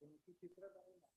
Sono tutti e tre da una.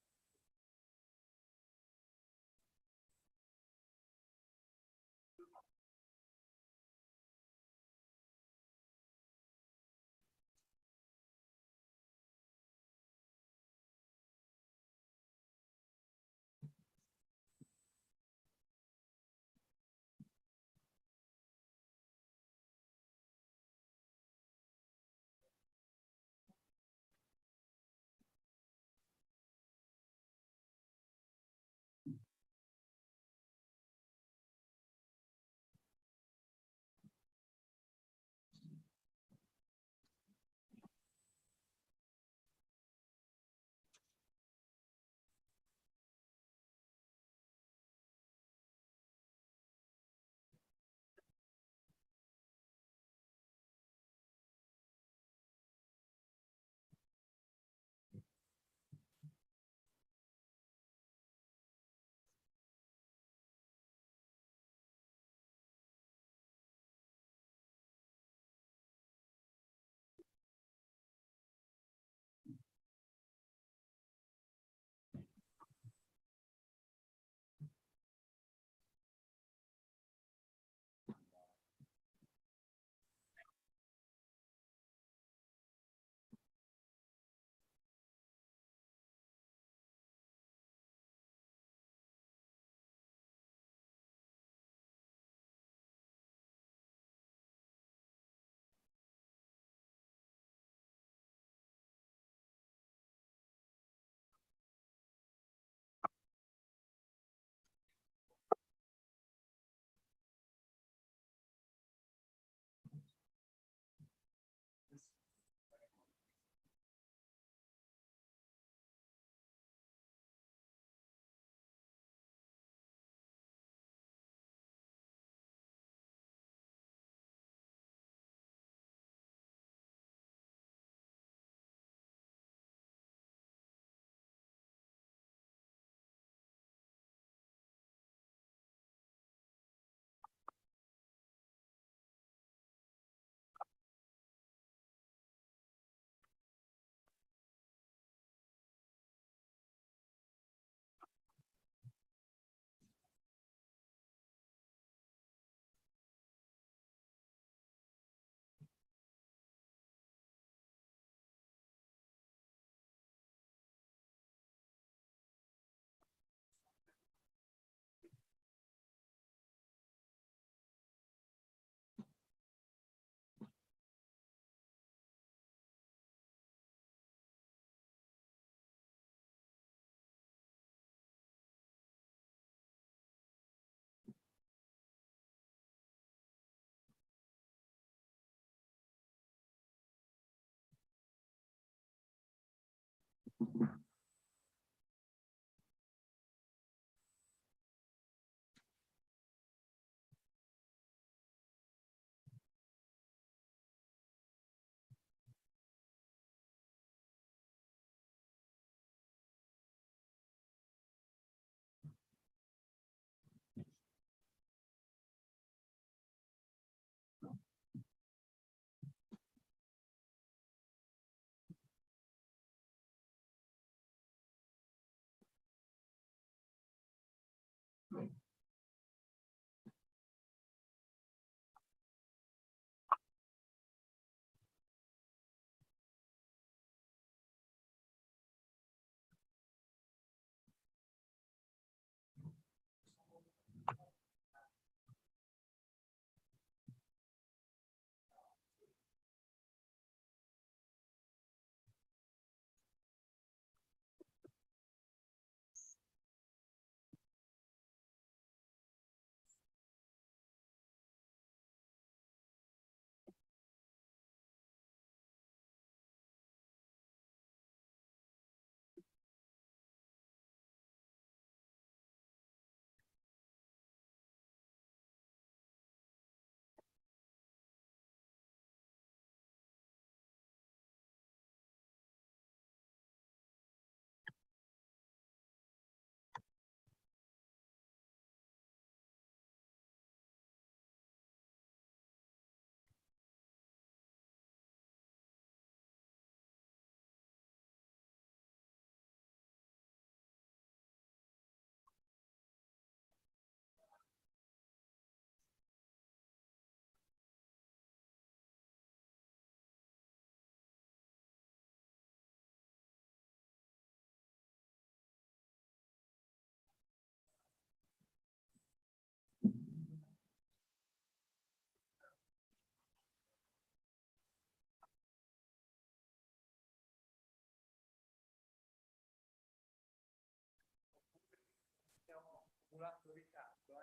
Stiamo accumulando ritardo,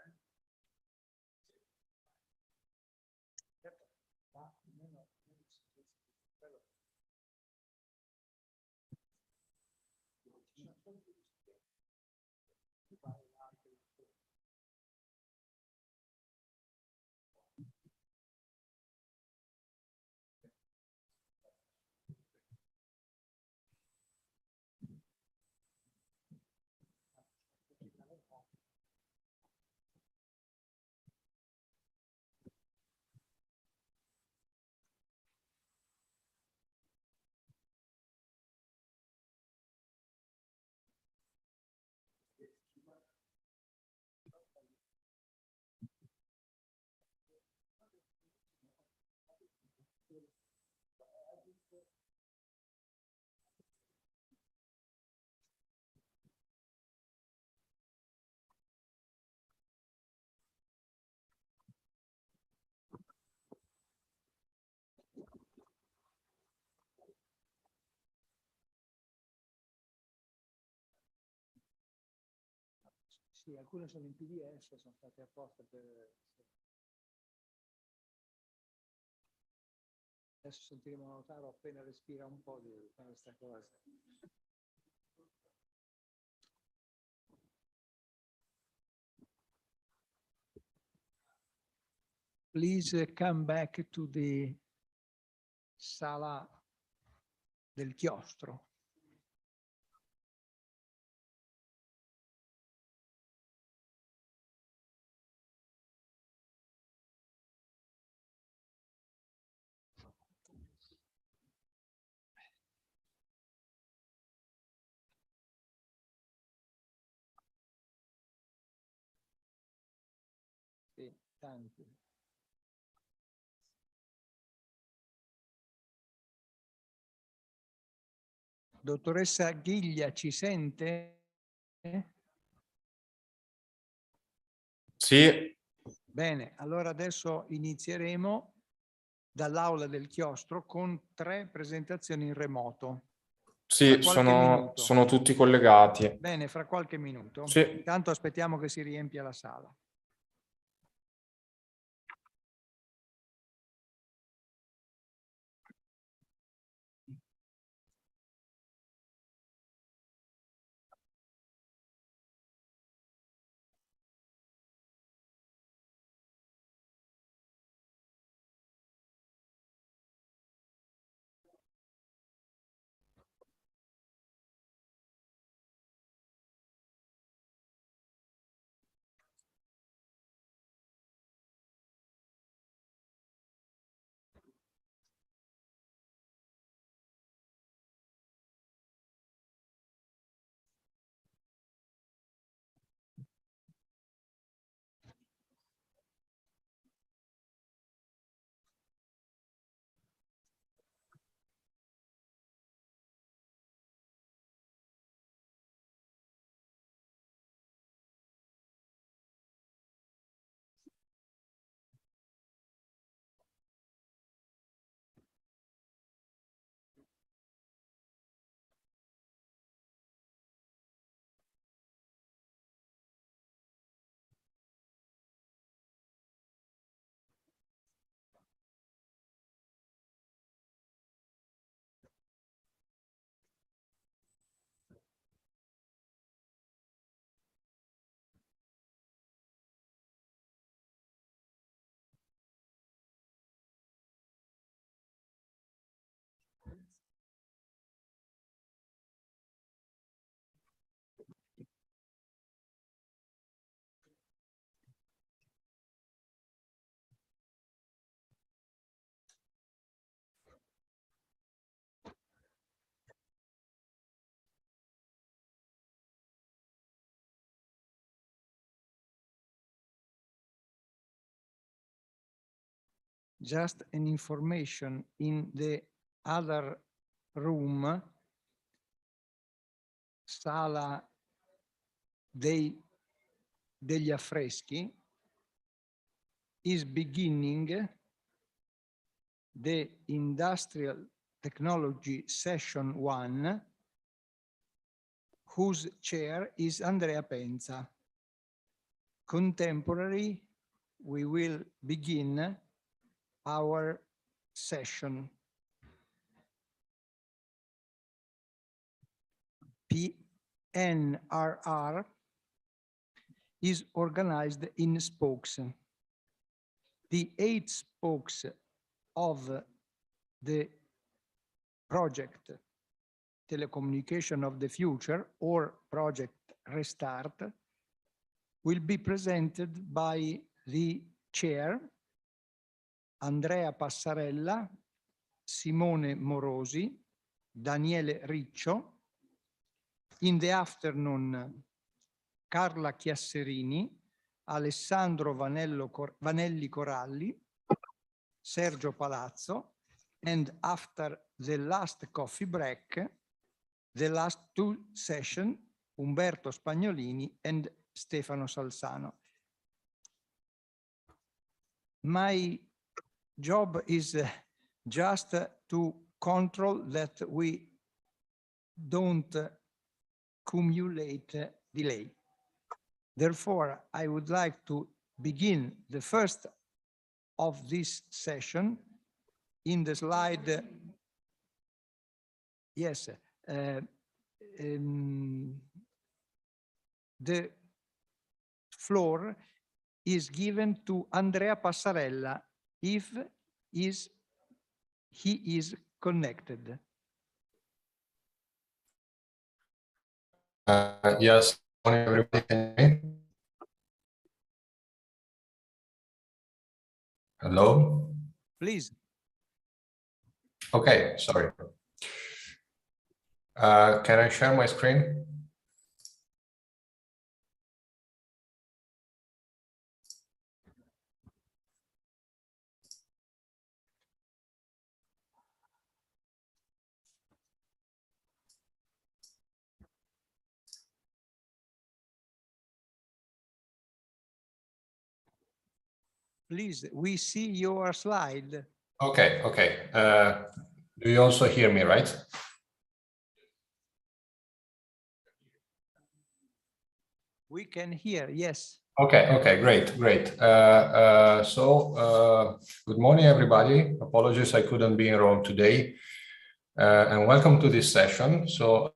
Certo, ma almeno quello. Ci sono solo due studenti. Sì, alcune sono in PDF, sono state apposta per... Adesso sentiremo Lautaro appena respira un po' di questa cosa. Please come back to the Sala del Chiostro. Sì, tanti. Dottoressa Ghiglia, ci sente? Sì. Bene, allora adesso inizieremo dall'aula del chiostro con 3 presentazioni in remoto. Sì, sono tutti collegati. Bene, fra qualche minuto. Sì. Intanto aspettiamo che si riempia la sala. just an information in the other room, Sala degli Affreschi, is beginning the Industrial Technology Session 1, whose chair is Andrea Penza. Contemporary, we will begin our session. PNRR is organized in spokes. The 8 spokes of the project Telecommunication of the Future, or Project Restart, will be presented by the chair, Andrea Passarella, Simone Morosi, Daniele Riccio. In the afternoon, Carla Chiasserini, Alessandro Vanelli Coralli, Sergio Palazzo, and after the last coffee break, the last 2 sessions, Umberto Spagnolini and Stefano Salzano. My job is just to control that we don't accumulate delay. Therefore, I would like to begin the first of this session in the slide. Yes, the floor is given to Andrea Passarella if he is connected. Yes, everybody can hear me? Hello? Please. Okay, sorry. Can I share my screen? Please, we see your slide. Okay, okay. Do you also hear me, right? We can hear, yes. Okay, okay, great, great. Good morning, everybody. Apologies, I couldn't be in Rome today. And welcome to this session. So,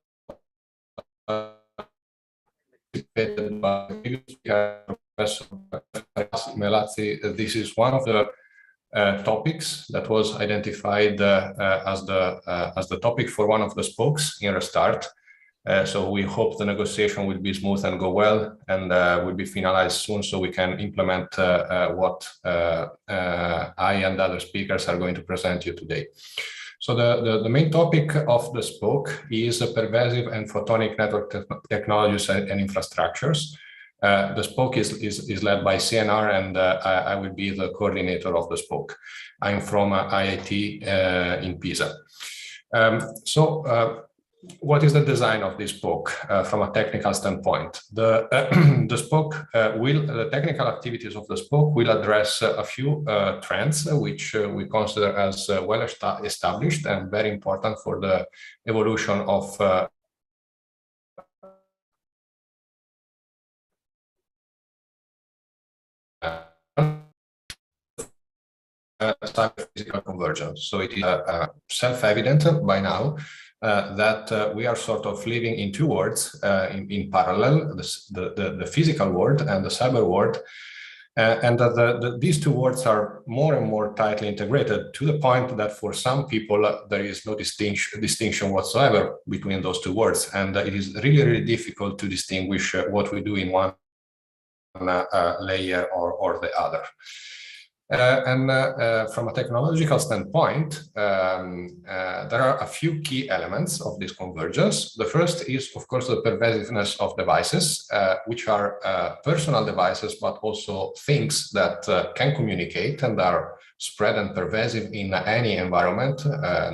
this is one of the topics that was identified as the topic for one of the spokes in Restart. So we hope the negotiation will be smooth and go well, and will be finalized soon, so we can implement what I and other speakers are going to present you today. So the main topic of the spoke is pervasive and photonic network technologies and infrastructures. The spoke is led by CNR, and I will be the coordinator of the spoke. I'm from IIT in Pisa. What is the design of this spoke from a technical standpoint? The technical activities of the spoke will address a few trends which we consider as well established and very important for the evolution of cyber-physical convergence. So it is self-evident by now that we are sort of living in 2 worlds in parallel, the physical world and the cyber world, and that these 2 worlds are more and more tightly integrated, to the point that for some people there is no distinction whatsoever between those 2 worlds, and it is really, really difficult to distinguish what we do in one layer or the other. From a technological standpoint, there are a few key elements of this convergence. The first is, of course, the pervasiveness of devices, which are personal devices, but also things that can communicate and are spread and pervasive in any environment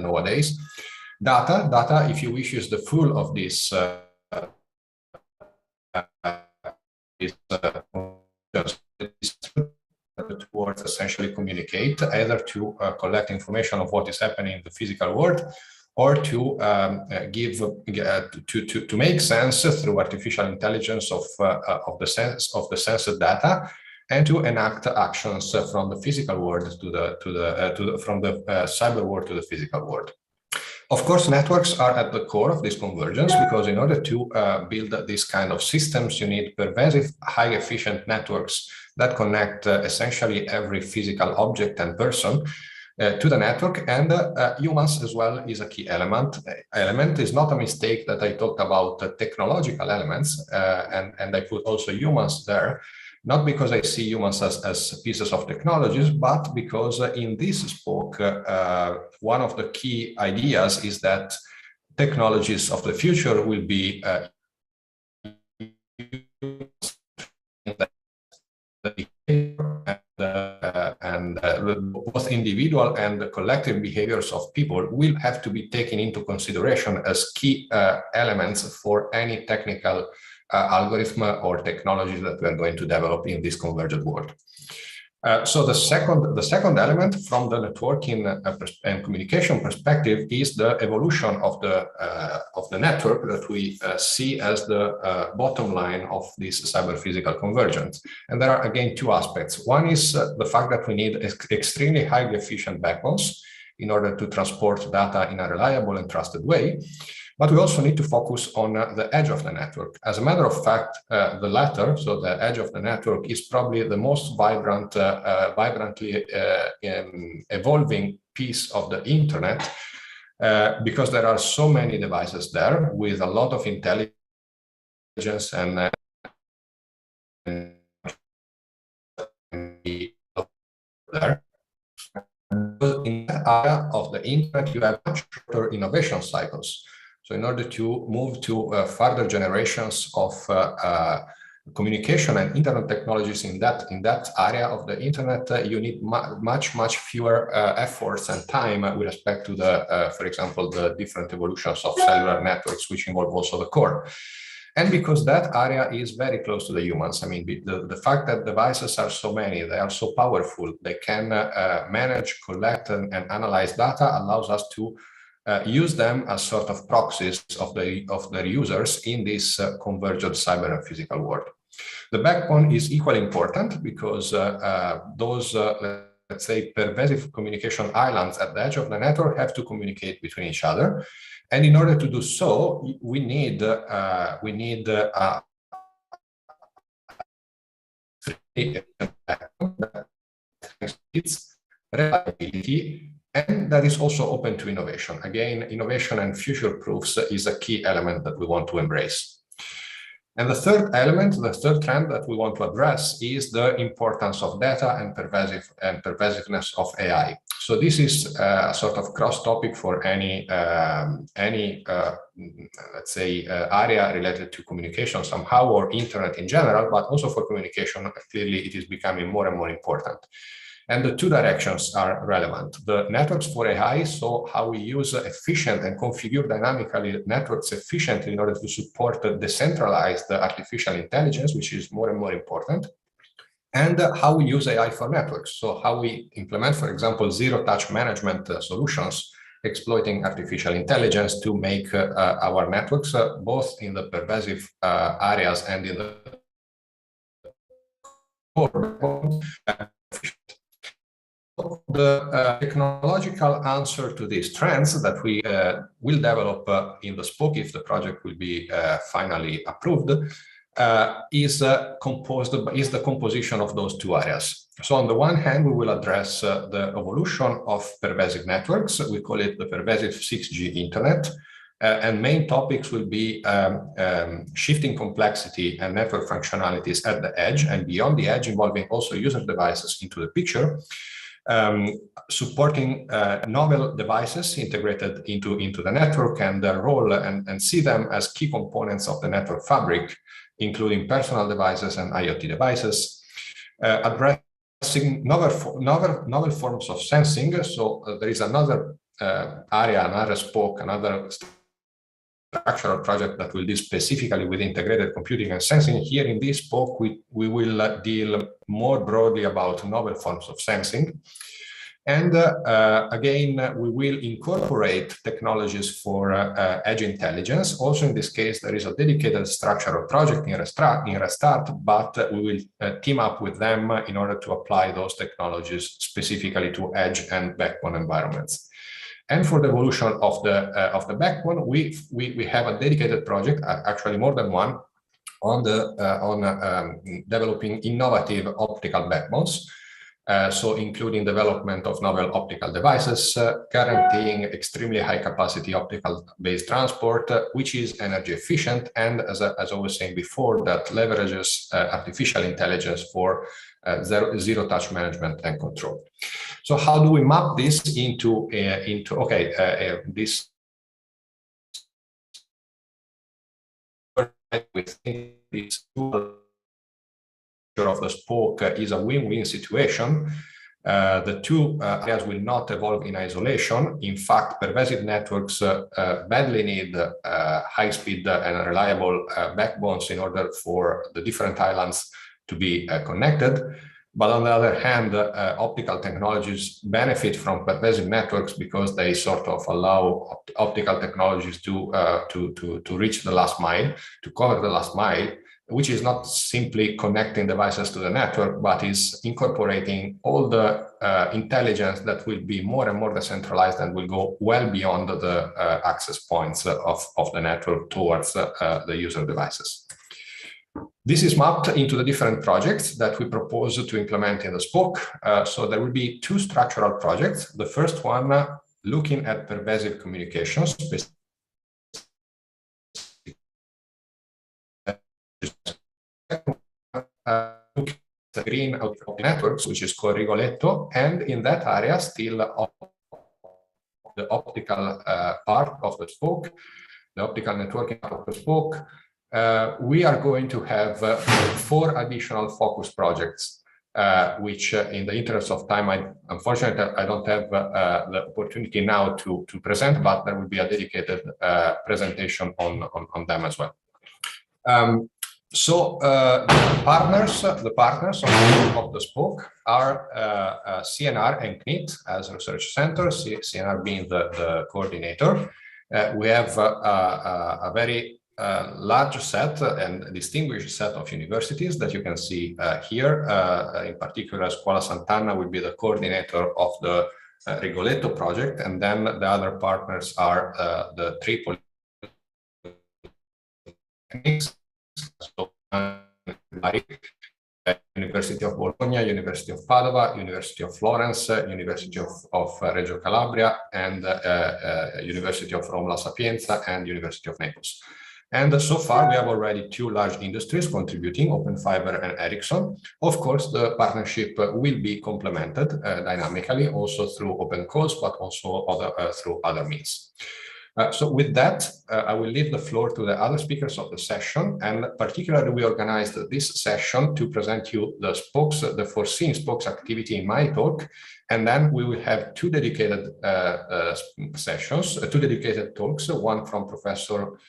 nowadays. Data, if you wish, is the full of this towards essentially communicate, either to collect information of what is happening in the physical world, or to to make sense through artificial intelligence of the sensed data, and to enact actions from the physical world from the cyber world to the physical world. Of course, networks are at the core of this convergence, because in order to build this kind of systems, you need pervasive, high efficient networks that connect essentially every physical object and person to the network, and humans as well is a key element. Element is not a mistake that I talked about technological elements, and I put also humans there, not because I see humans as pieces of technologies, but because in this spoke, one of the key ideas is that technologies of the future will be both individual and collective behaviors of people will have to be taken into consideration as key elements for any technical algorithm or technology that we are going to develop in this convergent world. So the second element from the networking and communication perspective is the evolution of the network that we see as the bottom line of this cyber-physical convergence. And there are again two aspects. One is the fact that we need extremely highly efficient backbones in order to transport data in a reliable and trusted way. But we also need to focus on the edge of the network. As a matter of fact, the latter, so the edge of the network, is probably the most vibrantly evolving piece of the internet, because there are so many devices there with a lot of intelligence and there. In that area of the internet, you have much shorter innovation cycles. So in order to move to further generations of communication and internet technologies in that area of the internet, you need much fewer efforts and time with respect to the, for example, the different evolutions of cellular networks, which involve also the core. And because that area is very close to the humans, I mean, the fact that devices are so many, they are so powerful, they can manage, collect, and analyze data, allows us to use them as sort of proxies of their users in this convergent cyber and physical world. The backbone is equally important because those, let's say, pervasive communication islands at the edge of the network have to communicate between each other. And in order to do so, we need its reliability, and that is also open to innovation. Again, innovation and future proofs is a key element that we want to embrace. And the third element, the third trend that we want to address is the importance of data and pervasiveness of AI. So this is a sort of cross topic for any let's say, area related to communication somehow, or internet in general, but also for communication, clearly it is becoming more and more important. And the two directions are relevant. The networks for AI, so how we use efficient and configure dynamically networks efficiently in order to support the decentralized artificial intelligence, which is more and more important. And how we use AI for networks. So how we implement, for example, zero-touch management solutions, exploiting artificial intelligence to make our networks, both in the pervasive areas and in the core, the technological answer to these trends that we will develop in the spoke, if the project will be finally approved, is the composition of those two areas. So on the one hand, we will address the evolution of pervasive networks. We call it the pervasive 6G internet. And main topics will be shifting complexity and network functionalities at the edge and beyond the edge, involving also user devices into the picture. Supporting novel devices integrated into the network and their role, and see them as key components of the network fabric, including personal devices and IoT devices. Addressing novel forms of sensing. So there is another area, another spoke, another structural project that will deal specifically with integrated computing and sensing. Here in this spoke, we will deal more broadly about novel forms of sensing. And again, we will incorporate technologies for edge intelligence. Also, in this case, there is a dedicated structural project in Restart, but we will team up with them in order to apply those technologies specifically to edge and backbone environments. And for the evolution of the backbone, we have a dedicated project, actually more than one, on developing innovative optical backbones. So including development of novel optical devices, guaranteeing extremely high capacity optical based transport, which is energy efficient, and as I was saying before, that leverages artificial intelligence for zero touch management and control. So how do we map this into this? We think this of the spoke is a win-win situation. The two areas will not evolve in isolation. In fact, pervasive networks badly need high-speed and reliable backbones in order for the different islands to be connected. But on the other hand, optical technologies benefit from pervasive networks because they sort of allow optical technologies to reach the last mile, to cover the last mile, which is not simply connecting devices to the network, but is incorporating all the intelligence that will be more and more decentralized and will go well beyond the access points of the network towards the user devices. This is mapped into the different projects that we propose to implement in the spoke. So there will be two structural projects. The first one looking at pervasive communications, the green optical networks, which is called Rigoletto, and in that area still the optical part of the spoke, the optical networking part of the spoke. We are going to have 4 additional focus projects, which in the interest of time, unfortunately, I don't have the opportunity now to present, but there will be a dedicated presentation on them as well. So the partners of the spoke are CNR and CNIT as research centers, CNR being the coordinator. We have a very large set and distinguished set of universities that you can see here. In particular, Scuola Sant'Anna will be the coordinator of the Rigoletto project, and then the other partners are the 3 polytechnics. So, University of Bologna, University of Padova, University of Florence, University of Reggio Calabria, and University of Rome La Sapienza, and University of Naples. And so far, we have already 2 large industries contributing, Open Fiber and Ericsson. Of course, the partnership will be complemented dynamically, also through open calls, but also through other means. So with that, I will leave the floor to the other speakers of the session, and particularly we organized this session to present you the spokes, the foreseen spokes activity in my talk, and then we will have 2 dedicated sessions, 2 dedicated talks, one from Professor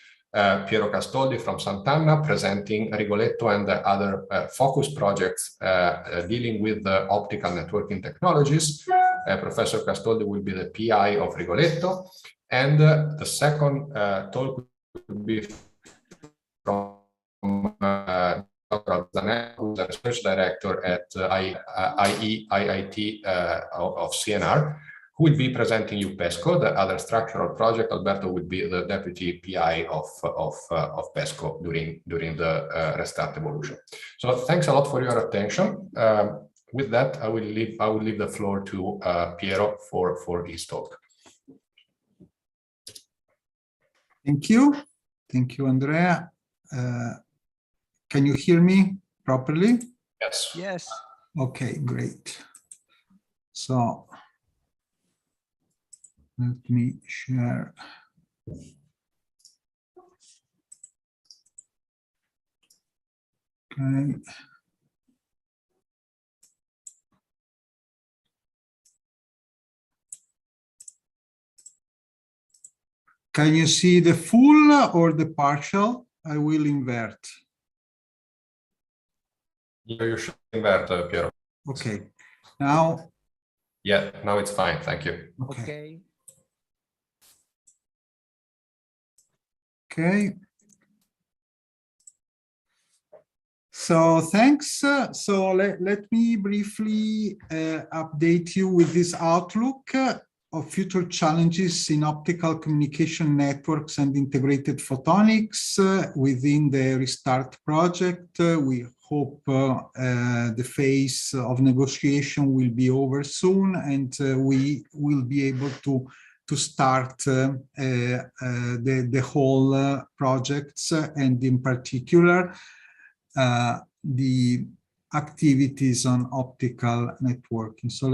Piero Castoldi from Sant'Anna presenting Rigoletto and the other focus projects dealing with the optical networking technologies. Professor Castoldi will be the PI of Rigoletto. And the second talk will be from Dr. Zanelli, who is the research director at IIT of CNR, who will be presenting you PESCO, the other structural project. Alberto will be the deputy PI of PESCO during the Restart evolution. So thanks a lot for your attention. With that, I will leave the floor to Piero for his talk. Thank you, Andrea. Can you hear me properly? Yes. Yes. Okay, great. So let me share. Okay. Can you see the full or the partial? I will invert. You should invert, Piero. Okay. Now. Yeah, now it's fine. Thank you. Okay. Okay. So thanks. So let me briefly update you with this outlook of future challenges in optical communication networks and integrated photonics within the Restart project. We hope the phase of negotiation will be over soon, and we will be able to start the whole projects, and in particular the activities on optical networking. So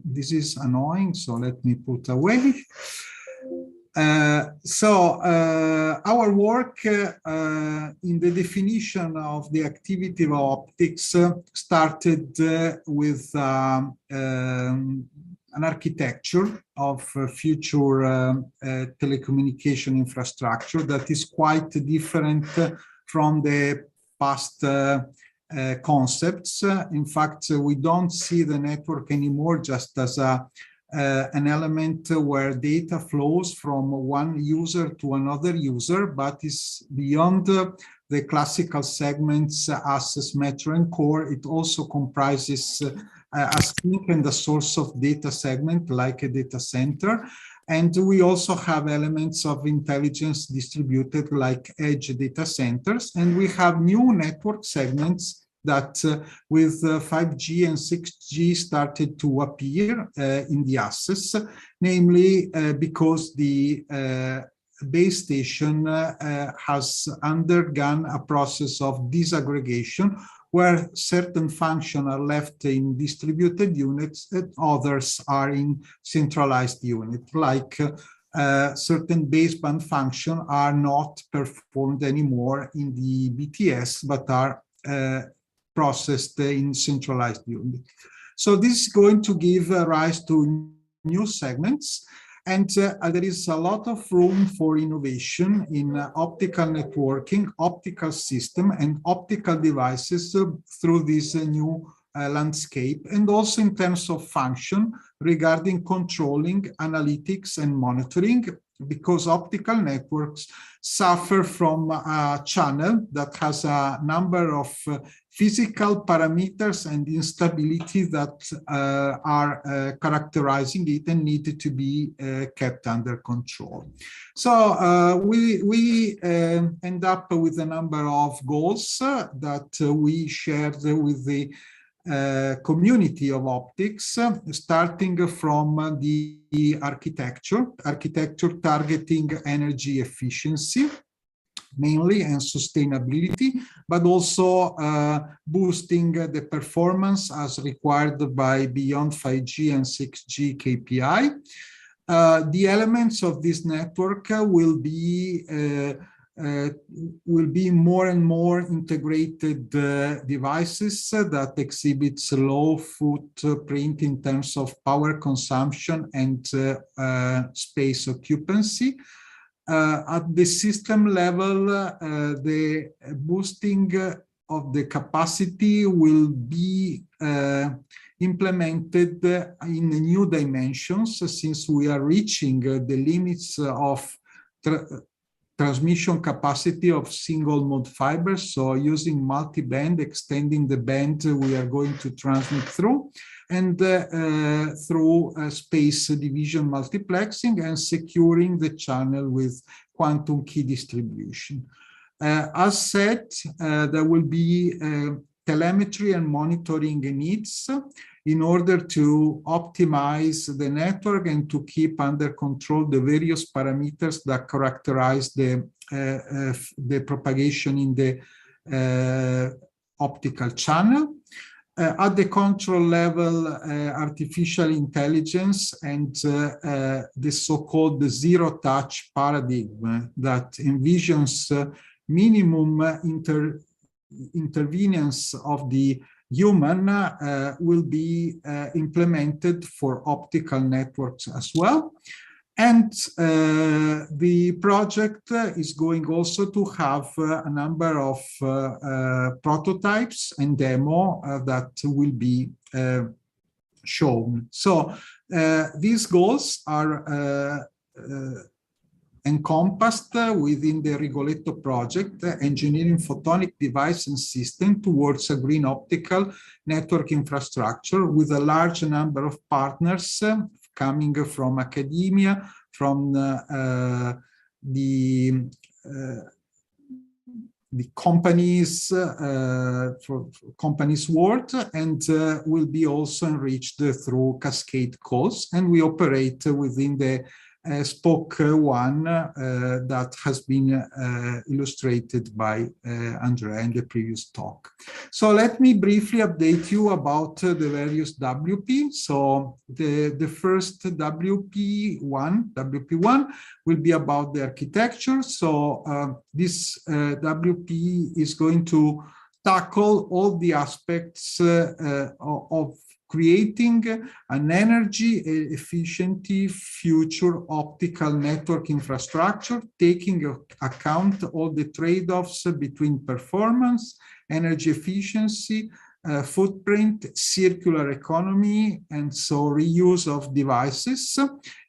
this is annoying, so let me put away. Our work in the definition of the activity of optics started with an architecture of future telecommunication infrastructure that is quite different from the past concepts. In fact, we don't see the network anymore just as an element where data flows from one user to another user, but is beyond the classical segments, access, metro, and core. It also comprises a sink and a source of data segment like a data center. And we also have elements of intelligence distributed like edge data centers. And we have new network segments that with 5G and 6G started to appear in the access, namely because the base station has undergone a process of disaggregation where certain functions are left in distributed units and others are in centralized units, like certain baseband functions are not performed anymore in the BTS, but are processed in centralized units. So this is going to give rise to new segments. And there is a lot of room for innovation in optical networking, optical system, and optical devices through this new landscape, and also in terms of function regarding controlling, analytics, and monitoring, because optical networks suffer from a channel that has a number of physical parameters and instability that are characterizing it and need to be kept under control. So we end up with a number of goals that we shared with the community of optics, starting from the architecture targeting energy efficiency mainly and sustainability, but also boosting the performance as required by beyond 5G and 6G KPI. The elements of this network will be more and more integrated devices that exhibit low footprint in terms of power consumption and space occupancy. At the system level, the boosting of the capacity will be implemented in new dimensions, since we are reaching the limits of transmission capacity of single mode fibers. So using multi-band, extending the band we are going to transmit through, and through space division multiplexing and securing the channel with quantum key distribution. As said, there will be telemetry and monitoring needs in order to optimize the network and to keep under control the various parameters that characterize the propagation in the optical channel. At the control level, artificial intelligence and the so-called zero-touch paradigm that envisions minimum intervenience of the human will be implemented for optical networks as well. And the project is going also to have a number of prototypes and demo that will be shown. So these goals are encompassed within the Rigoletto project, engineering photonic device and system towards a green optical network infrastructure, with a large number of partners coming from academia, from the companies, for companies world, and will be also enriched through cascade calls. And we operate within the spoke one that has been illustrated by Andrea in the previous talk. So let me briefly update you about the various WP. So the first WP1 will be about the architecture. So this WP is going to tackle all the aspects of creating an energy efficient future optical network infrastructure, taking account all the trade-offs between performance, energy efficiency, footprint, circular economy, and so reuse of devices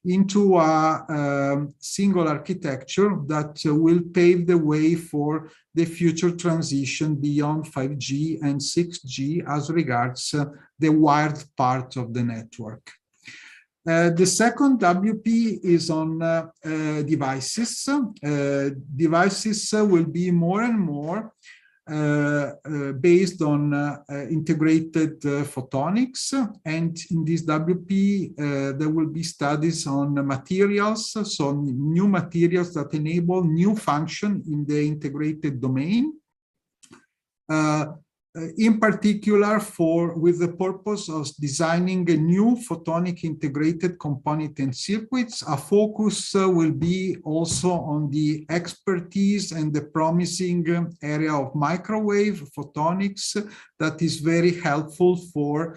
into a single architecture that will pave the way for the future transition beyond 5G and 6G as regards the wired part of the network. The second WP is on devices. Devices will be more and more based on integrated photonics, and in this WP there will be studies on materials, so new materials that enable new function in the integrated domain. In particular, with the purpose of designing a new photonic integrated component and circuits, a focus will be also on the expertise and the promising area of microwave photonics that is very helpful for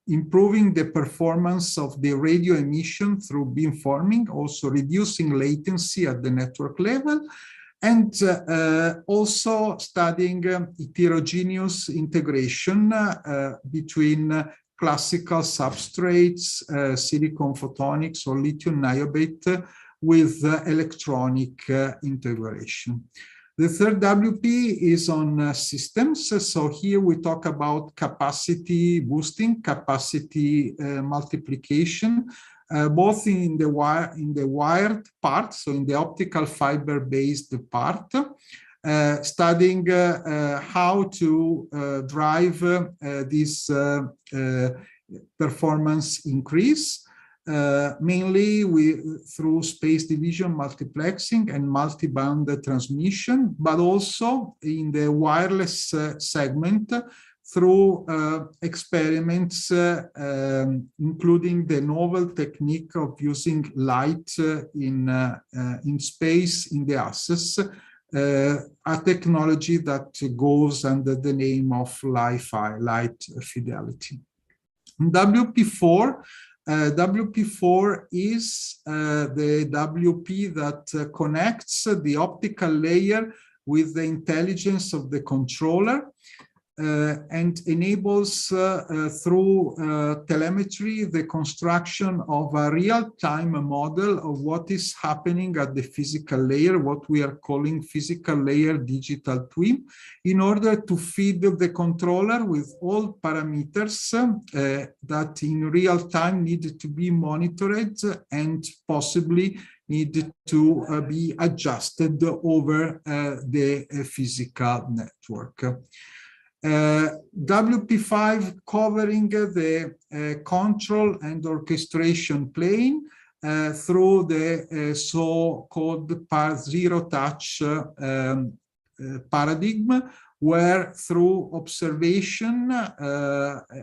improving the performance of the radio emission through beamforming, also reducing latency at the network level, and also studying heterogeneous integration between classical substrates, silicon photonics or lithium niobate with electronic integration. The third WP is on systems. So here we talk about capacity boosting, capacity multiplication, both in the wired part, so in the optical fiber-based part, studying how to drive this performance increase, mainly through space division multiplexing and multi-band transmission, but also in the wireless segment through experiments, including the novel technique of using light in space in the access, a technology that goes under the name of Li-Fi, light fidelity. WP4 is the WP that connects the optical layer with the intelligence of the controller and enables through telemetry the construction of a real-time model of what is happening at the physical layer, what we are calling physical layer digital twin, in order to feed the controller with all parameters that in real time need to be monitored and possibly need to be adjusted over the physical network. WP5 covering the control and orchestration plane through the so-called zero-touch paradigm, where through observation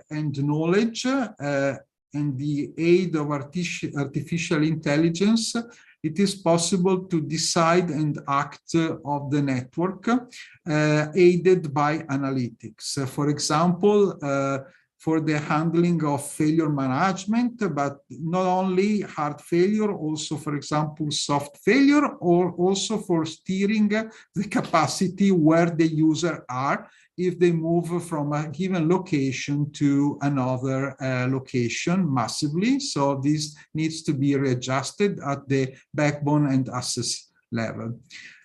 and knowledge and the aid of artificial intelligence, it is possible to decide and act of the network, aided by analytics. For example, for the handling of failure management, but not only hard failure, also, for example, soft failure, or also for steering the capacity where the user are if they move from a given location to another location massively. So this needs to be readjusted at the backbone and access level.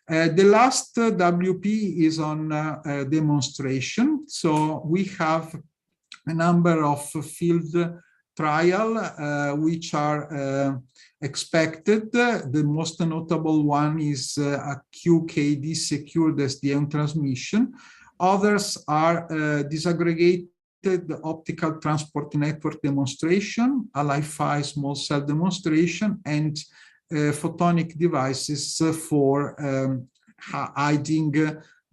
The last WP is on demonstration. So we have a number of field trial which are expected. The most notable one is a QKD secured SDN transmission. Others are disaggregated optical transport network demonstration, a Li-Fi small cell demonstration, and photonic devices for hiding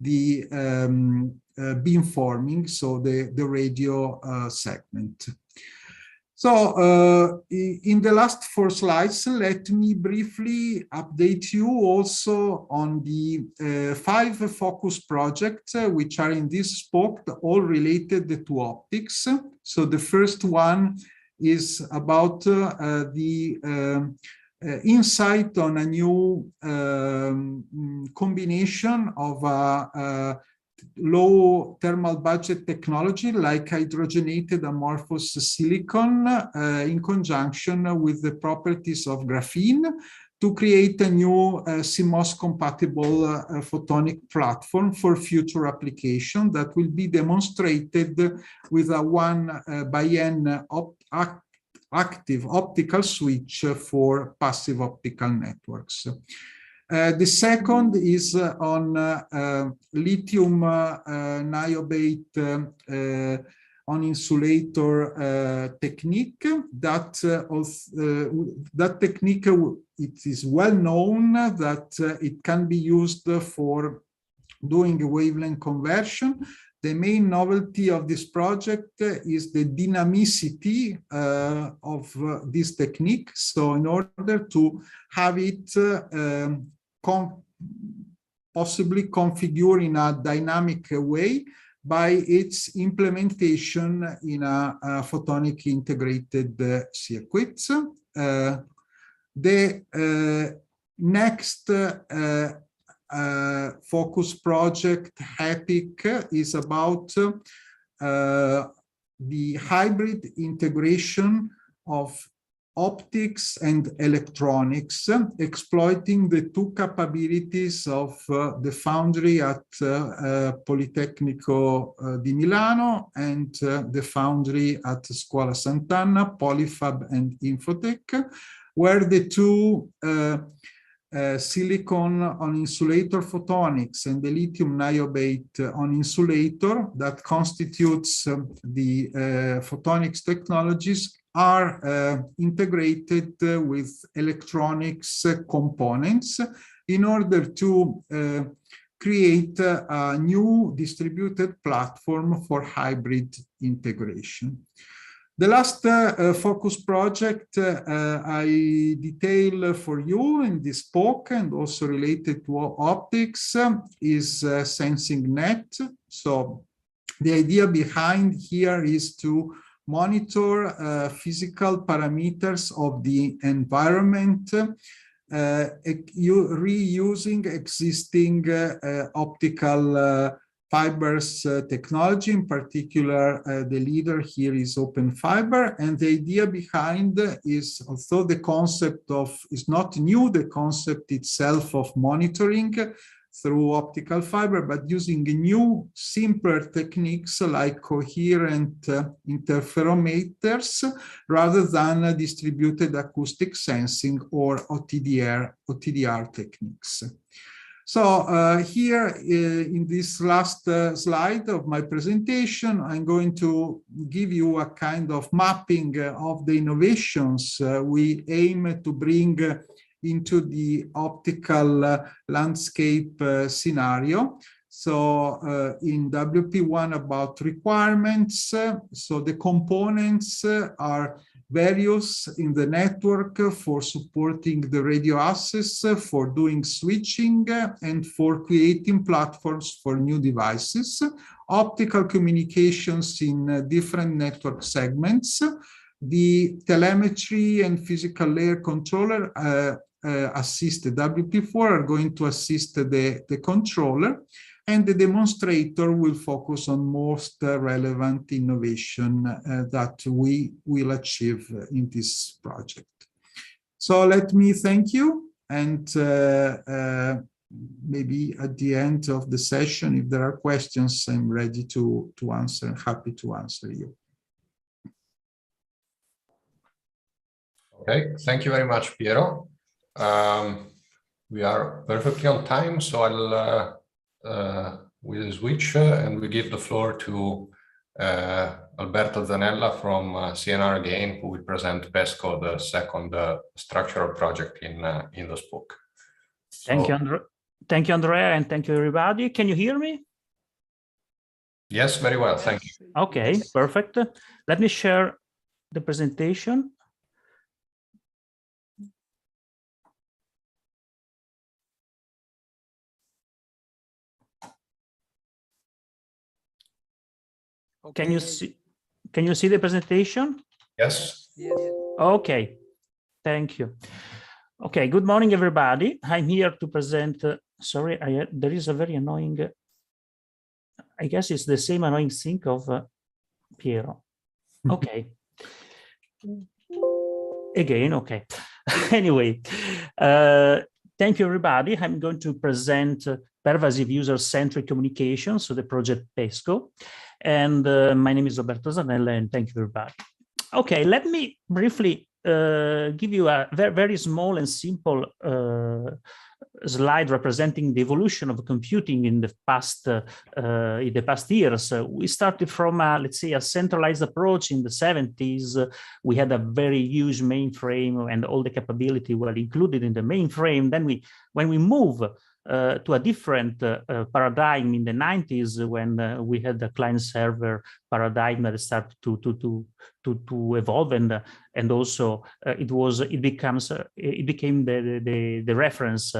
the beamforming, so the radio segment. So in the last 4 slides, let me briefly update you also on the 5 focus projects which are in this spoke, all related to optics. So the first one is about the insight on a new combination of low thermal budget technology like hydrogenated amorphous silicon in conjunction with the properties of graphene to create a new CMOS compatible photonic platform for future application that will be demonstrated with a 1x(n) active optical switch for passive optical networks. The second is on lithium niobate on insulator technique. That technique, it is well known that it can be used for doing wavelength conversion. The main novelty of this project is the dynamicity of this technique. So in order to have it possibly configured in a dynamic way by its implementation in a photonic integrated circuits. The next focus project, HAPIC, is about the hybrid integration of optics and electronics, exploiting the 2 capabilities of the foundry at Politecnico di Milano and the foundry at Scuola Sant'Anna, Polyfab and Infotech, where the 2 silicon on insulator photonics and the lithium niobate on insulator that constitutes the photonics technologies are integrated with electronics components in order to create a new distributed platform for hybrid integration. The last focus project I detail for you in this talk and also related to optics is Sensing Net. So the idea behind here is to monitor physical parameters of the environment reusing existing optical fibers technology. In particular, the leader here is open fiber, and the idea behind is, although the concept is not new, the concept itself of monitoring through optical fiber, but using new, simpler techniques like coherent interferometers rather than distributed acoustic sensing or OTDR techniques. So here in this last slide of my presentation, I'm going to give you a kind of mapping of the innovations we aim to bring into the optical landscape scenario. So in WP1 about requirements, so the components are various in the network for supporting the radio access, for doing switching, and for creating platforms for new devices. optical communications in different network segments. The telemetry and physical layer controller assist the WP4 are going to assist the controller, and the demonstrator will focus on most relevant innovation that we will achieve in this project. So let me thank you, and maybe at the end of the session, if there are questions, I'm ready to answer, happy to answer you. Okay, thank you very much, Piero. We are perfectly on time, so we'll switch and we give the floor to Alberto Zanella from CNR again, who will present PESCO, the second structural project in the book. Thank you, Andrea, and thank you, everybody. Can you hear me? Yes, very well, thank you. Okay, perfect. Let me share the presentation. Okay. Can you see the presentation? Yes. Yes. Okay, thank you. Okay, good morning, everybody. I'm here to present, sorry, there is a very annoying, I guess it's the same annoying sync of Piero. Okay. Again, okay. Anyway, thank you, everybody. I'm going to present pervasive user-centric communication, so the project PESCO. And my name is Roberto Zanella, and thank you, everybody. Okay, let me briefly give you a very small and simple slide representing the evolution of computing in the past years. We started from let's say a centralized approach in the 70s. We had a very huge mainframe, and all the capability were included in the mainframe. Then when we move to a different paradigm in the 90s, when we had the client-server paradigm that started to evolve, and also it became the reference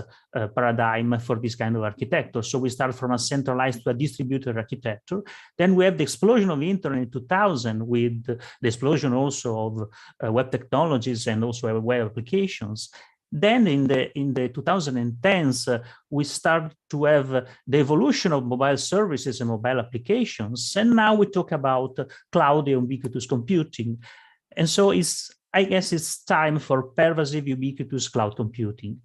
paradigm for this kind of architecture. So we start from a centralized to a distributed architecture. Then we have the explosion of the internet in 2000, with the explosion also of web technologies and also web applications. Then in the 2010s, we start to have the evolution of mobile services and mobile applications. And now we talk about cloud and ubiquitous computing. And so I guess it's time for pervasive ubiquitous cloud computing.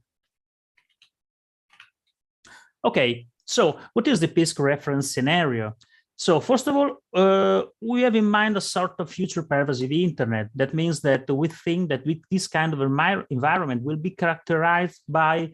Okay, so what is the PESCO reference scenario? So first of all, we have in mind a sort of future pervasive internet. That means that we think that with this kind of environment will be characterized by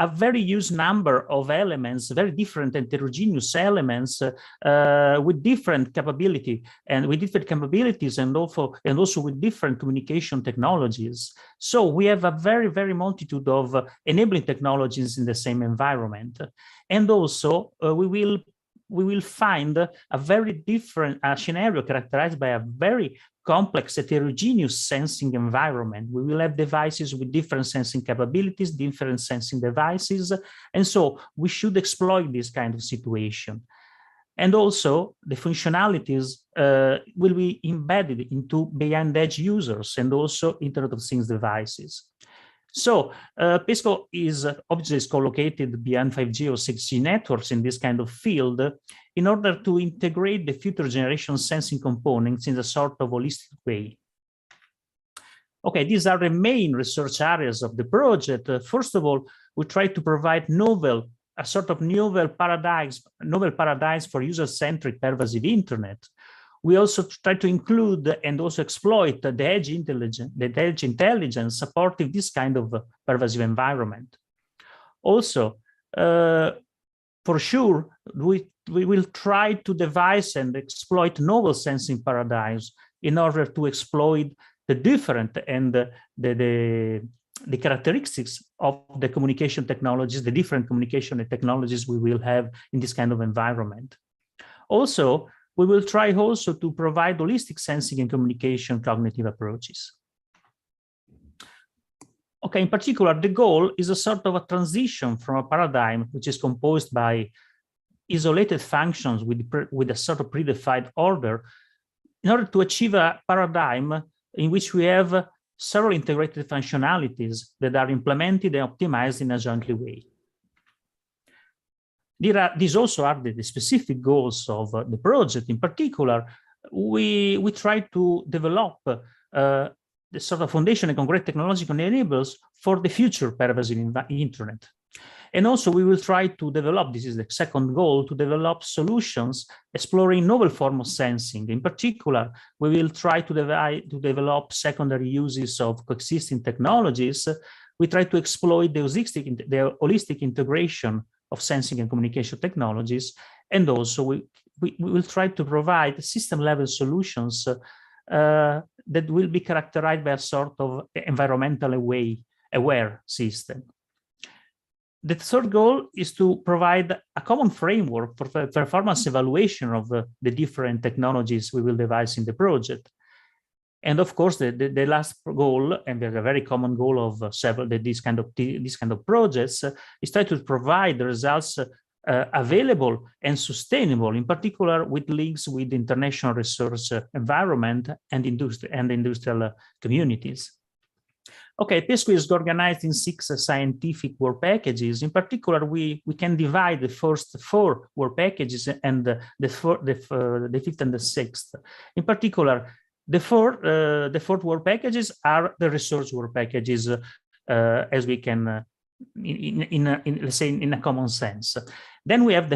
a very huge number of elements, very different heterogeneous elements with different capability and with different capabilities, and also with different communication technologies. So we have a very multitude of enabling technologies in the same environment. And also we will find a very different scenario characterized by a very complex heterogeneous sensing environment. We will have devices with different sensing capabilities, different sensing devices, and so we should exploit this kind of situation. And also the functionalities will be embedded into beyond-edge users and also Internet of Things devices. So PESCO is obviously co-located beyond 5G or 6G networks in this kind of field in order to integrate the future generation sensing components in a sort of holistic way. Okay, these are the main research areas of the project. First of all, we try to provide a sort of novel paradigms for user-centric pervasive internet. We also try to include and also exploit the edge intelligence supporting this kind of pervasive environment. Also, for sure, we will try to devise and exploit novel sensing paradigms in order to exploit the different and the characteristics of the communication technologies, the different communication technologies we will have in this kind of environment. Also, we will try also to provide holistic sensing and communication cognitive approaches. Okay, in particular, the goal is a sort of a transition from a paradigm which is composed by isolated functions with a sort of predefined order in order to achieve a paradigm in which we have several integrated functionalities that are implemented and optimized in a jointly way. These also are the specific goals of the project. In particular, we try to develop the sort of foundation and concrete technological enablers for the future pervasive internet. And also we will try to develop, this is the second goal, to develop solutions exploring novel forms of sensing. In particular, we will try to develop secondary uses of coexisting technologies. We try to exploit the holistic integration of sensing and communication technologies. And also we will try to provide system-level solutions that will be characterized by a sort of environmentally aware system. The third goal is to provide a common framework for performance evaluation of the different technologies we will devise in the project. And of course, the last goal, and there's a very common goal of several this kind of projects, is try to provide the results available and sustainable, in particular with links with the international research environment and industrial communities. Okay, PESCO is organized in 6 scientific work packages. In particular, we can divide the first 4 work packages and the fifth and the sixth. In particular, the fourth work packages are the research work packages, as we can, let's say, in a common sense. Then we have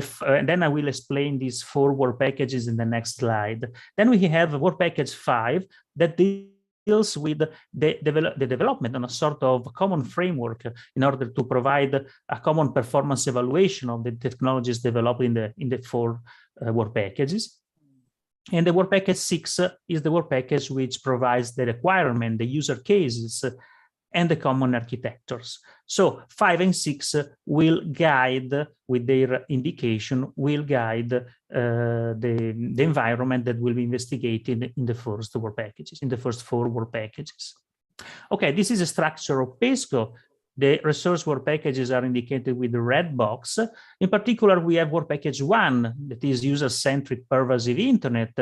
then I will explain these 4 work packages in the next slide. Then we have work package 5 that deals with the development on a sort of common framework in order to provide a common performance evaluation of the technologies developed in the 4 work packages. And the work package 6 is the work package which provides the requirement, the user cases, and the common architectures. So 5 and 6 will guide, with their indication, will guide the environment that will be investigated in the first work packages, in the first 4 work packages. Okay, this is a structure of PESCO. The resource work packages are indicated with the red box. In particular, we have work package 1, that is user-centric pervasive internet.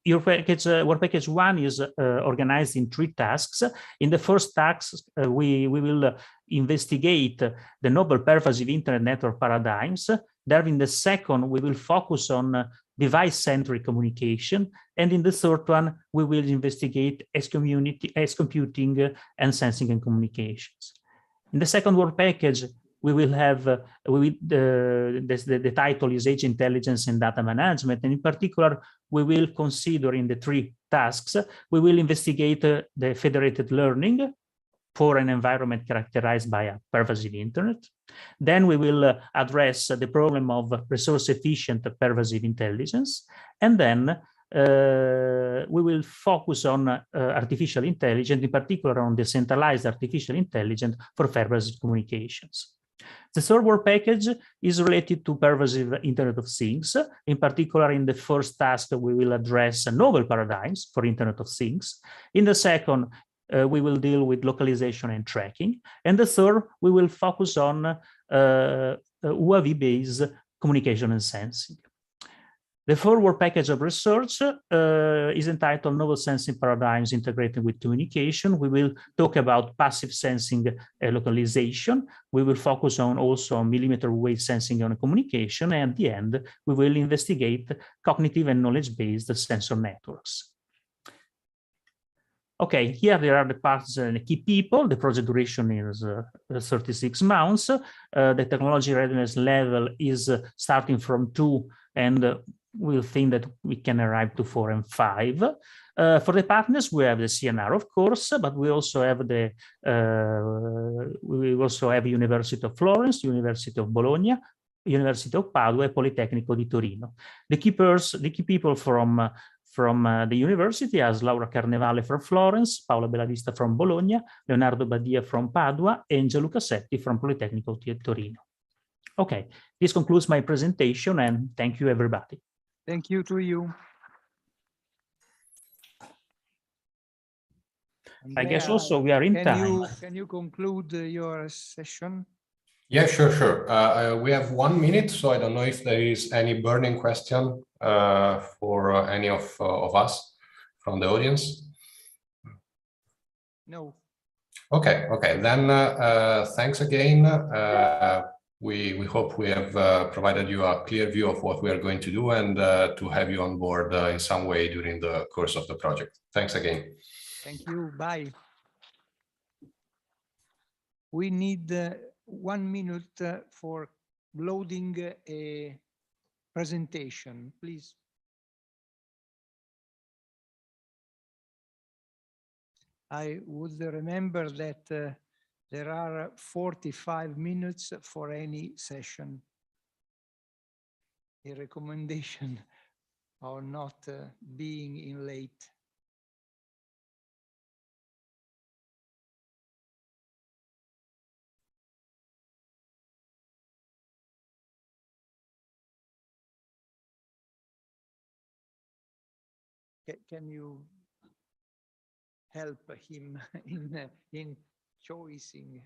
Work package 1 is organized in 3 tasks. In the first task, we will investigate the novel pervasive internet network paradigms. There, in the second, we will focus on device-centric communication. And in the third one, we will investigate edge computing and sensing and communications. In the second work package, we will have, the title is Edge Intelligence and Data Management. And in particular, we will consider in the 3 tasks, we will investigate the federated learning for an environment characterized by a pervasive internet. Then we will address the problem of resource-efficient pervasive intelligence. And then we will focus on artificial intelligence, in particular on decentralized artificial intelligence for pervasive communications. The third work package is related to pervasive Internet of Things. In particular, in the first task, we will address novel paradigms for Internet of Things. In the second, we will deal with localization and tracking. And the third, we will focus on UAV-based communication and sensing. The 4 work package of research is entitled Novel Sensing Paradigms Integrated with Communication. We will talk about passive sensing localization. We will focus on also on millimeter wave sensing and communication. And at the end, we will investigate cognitive and knowledge-based sensor networks. Okay, here there are the parts and the key people. The project duration is 36 months. The technology readiness level is starting from 2, and we'll think that we can arrive to 4 and 5. For the partners, we have the CNR, of course, but we also have University of Florence, University of Bologna, University of Padua, and Politecnico di Torino. The key people from the university as Laura Carnevale from Florence, Paola Bellavista from Bologna, Leonardo Badia from Padua, and Gianluca Setti from Politecnico di Torino. Okay, this concludes my presentation, and thank you, everybody. Thank you to you. I guess also we are in time. Can you conclude your session? Yeah, sure. We have 1 minute, so I don't know if there is any burning question for any of us from the audience. No. Okay. Then thanks again. We hope we have provided you a clear view of what we are going to do and to have you on board in some way during the course of the project. Thanks again. Thank you. Bye. We need 1 minute for loading a presentation, please. I would remember that there are 45 minutes for any session. A recommendation or not being in late. Can you help him in choosing?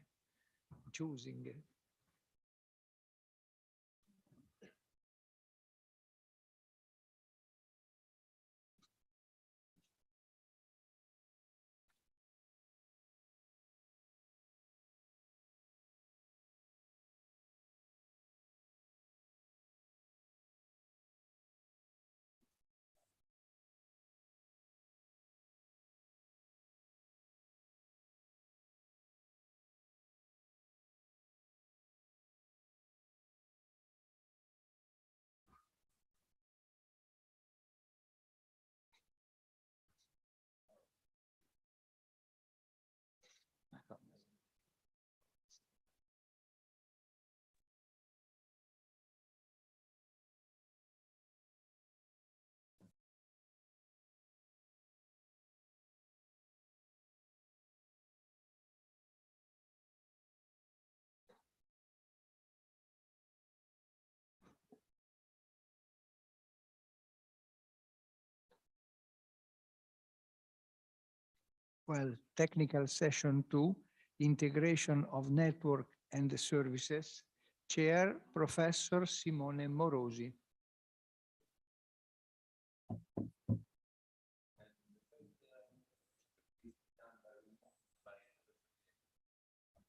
Well, technical session 2, integration of network and the services, Chair Professor Simone Morosi.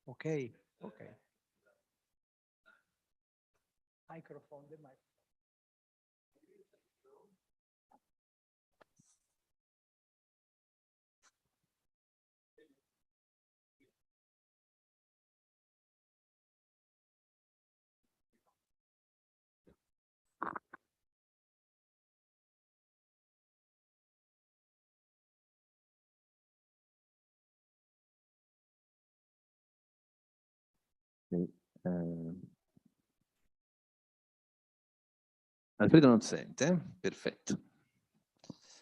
Okay. Microphone, the microphone. Alfredo non sente, perfetto.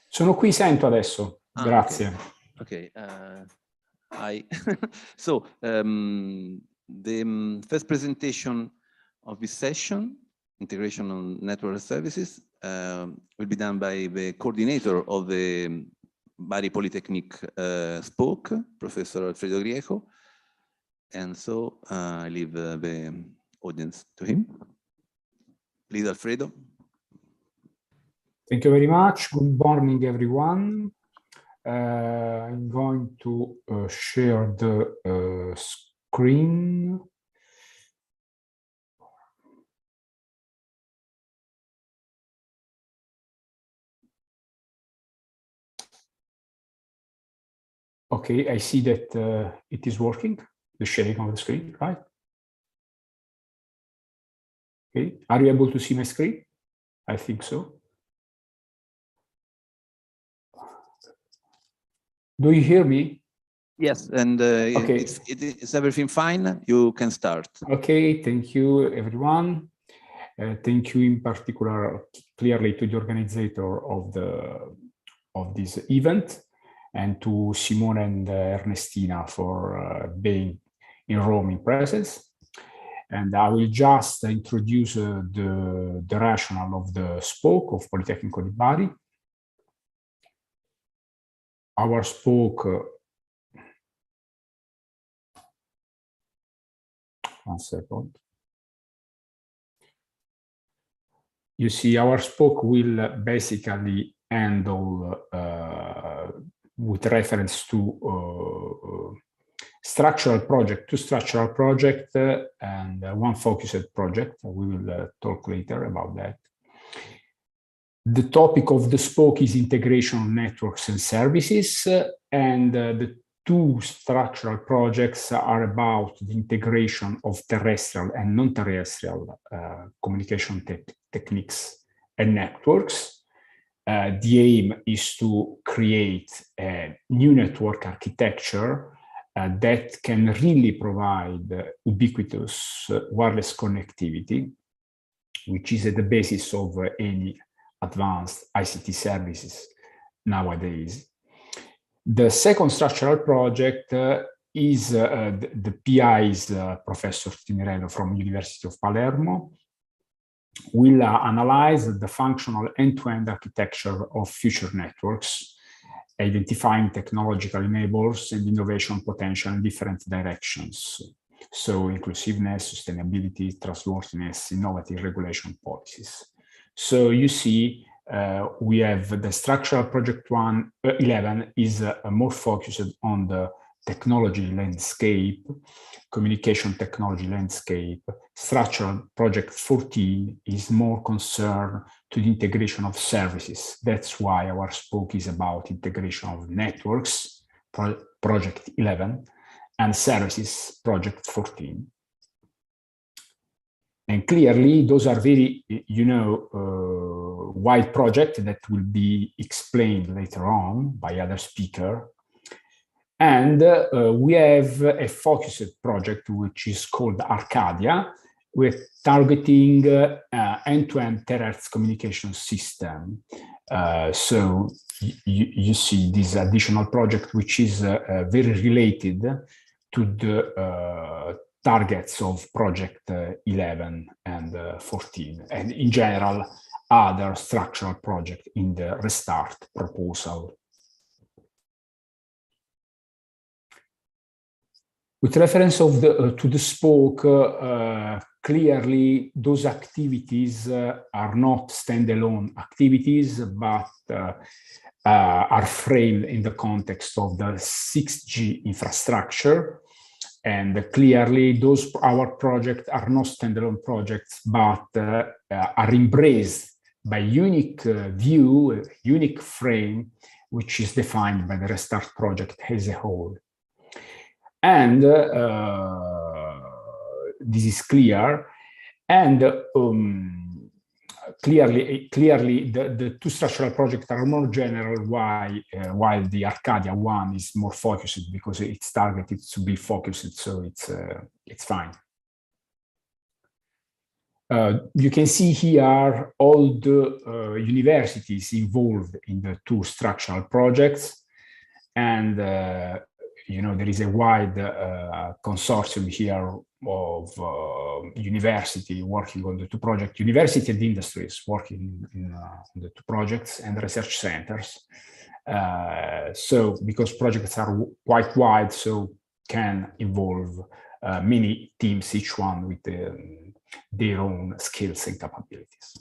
Sono qui, sento adesso. Grazie. Okay. Hi. So, the first presentation of this session, integration on network services, will be done by the coordinator of the Bari Polytechnic spoke, Professor Alfredo Grieco. And so I leave the audience to him. Please, Alfredo. Thank you very much. Good morning, everyone. I'm going to share the screen. Okay, I see that it is working, the sharing of the screen, right? Okay, are you able to see my screen? I think so. Do you hear me? Yes, and okay. Is everything fine? You can start. Okay, thank you, everyone. Thank you in particular, clearly, to the organizer of this event, and to Simone and Ernestina for being in Rome in presence. And I will just introduce the rationale of the spoke of Politecnico di Bari. Our spoke, one second. you see our spoke will basically handle with reference to structural project, two structural projects and one focused project. We will talk later about that. The topic of the spoke is integration of networks and services, and the two structural projects are about the integration of terrestrial and non-terrestrial communication techniques and networks. The aim is to create a new network architecture that can really provide ubiquitous wireless connectivity, which is at the basis of any advanced ICT services nowadays. The second structural project is the PI is Professor Timirello from University of Palermo, will analyze the functional end-to-end architecture of future networks, identifying technological enablers and innovation potential in different directions. So inclusiveness, sustainability, trustworthiness, innovative regulation policies. So you see, we have the structural project 11 is more focused on the technology landscape, communication technology landscape. Structural project 14 is more concerned to the integration of services. That's why our spoke is about integration of networks, project 11, and services, project 14. And clearly, those are very, wide projects that will be explained later on by other speakers. And we have a focused project, which is called Arcadia, with targeting end-to-end terrestrial communication system. So you see this additional project, which is very related to the targets of project 11 and 14, and in general, other structural projects in the restart proposal. With reference to the spoke, clearly those activities are not standalone activities, but are framed in the context of the 6G infrastructure. And clearly, our projects are not standalone projects, but are embraced by unique view, unique frame, which is defined by the Restart project as a whole. And this is clear. And clearly, the two structural projects are more general, while the Arcadia one is more focused because it's targeted to be focused, so it's fine. You can see here all the universities involved in the two structural projects, and there is a wide consortium here of university working on the two projects, university and industries working on the two projects, and research centers. So because projects are quite wide, so can involve many teams, each one with their own skills and capabilities.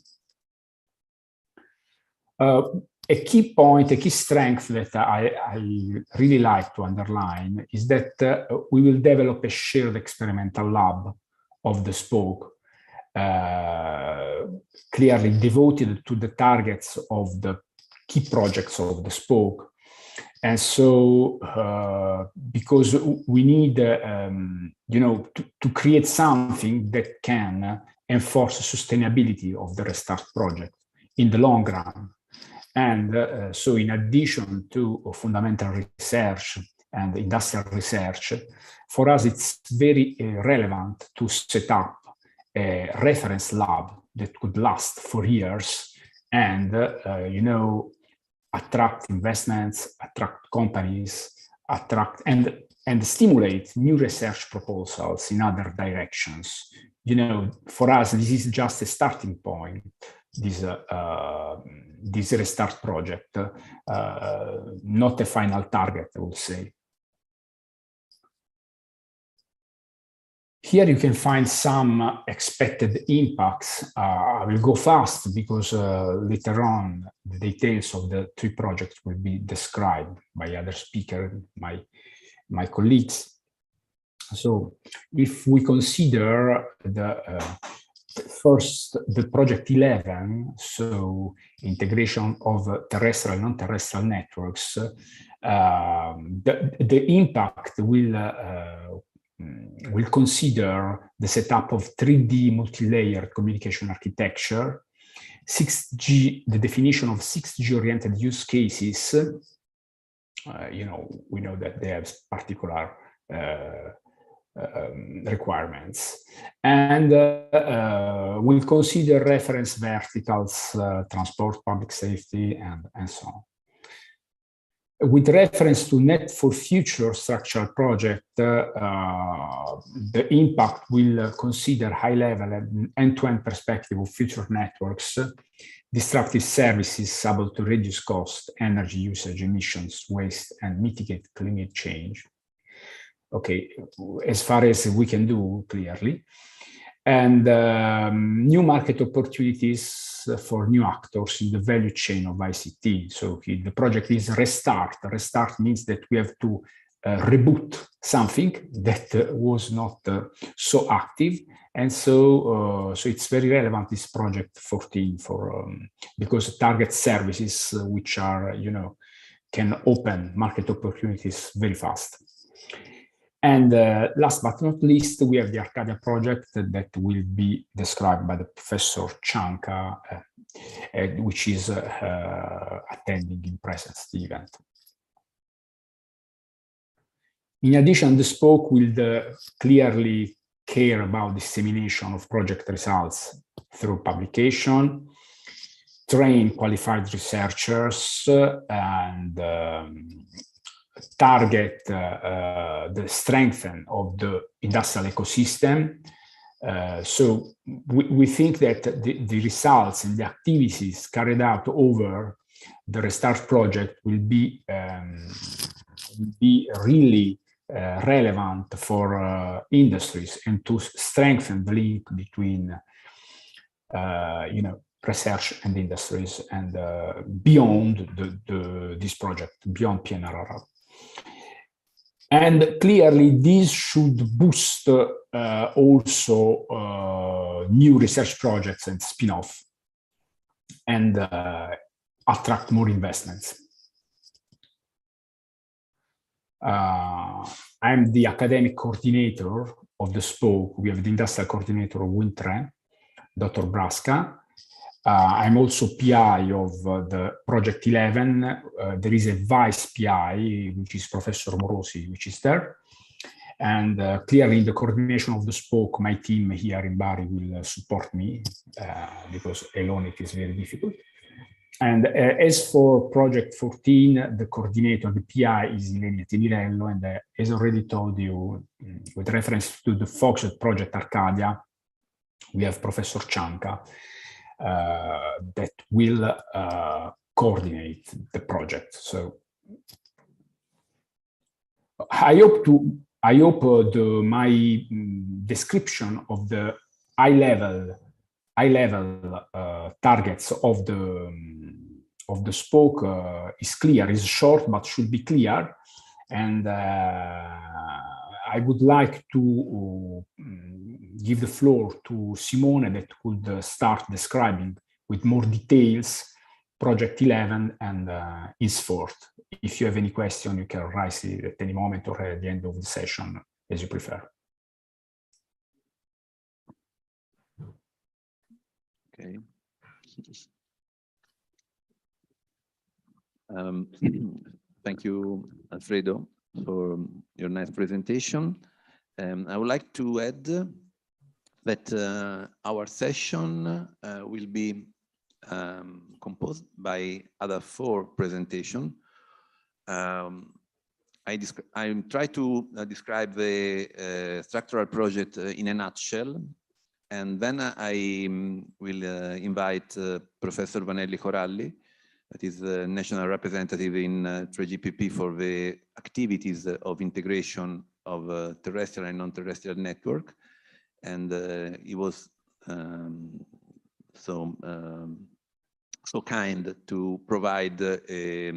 A key point, a key strength that I really like to underline is that we will develop a shared experimental lab of the spoke, clearly devoted to the targets of the key projects of the spoke. And so, because we need, to create something that can enforce sustainability of the Restart project in the long run. And so in addition to fundamental research and industrial research, for us it's very relevant to set up a reference lab that could last for years and, attract investments, attract companies, and stimulate new research proposals in other directions. For us, this is just a starting point. This Restart project, not a final target, I would say. here you can find some expected impacts. I will go fast because later on the details of the 3 projects will be described by other speakers, my colleagues. So if we consider first the project 11, so integration of terrestrial and non-terrestrial networks, the impact will consider the setup of 3D multi-layered communication architecture, 6G, the definition of 6G oriented use cases. You know, we know that they have particular requirements, and we'll consider reference verticals, transport, public safety, and so on. With reference to Net for Future structural project, the impact will consider high-level and end-to-end perspective of future networks, disruptive services able to reduce cost, energy usage, emissions, waste, and mitigate climate change. Okay, as far as we can do, clearly. And new market opportunities for new actors in the value chain of ICT. So the project is Restart. Restart means that we have to reboot something that was not so active. And so it's very relevant, this project 14, because it targets services which are, you know, can open market opportunities very fast. And last but not least, we have the Arcadia project that will be described by the Professor Cianca, which is attending in presence the event. In addition, the spoke will clearly care about dissemination of project results through publication, train qualified researchers, and target the strengthening of the industrial ecosystem. So we think that the results and the activities carried out over the Restart project will be really relevant for industries, and to strengthen the link between you know, research and industries, and beyond this project, beyond PNRR. And clearly, this should boost also new research projects and spin-off, and attract more investments. I'm the academic coordinator of the spoke. We have the industrial coordinator of Win3, Dr. Brasca. I'm also PI of the project 11. There is a vice PI, which is Professor Morosi, which is there. And clearly in the coordination of the spoke, my team here in Bari will support me because alone it is very difficult. And as for project 14, the coordinator, the PI is Ilenia Temirello, and as already told you, with reference to the focused project Arcadia, we have Professor Cianca that will coordinate the project. So I hope my description of the high level targets of the spoke is clear, is short, but should be clear. And I would like to give the floor to Simone, that could start describing with more details project 11 and henceforth. If you have any question, you can raise it at any moment or at the end of the session, as you prefer. Okay. Thank you, Alfredo, for your nice presentation. I would like to add that our session will be composed by other 4 presentations. I try to describe the structural project in a nutshell, and then I will invite Professor Vanelli Coralli, that is the national representative in 3GPP for the activities of integration of terrestrial and non-terrestrial network. and he was so kind to provide a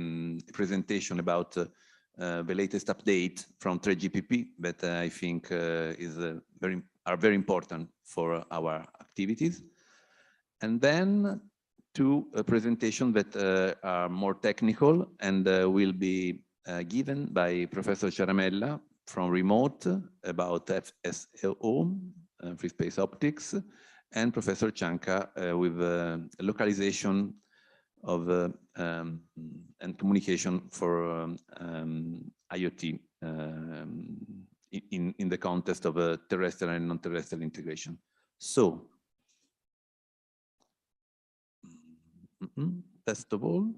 presentation about the latest update from 3GPP that I think are very important for our activities. And then two presentations that are more technical and will be given by Professor Ciaramella from Remote about FSO, free space optics, and Professor Cianca with localization of and communication for IoT in the context of terrestrial and non-terrestrial integration. So, first of all,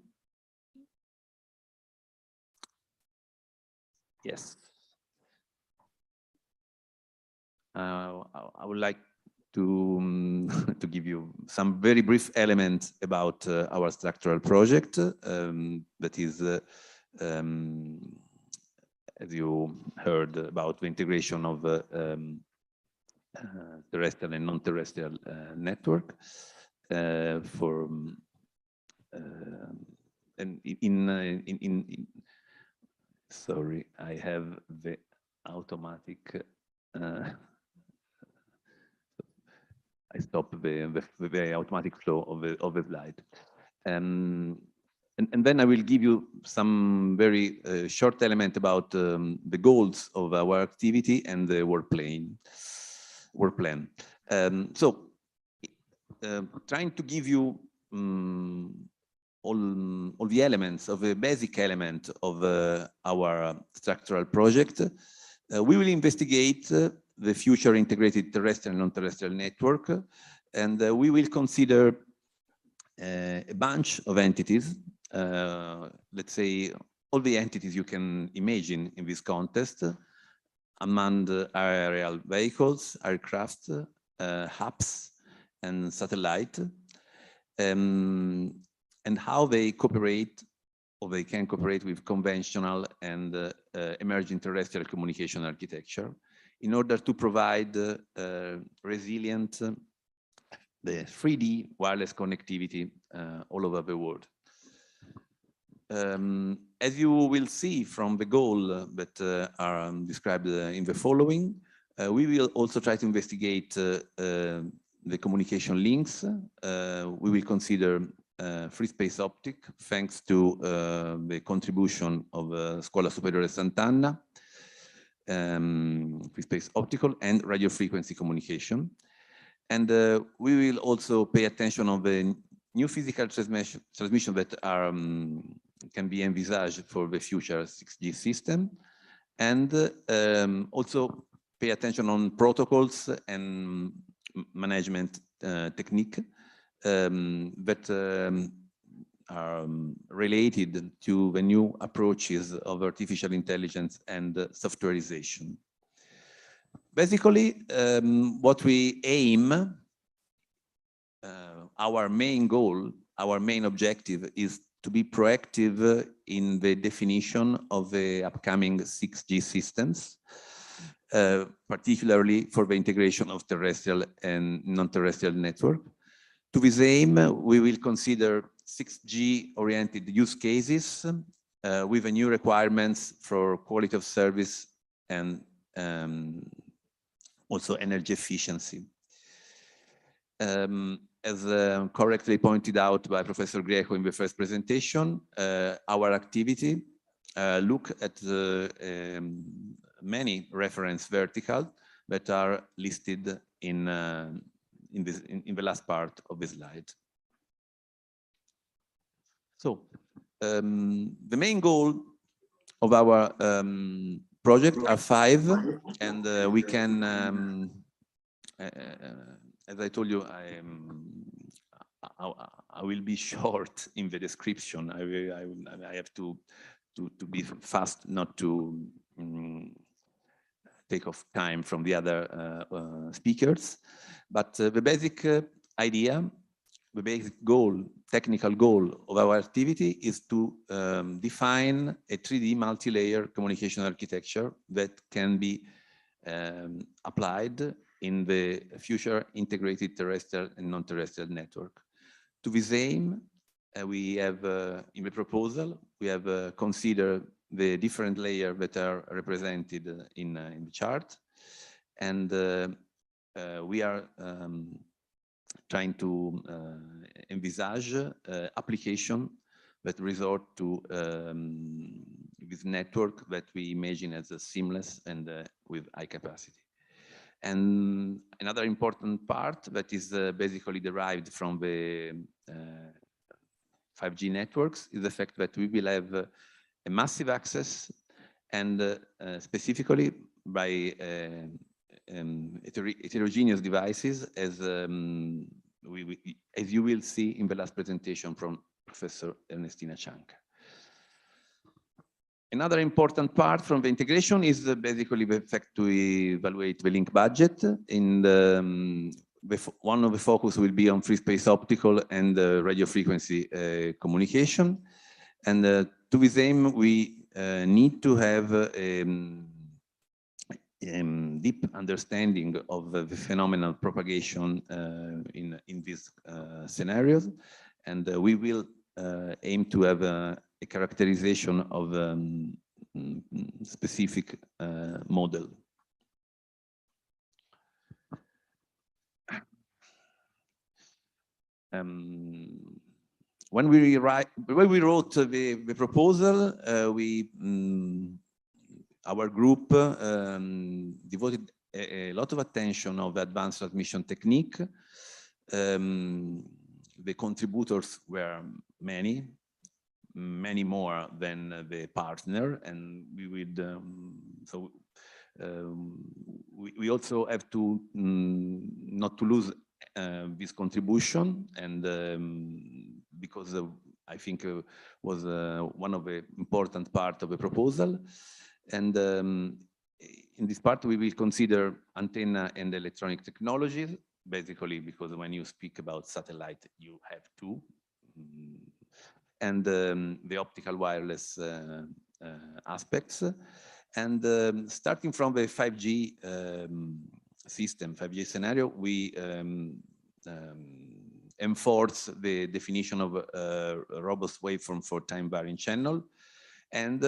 yes, I would like to give you some very brief elements about our structural project that is, as you heard, about the integration of terrestrial and non-terrestrial network for and sorry, I have the automatic I stop the automatic flow of the slide. And then I will give you some very short element about the goals of our activity and the work plan. So, trying to give you all the elements of the basic element of our structural project, we will investigate the future integrated terrestrial and non-terrestrial network, and we will consider a bunch of entities, let's say all the entities you can imagine in this context, unmanned aerial vehicles, aircraft, hubs, and satellite, and how they cooperate, or they can cooperate with conventional and emerging terrestrial communication architecture in order to provide resilient, the 3D wireless connectivity all over the world. As you will see from the goal that are described in the following, we will also try to investigate the communication links. We will consider free space optic, thanks to the contribution of Scuola Superiore Sant'Anna, free space optical and radio frequency communication. And we will also pay attention on the new physical transmission that are can be envisaged for the future 6G system, and also pay attention on protocols and management technique that are related to the new approaches of artificial intelligence and softwareization. Basically, what we aim, our main goal, our main objective is to be proactive in the definition of the upcoming 6G systems, particularly for the integration of terrestrial and non-terrestrial network. To this aim, we will consider 6G-oriented use cases with the new requirements for quality of service and also energy efficiency. As correctly pointed out by Professor Greco in the first presentation, our activity look at many reference verticals that are listed in the last part of the slide. So, the main goal of our project are 5, and we can, as I told you, I will be short in the description. I have to be fast, not to take off time from the other speakers. But the basic idea, the basic goal, technical goal of our activity is to define a 3D multi-layer communication architecture that can be applied in the future integrated terrestrial and non-terrestrial network. To this aim, we have, in the proposal, we have considered the different layers that are represented in the chart. And we are trying to envisage application that resort to this network that we imagine as a seamless and with high capacity. And another important part that is basically derived from the 5G networks is the fact that we will have a massive access and specifically by heterogeneous devices, as you will see in the last presentation from Professor Ernestina Cianca. Another important part from the integration is basically the fact to evaluate the link budget. In one of the focus will be on free space optical and radio frequency communication. And to this aim, we need to have deep understanding of the phenomenal propagation in these scenarios. And we will aim to have a characterization of specific model. When we wrote the proposal, our group devoted a lot of attention of the advanced transmission technique. The contributors were many more than the partner, and we would we also have to not to lose this contribution, and because I think was one of the important part of the proposal. And in this part, we will consider antenna and electronic technologies, basically because when you speak about satellite, you have to. And the optical wireless aspects. And starting from the 5G system, 5G scenario, we enforce the definition of a robust waveform for time varying channel, and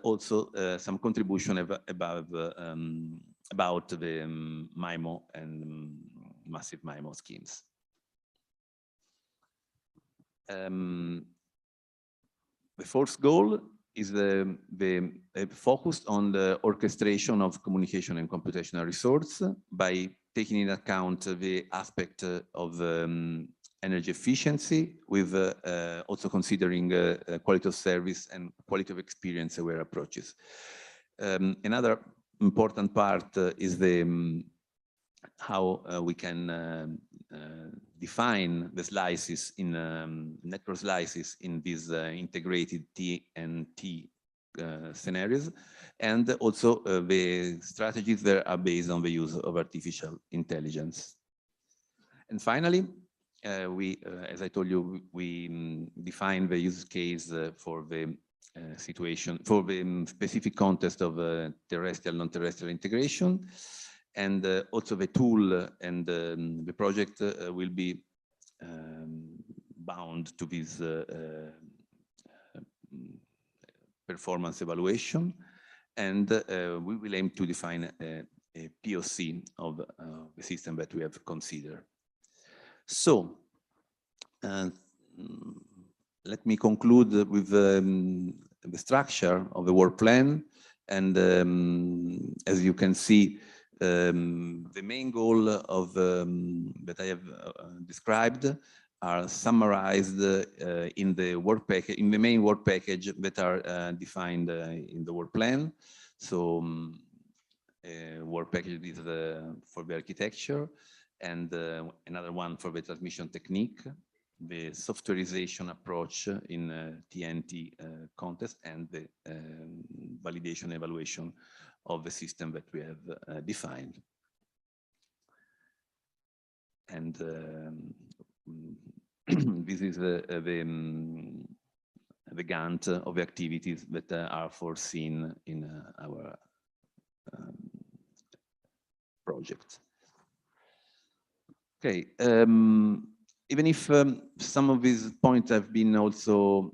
also some contribution about the MIMO and massive MIMO schemes. The fourth goal is the focus on the orchestration of communication and computational resource by taking into account the aspect of energy efficiency, with also considering quality of service and quality of experience aware approaches. Another important part is the how we can define the slices in network slices in these integrated T and T scenarios, and also the strategies that are based on the use of artificial intelligence. And finally, as I told you, we define the use case for the situation, for the specific context of terrestrial, non-terrestrial integration. And also the tool and the project will be bound to this performance evaluation. And we will aim to define a POC of the system that we have considered. So let me conclude with the structure of the work plan. And as you can see, the main goal of that I have described are summarized in the work package, in the main work package that are defined in the work plan. So work package is for the architecture, and another one for the transmission technique, the softwareization approach in TNT context, and the validation evaluation of the system that we have defined. And this is the Gantt of the activities that are foreseen in our project. Okay. Even if some of these points have been also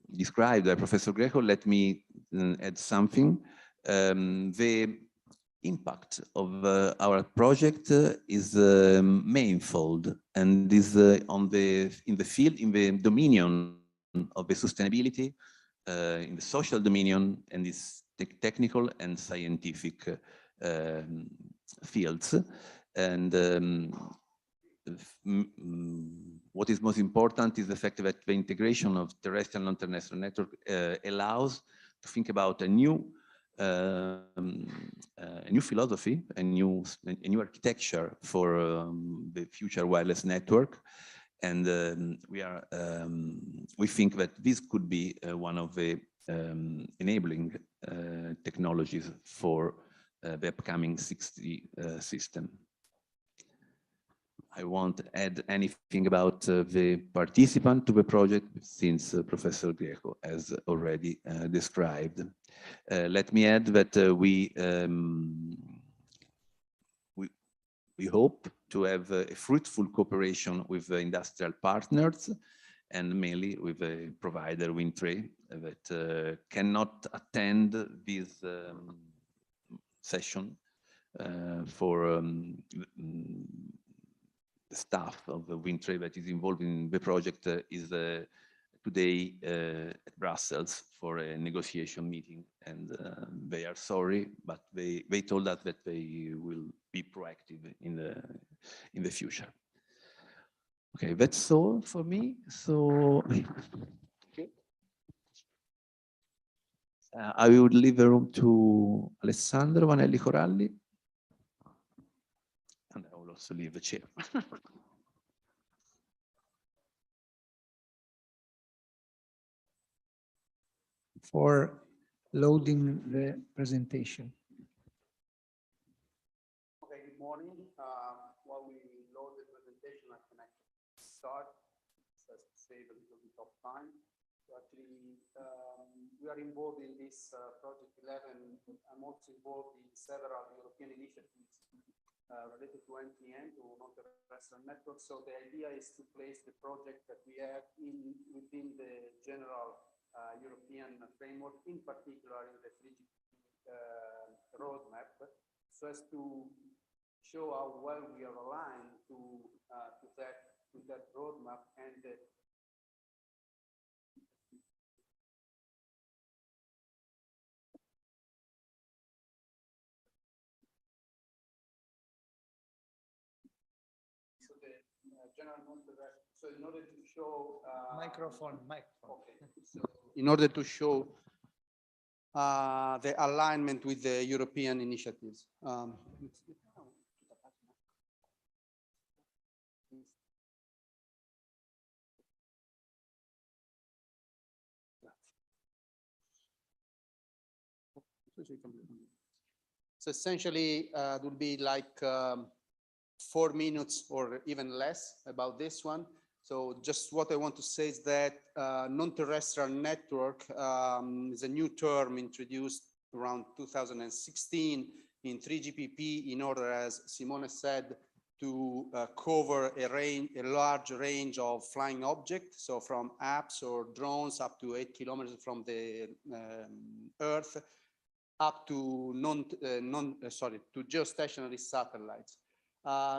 described by Professor Greco, let me add something. The impact of our project is manifold and is in the field, in the dominion of the sustainability, in the social dominion, and this technical and scientific fields. And what is most important is the fact that the integration of terrestrial and non-terrestrial network allows to think about a new philosophy, a new architecture for the future wireless network, and we think that this could be one of the enabling technologies for the upcoming 6G system. I won't add anything about the participant to the project since Professor Greco has already described. Let me add that we hope to have a fruitful cooperation with the industrial partners and mainly with the provider Windtree that cannot attend this session for the staff of the Windtree that is involved in the project is today at Brussels for a negotiation meeting, and they are sorry, but they told us that they will be proactive in the future. Okay, that's all for me. So okay. I would leave the room to Alessandro Vanelli Coralli. And I will also leave the chair. For loading the presentation. Okay, good morning. While we load the presentation, I can actually start just to save a little bit of time. So actually, we are involved in this Project 11. I'm also involved in several European initiatives related to NTN, to Non-Terrestrial Network. So the idea is to place the project that we have within the general European framework, in particular in the 3G roadmap, so as to show how well we are aligned to that roadmap and so the general non-terrestrial. So in order to show Microphone. Okay. So in order to show the alignment with the European initiatives. So essentially, it would be like 4 minutes or even less about this one. So just what I want to say is that non-terrestrial network is a new term introduced around 2016 in 3GPP in order, as Simone said, to cover a large range of flying objects. So from apps or drones up to 8 kilometers from the Earth, up to to geostationary satellites.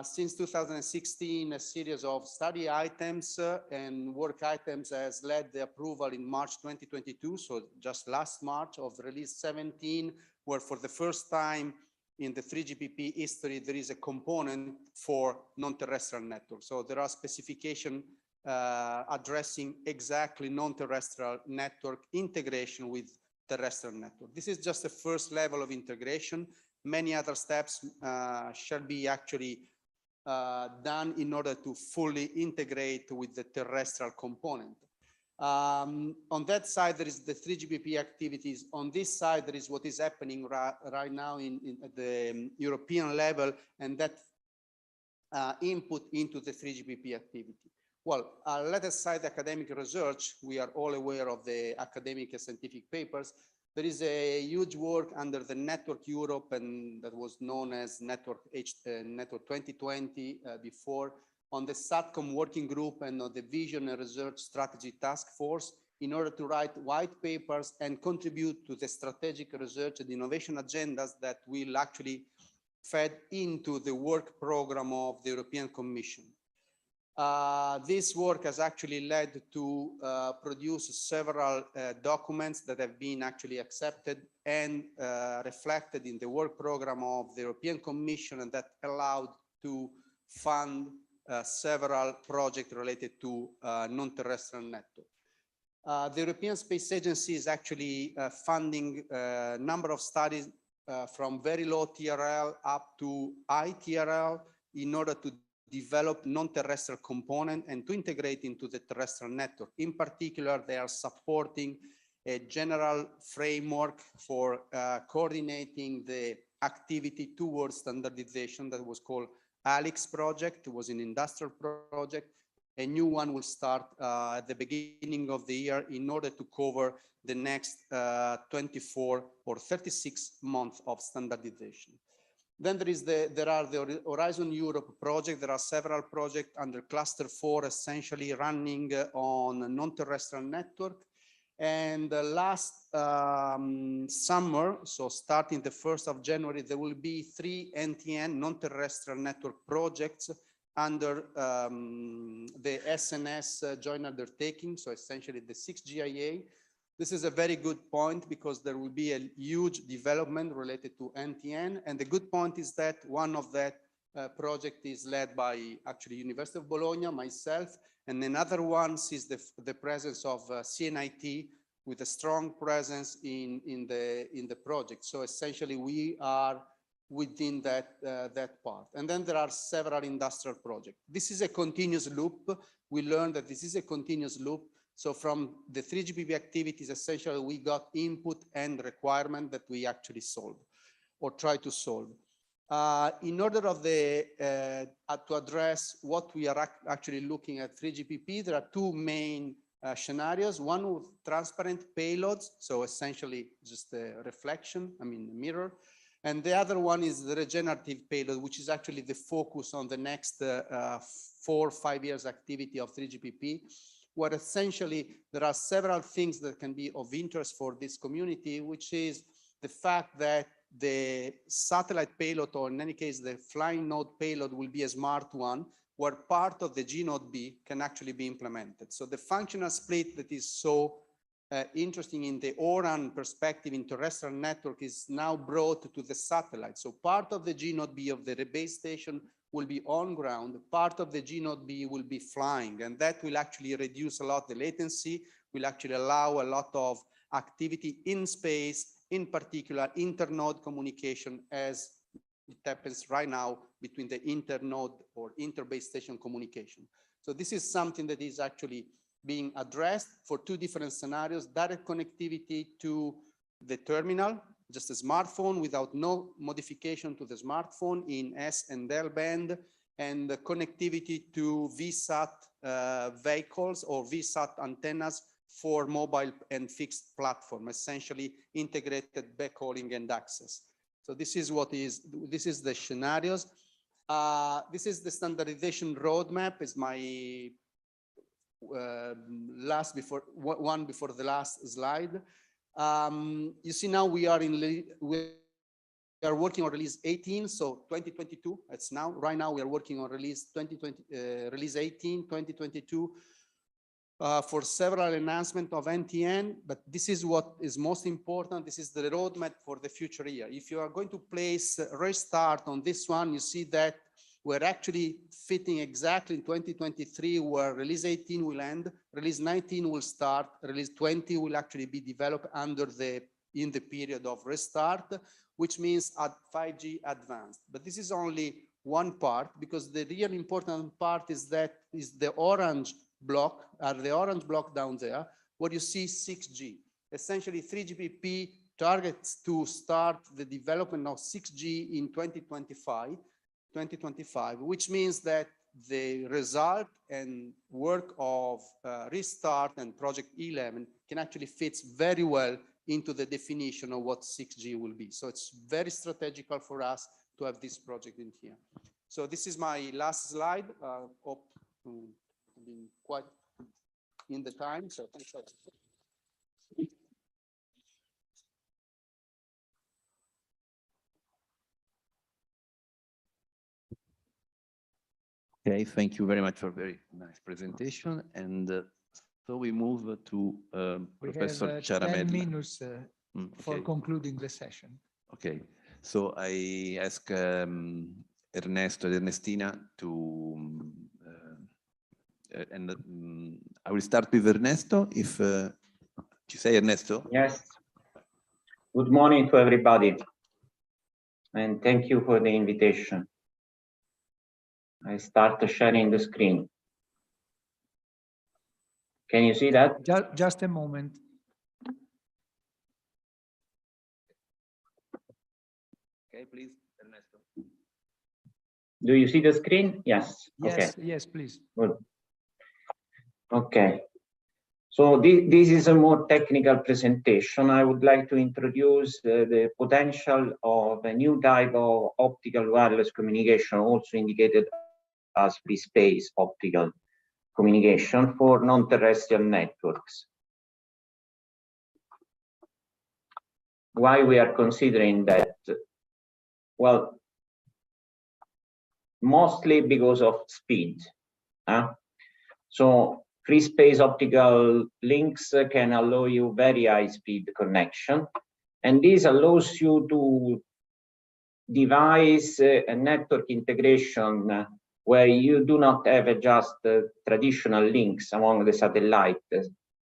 Since 2016, a series of study items and work items has led the approval in March 2022, so just last March, of Release 17, where for the first time in the 3GPP history, there is a component for non-terrestrial networks. So there are specifications addressing exactly non-terrestrial network integration with terrestrial network. This is just the first level of integration. Many other steps shall be actually done in order to fully integrate with the terrestrial component. On that side, there is the 3GPP activities. On this side, there is what is happening right now at the European level, and that input into the 3GPP activity. Well, let aside academic research, we are all aware of the academic and scientific papers. There is a huge work under the Network Europe, and that was known as Network 2020 before, on the SATCOM working group and on the Vision and Research Strategy Task Force in order to write white papers and contribute to the strategic research and innovation agendas that will actually fed into the work program of the European Commission. This work has actually led to produce several documents that have been actually accepted and reflected in the work program of the European Commission, and that allowed to fund several projects related to non-terrestrial network. The European Space Agency is actually funding a number of studies from very low TRL up to high TRL in order to develop non-terrestrial component and to integrate into the terrestrial network. In particular, they are supporting a general framework for coordinating the activity towards standardization that was called ALIX project. It was an industrial project. A new one will start at the beginning of the year in order to cover the next 24 or 36 months of standardization. Then there are the Horizon Europe project. There are several projects under cluster 4 essentially running on non-terrestrial network. And last summer, so starting the 1st of January, there will be 3 NTN non-terrestrial network projects under the SNS joint undertaking, so essentially the 6GIA. This is a very good point because there will be a huge development related to NTN. And the good point is that one of that project is led by actually University of Bologna, myself, and another one sees the presence of CNIT with a strong presence in the project. So essentially we are within that part. And then there are several industrial projects. This is a continuous loop. We learned that this is a continuous loop. So from the 3GPP activities, essentially we got input and requirement that we actually solve or try to solve. In order of to address what we are actually looking at 3GPP, there are 2 main scenarios. One with transparent payloads, so essentially just a reflection, I mean mirror. And the other one is the regenerative payload, which is actually the focus on the next 4 or 5 years activity of 3GPP, where essentially there are several things that can be of interest for this community, which is the fact that the satellite payload, or in any case, the flying node payload will be a smart one, where part of the G node B can actually be implemented. So the functional split that is so interesting in the ORAN perspective in terrestrial network is now brought to the satellite. So part of the G node B of the base station will be on ground, part of the G node B will be flying, and that will actually reduce a lot the latency, will actually allow a lot of activity in space, in particular internode communication, as it happens right now between the internode or interbase station communication. So this is something that is actually being addressed for 2 different scenarios: direct connectivity to the terminal, just a smartphone without no modification to the smartphone in S and L band, and the connectivity to VSAT vehicles or VSAT antennas for mobile and fixed platform, essentially integrated backhauling and access. So this is this is the scenarios. This is the standardization roadmap, is my one before the last slide. You see now we are working on release 18, so 2022. It's now right now we are working on release 18, 2022 for several enhancements of NTN. But this is what is most important. This is the roadmap for the future year. If you are going to place restart on this one, you see that we're actually fitting exactly in 2023, where release 18 will end, release 19 will start, release 20 will actually be developed in the period of restart, which means at 5G advanced. But this is only one part, because the real important part is the orange block, the orange block down there, where you see 6G. Essentially 3GPP targets to start the development of 6G in 2025, which means that the result and work of Restart and Project 11 can actually fit very well into the definition of what 6G will be. So it's very strategical for us to have this project in here. So this is my last slide. Hope to be quite in the time. So thanks a lot. Okay, thank you very much for a very nice presentation. And so we move to Professor We have 10 Ciaramella. minutes for Okay. concluding the session. Okay, so I ask Ernesto and Ernestina to, I will start with Ernesto. If you say Ernesto. Yes. Good morning to everybody, and thank you for the invitation. I start sharing the screen. Can you see that? Just a moment. Okay, please, Ernesto. Do you see the screen? Yes. Yes, Okay. yes, please. Good. Okay. So this is a more technical presentation. I would like to introduce the potential of a new type of optical wireless communication, also indicated as free space optical communication for non-terrestrial networks. Why we are considering that? Well, mostly because of speed. So free space optical links can allow you very high speed connection, and this allows you to devise a network integration where you do not have just traditional links among the satellites,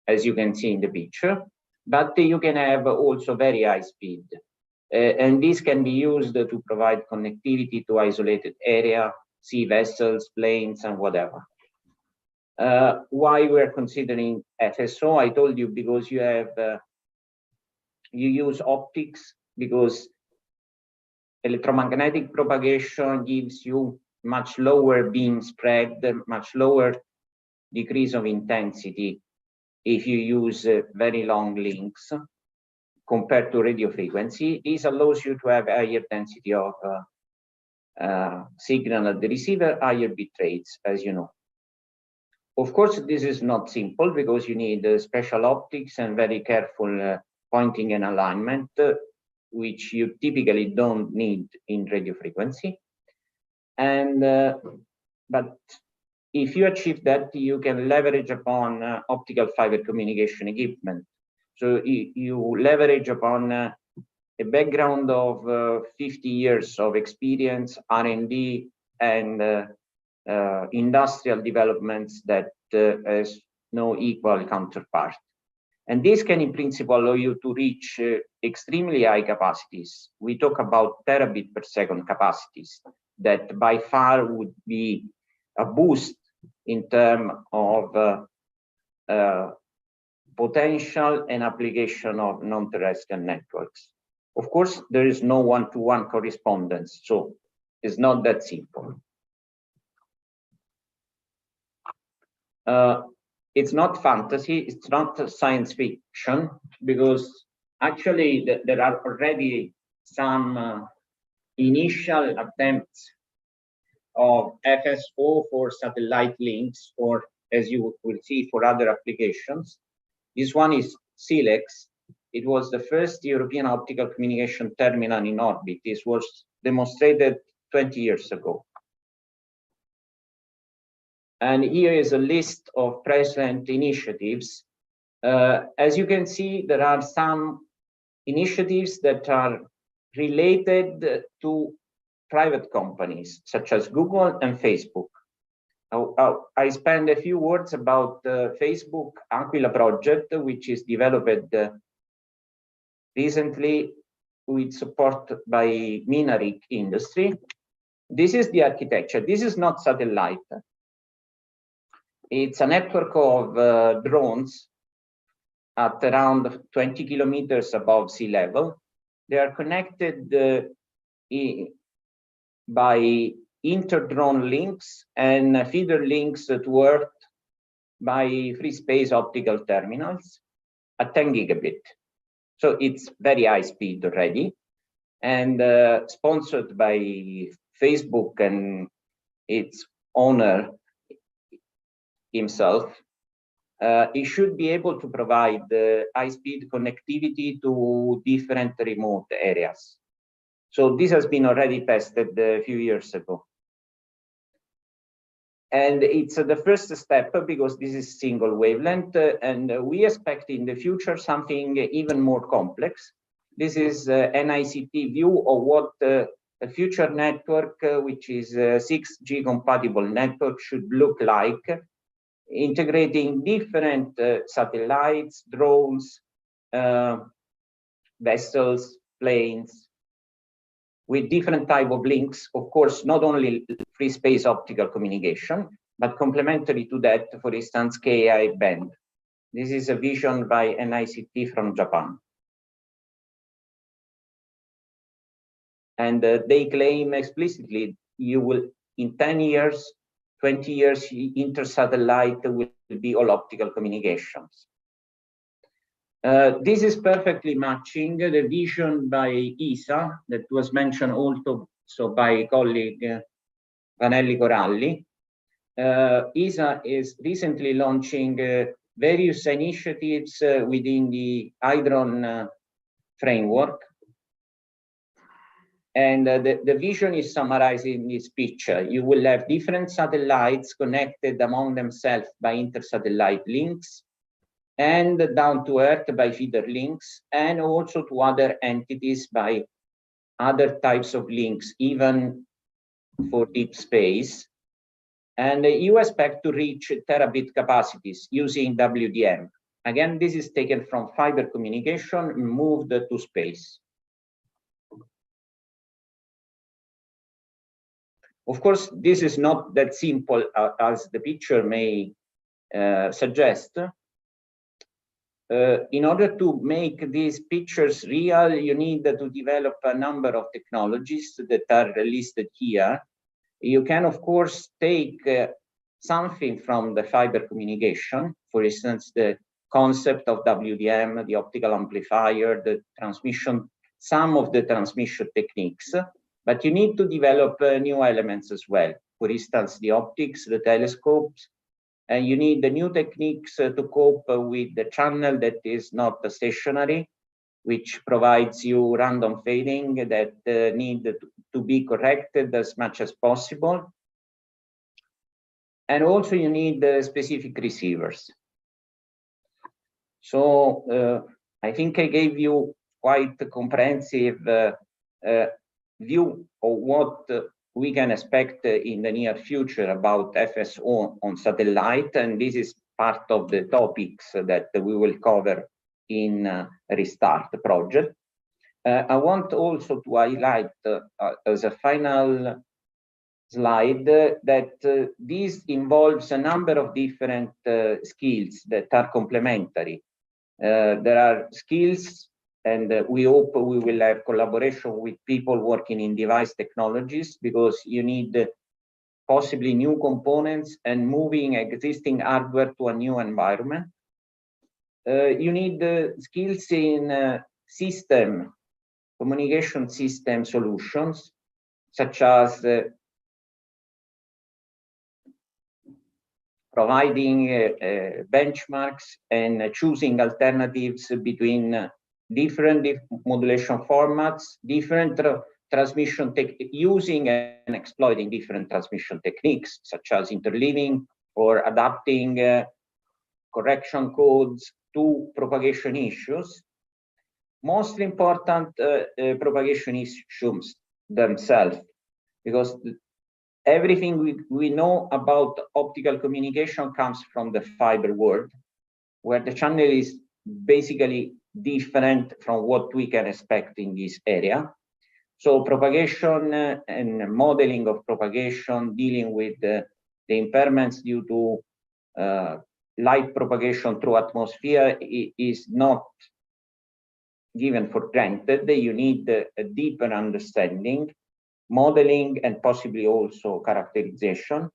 as you can see in the picture, but you can have also very high speed. And this can be used to provide connectivity to isolated area, sea vessels, planes, and whatever. Why we're considering FSO? I told you because you have you use optics, because electromagnetic propagation gives you much lower beam spread, much lower decrease of intensity if you use very long links compared to radio frequency. This allows you to have higher density of signal at the receiver, higher bit rates, as you know. Of course, this is not simple because you need special optics and very careful pointing and alignment, which you typically don't need in radio frequency. And but if you achieve that, you can leverage upon optical fiber communication equipment. So you leverage upon a background of 50 years of experience, R&D, and industrial developments that has no equal counterpart. And this can in principle allow you to reach extremely high capacities. We talk about terabit per second capacities that by far would be a boost in terms of potential and application of non-terrestrial networks. Of course, there is no one-to-one correspondence, so it's not that simple. It's not fantasy, it's not science fiction, because actually there are already some initial attempts of FSO for satellite links, or as you will see for other applications. This one is SILEX. It was the first European optical communication terminal in orbit. This was demonstrated 20 years ago. And here is a list of present initiatives. As you can see, there are some initiatives that are related to private companies, such as Google and Facebook. I spend a few words about the Facebook Arcadia Project, which is developed recently with support by Minarik industry. This is the architecture. This is not satellite. It's a network of drones at around 20 kilometers above sea level. They are connected by inter-drone links and feeder links to Earth by free space optical terminals at 10 gigabit. So it's very high speed already, and sponsored by Facebook and its owner himself. It should be able to provide high-speed connectivity to different remote areas. So this has been already tested a few years ago. And it's the first step because this is single wavelength, and we expect in the future something even more complex. This is an ICT view of what a future network, which is a 6G compatible network, should look like, integrating different satellites, drones, vessels, planes, with different type of links, of course, not only free space optical communication, but complementary to that, for instance, KI band. This is a vision by NICT from Japan. And they claim explicitly, you will, in 10 years, 20 years, inter-satellite will be all optical communications. This is perfectly matching the vision by ESA that was mentioned also by colleague Vanelli Coralli. ESA is recently launching various initiatives within the Hydron framework. And the vision is summarized in this picture. You will have different satellites connected among themselves by inter-satellite links, and down to Earth by feeder links, and also to other entities by other types of links, even for deep space. And you expect to reach terabit capacities using WDM. Again, this is taken from fiber communication, moved to space. Of course, this is not that simple as the picture may suggest. In order to make these pictures real, you need to develop a number of technologies that are listed here. You can, of course, take something from the fiber communication, for instance, the concept of WDM, the optical amplifier, the transmission, some of the transmission techniques, but you need to develop new elements as well. For instance, the optics, the telescopes, and you need the new techniques to cope with the channel that is not stationary, which provides you random fading that need to be corrected as much as possible. And also you need specific receivers. So I think I gave you quite a comprehensive view of what we can expect in the near future about FSO on satellite, and this is part of the topics that we will cover in Restart project. I want also to highlight as a final slide that this involves a number of different skills that are complementary. There are skills, and we hope we will have collaboration with people working in device technologies, because you need possibly new components and moving existing hardware to a new environment. You need skills in communication system solutions, such as providing benchmarks and choosing alternatives between different modulation formats, different transmission using and exploiting different transmission techniques, such as interleaving or adapting correction codes to propagation issues. Most important, propagation issues themselves, because everything we know about optical communication comes from the fiber world, where the channel is basically different from what we can expect in this area. So propagation and modeling of propagation, dealing with the impairments due to light propagation through atmosphere is not given for granted. You need a deeper understanding, modeling, and possibly also characterization.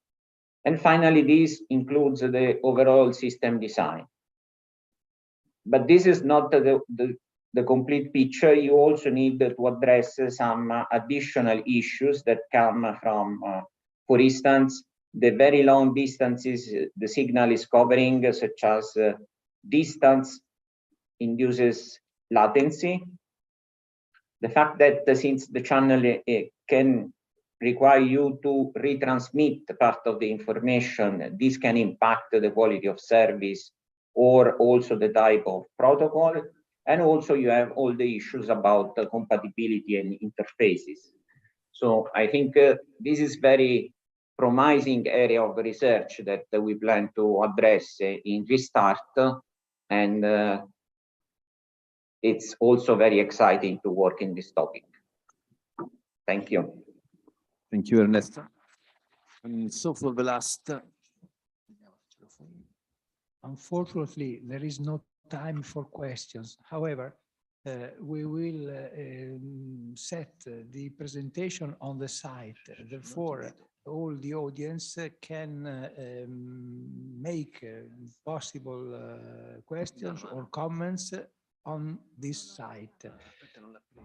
And finally, this includes the overall system design. But this is not the the complete picture, you also need to address some additional issues that come from, for instance, the very long distances the signal is covering, such as distance induces latency. The fact that since the channel can require you to retransmit part of the information, this can impact the quality of service or also the type of protocol. And also you have all the issues about compatibility and interfaces. So I think this is very promising area of research that we plan to address in Restart. And it's also very exciting to work in this topic. Thank you. Thank you, Ernesto. And so for the last... Unfortunately, there is no time for questions. However, we will set the presentation on the site. Therefore, all the audience can make possible questions or comments on this site.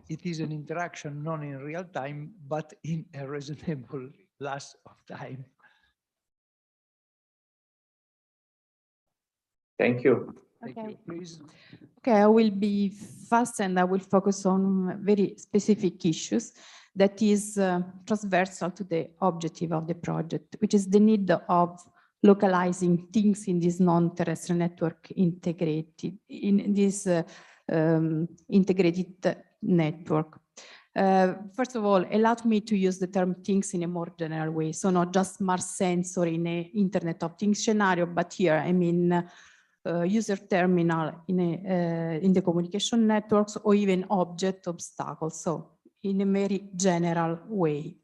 It is an interaction not in real time, but in a reasonable lapse of time. Thank you. Thank Okay. you. Please. Okay, I will be fast and I will focus on very specific issues that is transversal to the objective of the project, which is the need of localizing things in this non-terrestrial network integrated, in this integrated network. First of all, allow me to use the term things in a more general way. So not just smart sensor in an Internet of Things scenario, but here I mean user terminal in the communication networks or even object obstacles. So in a very general way.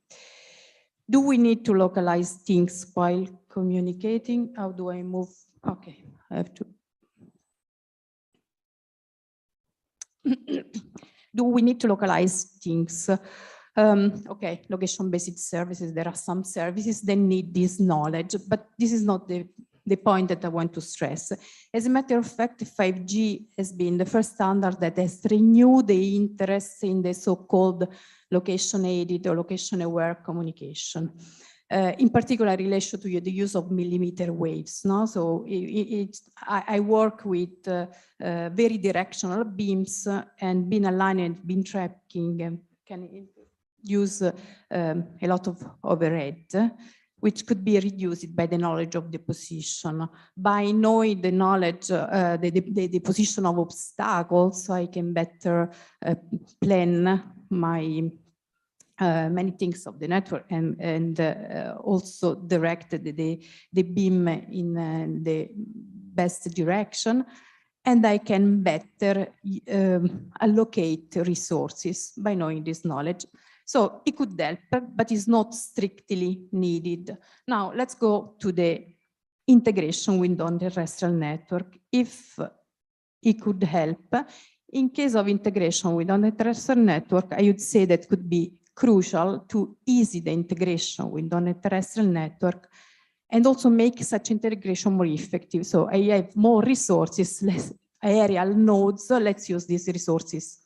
Do we need to localize things while communicating? How do I move? Okay, I have to. Do we need to localize things? Okay, location-based services, there are some services that need this knowledge, but this is not the point that I want to stress. As a matter of fact, 5G has been the first standard that has renewed the interest in the so-called location-aided or location-aware communication. In particular, in relation to the use of millimeter waves. No? So I work with very directional beams and beam alignment, beam tracking can use a lot of overhead, which could be reduced by the knowledge of the position. By knowing the knowledge, the position of obstacles, I can better plan my many things of the network and also direct the beam in the best direction. And I can better allocate resources by knowing this knowledge. So it could help, but it's not strictly needed. Now let's go to the integration with non-terrestrial network. If it could help, in case of integration with non-terrestrial network, I would say that could be crucial to ease the integration with non-terrestrial network and also make such integration more effective. So I have more resources, less aerial nodes, let's use these resources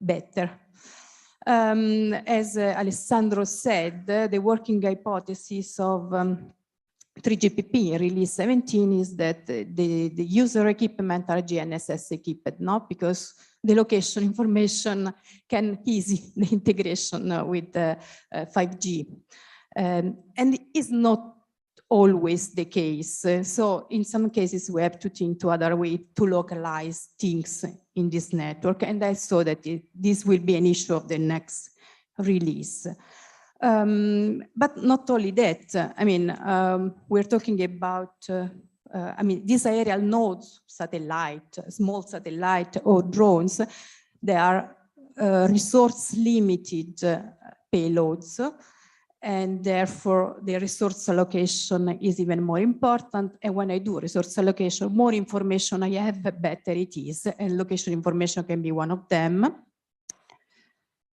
better. As Alessandro said, the working hypothesis of 3GPP release 17 is that the user equipment are GNSS equipped, not because the location information can ease the integration with 5G. And it's not always the case. So in some cases, we have to think to other ways to localize things in this network. And I saw that this will be an issue of the next release. But not only that, I mean, we're talking about, I mean, these aerial nodes, satellite, small satellite or drones, they are resource limited payloads. And therefore, the resource allocation is even more important. And when I do resource allocation, more information I have, the better it is. And location information can be one of them.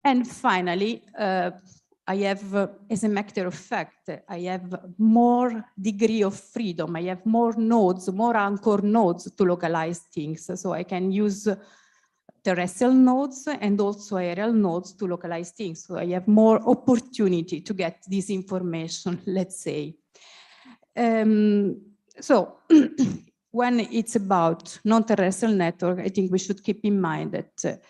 And finally, I have, as a matter of fact, I have more degree of freedom. I have more nodes, more anchor nodes to localize things. So I can use terrestrial nodes and also aerial nodes to localize things. So I have more opportunity to get this information, let's say. So when it's about non-terrestrial network, I think we should keep in mind that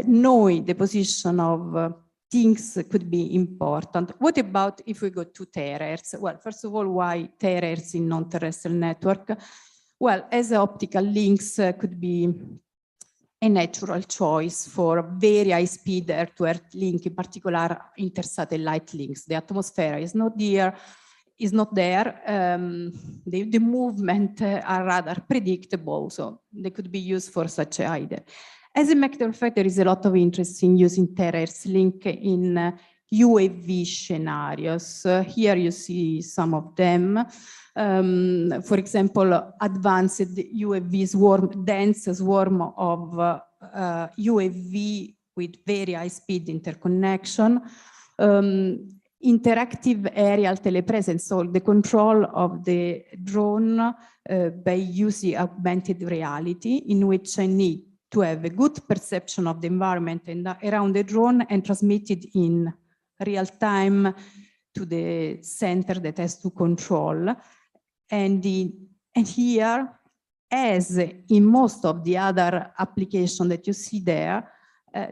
knowing the position of things could be important. What about if we go to terahertz? Well, first of all, why terahertz in non-terrestrial network? Well, as optical links could be a natural choice for very high speed air-to-earth link, in particular intersatellite links. The atmosphere is not there. The movement are rather predictable, so they could be used for such a idea. As a matter of fact, there is a lot of interest in using terahertz link in UAV scenarios. Here you see some of them. For example, advanced UAV swarm, dense swarm of UAV with very high speed interconnection. Interactive aerial telepresence, so the control of the drone by using augmented reality, in which I need to have a good perception of the environment and around the drone and transmit it in real time to the center that has to control. And here, as in most of the other applications that you see there,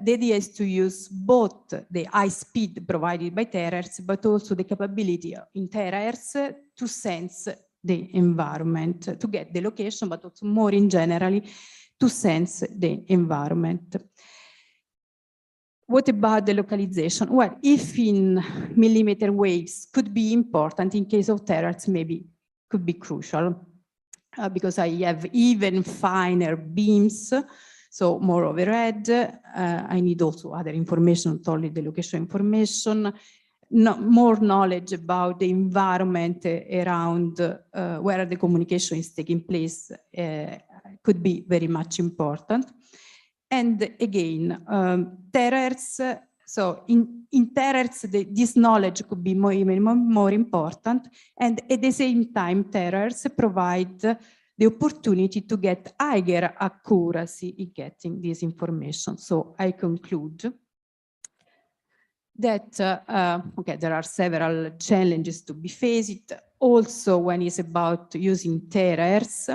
the idea is to use both the high speed provided by terahertz, but also the capability in terahertz to sense the environment, to get the location, but also more in generally to sense the environment. What about the localization? Well, if in millimeter waves could be important, in case of terahertz, maybe could be crucial because I have even finer beams. So more overhead, I need also other information, not only the location information, more knowledge about the environment around where the communication is taking place could be very much important. And again, terahertz, so in terahertz, this knowledge could be even more important. And at the same time, terahertz provide the opportunity to get higher accuracy in getting this information. So I conclude that, okay, there are several challenges to be faced, also when it's about using terahertz.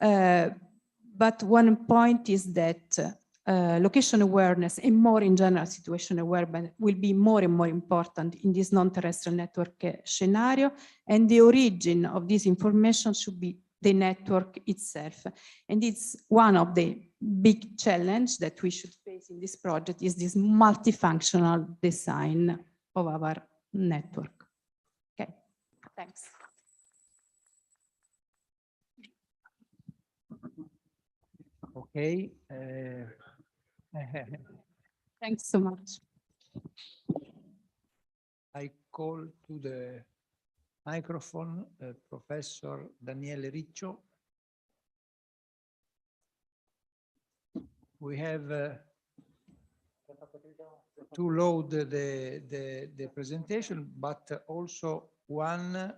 But one point is that location awareness and more in general situation awareness will be more and more important in this non-terrestrial network scenario. And the origin of this information should be the network itself. And it's one of the big challenge that we should face in this project is this multifunctional design of our network. Okay, thanks. Okay. Thanks so much. I call to the microphone Professor Daniele Riccio. We have to load the presentation, but also one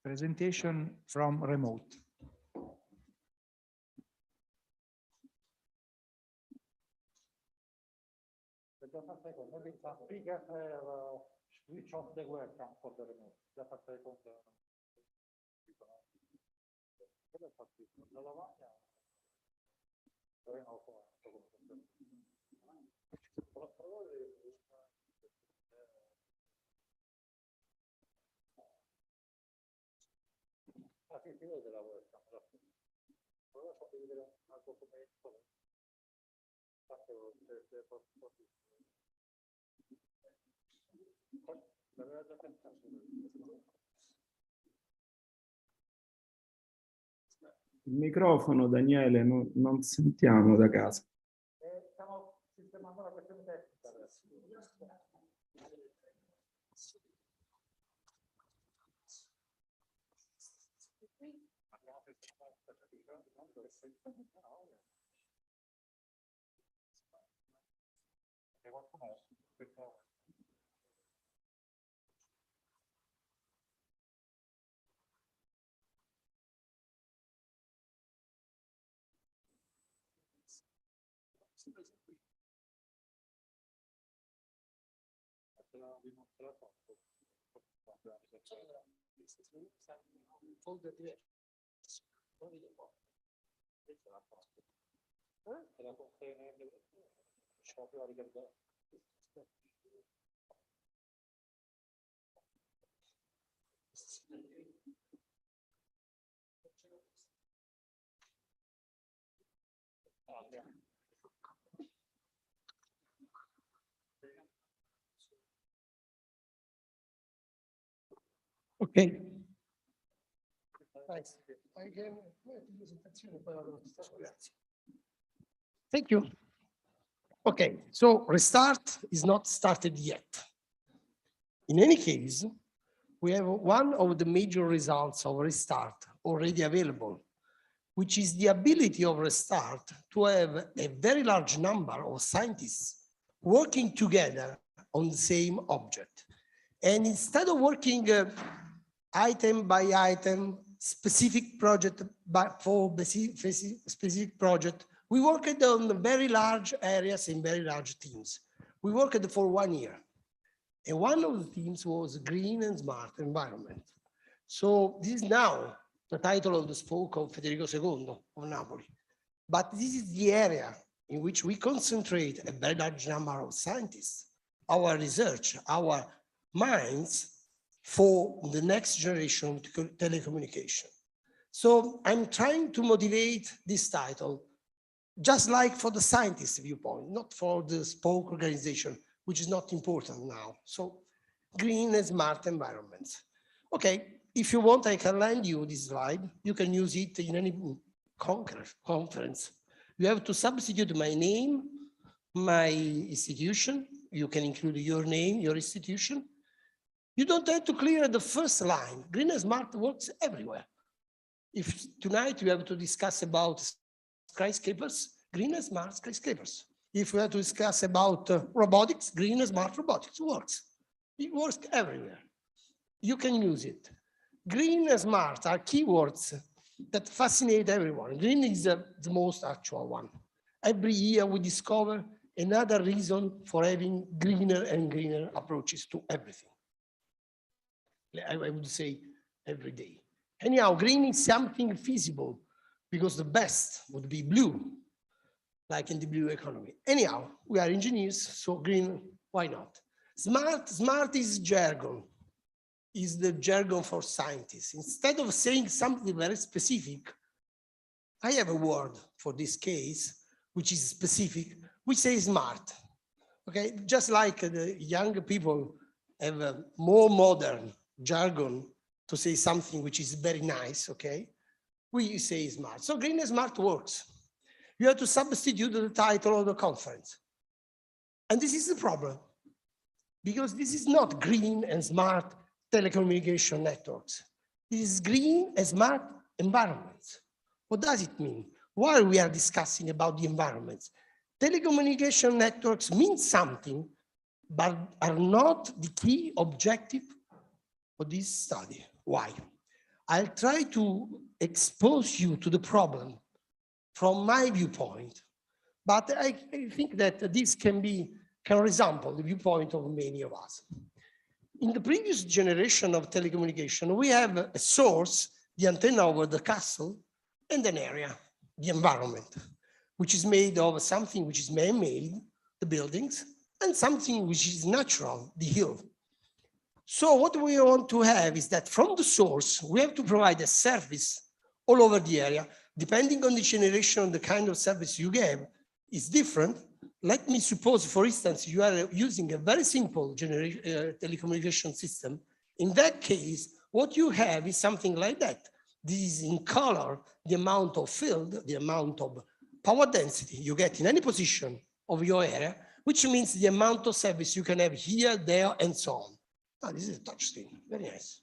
presentation from remote. Just a second, maybe it's a bigger switch off the webcam for the remote. Just a second. Sì, vede la webcam. Allora faccio vedere al documento. Il microfono, Daniele, non sentiamo da casa. Stiamo sistemando la questione tecnica adesso. Ok. Thank you. Okay, so restart is not started yet. In any case, we have one of the major results of restart already available, which is the ability of restart to have a very large number of scientists working together on the same object. And instead of working item by item, specific project for specific project, we worked on very large areas in very large teams. We worked for 1 year. And one of the themes was green and smart environment. So this is now the title of the spoke of Federico II of Napoli. But this is the area in which we concentrate a very large number of scientists, our research, our minds for the next generation of telecommunication. So I'm trying to motivate this title, just like for the scientist viewpoint, not for the spoke organization, which is not important now. So green and smart environments. Okay, if you want, I can lend you this slide. You can use it in any conference. You have to substitute my name, my institution. You can include your name, your institution. You don't have to clear the first line. Green and smart works everywhere. If tonight you have to discuss about skyscrapers, green and smart skyscrapers. If we have to discuss about robotics, green and smart robotics works. It works everywhere. You can use it. Green and smart are keywords that fascinate everyone. Green is the most actual one. Every year we discover another reason for having greener and greener approaches to everything. I would say every day. Anyhow, green is something feasible because the best would be blue, like in the blue economy. Anyhow, we are engineers, so green, why not? Smart is jargon, is the jargon for scientists. Instead of saying something very specific, I have a word for this case, which is specific, we say smart. Okay, just like the young people have a more modern jargon to say something which is very nice, okay? We say smart. So green and smart works. You have to substitute the title of the conference. And this is the problem, because this is not green and smart telecommunication networks. This is green and smart environments. What does it mean? Why we are discussing about the environments? Telecommunication networks mean something, but are not the key objective for this study. Why? I'll try to expose you to the problem from my viewpoint, but I think that this can resemble the viewpoint of many of us. In the previous generation of telecommunication, we have a source, the antenna over the castle, and an area, the environment, which is made of something which is man-made, the buildings, and something which is natural, the hill. So what we want to have is that from the source, we have to provide a service all over the area. Depending on the generation, the kind of service you give is different. Let me suppose, for instance, you are using a very simple telecommunication system. In that case, what you have is something like that. This is in color, the amount of field, the amount of power density you get in any position of your area, which means the amount of service you can have here, there, and so on. Oh, this is a touch screen, very nice.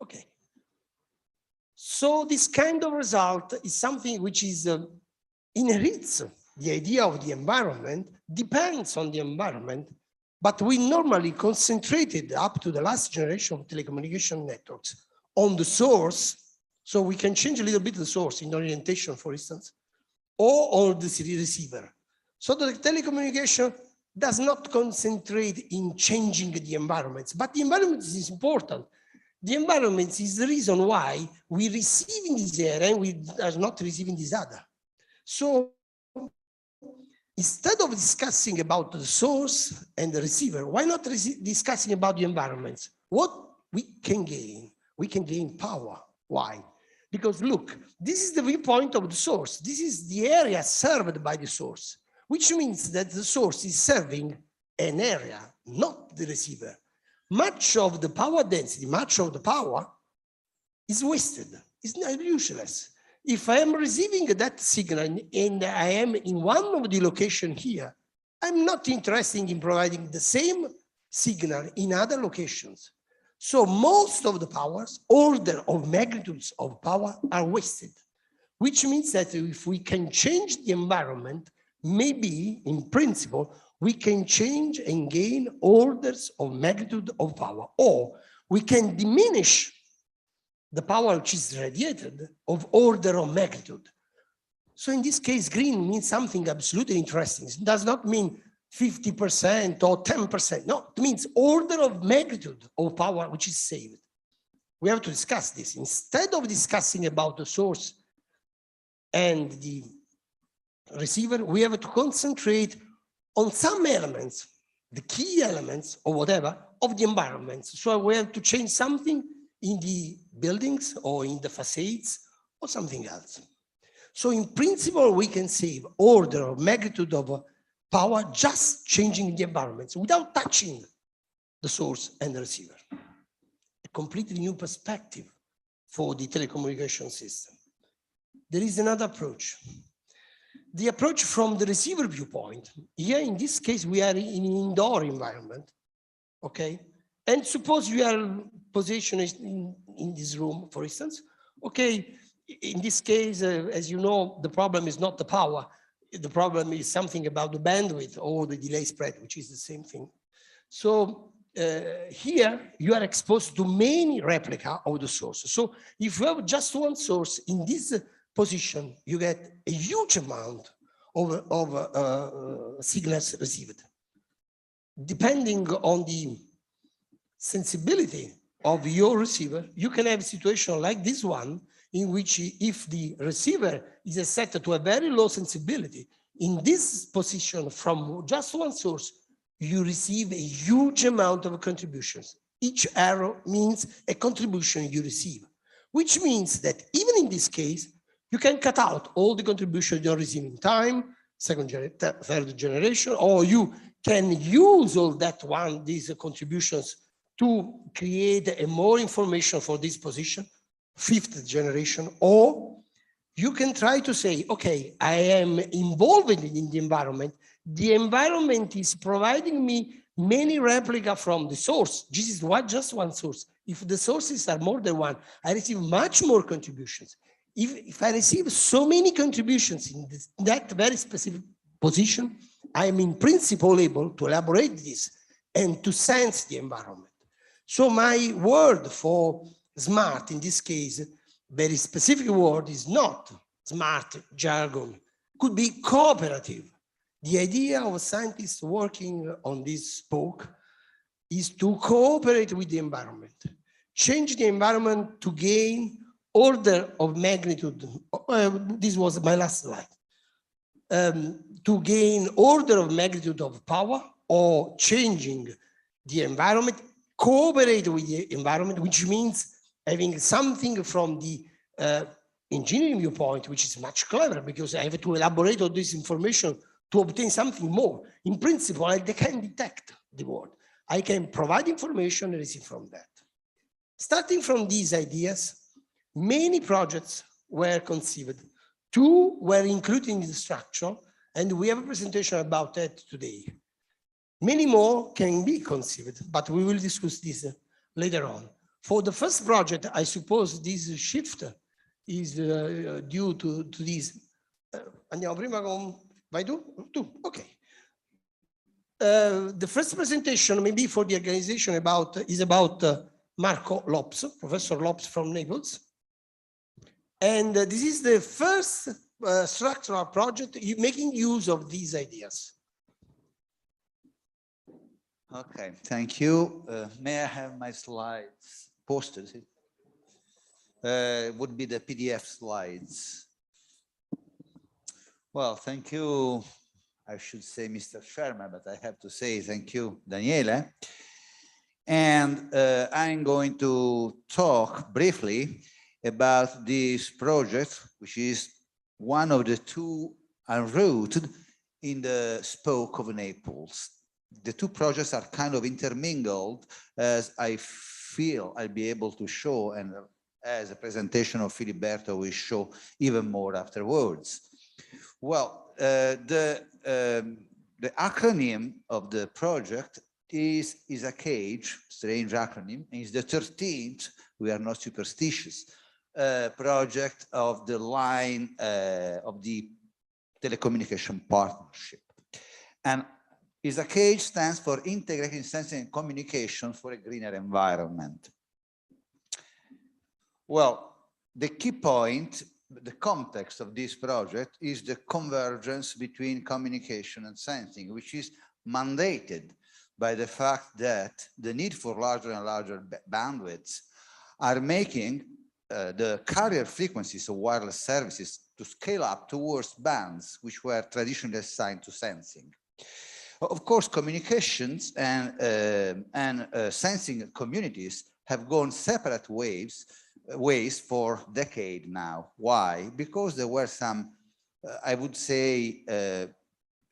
Okay. So this kind of result is something which is inherits the idea of the environment, depends on the environment, but we normally concentrated up to the last generation of telecommunication networks on the source. So we can change a little bit the source in orientation, for instance, or on the receiver. So the telecommunication does not concentrate in changing the environments, but the environment is important. The environment is the reason why we receive in this area and we are not receiving this other. So instead of discussing about the source and the receiver, why not discussing about the environments? What we can gain? We can gain power. Why? Because look, this is the viewpoint of the source. This is the area served by the source, which means that the source is serving an area, not the receiver. Much of the power density, much of the power is wasted, it's not useless. If I am receiving that signal and I am in one of the locations here, I'm not interested in providing the same signal in other locations. So most of the powers, order of magnitudes of power are wasted, which means that if we can change the environment, maybe in principle, we can change and gain orders of magnitude of power, or we can diminish the power which is radiated of order of magnitude. So in this case, green means something absolutely interesting. It does not mean 50% or 10%. No, it means order of magnitude of power which is saved. We have to discuss this. Instead of discussing about the source and the receiver, we have to concentrate on some elements, the key elements or whatever of the environment. So we have to change something in the buildings or in the facades or something else. So in principle, we can save order of magnitude of power just changing the environments without touching the source and the receiver. A completely new perspective for the telecommunication system. There is another approach. The approach from the receiver viewpoint. Here, in this case, we are in an indoor environment, okay? And suppose you are positioned in this room, for instance, okay? In this case, as you know, the problem is not the power. The problem is something about the bandwidth or the delay spread, which is the same thing. So here, you are exposed to many replica of the source. So if you have just one source in this position, you get a huge amount of signals received. Depending on the sensibility of your receiver, you can have a situation like this one, in which if the receiver is set to a very low sensibility, in this position from just one source, you receive a huge amount of contributions. Each arrow means a contribution you receive, which means that even in this case, you can cut out all the contributions you're receiving time, third generation, or you can use all that these contributions to create a more information for this position, fifth generation, or you can try to say, okay, I am involved in the environment. The environment is providing me many replica from the source. This is just one source. If the sources are more than one, I receive much more contributions. If I receive so many contributions in that very specific position, I am in principle able to elaborate this and to sense the environment. So my word for smart in this case, very specific word is not smart jargon, could be cooperative. The idea of scientists working on this spoke is to cooperate with the environment, change the environment to gain order of magnitude. This was my last slide. To gain order of magnitude of power or changing the environment, cooperate with the environment, which means having something from the engineering viewpoint, which is much clever because I have to elaborate all this information to obtain something more. In principle, I can detect the word. I can provide information and receive from that. Starting from these ideas, many projects were conceived. 2 were included in the structure, and we have a presentation about that today. Many more can be conceived, but we will discuss this later on. For the first project, I suppose this shift is due to this. Andiamo prima con... Vai tu? Tu? Okay. The first presentation, maybe for the organization, is about Marco Lopes, Professor Lopes from Naples. And this is the first structural project, making use of these ideas. Okay, thank you. May I have my slides posted? Would be the PDF slides. Well, thank you. I should say Mr. Sharma, but I have to say thank you, Daniele. And I'm going to talk briefly about this project, which is one of the two en route in the spoke of Naples. The two projects are kind of intermingled, as I feel I'll be able to show, and as a presentation of Filiberto will show even more afterwards. Well, the acronym of the project is a cage, strange acronym, and it's the 13th, we are not superstitious, project of the line of the Telecommunication Partnership. And ISACAGE stands for Integrating Sensing and Communication for a Greener Environment. Well, the key point, the context of this project is the convergence between communication and sensing, which is mandated by the fact that the need for larger and larger bandwidths are making the carrier frequencies of wireless services to scale up towards bands which were traditionally assigned to sensing. Of course, communications and sensing communities have gone separate ways for decades now. Why? Because there were some, I would say,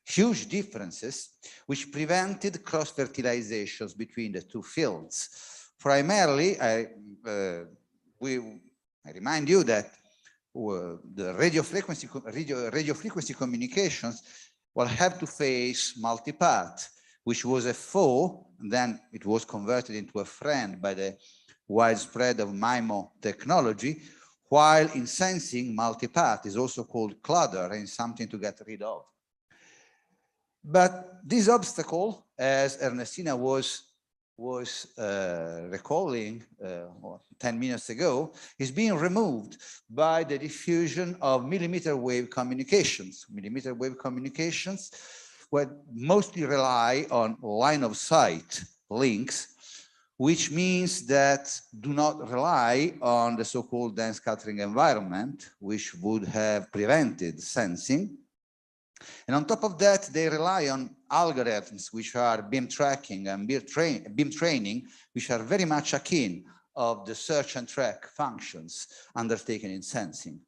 huge differences which prevented cross-fertilizations between the two fields. Primarily, I remind you that the radio frequency communications will have to face multipath, which was a foe, and then it was converted into a friend by the widespread of MIMO technology, while in sensing, multipath is also called clutter and something to get rid of. But this obstacle, as Ernestina was recalling 10 minutes ago, is being removed by the diffusion of millimeter wave communications. Millimeter wave communications would mostly rely on line of sight links, which means that do not rely on the so-called dense scattering environment, which would have prevented sensing. And on top of that, they rely on algorithms, which are beam tracking and beam training, which are very much akin of the search and track functions undertaken in sensing.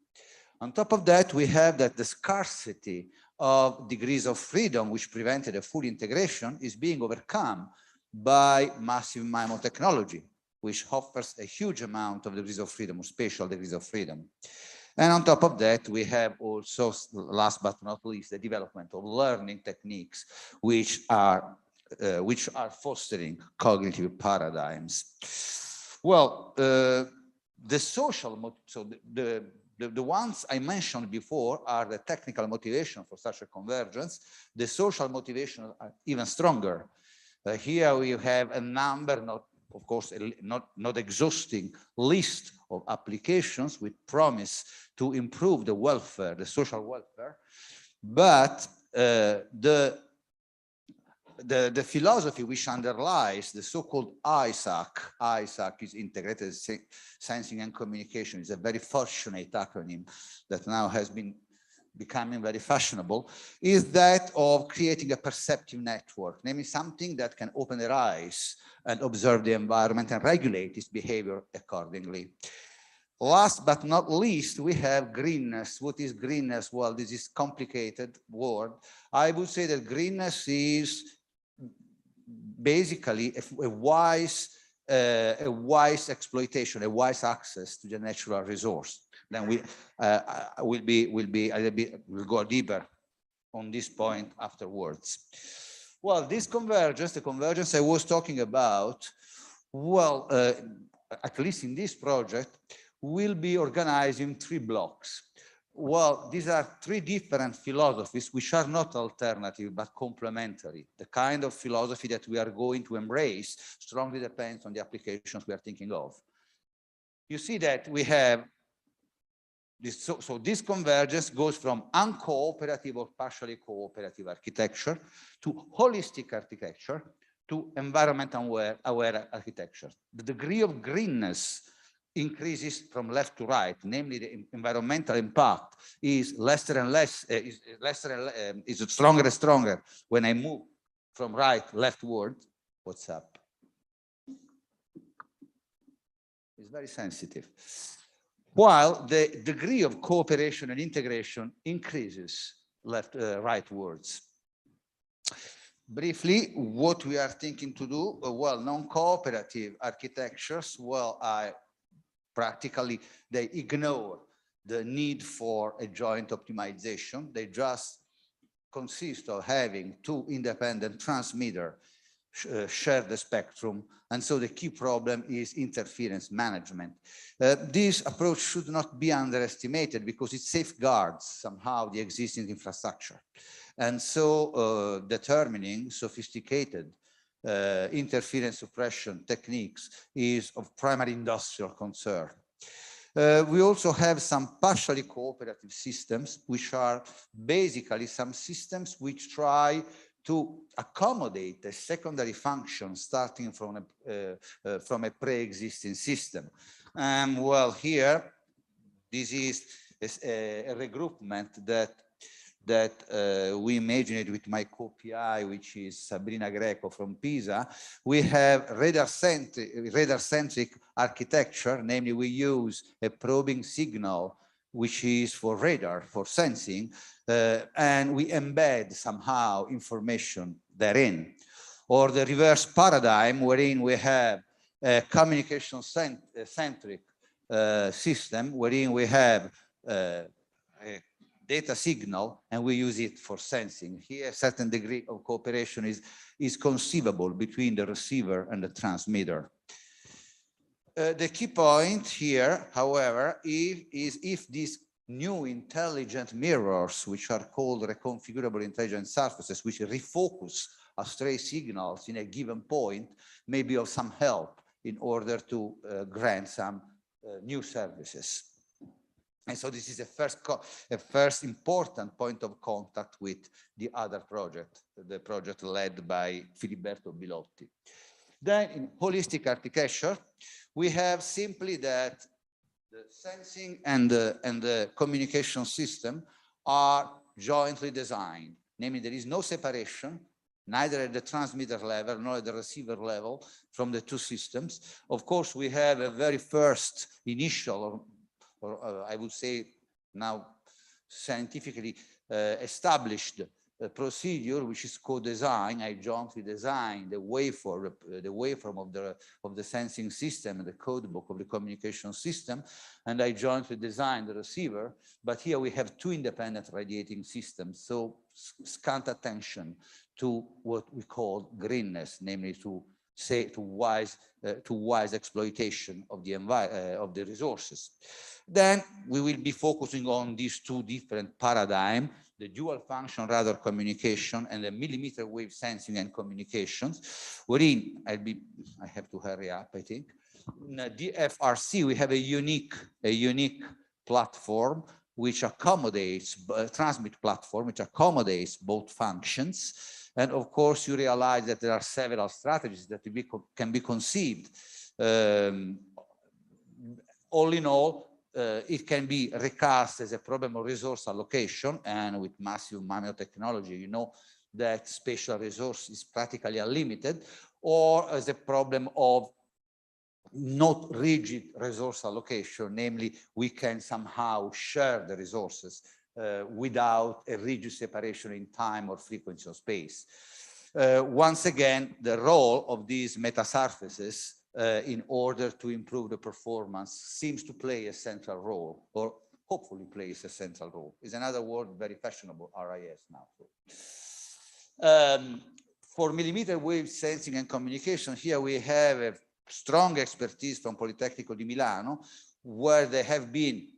On top of that, we have that the scarcity of degrees of freedom, which prevented a full integration, is being overcome by massive MIMO technology, which offers a huge amount of degrees of freedom, or spatial degrees of freedom. And on top of that, we have also, last but not least, the development of learning techniques, which are fostering cognitive paradigms. Well, the social, so the ones I mentioned before are the technical motivation for such a convergence. The social motivation are even stronger. Here we have a number, of course, not exhausting list of applications with promise to improve the welfare, the social welfare, but the philosophy which underlies the so-called ISAC is Integrated Sensing and Communication, is a very fortunate acronym that now has been becoming very fashionable, is that of creating a perceptive network, namely something that can open their eyes and observe the environment and regulate its behavior accordingly. Last but not least, we have greenness. What is greenness? Well, this is a complicated word. I would say that greenness is basically a wise exploitation, a wise access to the natural resource. Then we'll go deeper on this point afterwards. Well, this convergence, the convergence I was talking about, well, at least in this project, will be organized in 3 blocks. Well, these are 3 different philosophies which are not alternative but complementary. The kind of philosophy that we are going to embrace strongly depends on the applications we are thinking of. You see that we have So this convergence goes from uncooperative or partially cooperative architecture to holistic architecture to environmental aware architecture. The degree of greenness increases from left to right, namely the environmental impact is lesser and less, is stronger and stronger when I move from right leftward. What's up? It's very sensitive. While the degree of cooperation and integration increases rightwards. Briefly, what we are thinking to do, well, non-cooperative architectures, well, practically they ignore the need for a joint optimization. They just consist of having two independent transmitters share the spectrum. And so the key problem is interference management. This approach should not be underestimated because it safeguards somehow the existing infrastructure. And so determining sophisticated interference suppression techniques is of primary industrial concern. We also have some partially cooperative systems, which are basically some systems which try to accommodate a secondary function starting from a pre-existing system. Well, here, this is a regroupment that we imagined with my co-PI, which is Sabrina Greco from Pisa. We have radar-centric architecture, namely we use a probing signal, which is for radar, for sensing, and we embed somehow information therein. Or the reverse paradigm, wherein we have a communication-centric system, wherein we have a data signal and we use it for sensing. Here, a certain degree of cooperation is conceivable between the receiver and the transmitter. The key point here, however, is if these new intelligent mirrors, which are called reconfigurable intelligent surfaces, which refocus stray signals in a given point, may be of some help in order to grant some new services. And so this is a first important point of contact with the other project, the project led by Filiberto Bilotti. Then in holistic architecture, we have simply that the sensing and the communication system are jointly designed. Namely, there is no separation, neither at the transmitter level nor at the receiver level from the two systems. Of course, we have a very first initial, or I would say now scientifically established procedure, which is co-design. I jointly design the waveform of the sensing system and the codebook of the communication system, and I jointly design the receiver. But here we have two independent radiating systems, so scant attention to what we call greenness, namely to wise exploitation of the resources. Then we will be focusing on these two different paradigms, the dual function radar communication and the millimeter wave sensing and communications, wherein I have to hurry up, I think. In DFRC, we have a unique platform which accommodates, transmit platform, which accommodates both functions. And of course, you realize that there are several strategies that can be conceived. All in all, it can be recast as a problem of resource allocation, and with massive MIMO technology, you know that spatial resource is practically unlimited, or as a problem of not rigid resource allocation, namely we can somehow share the resources without a rigid separation in time or frequency or space. Once again, the role of these metasurfaces in order to improve the performance seems to play a central role, or hopefully plays a central role. Is another word very fashionable, RIS now. For millimeter wave sensing and communication, here we have a strong expertise from Politecnico di Milano, where they have been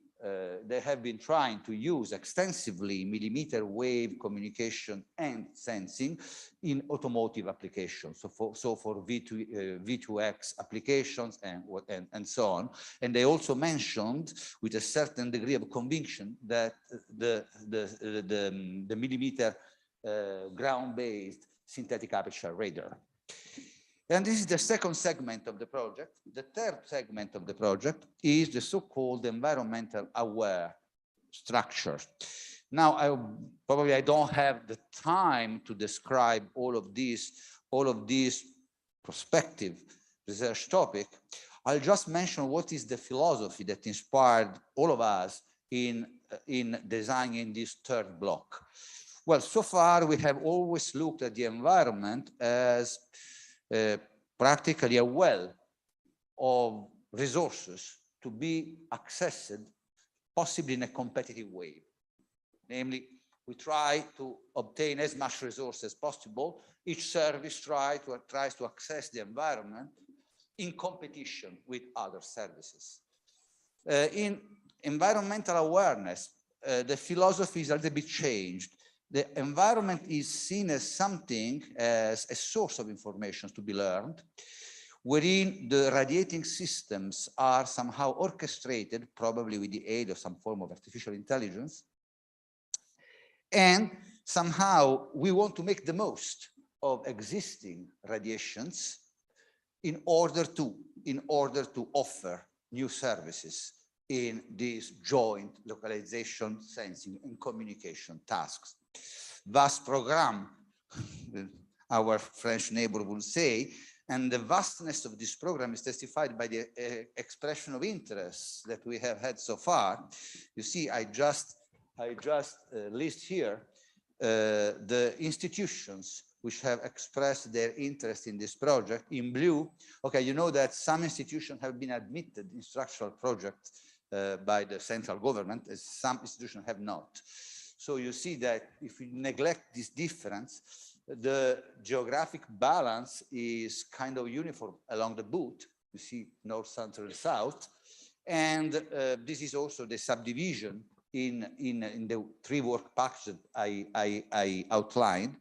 they have been trying to use extensively millimeter wave communication and sensing in automotive applications. So for V2X applications and so on. And they also mentioned with a certain degree of conviction that the millimeter ground-based synthetic aperture radar. And this is the second segment of the project. The third segment of the project is the so-called environmental aware structure. Now, I don't have the time to describe all of these prospective research topic. I'll just mention what is the philosophy that inspired all of us in designing this third block. Well, so far we have always looked at the environment as practically a well of resources to be accessed possibly in a competitive way. Namely, we try to obtain as much resource as possible. Each service tries to access the environment in competition with other services. In environmental awareness, the philosophy is a little bit changed. The environment is seen as something, as a source of information to be learned, wherein the radiating systems are somehow orchestrated, probably with the aid of some form of artificial intelligence. And somehow we want to make the most of existing radiations in order to offer new services in these joint localization, sensing, and communication tasks. Vast program, our French neighbor will say, and the vastness of this program is testified by the expression of interest that we have had so far. You see, I just list here the institutions which have expressed their interest in this project in blue. Okay, you know that some institutions have been admitted in structural projects by the central government, as some institutions have not. So you see that if we neglect this difference, the geographic balance is kind of uniform along the boot. You see north, central, south. And this is also the subdivision in the three work packages I outlined.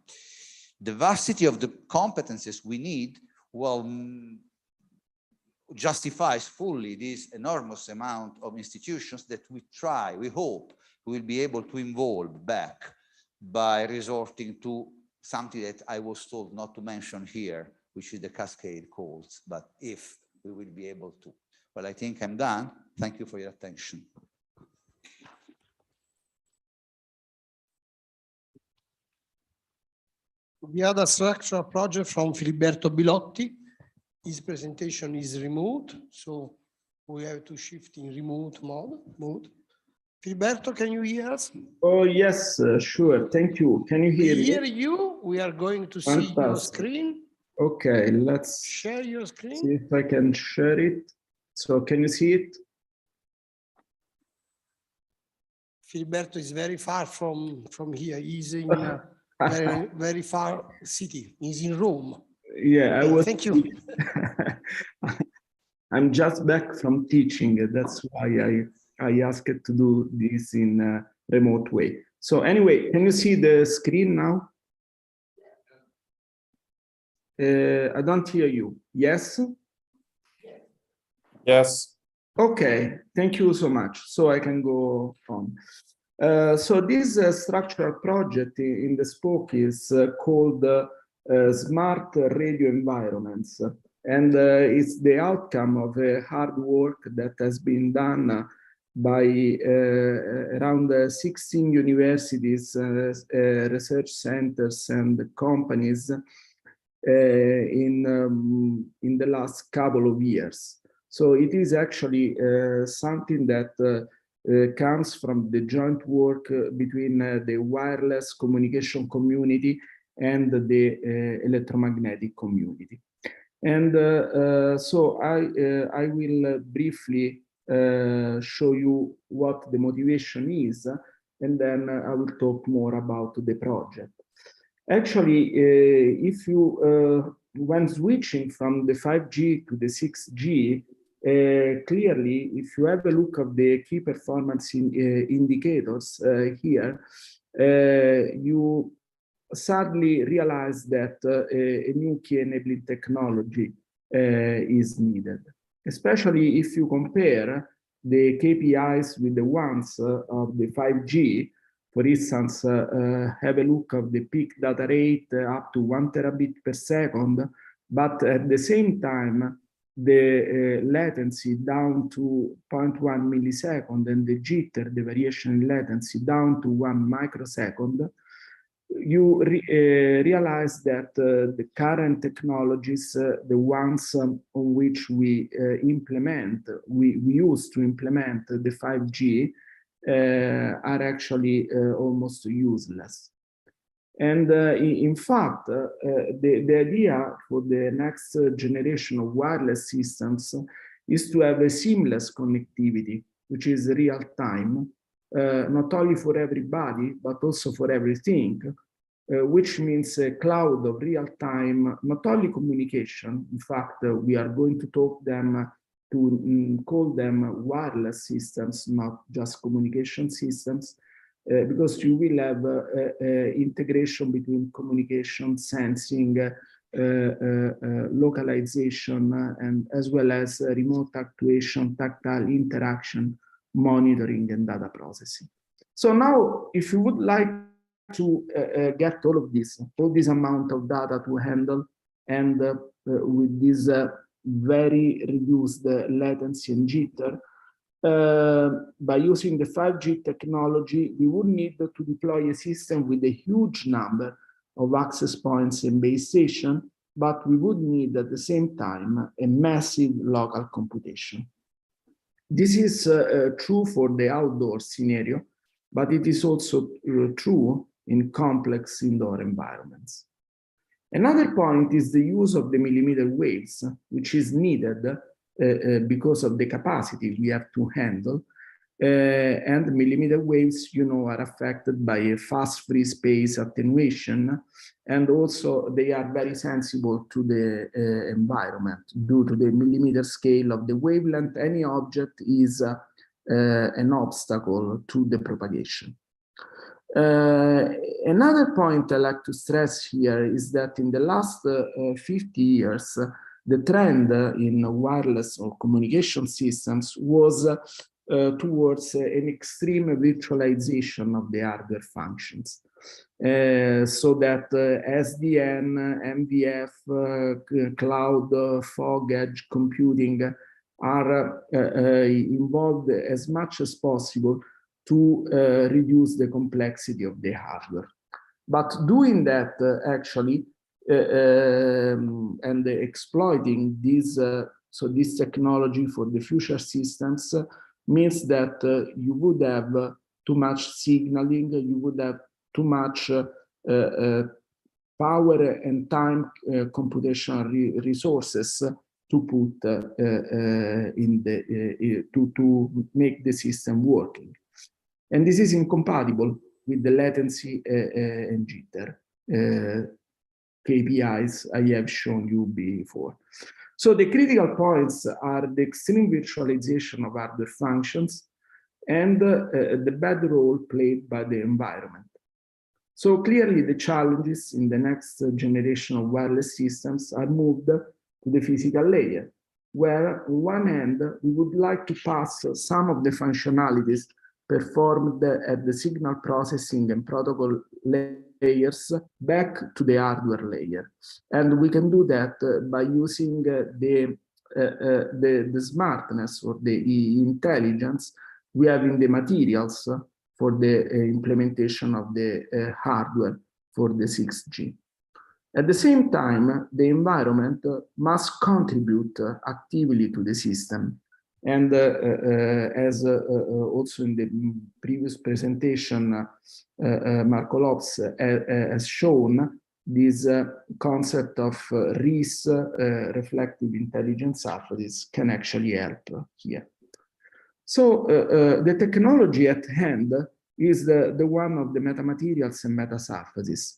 The vastity of the competences we need justifies fully this enormous amount of institutions that we hope we will be able to involve back by resorting to something that I was told not to mention here, which is the cascade calls, but if we will be able to. Well, I think I'm done. Thank you for your attention. The other structural project from Filiberto Bilotti, his presentation is remote, so we have to shift in remote mode. Filiberto, can you hear us? Oh, yes, sure. Thank you. Can you hear me? We hear you. We are going to see your screen. Okay, let's share your screen. See if I can share it. So can you see it? Filiberto is very far from here. He's in a very far city. He's in Rome. Yeah, I was. Thank you. I'm just back from teaching. That's why I asked to do this in a remote way. So anyway, can you see the screen now? I don't hear you. Yes? Yes. Okay, thank you so much. So I can go on. So this structural project in the spoke is called Smart Radio Environments. And it's the outcome of hard work that has been done by around 16 universities, research centers, and companies in the last couple of years. So it is actually something that comes from the joint work between the wireless communication community and the electromagnetic community. And so I will briefly show you what the motivation is, and then I will talk more about the project. Actually, if you, when switching from the 5G to the 6G, clearly, if you have a look at the key performance indicators here, you sadly realize that a new key enabling technology is needed, especially if you compare the KPIs with the ones of the 5G. For instance, have a look at the peak data rate up to 1 terabit per second, but at the same time, the latency down to 0.1 millisecond and the jitter, the variation in latency, down to 1 microsecond, you realize that the current technologies, the ones on which we use to implement the 5G, are actually almost useless. And in fact, the idea for the next generation of wireless systems is to have a seamless connectivity, which is real time, not only for everybody, but also for everything, which means a cloud of real time, not only communication. In fact, we are going to call them wireless systems, not just communication systems, because you will have integration between communication, sensing, localization, and as well as remote actuation, tactile interaction, monitoring, and data processing. So now, if you would like to get all this amount of data to handle, and with this very reduced latency and jitter, by using the 5G technology, we would need to deploy a system with a huge number of access points and base stations, but we would need at the same time a massive local computation. This is true for the outdoor scenario, but it is also true in complex indoor environments. Another point is the use of the millimeter waves, which is needed because of the capacity we have to handle. And millimeter waves, you know, are affected by a fast free space attenuation, and also they are very sensible to the environment due to the millimeter scale of the wavelength. Any object is an obstacle to the propagation. Another point I like to stress here is that in the last 50 years, the trend in wireless or communication systems was towards an extreme virtualization of the hardware functions. So that SDN, MDF, cloud, fog, edge computing are involved as much as possible to reduce the complexity of the hardware. But doing that actually, and exploiting this, so this technology for the future systems means that you would have too much signaling, you would have too much power and time computational resources to put in the to make the system working. And this is incompatible with the latency and jitter KPIs I have shown you before. So the critical points are the extreme virtualization of hardware functions and the bad role played by the environment. So clearly the challenges in the next generation of wireless systems are moved to the physical layer, where on one hand, we would like to pass some of the functionalities performed at the signal processing and protocol layers back to the hardware layer. And we can do that by using the smartness or the intelligence we have in the materials for the implementation of the hardware for the 6G. At the same time, the environment must contribute actively to the system. And as also in the previous presentation, Marco Lopes has shown, this concept of RIS, reflective intelligence surfaces, can actually help here. So the technology at hand is the one of the metamaterials and metasurfaces.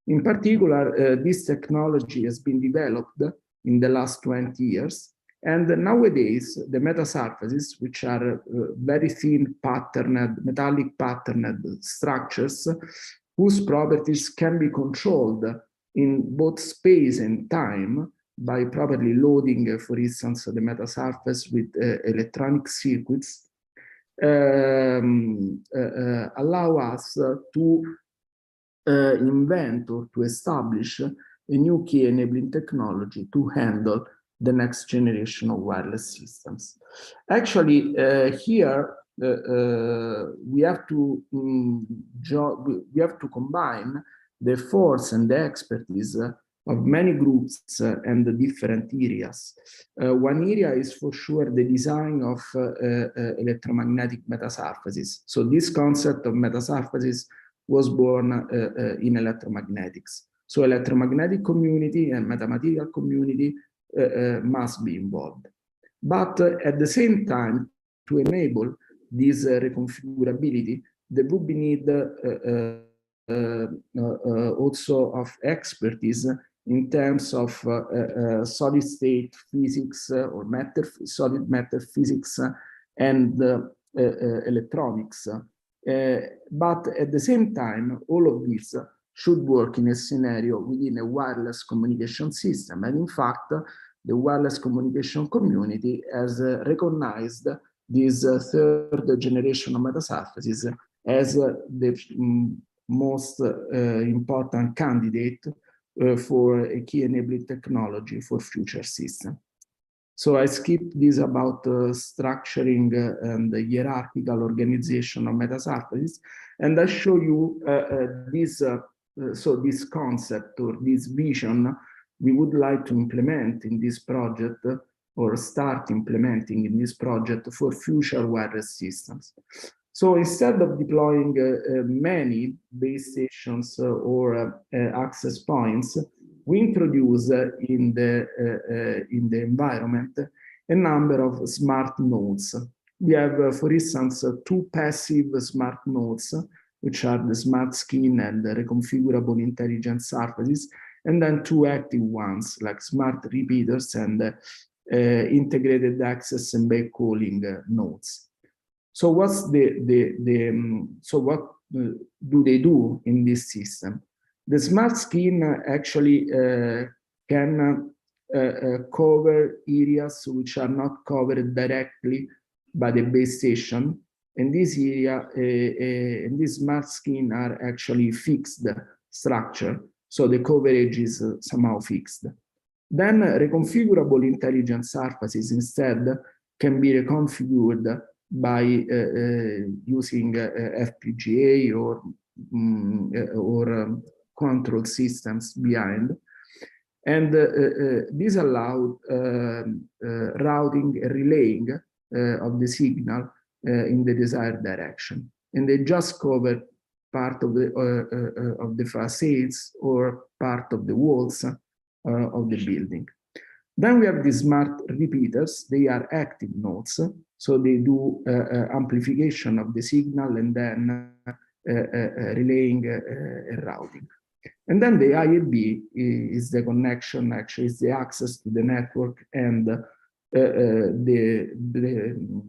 In particular, this technology has been developed in the last 20 years, And nowadays, the metasurfaces, which are very thin patterned, metallic patterned structures, whose properties can be controlled in both space and time by properly loading, for instance, the metasurface with electronic circuits, allow us to invent or to establish a new key enabling technology to handle the next generation of wireless systems. Actually, here we have to combine the force and the expertise of many groups and the different areas. One area is for sure the design of electromagnetic metasurfaces. So this concept of metasurfaces was born in electromagnetics. So electromagnetic community and metamaterial community must be involved. But at the same time, to enable this reconfigurability, there would be need also of expertise in terms of solid state physics or solid matter physics and electronics. But at the same time, all of this should work in a scenario within a wireless communication system. And in fact, the wireless communication community has recognized this third generation of metasurfaces as the most important candidate for a key enabling technology for future systems. So I skipped this about structuring and the hierarchical organization of metasurfaces, and I show you this concept or this vision we would like to implement in this project or start implementing in this project for future wireless systems. So instead of deploying many base stations or access points, we introduce in the environment a number of smart nodes. We have, for instance, two passive smart nodes, which are the smart skin and the reconfigurable intelligent surfaces, and then two active ones like smart repeaters and integrated access and backhauling nodes. So what's what do they do in this system? The smart skin actually can cover areas which are not covered directly by the base station. And this area, and this smart skin are actually fixed structure. So the coverage is somehow fixed. Then reconfigurable intelligent surfaces instead can be reconfigured by using FPGA or control systems behind. And this allowed routing and relaying of the signal in the desired direction. And they just cover part of the facades or part of the walls of the building. Then we have the smart repeaters. They are active nodes. So they do amplification of the signal and then relaying and routing. And then the IAB is the connection, actually is the access to the network and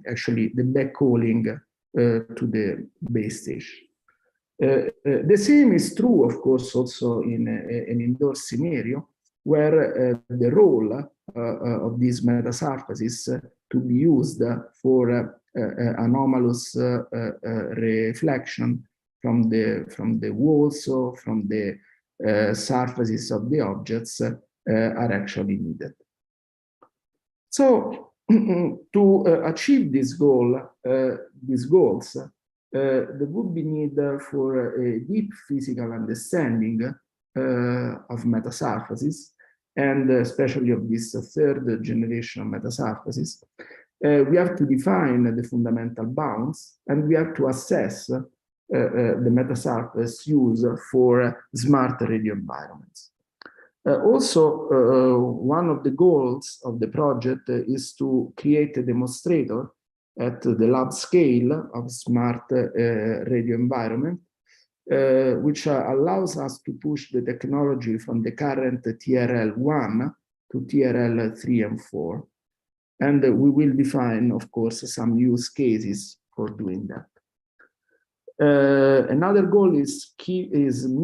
actually the backhauling to the base station. The same is true, of course, also in an indoor scenario where the role of these metasurfaces to be used for anomalous reflection from the walls or from the surfaces of the objects are actually needed. So to achieve this goal, these goals, there would be need for a deep physical understanding of metasurfaces, and especially of this third generation of metasurfaces. We have to define the fundamental bounds, and we have to assess the metasurface use for smart radio environments. Also, one of the goals of the project is to create a demonstrator at the lab scale of smart radio environment, which allows us to push the technology from the current TRL 1 to TRL 3 and 4. And we will define, of course, some use cases for doing that. Another goal is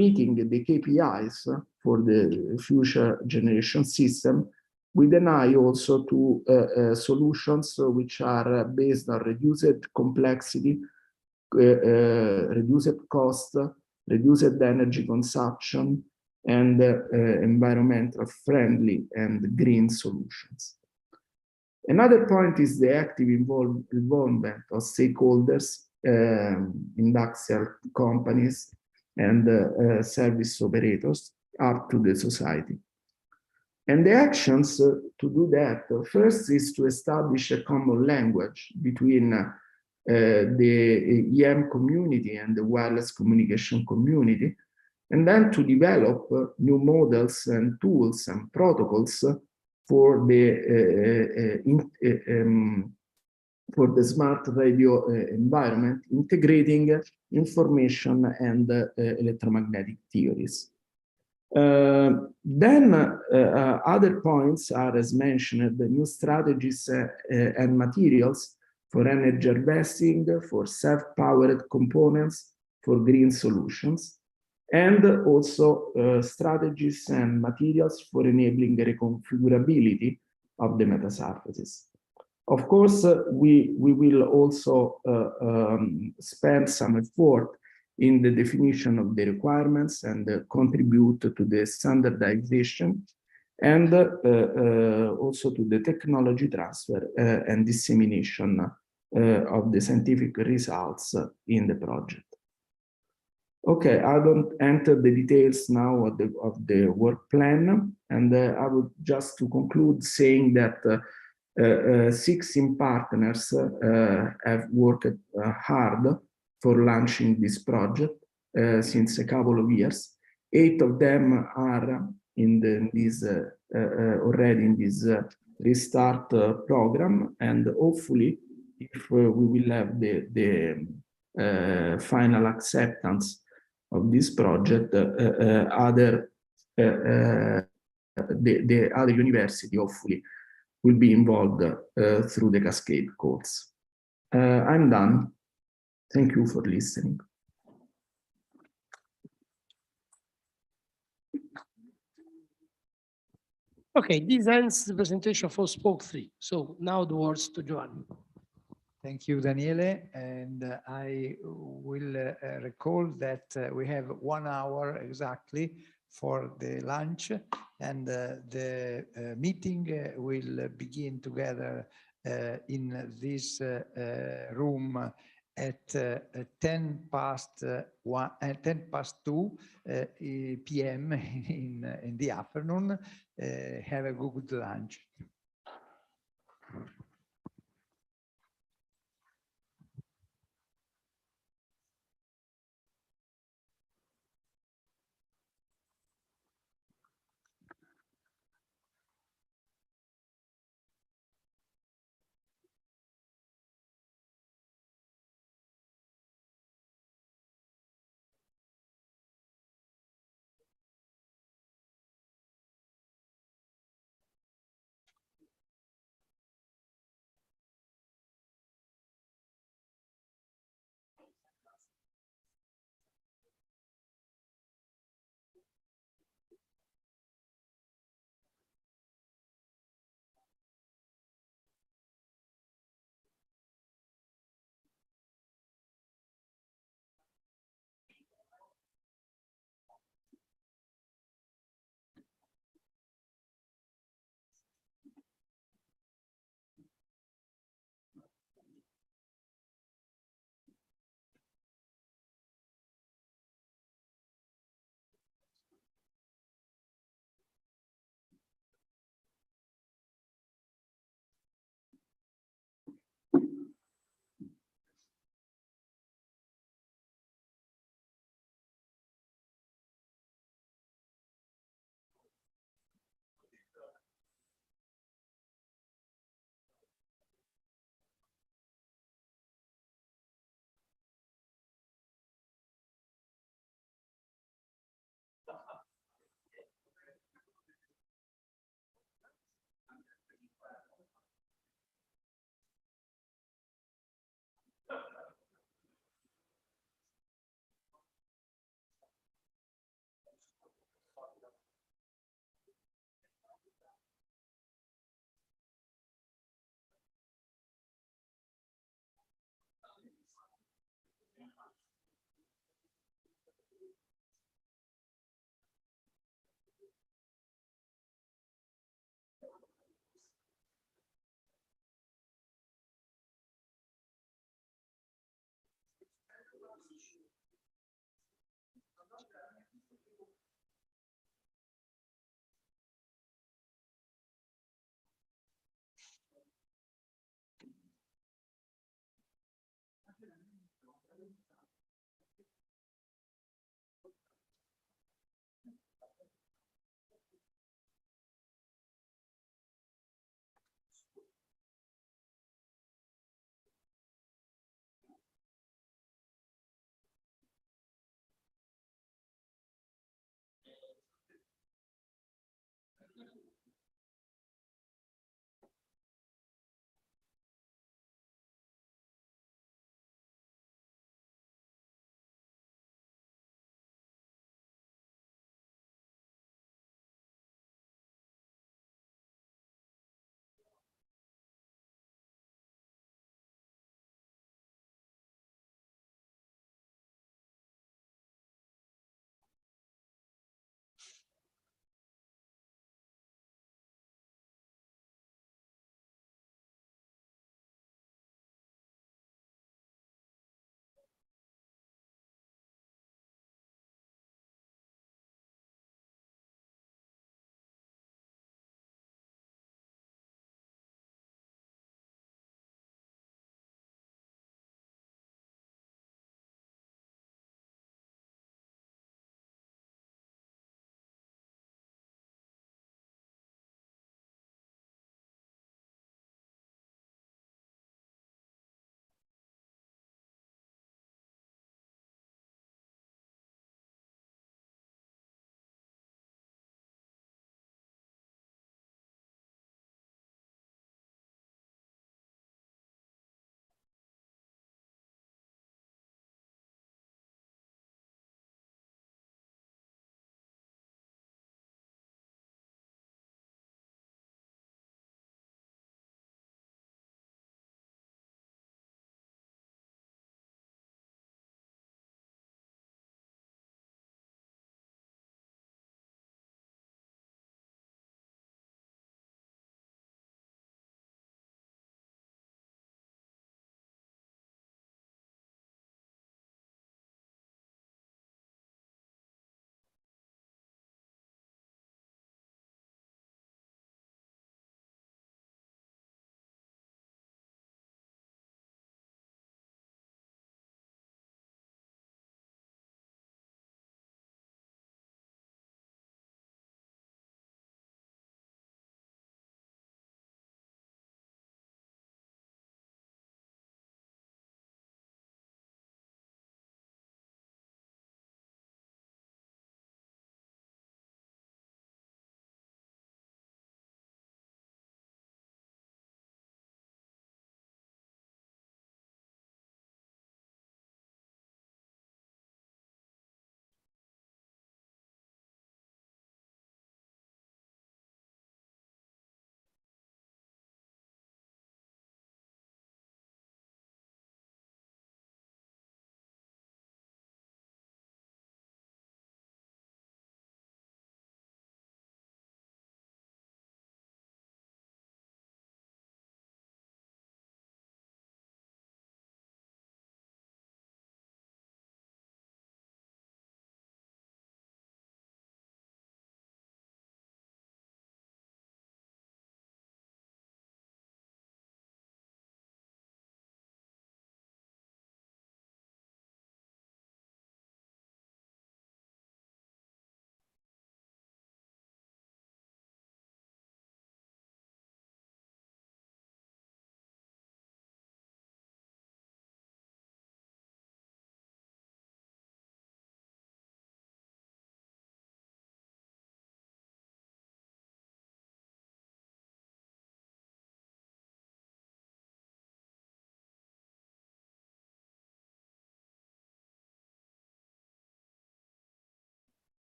meeting the KPIs for the future generation system, with an eye also to solutions which are based on reduced complexity, reduced cost, reduced energy consumption, and environmental friendly and green solutions. Another point is the active involvement of stakeholders, industrial companies, and service operators up to the society. And the actions to do that, first is to establish a common language between the EM community and the wireless communication community, and then to develop new models and tools and protocols for the smart radio environment, integrating information and electromagnetic theories. Then other points are, as mentioned, the new strategies and materials for energy harvesting, for self-powered components, for green solutions, and also strategies and materials for enabling the reconfigurability of the metasurfaces. Of course, we will also spend some effort in the definition of the requirements and contribute to the standardization, and also to the technology transfer and dissemination of the scientific results in the project. Okay, I don't enter the details now of the work plan, and I would just to conclude saying that 16 partners have worked hard for launching this project since a couple of years. 8 of them are already in this restart program, and hopefully, if we will have the final acceptance of this project, the other university hopefully will be involved through the cascade course. I'm done. Thank you for listening. Okay, this ends the presentation for Spoke 3. So now the words to Giovanni. Thank you, Daniele. And I will recall that we have 1 hour exactly for the lunch, and the meeting will begin together in this room at 2 p.m. in the afternoon. Have a good lunch.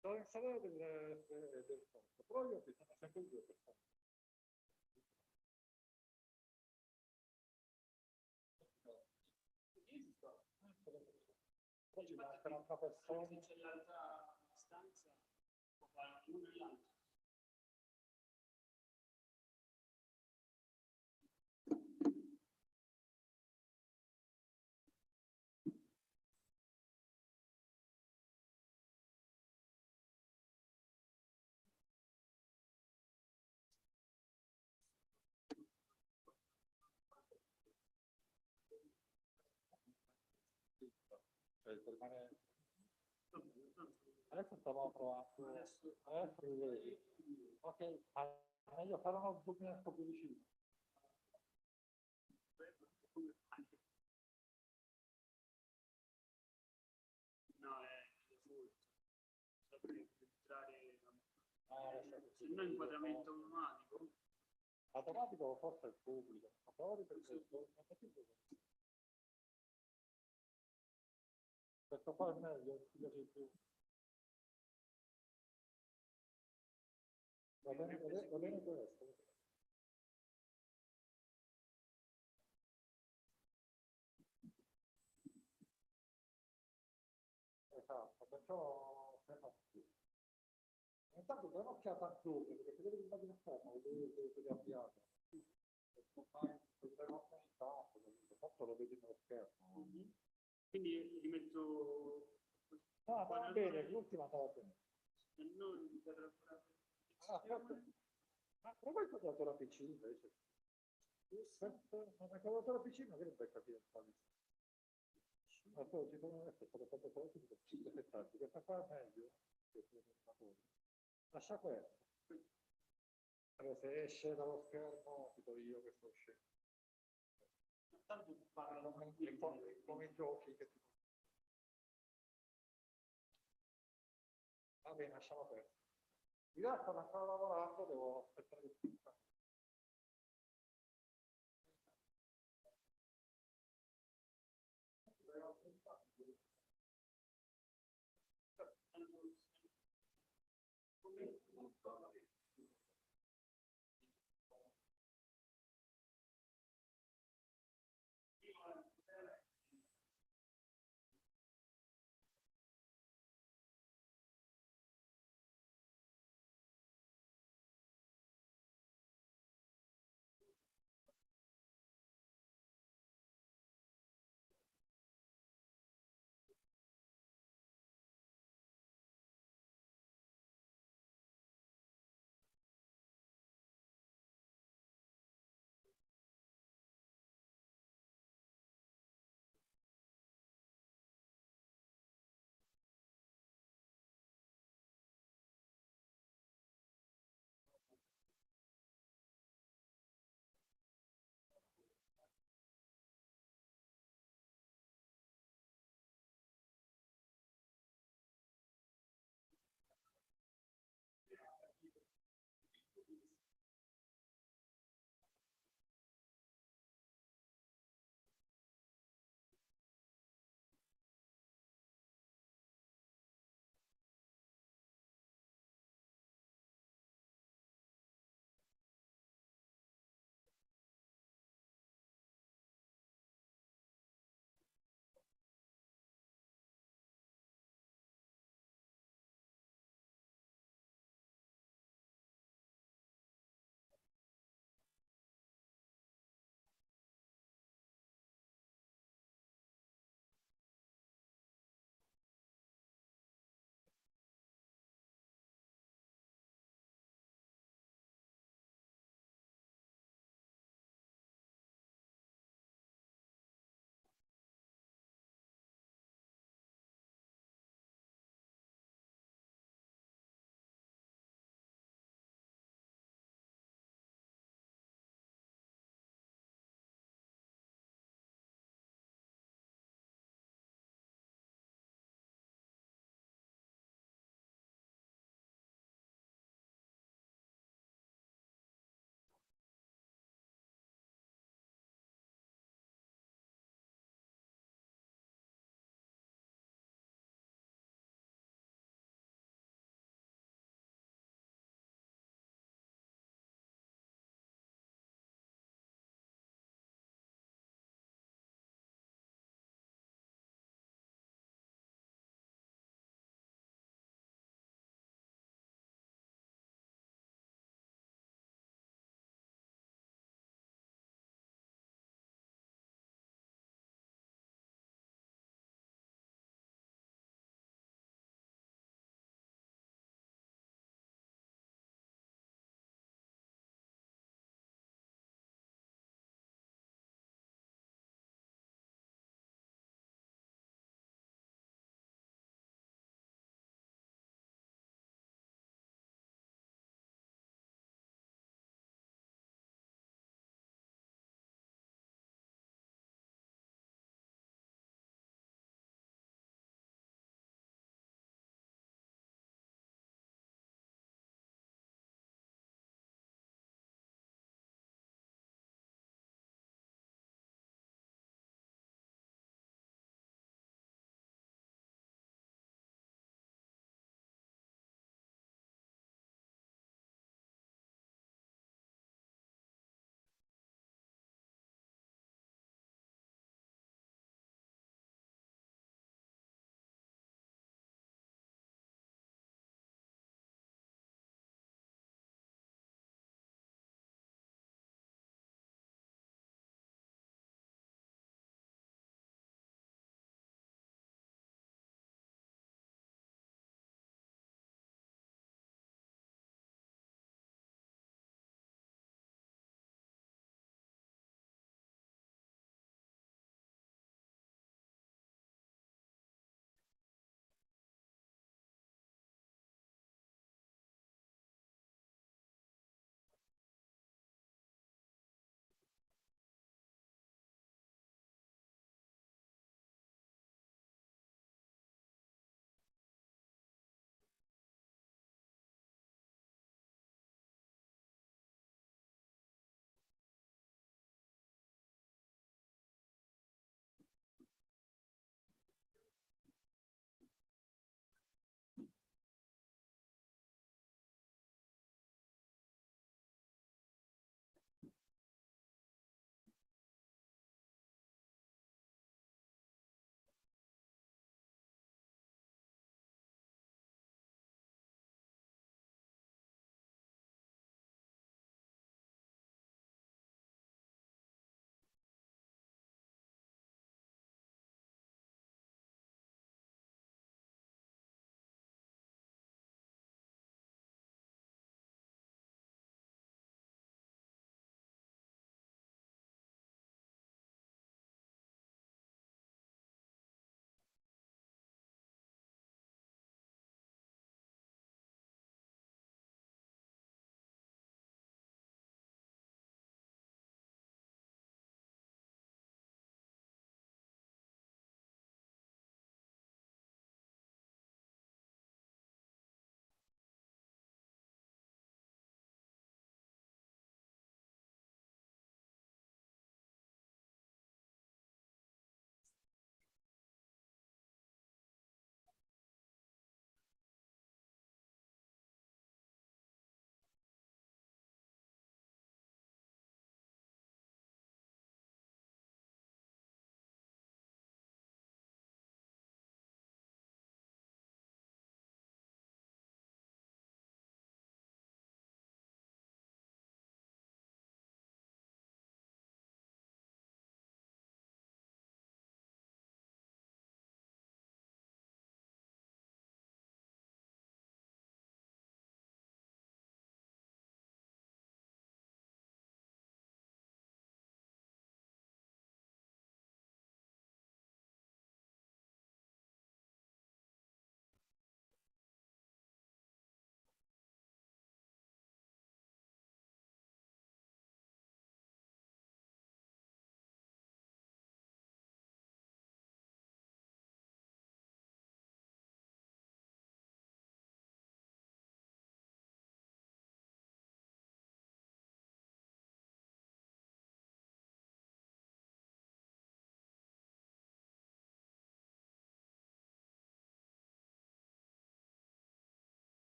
Sono in sala del Chiostro, però io ci sono sempre due persone. Poi ci manca un'altra persona. C'è l'altra stanza, può fare l'uno e l'altro. Adesso stavo provando. Adesso vedi. Ok, meglio fare uno zoom un po' più vicino. No, è full. Saprei filtrare. Se no inquadramento automatico. Automatico forse è il pubblico. Questo qua è meglio, più. Va bene questo. Esatto, perciò intanto do un'occhiata a Zoom, perché se vedi l'immagine ferma, vedete avviato. Fatto lo vedi nello schermo. Quindi li metto. No, va bene, l'ultima va bene. E non per. Prova il calcolatore PC invece. Ma il calcolatore PC magari non capire il quale. Ma poi ci sono adesso per le 5 settaggi. Questa qua è meglio. Lascia questo. Se esce dallo schermo, ti do io che sto uscendo. Tanto parlano come i giochi che ti. Va bene, lasciamo questo. In realtà stanno ancora lavorando, devo aspettare il feedback.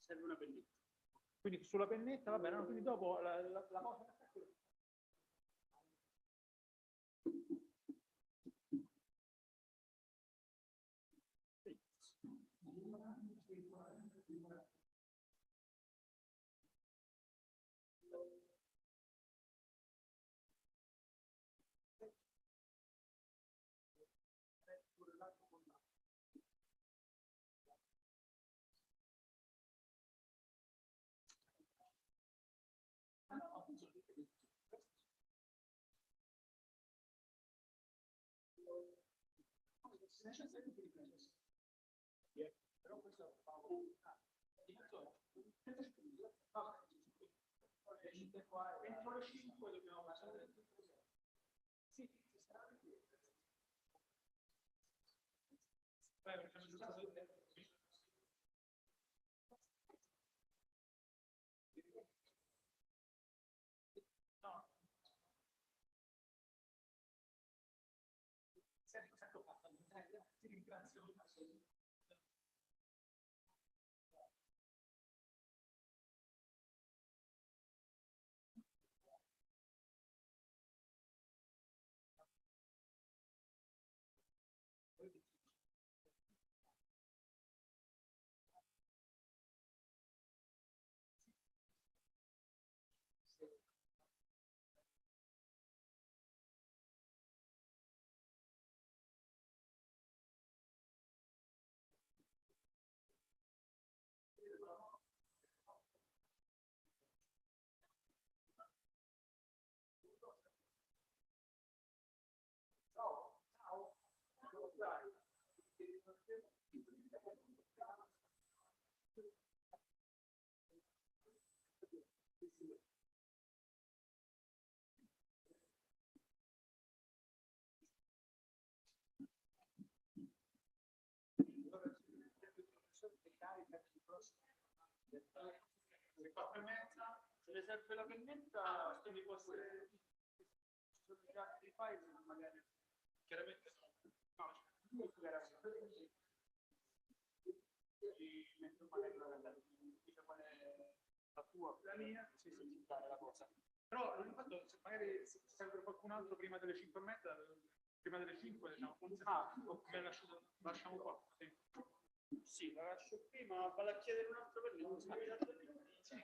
serve una pennetta. Quindi sulla pennetta, va bene, no, quindi dopo la cosa... Però questo è entro le 5 dobbiamo passare. Sì, ti ringrazio. Le 4:30, se le serve la pennetta, quindi può essere già dei file, magari chiaramente no, chiaramente ci metto magari una cartella, dice qual è la tua, la mia, sì, semplificare la cosa. Però intanto se magari serve qualcun altro prima delle 5:30, prima delle 5, diciamo, ok, lasciamo qua. Sì. Sì, la lascio qui, ma vado a chiedere un altro per lì. Sì.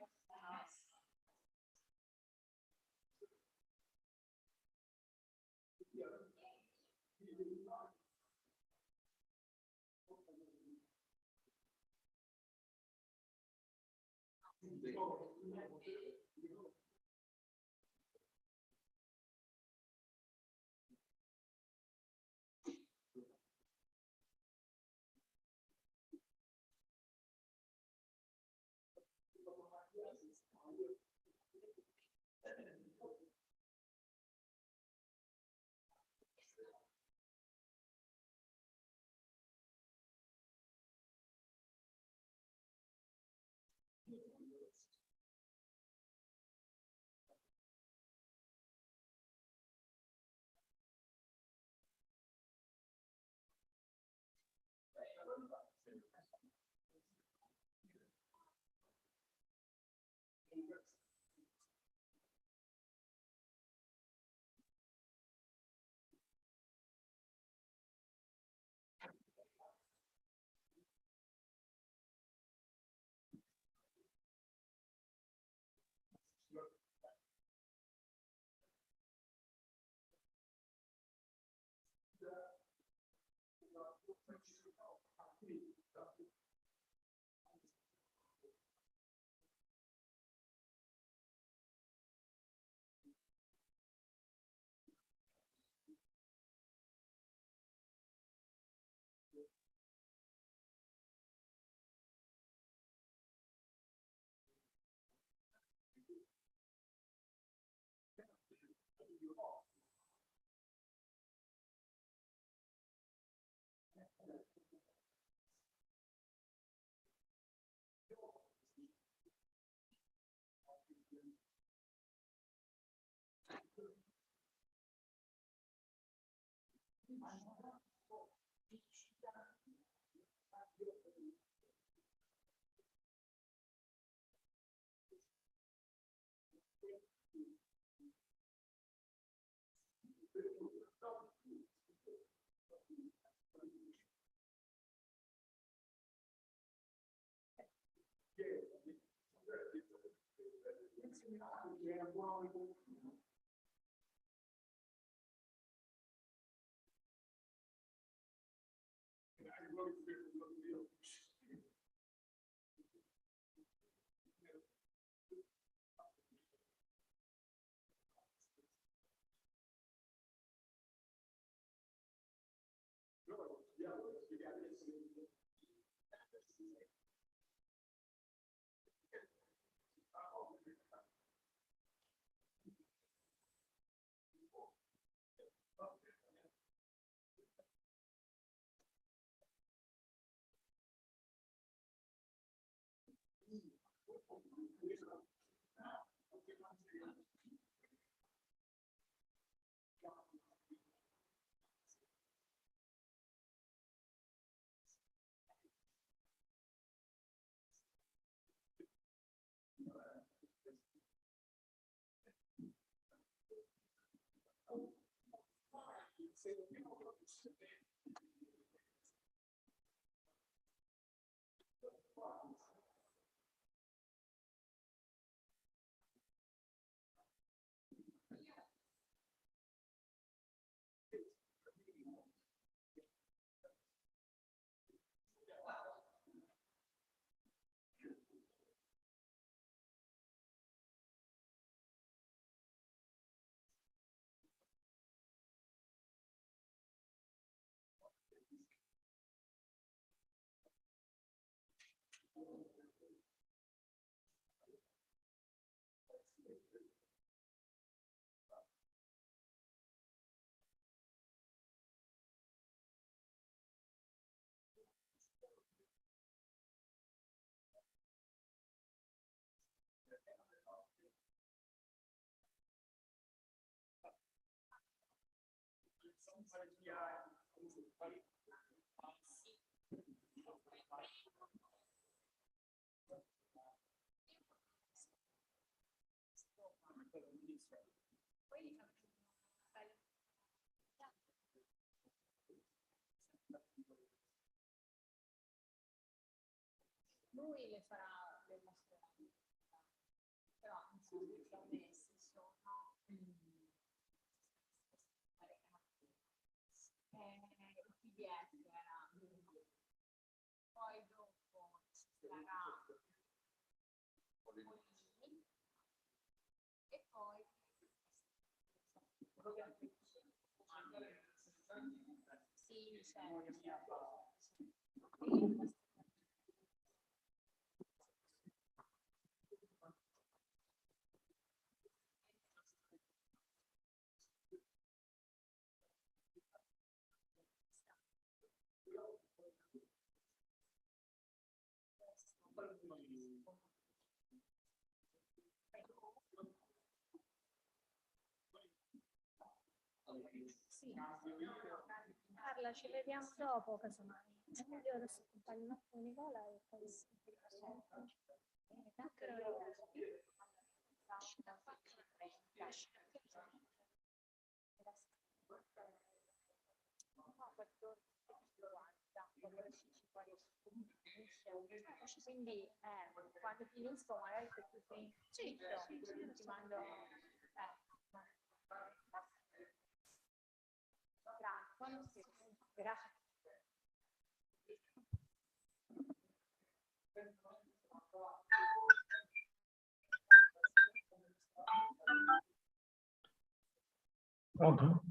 Lui le farà le nostre però insomma i promessi sono il PDF era poi dopo ci sarà e poi sì, certo. Sì. Carla, ci vediamo dopo, casomai. Io adesso accompagno un attimo Nicola e poi quindi quando finisco magari se tu sei ti mando grazie. Pronto?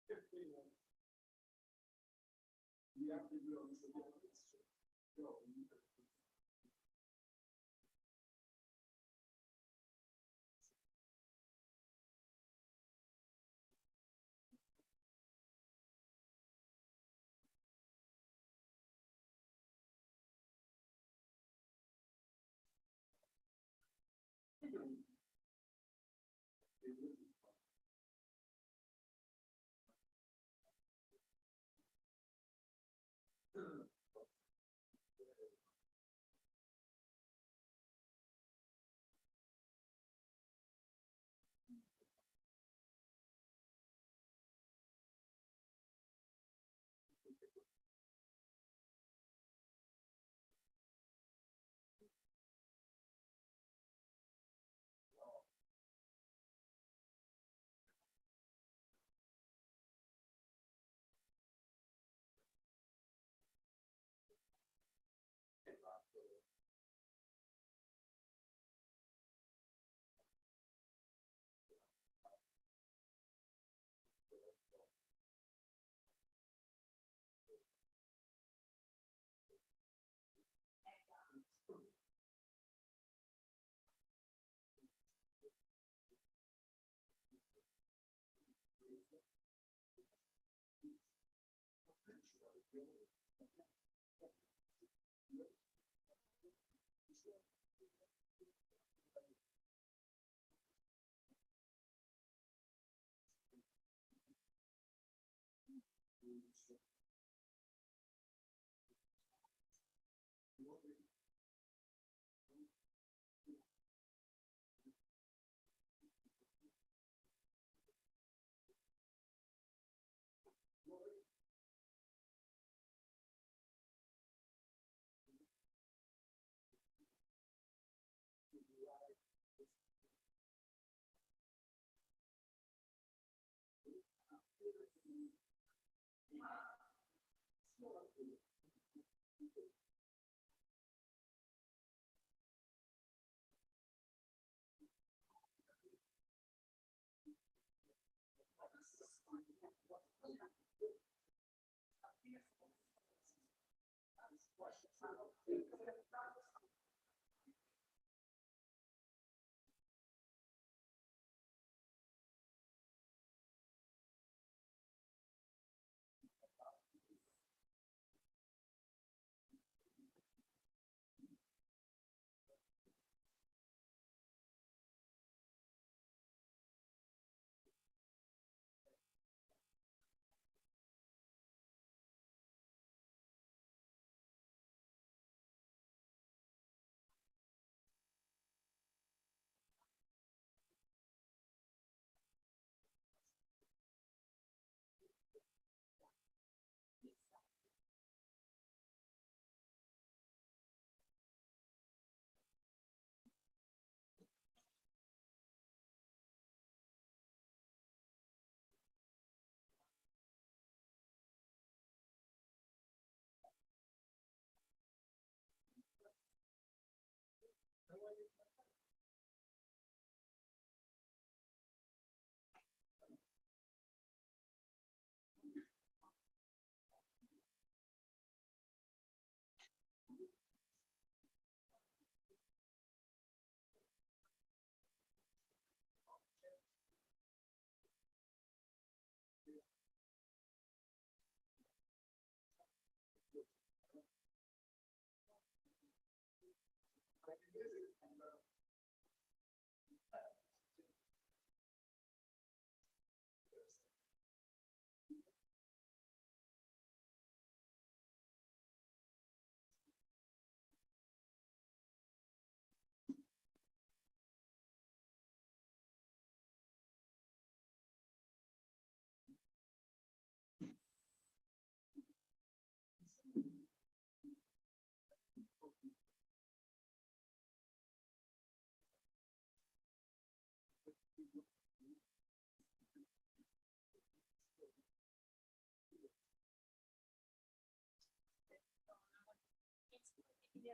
Finire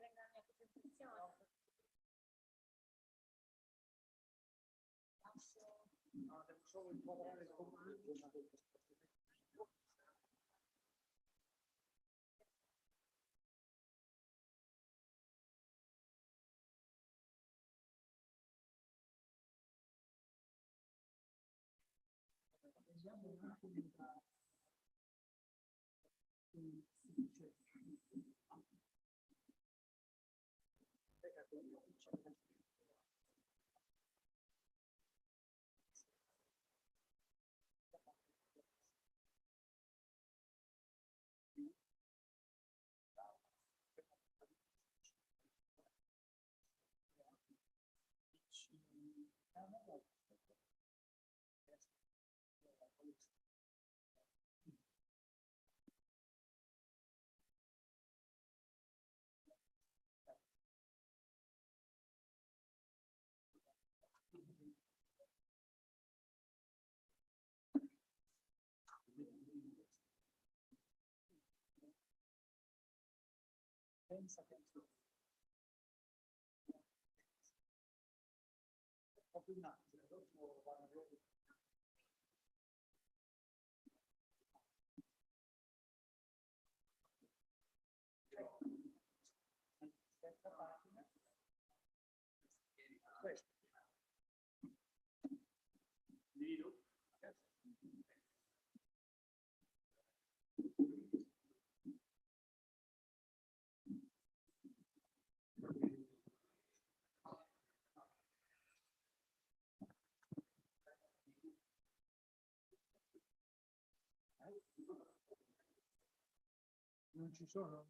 la mia presentazione. No, devo solo un po' Non ci sono?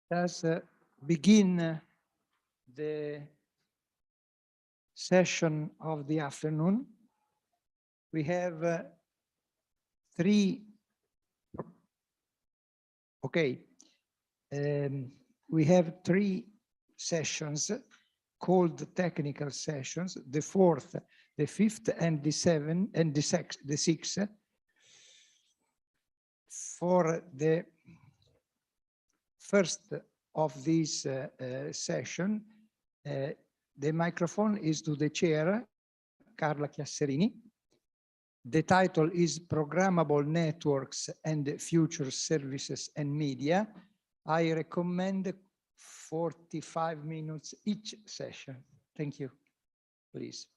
Let's begin the session of the afternoon. We have we have three sessions called technical sessions, the fourth, the fifth, and the seventh, and the sixth. For the first of this session, the microphone is to the chair, Carla Chiasserini. The title is Programmable Networks and Future Services and Media. I recommend 45 minutes each session. Thank you. Please.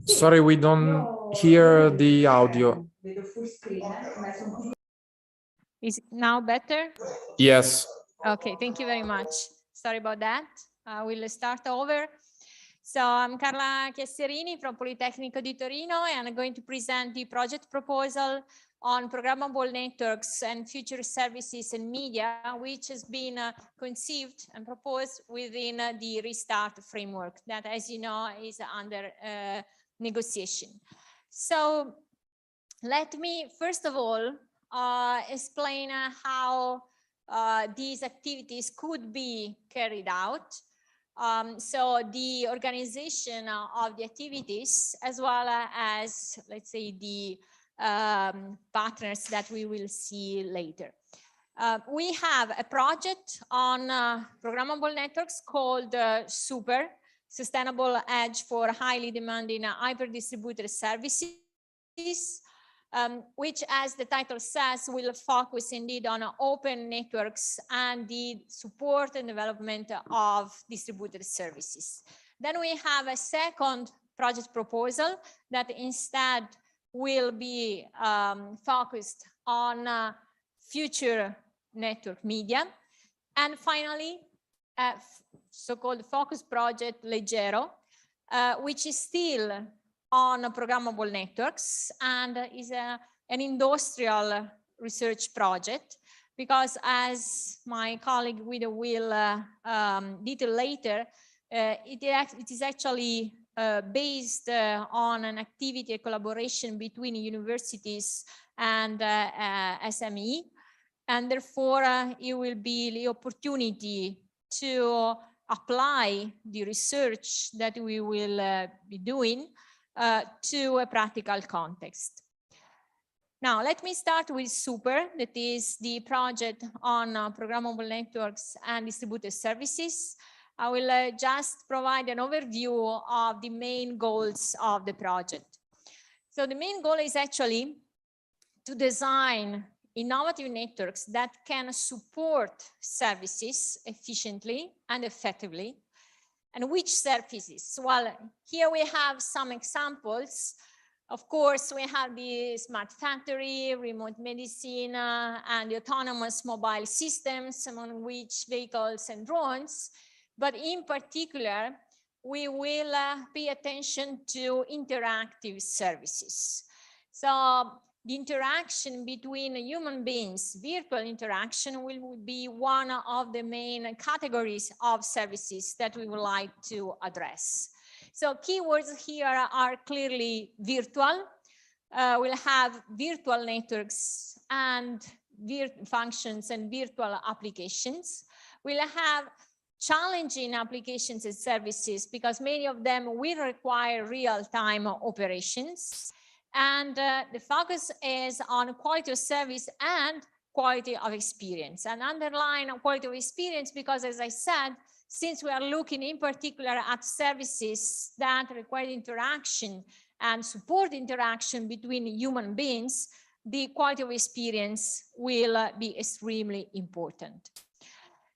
Sorry, we don't hear the audio. Is it now better? Yes. Okay, thank you very much. Sorry about that. We'll start over. So I'm Carla Chiasserini from Politecnico di Torino, and I'm going to present the project proposal on programmable networks and future services and media, which has been conceived and proposed within the Restart framework that, as you know, is under negotiation. So let me first of all explain how these activities could be carried out. So the organization of the activities, as well as, let's say, the partners that we will see later. We have a project on programmable networks called SUPER, Sustainable Edge for Highly Demanding Hyper-Distributed Services, which, as the title says, will focus indeed on open networks and the support and development of distributed services. Then we have a second project proposal that instead will be focused on future network media. And finally, so-called focus project Leggero, which is still on programmable networks and is an industrial research project, because as my colleague Guido will detail later, it is actually based on an activity, a collaboration between universities and SME, and therefore it will be the opportunity to apply the research that we will be doing to a practical context. Now, let me start with SUPER, that is the project on programmable networks and distributed services. I will just provide an overview of the main goals of the project. So the main goal is actually to design innovative networks that can support services efficiently and effectively. And which services? Well, here we have some examples. Of course, we have the smart factory, remote medicine, and the autonomous mobile systems, among which vehicles and drones. But in particular, we will pay attention to interactive services. So the interaction between human beings, virtual interaction, will be one of the main categories of services that we would like to address. So keywords here are clearly virtual. We'll have virtual networks and functions and virtual applications. We'll have challenging applications and services because many of them will require real-time operations. And the focus is on quality of service and quality of experience. And underline quality of experience because, as I said, since we are looking in particular at services that require interaction and support interaction between human beings, the quality of experience will be extremely important.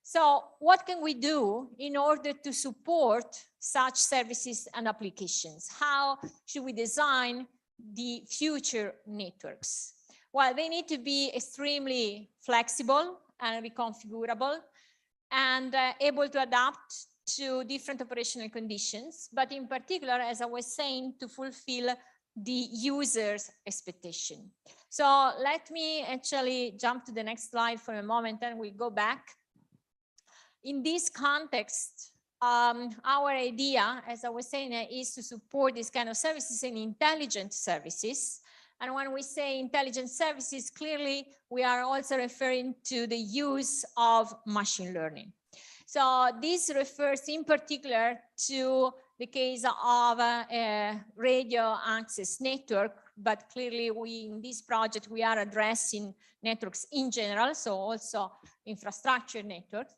So what can we do in order to support such services and applications? How should we design the future networks? Well, they need to be extremely flexible and reconfigurable and able to adapt to different operational conditions, but in particular, as I was saying, to fulfill the user's expectation. So let me actually jump to the next slide for a moment and we'll go back. In this context, our idea, as I was saying, is to support this kind of services and intelligent services. And when we say intelligent services, clearly we are also referring to the use of machine learning. So this refers in particular to the case of a radio access network, but clearly in this project we are addressing networks in general, so also infrastructure networks.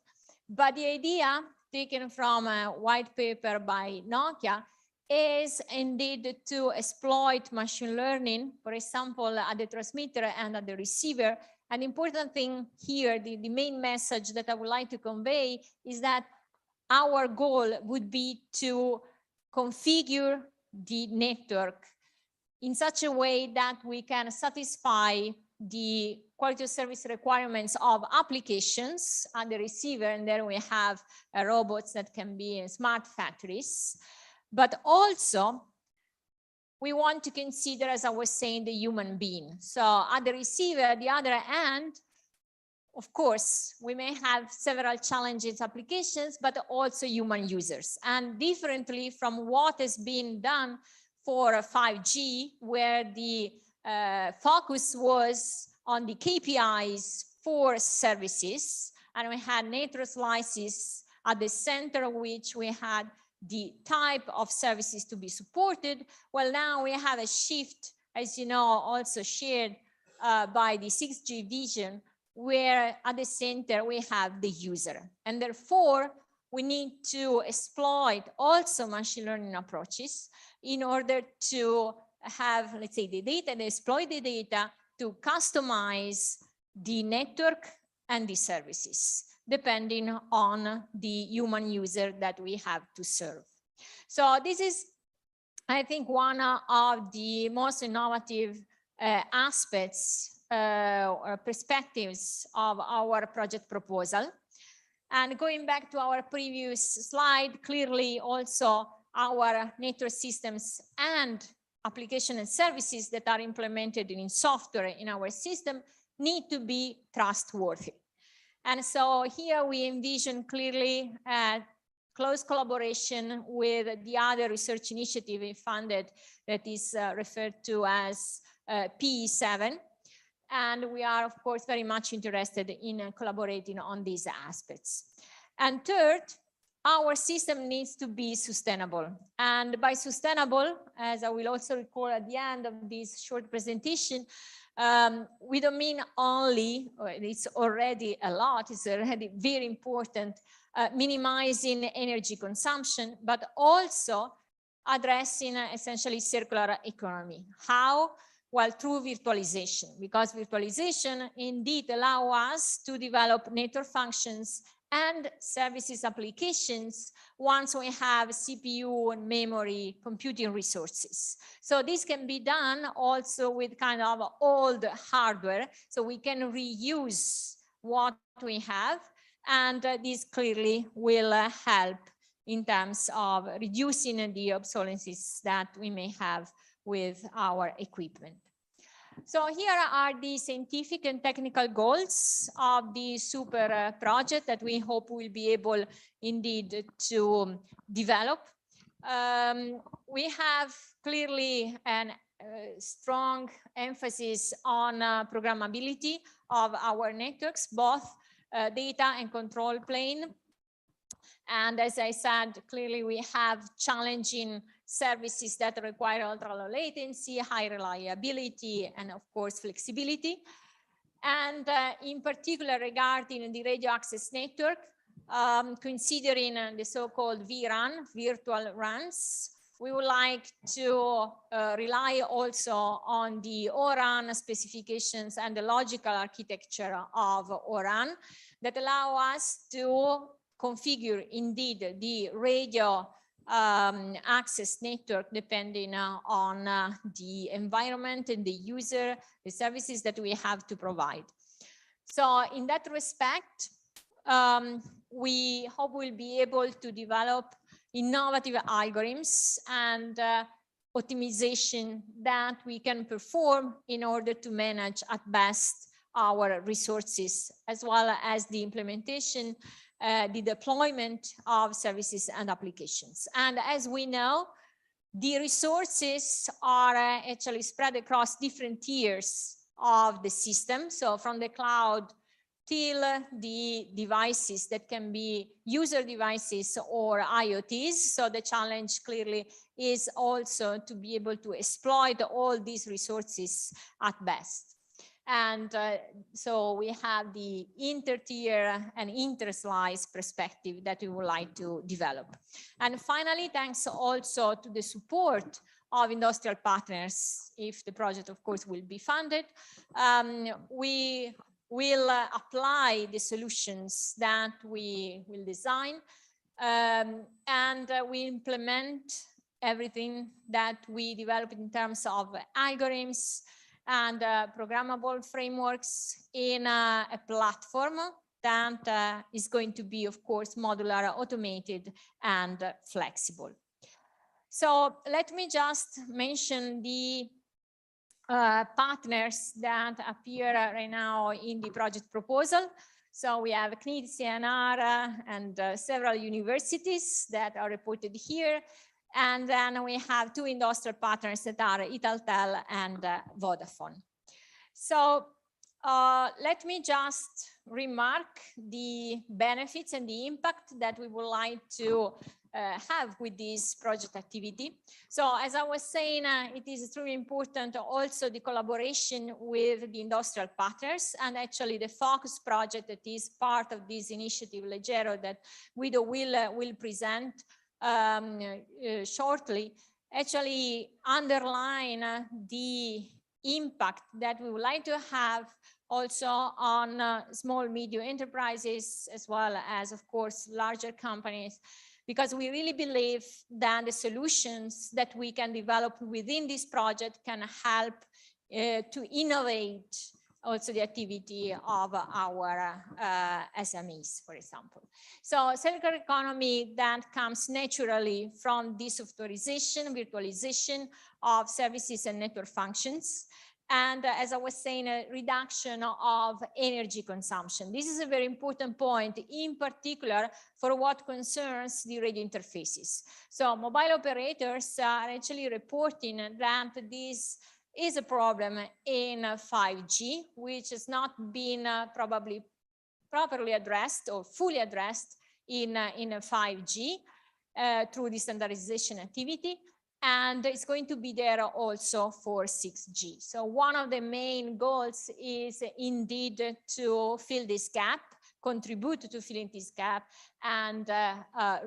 But the idea taken from a white paper by Nokia is indeed to exploit machine learning, for example, at the transmitter and at the receiver. An important thing here, the main message that I would like to convey is that our goal would be to configure the network in such a way that we can satisfy the quality of service requirements of applications at the receiver, and then we have robots that can be in smart factories. But also, we want to consider, as I was saying, the human being. So at the receiver, at the other end, of course, we may have several challenges applications, but also human users. And differently from what has been done for 5G, where the focus was on the KPIs for services, and we had network slices at the center of which we had the type of services to be supported. Well, now we have a shift, as you know, also shared by the 6G vision, where at the center we have the user. And therefore, we need to exploit also machine learning approaches in order to have, let's say, the data and exploit the data to customize the network and the services, depending on the human user that we have to serve. So this is, I think, one of the most innovative aspects or perspectives of our project proposal. And going back to our previous slide, clearly also our network systems and application and services that are implemented in software in our system need to be trustworthy. And so here we envision clearly close collaboration with the other research initiative funded that is referred to as PE7. And we are, of course, very much interested in collaborating on these aspects. And third, our system needs to be sustainable. And by sustainable, as I will also recall at the end of this short presentation, we don't mean only, it's already a lot, it's already very important, minimizing energy consumption, but also addressing essentially circular economy. How? Well, through virtualization, because virtualization indeed allow us to develop network functions and services applications once we have CPU and memory computing resources. So this can be done also with kind of old hardware, so we can reuse what we have, and this clearly will help in terms of reducing the obsolescence that we may have with our equipment. So here are the scientific and technical goals of the super project that we hope we'll be able indeed to develop. We have clearly a strong emphasis on programmability of our networks, both data and control plane. And as I said, clearly we have challenging services that require ultra low latency, high reliability, and of course flexibility. And in particular regarding the radio access network, considering the so-called VRAN, virtual runs, we would like to rely also on the ORAN specifications and the logical architecture of ORAN that allow us to configure indeed the radio access network depending on the environment and the user, the services that we have to provide. So in that respect, we hope we'll be able to develop innovative algorithms and optimization that we can perform in order to manage at best our resources, as well as the implementation, the deployment of services and applications. And as we know, the resources are actually spread across different tiers of the system. So from the cloud till the devices that can be user devices or IoTs. So the challenge clearly is also to be able to exploit all these resources at best. And so we have the inter-tier and inter-slice perspective that we would like to develop. And finally, thanks also to the support of industrial partners, if the project, of course, will be funded, we will apply the solutions that we will design, and we implement everything that we develop in terms of algorithms and programmable frameworks in a platform that is going to be, of course, modular, automated, and flexible. So let me just mention the partners that appear right now in the project proposal. So we have CNIT, CNR, and several universities that are reported here. And then we have two industrial partners that are Italtel and Vodafone. So let me just remark the benefits and the impact that we would like to have with this project activity. So as I was saying, it is extremely important also the collaboration with the industrial partners, and actually the focus project that is part of this initiative, Leggero, that Guido will present shortly, actually underline the impact that we would like to have also on small, medium enterprises, as well as, of course, larger companies, because we really believe that the solutions that we can develop within this project can help to innovate also the activity of our SMEs, for example. So circular economy that comes naturally from desoftwareization, virtualization of services and network functions. And as I was saying, a reduction of energy consumption. This is a very important point, in particular for what concerns the radio interfaces. So mobile operators are actually reporting that this is a problem in 5G, which has not been probably properly addressed or fully addressed in 5G through the standardization activity. And it's going to be there also for 6G. So one of the main goals is indeed to fill this gap, contribute to filling this gap, and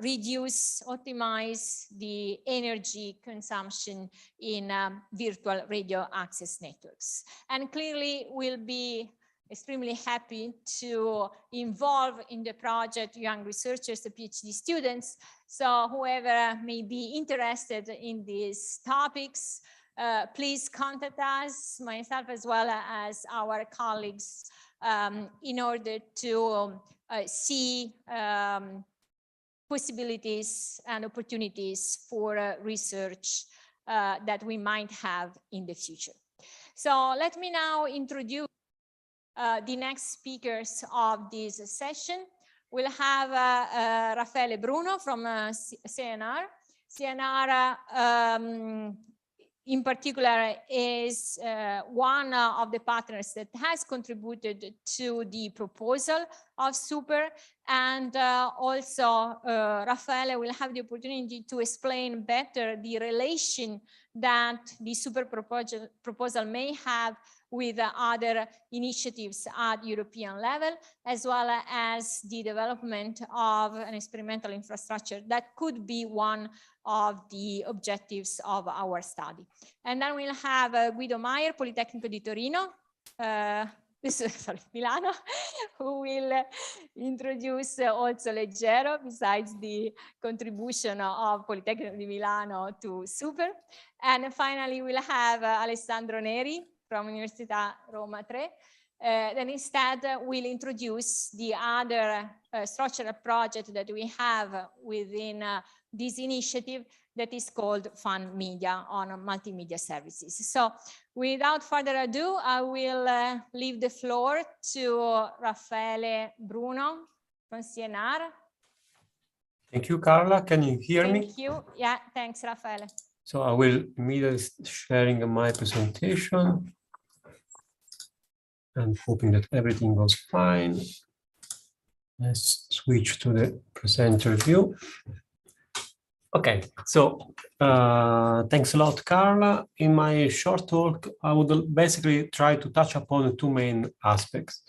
reduce, optimize the energy consumption in virtual radio access networks. And clearly we'll be extremely happy to involve in the project young researchers, the PhD students. So whoever may be interested in these topics, please contact us, myself as well as our colleagues, in order to see possibilities and opportunities for research that we might have in the future. So let me now introduce the next speakers of this session. We'll have Raffaele Bruno from CNR. CNR in particular is one of the partners that has contributed to the proposal of Super, and also Raffaele will have the opportunity to explain better the relation that the Super proposal may have with other initiatives at European level, as well as the development of an experimental infrastructure that could be one of the objectives of our study. And then we'll have Guido Maier, Politecnico di Torino, sorry, Milano, who will introduce also Leggero, besides the contribution of Politecnico di Milano to Super. And finally, we'll have Alessandro Neri from Università Roma 3. Then instead, we'll introduce the other structural project that we have within this initiative that is called Fun Media on multimedia services. So without further ado, I will leave the floor to Raffaele Bruno from CNR. Thank you, Carla. Can you hear me? Thank you. Yeah, thanks, Raffaele. So I will immediately sharing my presentation and hoping that everything goes fine. Let's switch to the presenter view. Okay, so thanks a lot, Carla. In my short talk, I would basically try to touch upon two main aspects.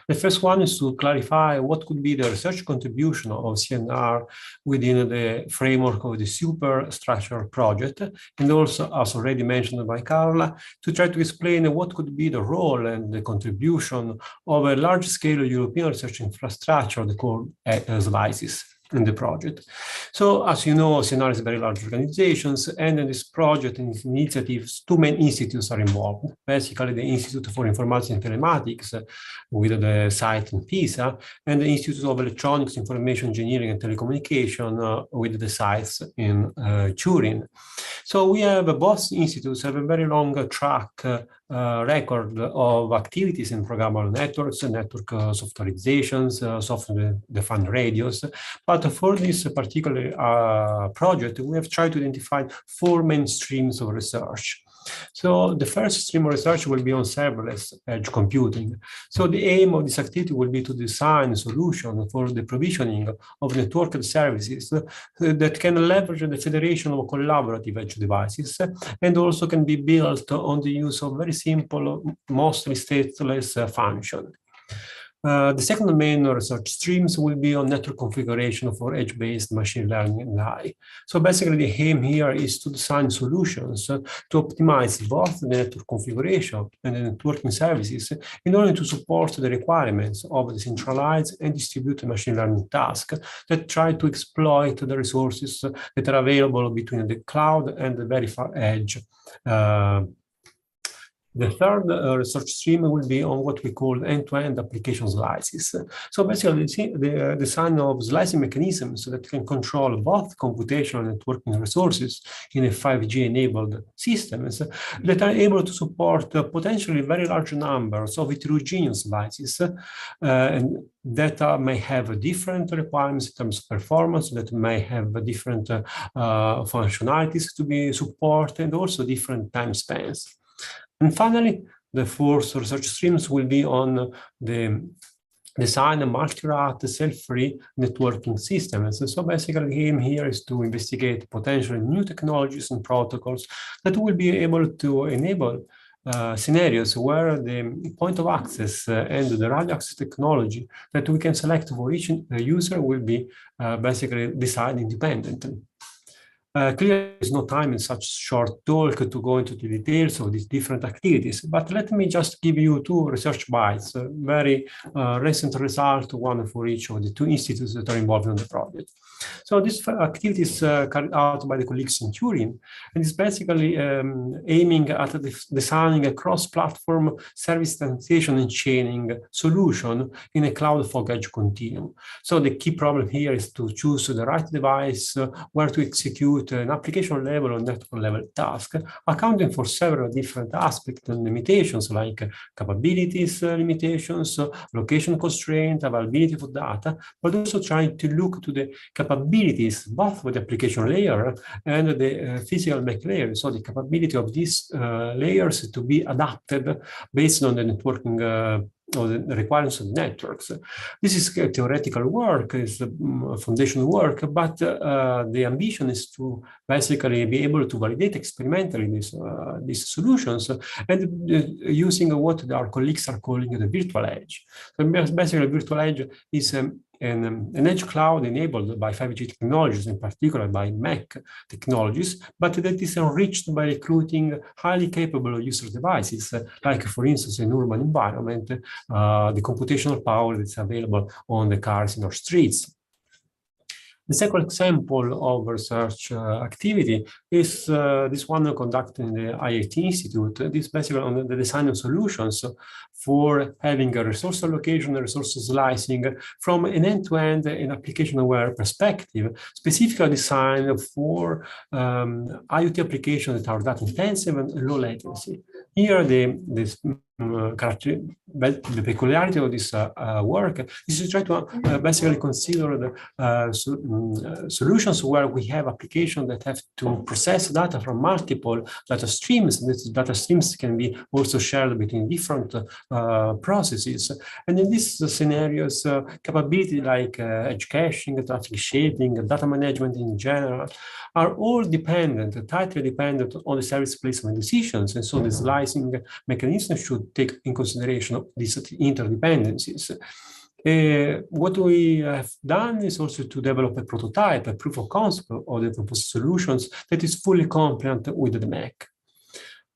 The first one is to clarify what could be the research contribution of CNR within the framework of the Superstructure project, and also, as already mentioned by Carla, to try to explain what could be the role and the contribution of a large-scale European research infrastructure, the core slices in the project. So as you know, CNR is a very large organization, and in this project and initiatives, two main institutes are involved. Basically, the Institute for Informatics and Telematics with the site in Pisa, and the Institute of Electronics, Information Engineering and Telecommunication with the sites in Turin. So we have both institutes have a very long track record of activities in programmable networks, network softwareizations, software-defined radios. But for this particular project, we have tried to identify four main streams of research. So the first stream of research will be on serverless edge computing. So the aim of this activity will be to design a solution for the provisioning of networked services that can leverage the federation of collaborative edge devices, and also can be built on the use of very simple, mostly stateless function. The second main research streams will be on network configuration for edge-based machine learning and AI. So basically the aim here is to design solutions to optimize both the network configuration and the networking services in order to support the requirements of the centralized and distributed machine learning tasks that try to exploit the resources that are available between the cloud and the very far edge. The third research stream will be on what we call end-to-end application slices. So basically, the design of slicing mechanisms that can control both computational and networking resources in a 5G-enabled systems that are able to support potentially very large numbers of heterogeneous slices and that may have different requirements in terms of performance, that may have different functionalities to be supported, and also different time spans. And finally, the fourth research streams will be on the design a multi-route self-free networking systems. So basically the aim here is to investigate potential new technologies and protocols that will be able to enable scenarios where the point of access and the radio access technology that we can select for each user will be basically decided independently. Clearly, there's no time in such short talk to go into the details of these different activities, but let me just give you two research bites, very recent result, one for each of the two institutes that are involved in the project. So this activity is carried out by the colleagues in Turin, and is basically aiming at designing a cross-platform service instantiation and chaining solution in a cloud fog edge continuum. So the key problem here is to choose the right device where to execute an application level or network level task, accounting for several different aspects and limitations like capabilities limitations, location constraint, availability for data, but also trying to look to the capabilities both for the application layer and the physical MAC layer, so the capability of these layers to be adapted based on the networking or the requirements of networks. This is theoretical work, is foundational work, but the ambition is to basically be able to validate experimentally these solutions and using what our colleagues are calling the virtual edge. So basically, virtual edge is an edge cloud enabled by 5G technologies, in particular by MAC technologies, but that is enriched by recruiting highly capable user devices, like for instance in urban environment, the computational power that's available on the cars in our streets. The second example of research activity is this one conducted in the IIT Institute. This is basically on the design of solutions for having a resource allocation and resource slicing from an end-to-end and application-aware perspective, specifically designed for IoT applications that are data-intensive and low latency. Here, the peculiarity of this work is to try to basically consider the solutions where we have applications that have to process data from multiple data streams. These data streams can be also shared between different processes. And in these scenarios, capability like edge caching, traffic shaping, data management in general are all dependent, tightly dependent on the service placement decisions. And so the slicing mechanism should take in consideration these interdependencies. What we have done is also to develop a prototype, a proof of concept of the proposed solutions that is fully compliant with the MAC.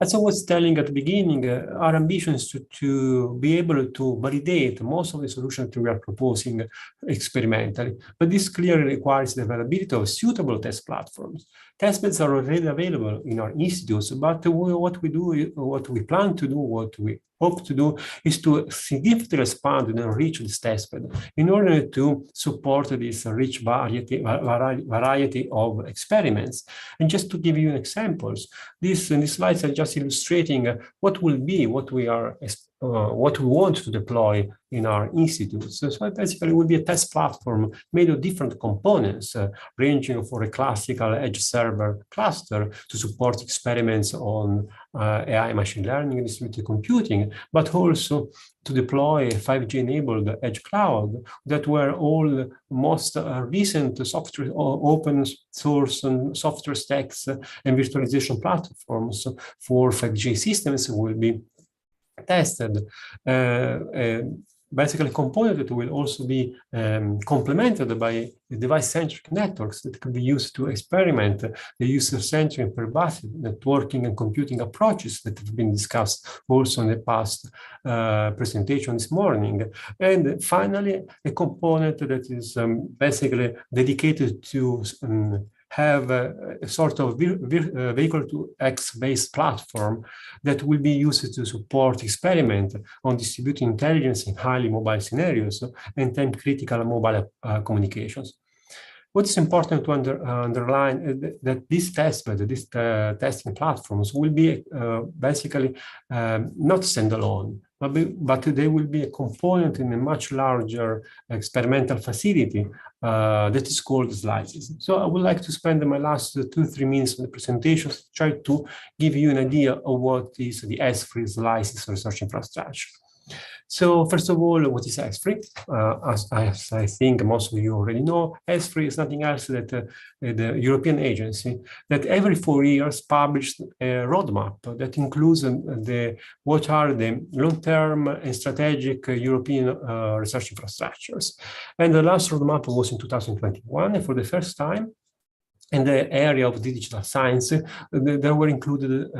As I was telling at the beginning, our ambition is to be able to validate most of the solutions that we are proposing experimentally, but this clearly requires the availability of suitable test platforms. Testbeds are already available in our institutes, but what we plan to do, what we hope to do is to significantly expand and enrich this testbed in order to support this rich variety of experiments. And just to give you examples, these slides are just illustrating what will be, what we want to deploy in our institutes. So basically it will be a test platform made of different components, ranging for a classical edge server cluster to support experiments on AI, machine learning, and distributed computing, but also to deploy a 5G-enabled edge cloud that were all most recent software, open source and software stacks and virtualization platforms for 5G systems will be tested. basically component that will also be complemented by device-centric networks that can be used to experiment the user-centric and pervasive networking and computing approaches that have been discussed also in the past presentation this morning. And finally, a component that is basically dedicated to have a sort of vehicle to X-based platform that will be used to support experiment on distributed intelligence in highly mobile scenarios and time-critical mobile communications. What is important to underline is that these testbeds, these testing platforms will be basically not standalone, but they will be a component in a much larger experimental facility that is called slices. So I would like to spend my last 2-3 minutes of the presentation to try to give you an idea of what is the S3 slices research infrastructure. So first of all, what is S3? As I think most of you already know, S3 is nothing else than the European agency that every 4 years published a roadmap that includes what are the long-term and strategic European research infrastructures. And the last roadmap was in 2021, and for the first time, in the area of digital science, there were included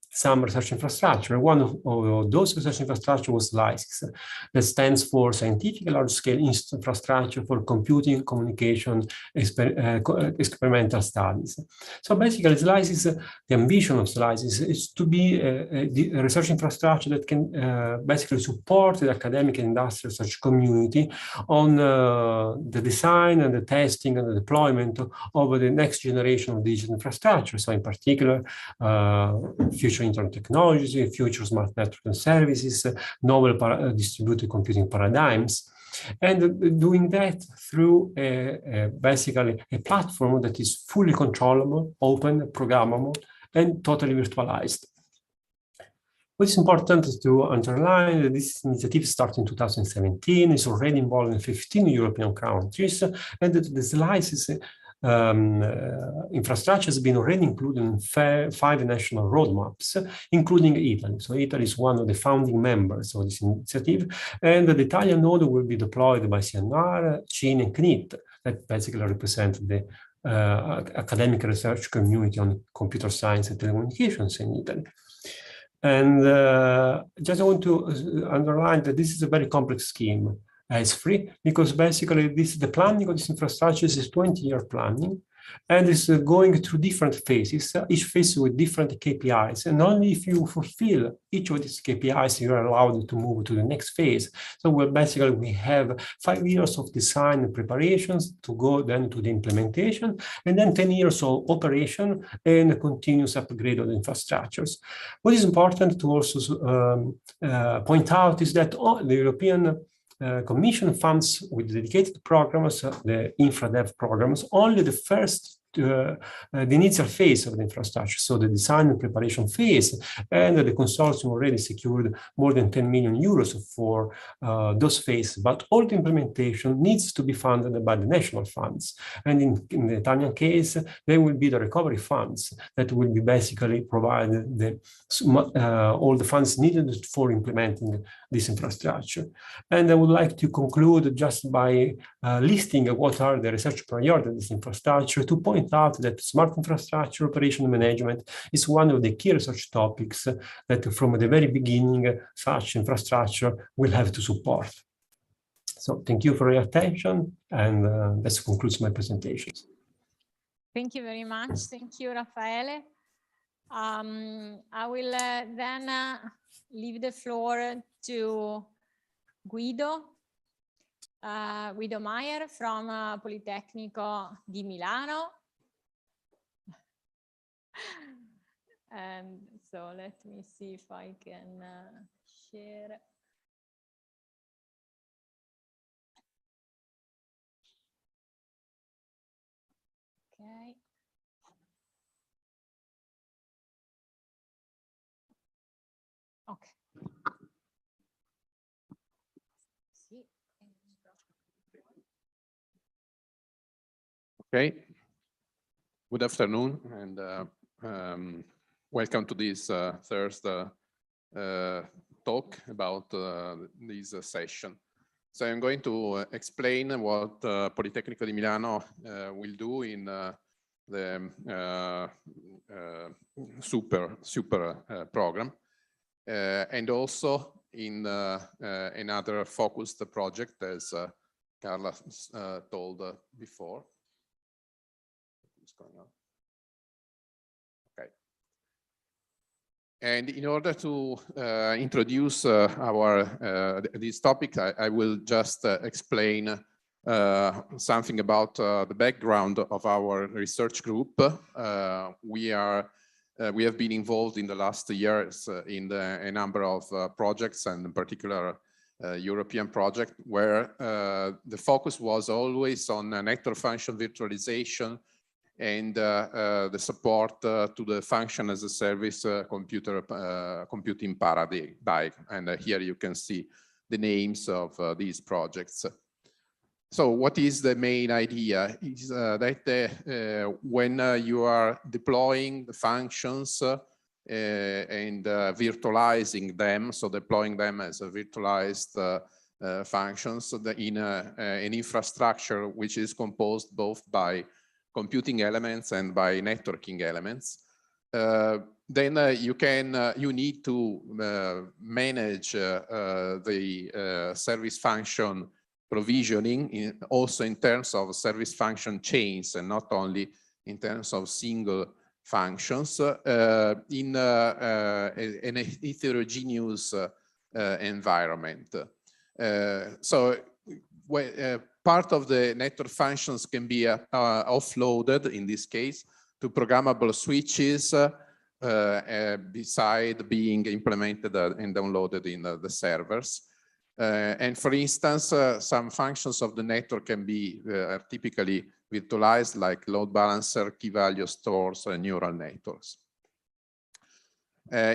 some research infrastructure. One of those research infrastructure was SLICES, that stands for Scientific Large-Scale Infrastructure for Computing, Communication, Experimental Studies. So basically, SLICES, the ambition of SLICES is to be a research infrastructure that can basically support the academic and industrial research community on the design and the testing and the deployment of the next generation of digital infrastructure. So in particular, future internet technologies, future smart network and services, novel distributed computing paradigms, and doing that through basically a platform that is fully controllable, open, programmable, and totally virtualized. What is important to underline that this initiative started in 2017, is already involved in 15 European countries, and that the slices infrastructure has been already included in 5 national roadmaps, including Italy. So Italy is one of the founding members of this initiative, and the Italian node will be deployed by CNR, CIN, and CNIT, that basically represent the academic research community on computer science and telecommunications in Italy. And just I want to underline that this is a very complex scheme. It's free because basically the planning of this infrastructure is a 20-year planning, and it's going through different phases, each phase with different KPIs. And only if you fulfill each of these KPIs, you are allowed to move to the next phase. So we have 5 years of design and preparations to go then to the implementation, and then 10 years of operation and continuous upgrade of the infrastructures. What is important to also point out is that the European Commission funds with dedicated programs, the InfraDev programs, only the first, the initial phase of the infrastructure, so the design and preparation phase, and the consortium already secured more than 10 million euros for those phases, but all the implementation needs to be funded by the national funds. And in the Italian case, there will be the recovery funds that will be basically provided all the funds needed for implementing this infrastructure. And I would like to conclude just by listing what are the research priorities of this infrastructure, to point out that smart infrastructure operation management is one of the key research topics that from the very beginning such infrastructure will have to support. So thank you for your attention, and this concludes my presentations. Thank you very much. Thank you, Raffaele. I will then leave the floor to Guido Maier from Politecnico di Milano. And so let me see if I can share. Okay. Okay. Okay. Good afternoon, and welcome to this first talk about this session. So I'm going to explain what Politecnico di Milano will do in the super program, and also in another focused project, as Carla told before. What's going on? Okay. And in order to introduce this topic, I will just explain something about the background of our research group. We have been involved in the last years in a number of projects, and in particular European project, where the focus was always on network function virtualization and the support to the function as a service computing paradigm. And here you can see the names of these projects. So what is the main idea? Is that when you are deploying the functions and virtualizing them, so deploying them as a virtualized functions in an infrastructure which is composed both by computing elements and by networking elements, then you need to manage the service function provisioning also in terms of service function chains, and not only in terms of single functions in an heterogeneous environment. So part of the network functions can be offloaded, in this case, to programmable switches beside being implemented and downloaded in the servers. And for instance, some functions of the network can be typically virtualized, like load balancer, key value stores, and neural networks.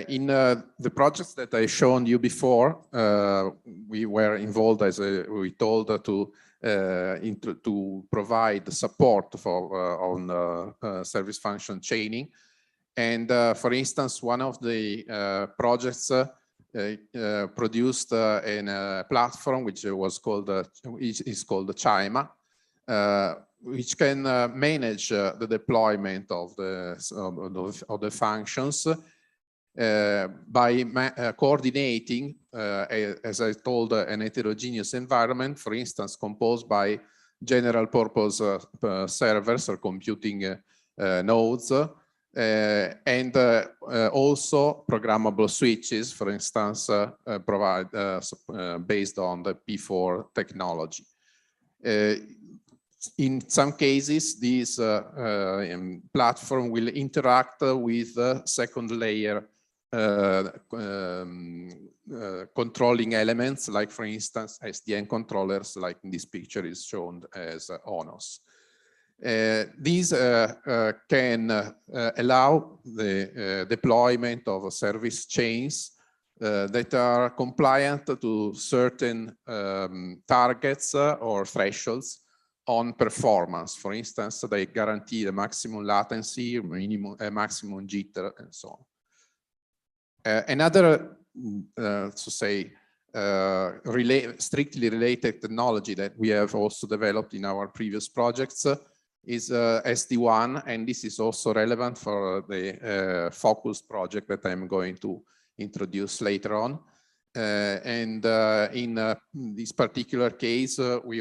In the projects that I shown you before, we were involved, as we told, to provide support for on service function chaining. And for instance, one of the projects produced a platform which was called is called the Chima, which can manage the deployment of the functions by coordinating, as I told, an heterogeneous environment, for instance, composed by general purpose servers or computing nodes, and also programmable switches, for instance, based on the P4 technology. In some cases, this platform will interact with the second layer controlling elements, like, for instance, SDN controllers, like in this picture is shown as ONOS. These can allow the deployment of service chains that are compliant to certain targets or thresholds on performance. For instance, they guarantee the maximum latency, maximum jitter, and so on. Another, strictly related technology that we have also developed in our previous projects is SD-WAN, and this is also relevant for the focus project that I'm going to introduce later on. In this particular case, we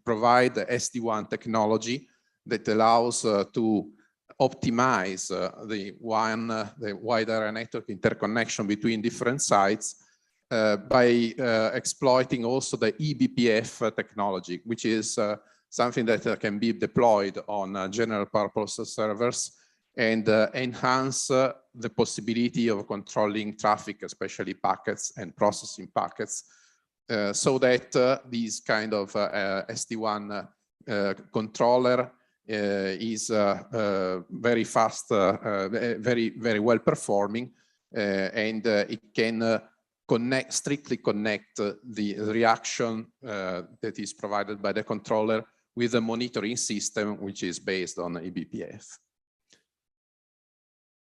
provide the SD-WAN technology that allows to optimize the wide area network interconnection between different sites by exploiting also the eBPF technology, which is something that can be deployed on general purpose servers and enhance the possibility of controlling traffic, especially packets and processing packets, so that this kind of SD-WAN controller is very fast, very well performing, and it can strictly connect the reaction that is provided by the controller with a monitoring system which is based on eBPF.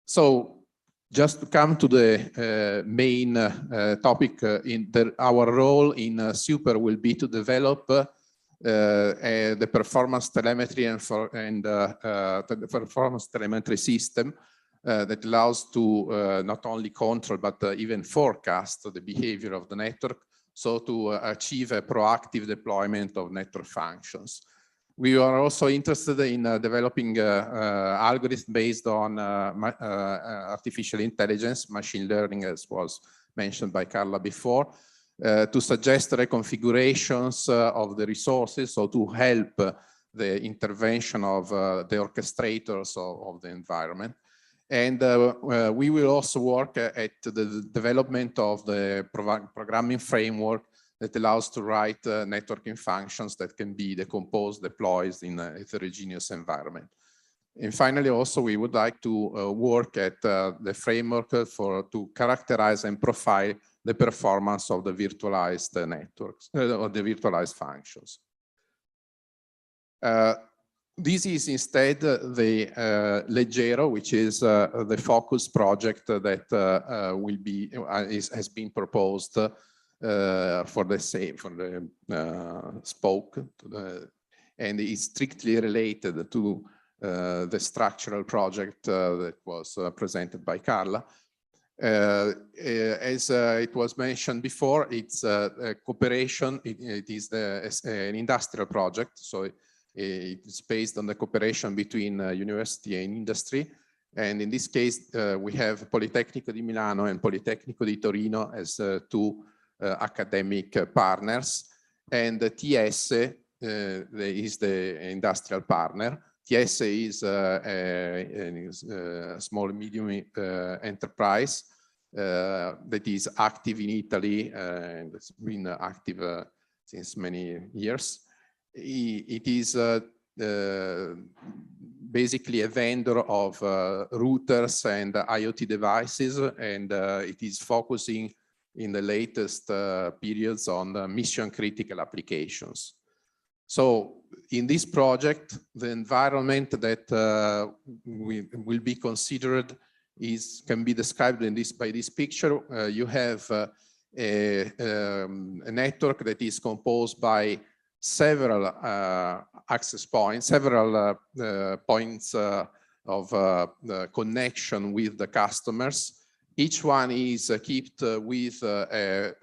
So Just to come to the main topic, our role in Super will be to develop the performance telemetry and the performance telemetry system that allows to not only control but even forecast the behavior of the network, so to achieve a proactive deployment of network functions. We are also interested in developing algorithms based on artificial intelligence, machine learning, as was mentioned by Carla before, to suggest reconfigurations of the resources, so to help the intervention of the orchestrators of the environment. And we will also work at the development of the programming framework that allows to write networking functions that can be decomposed, deployed in a heterogeneous environment. And finally, also, we would like to work at the framework to characterize and profile the performance of the virtualized networks, or the virtualized functions. This is instead the Leggero, which is the focus project that has been proposed for the spoke, and is strictly related to the structural project that was presented by Carla. As it was mentioned before, it's a cooperation. It is an industrial project, so it's based on the cooperation between university and industry. And in this case, we have Politecnico di Milano and Politecnico di Torino as two academic partners, and TS is the industrial partner. TS is a small medium enterprise that is active in Italy and it's been active since many years. It is basically a vendor of routers and IoT devices, and it is focusing in the latest periods on mission critical applications. So in this project, the environment that will be considered can be described by this picture. You have a network that is composed by several access points, several points of connection with the customers. Each one is equipped with a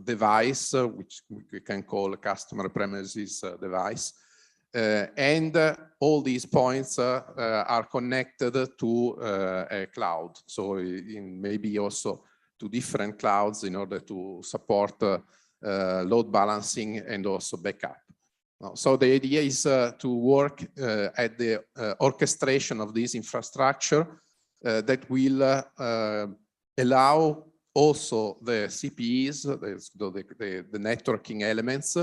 device, which we can call a customer premises device. And all these points are connected to a cloud. So maybe also to different clouds in order to support load balancing and also backup. So the idea is to work at the orchestration of this infrastructure that will allow also the CPEs, the networking elements,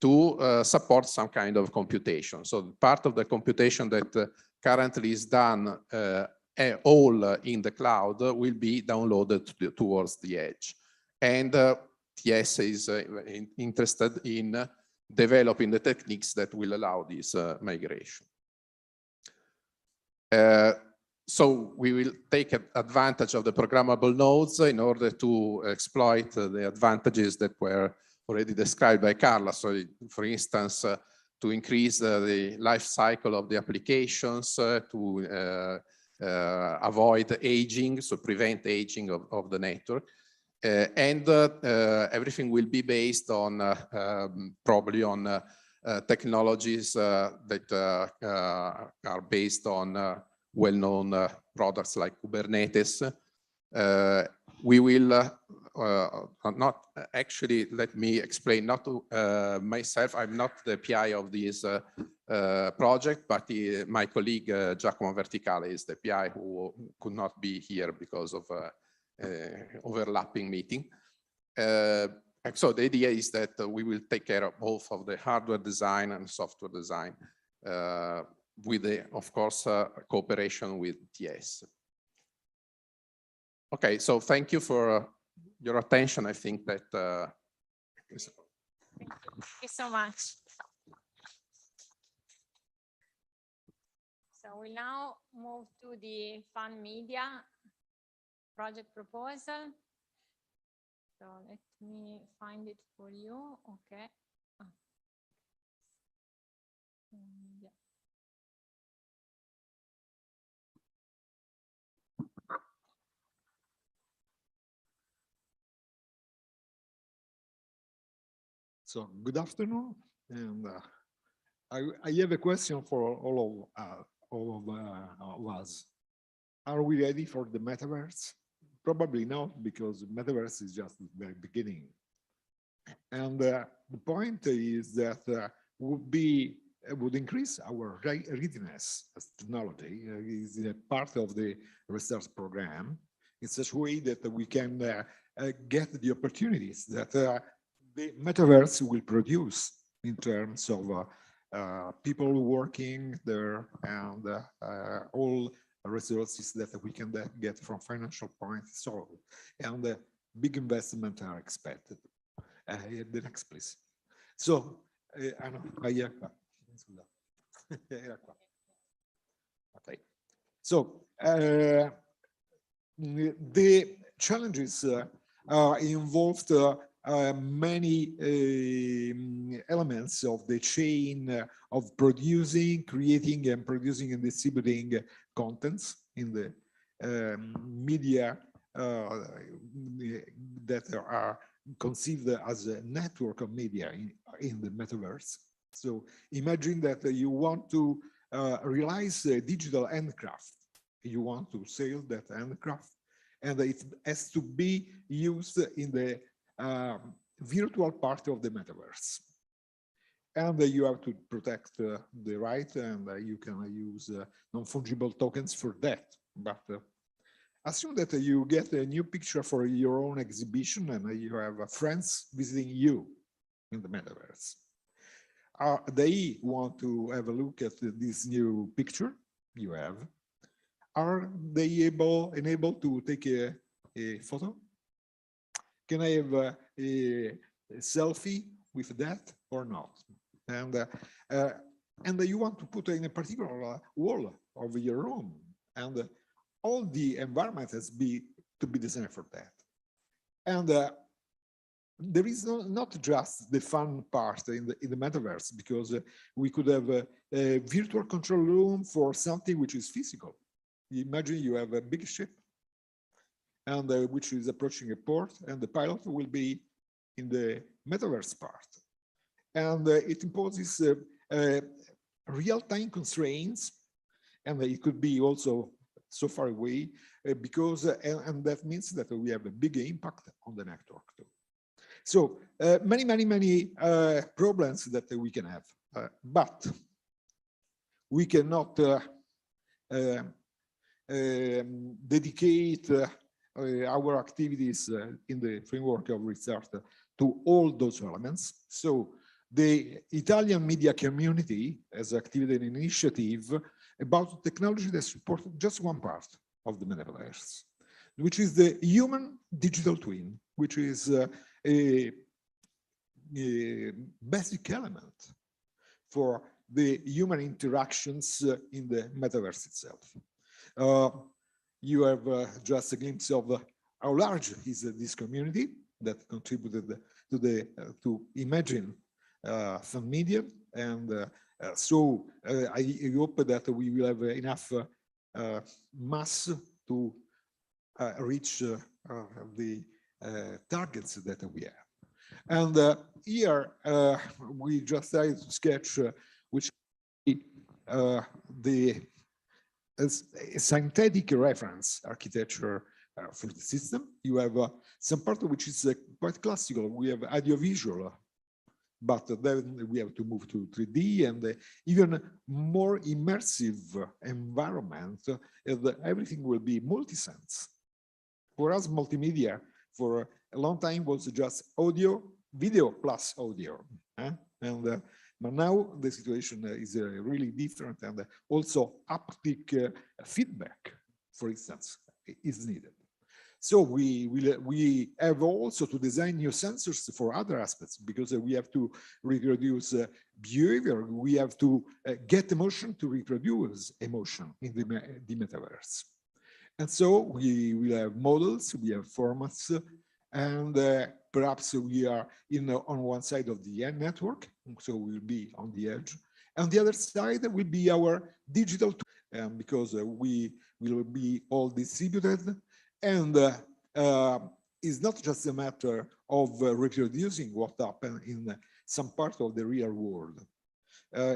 to support some kind of computation. So part of the computation that currently is done all in the cloud will be downloaded towards the edge. And TS is interested in developing the techniques that will allow this migration. So we will take advantage of the programmable nodes in order to exploit the advantages that were already described by Carla. So for instance, to increase the life cycle of the applications, to avoid aging, so prevent aging of the network. And everything will be based on probably on technologies that are based on well-known products like Kubernetes. We will not actually, let me explain, not to myself, I'm not the PI of this project, but my colleague Giacomo Verticale is the PI who could not be here because of overlapping meeting. So the idea is that we will take care of both of the hardware design and software design with the, of course, cooperation with TS. Okay, so thank you for your attention. I think that. Thank you so much. So we now move to the fun media. project proposal. So let me find it for you. Okay. Yeah. So good afternoon, and I have a question for all of us. Are we ready for the metaverse? Probably not, because the metaverse is just the very beginning. And the point is that would increase our readiness as technology. Is a part of the research program in such a way that we can get the opportunities that the metaverse will produce in terms of people working there and all resources that we can get from financial points. So, and big investments are expected. The next, please. So, okay. So, the challenges involved many elements of the chain of producing, creating, and producing and distributing contents in the media that are conceived as a network of media in the metaverse. So imagine that you want to realize a digital handcraft. You want to sell that handcraft, and it has to be used in the virtual part of the metaverse. And you have to protect the right, and you can use non-fungible tokens for that. But assume that you get a new picture for your own exhibition and you have friends visiting you in the metaverse. They want to have a look at this new picture you have. Are they enabled to take a photo? Can I have a selfie with that or not? And you want to put in a particular wall of your room, and all the environment has to be designed for that. And there is not just the fun part in the metaverse, because we could have a virtual control room for something which is physical. Imagine you have a big ship, and which is approaching a port, and the pilot will be in the metaverse part. And it imposes real-time constraints, and it could be also so far away, because, and that means that we have a big impact on the network too. So many problems that we can have, but we cannot dedicate our activities in the framework of research to all those elements. So the Italian media community has activated an initiative about technology that supports just one part of the metaverse, which is the human digital twin, which is a basic element for the human interactions in the metaverse itself. You have just a glimpse of how large is this community that contributed to imagine some media, and so I hope that we will have enough mass to reach the targets that we have. And here we just tried to sketch which the synthetic reference architecture for the system. You have some part which is quite classical. We have audiovisual, but then we have to move to 3D and even more immersive environment. Everything will be multisense. For us, multimedia for a long time was just audio, video plus audio. But now the situation is really different, and also haptic feedback, for instance, is needed. So we have also to design new sensors for other aspects, because we have to reproduce behavior. We have to get emotion to reproduce emotion in the metaverse. And so we will have models, we have formats, and perhaps we are on one side of the network, so we'll be on the edge. And the other side will be our digital, because we will be all distributed, and it's not just a matter of reproducing what happened in some part of the real world.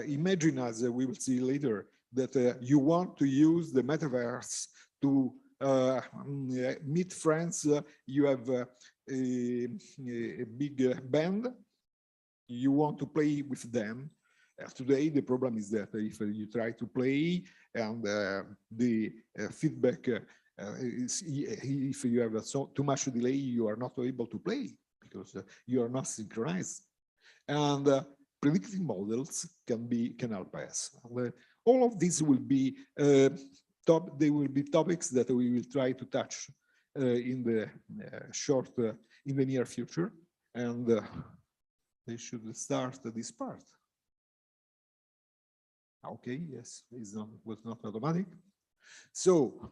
Imagine, as we will see later, that you want to use the metaverse to meet friends. You have a big band. You want to play with them. Today, the problem is that if you try to play and the feedback is, if you have too much delay, you are not able to play because you are not synchronized. And predictive models can help us. All of these will be they will be topics that we will try to touch in the in the near future, and they should start this part. Okay, yes, was not automatic. So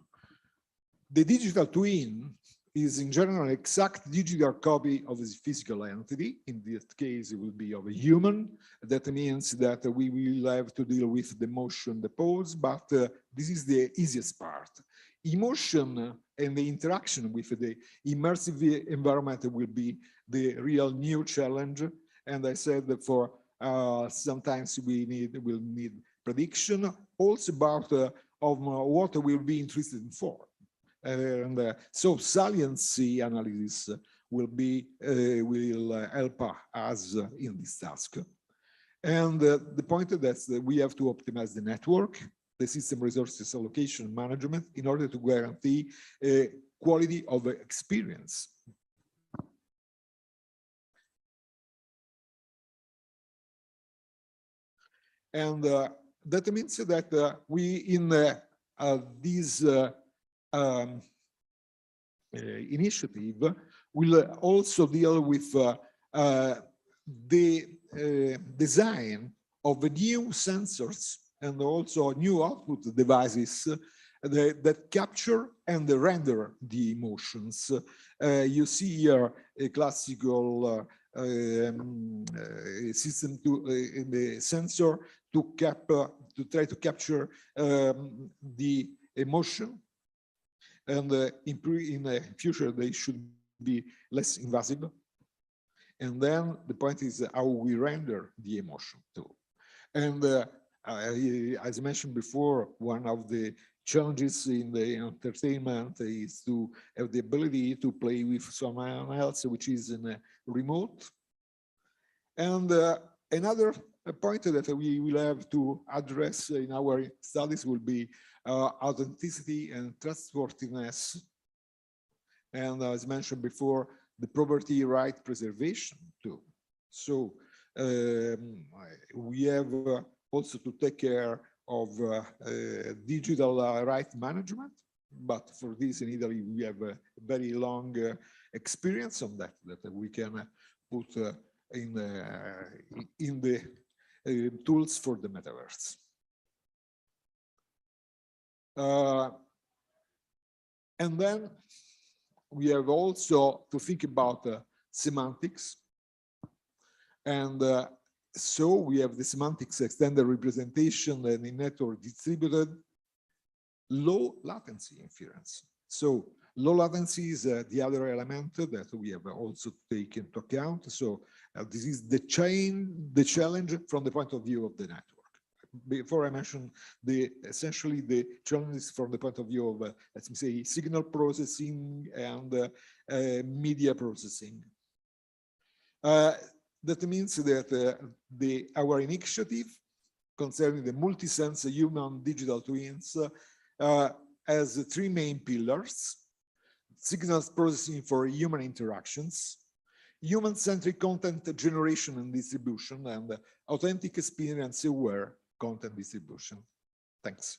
the digital twin is in general an exact digital copy of a physical entity. In this case, it will be of a human. That means that we will have to deal with the motion, the pose, but this is the easiest part. Emotion and the interaction with the immersive environment will be the real new challenge. And I said that for sometimes we'll need prediction, also about of what we'll be interested in for. And so saliency analysis will help us in this task. And the point is that we have to optimize the network, the system resources allocation management in order to guarantee quality of experience. And that means that we in this initiative will also deal with the design of new sensors and also new output devices that capture and render the emotions. You see here a classical system in the sensor to try to capture the emotion, and in the future they should be less invasive. And then the point is how we render the emotion too. And as I mentioned before, one of the challenges in the entertainment is to have the ability to play with someone else, which is in a remote. And another point that we will have to address in our studies will be authenticity and trustworthiness. And as mentioned before, the property right preservation too. So we have also to take care of digital right management. But for this in Italy, we have a very long experience on that we can put in the tools for the metaverse. And then we have also to think about semantics. And so we have the semantics extended representation and in network distributed low latency inference. So low latency is the other element that we have also taken into account. So this is the challenge from the point of view of the network. Before I mentioned essentially the challenges from the point of view of, let me say, signal processing and media processing. That means that our initiative concerning the multi-sense human digital twins has three main pillars: signals processing for human interactions, human-centric content generation and distribution, and authentic experience-aware content distribution. Thanks.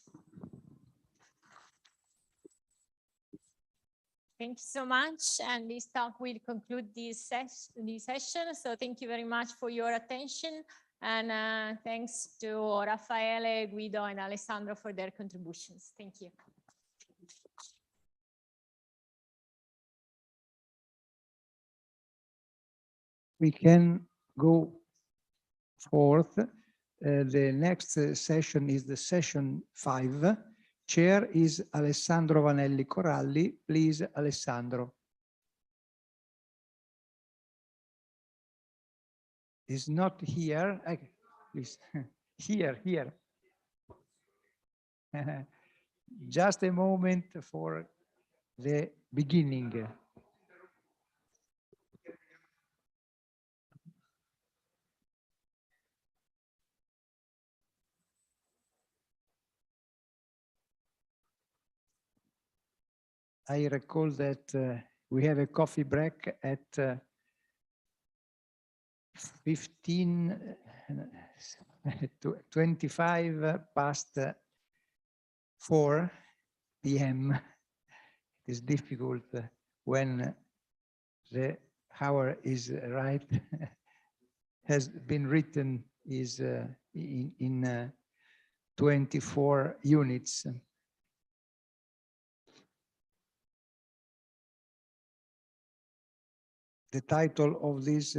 Thank you so much. And this talk will conclude this session. So thank you very much for your attention. And thanks to Raffaele, Guido, and Alessandro for their contributions. Thank you. we can go forth. The next session is the session 5. Chair is Alessandro Vanelli Coralli. Please, Alessandro. Is not here. Please, here. Just a moment for the beginning. I recall that we have a coffee break at 25 past 4 p.m. It is difficult when the hour is right, has been written is in 24 units. The title of this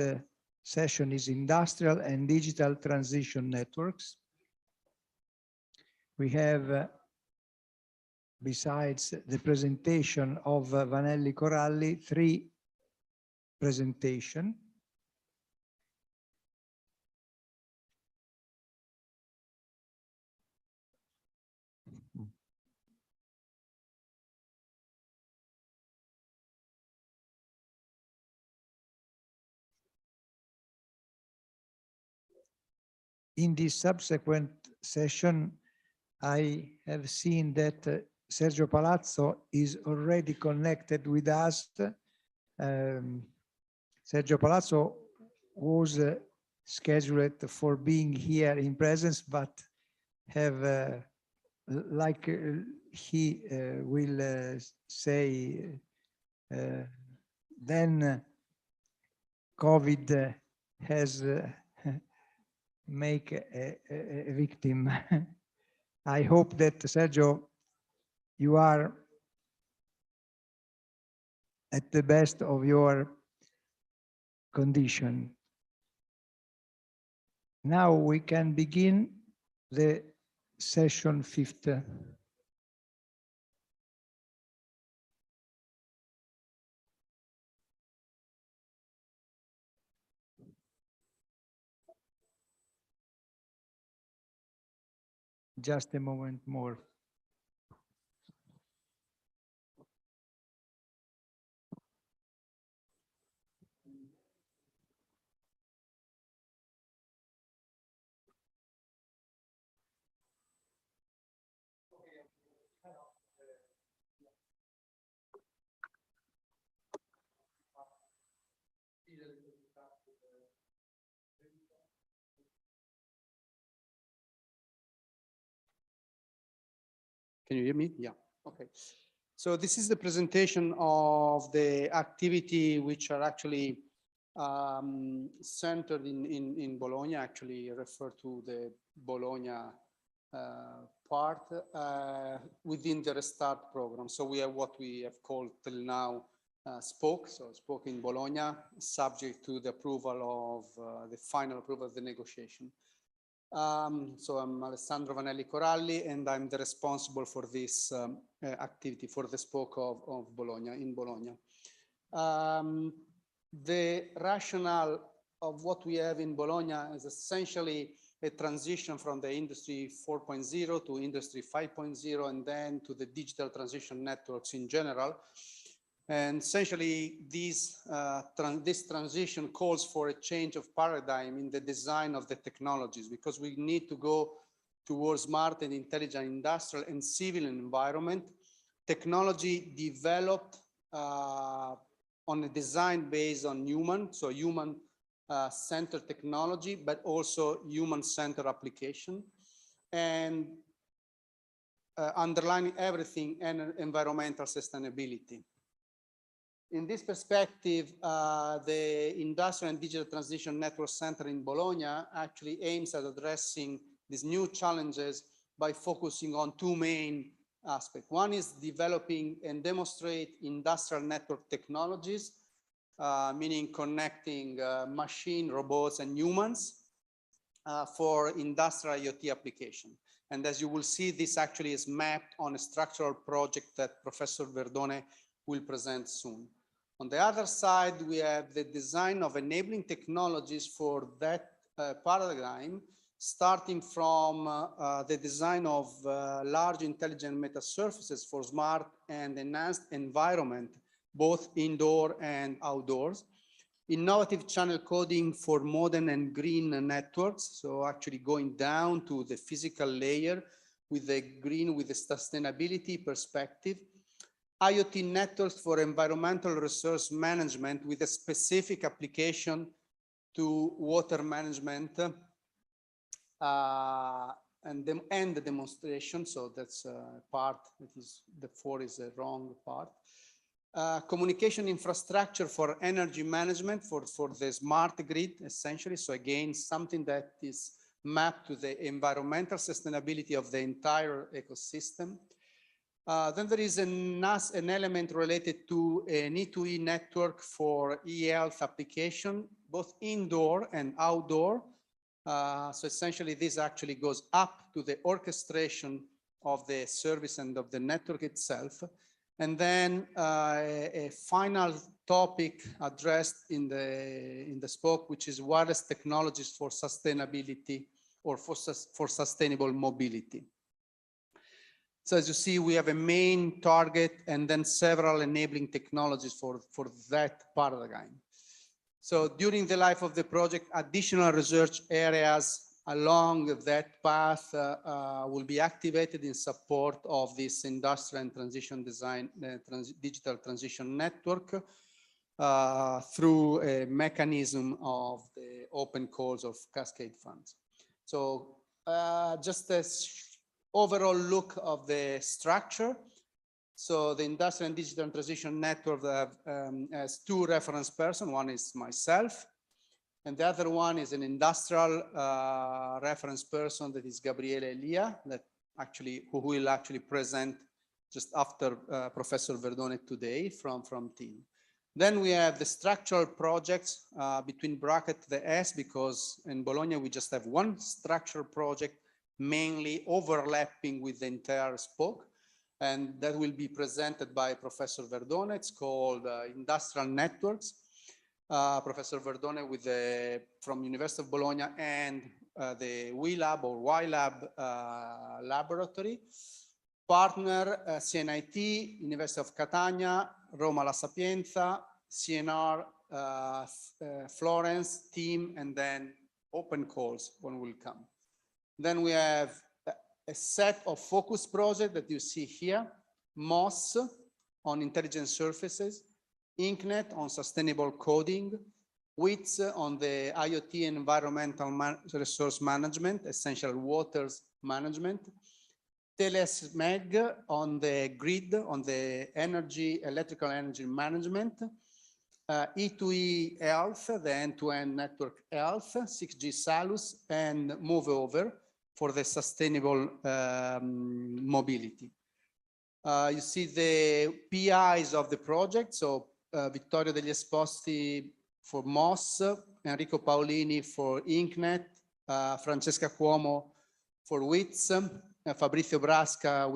session is Industrial and Digital Transition Networks. We have, besides the presentation of Vanelli Coralli, 3 presentations. In this subsequent session, I have seen that Sergio Palazzo is already connected with us. Sergio Palazzo was scheduled for being here in presence, but have, like he will say, then COVID has make a victim. I hope that, Sergio, you are at the best of your condition. Now we can begin the session 5. Just a moment more. Can you hear me? Yeah. Okay. So this is the presentation of the activity which are actually centered in Bologna, actually refer to the Bologna part within the Restart program. So we have what we have called till now Spoke. So Spoke in Bologna, subject to the approval of the final approval of the negotiation. So I'm Alessandro Vanelli Coralli, and I'm the responsible for this activity for the Spoke of Bologna, in Bologna. The rationale of what we have in Bologna is essentially a transition from the Industry 4.0 to Industry 5.0, and then to the digital transition networks in general. And essentially, this transition calls for a change of paradigm in the design of the technologies, because we need to go towards smart and intelligent industrial and civil environment. Technology developed on a design based on human, so human-centered technology, but also human-centered application. And underlining everything and environmental sustainability. In this perspective, the Industrial and Digital Transition Network Center in Bologna actually aims at addressing these new challenges by focusing on 2 main aspects. One is developing and demonstrate industrial network technologies meaning connecting machine, robots, and humans for industrial IoT application. And as you will see, this actually is mapped on a structural project that Professor Verdone will present soon. On the other side, we have the design of enabling technologies for that paradigm, starting from the design of large intelligent meta surfaces for smart and enhanced environment, both indoor and outdoors. Innovative channel coding for modern and green networks. So actually going down to the physical layer with the green, with the sustainability perspective. IoT networks for environmental resource management with a specific application to water management and the demonstration. So that's a part that is, the 4 is a wrong part. Communication infrastructure for energy management for the smart grid, essentially. So again, something that is mapped to the environmental sustainability of the entire ecosystem. Then there is an element related to an E2E network for e-health application, both indoor and outdoor. So essentially, this actually goes up to the orchestration of the service and of the network itself. And then a final topic addressed in the spoke, which is wireless technologies for sustainability or for sustainable mobility. So as you see, we have a main target and then several enabling technologies for that paradigm. So during the life of the project, additional research areas along that path will be activated in support of this industrial and transition design, digital transition network through a mechanism of the open calls of cascade funds. So just a overall look of the structure. So the industrial and digital transition network has 2 reference persons. One is myself, and the other one is an industrial reference person that is Gabriele Elia, who will actually present just after Professor Verdone today from team. Then we have the structural projects between bracket the S, because in Bologna we just have one structural project mainly overlapping with the entire spoke, and that will be presented by Professor Verdone. It's called Industrial Networks. Professor Verdone from University of Bologna and the We Lab or Y Lab laboratory. Partner CNIT, University of Catania, Roma La Sapienza, CNR, Florence team, and then open calls when will come. Then we have a set of focus projects that you see here. MOS on intelligent surfaces, INCNET on sustainable coding, FITCE on the IoT and environmental resource management, essential waters management, TeleSMEG on the grid, on the electrical energy management, E2E health, the end-to-end network health, 6G SALUS, and MoveOver for the sustainable mobility. You see the PIs of the project. So Vittorio degli Esposti for MOS, Enrico Paolini for INCNET, Francesca Cuomo for FITCE, Fabrizio Brasca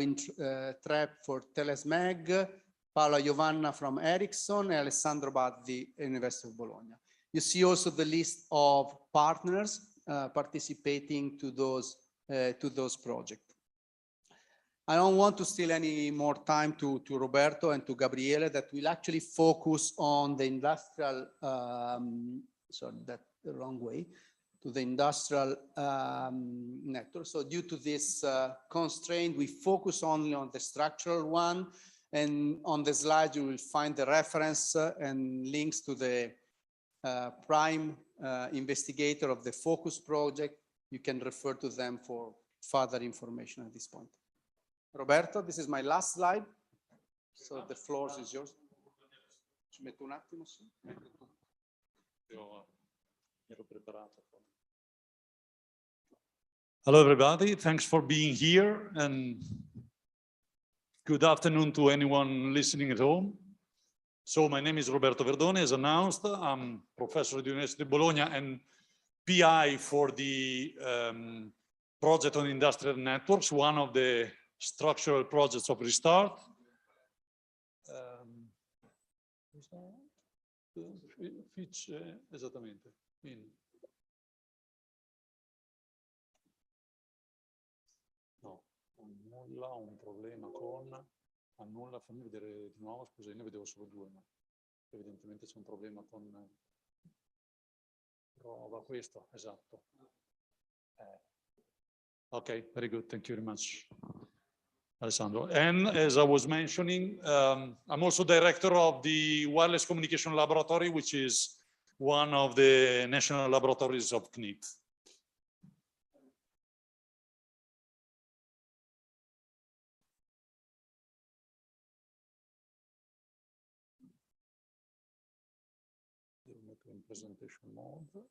Trap for TeleSMEG, Paola Giovanna from Ericsson, and Alessandro Bazzi, University of Bologna. You see also the list of partners participating to those projects. I don't want to steal any more time to Roberto and to Gabriele that will actually focus on the industrial, sorry, that's the wrong way, to the industrial network. So due to this constraint, we focus only on the structural one, and on the slide you will find the reference and links to the prime investigator of the focus project. You can refer to them for further information at this point. Roberto, this is my last slide. So the floor is yours. Ci metto un attimo, sì. Hello, everybody. Thanks for being here, and good afternoon to anyone listening at home. So my name is Roberto Verdone, as announced. I'm professor at the University of Bologna and PI for the project on industrial networks, one of the structural projects of Restart. FITCE, esattamente. No, nulla, un problema con... Annulla, fammi vedere di nuovo, scusa, io ne vedevo solo due, ma evidentemente c'è un problema con... Prova questo, esatto. Okay, very good, thank you very much, Alessandro. And as I was mentioning, I'm also director of the Wireless Communication Laboratory, which is one of the national laboratories of CNIT. Devo mettere in presentation mode.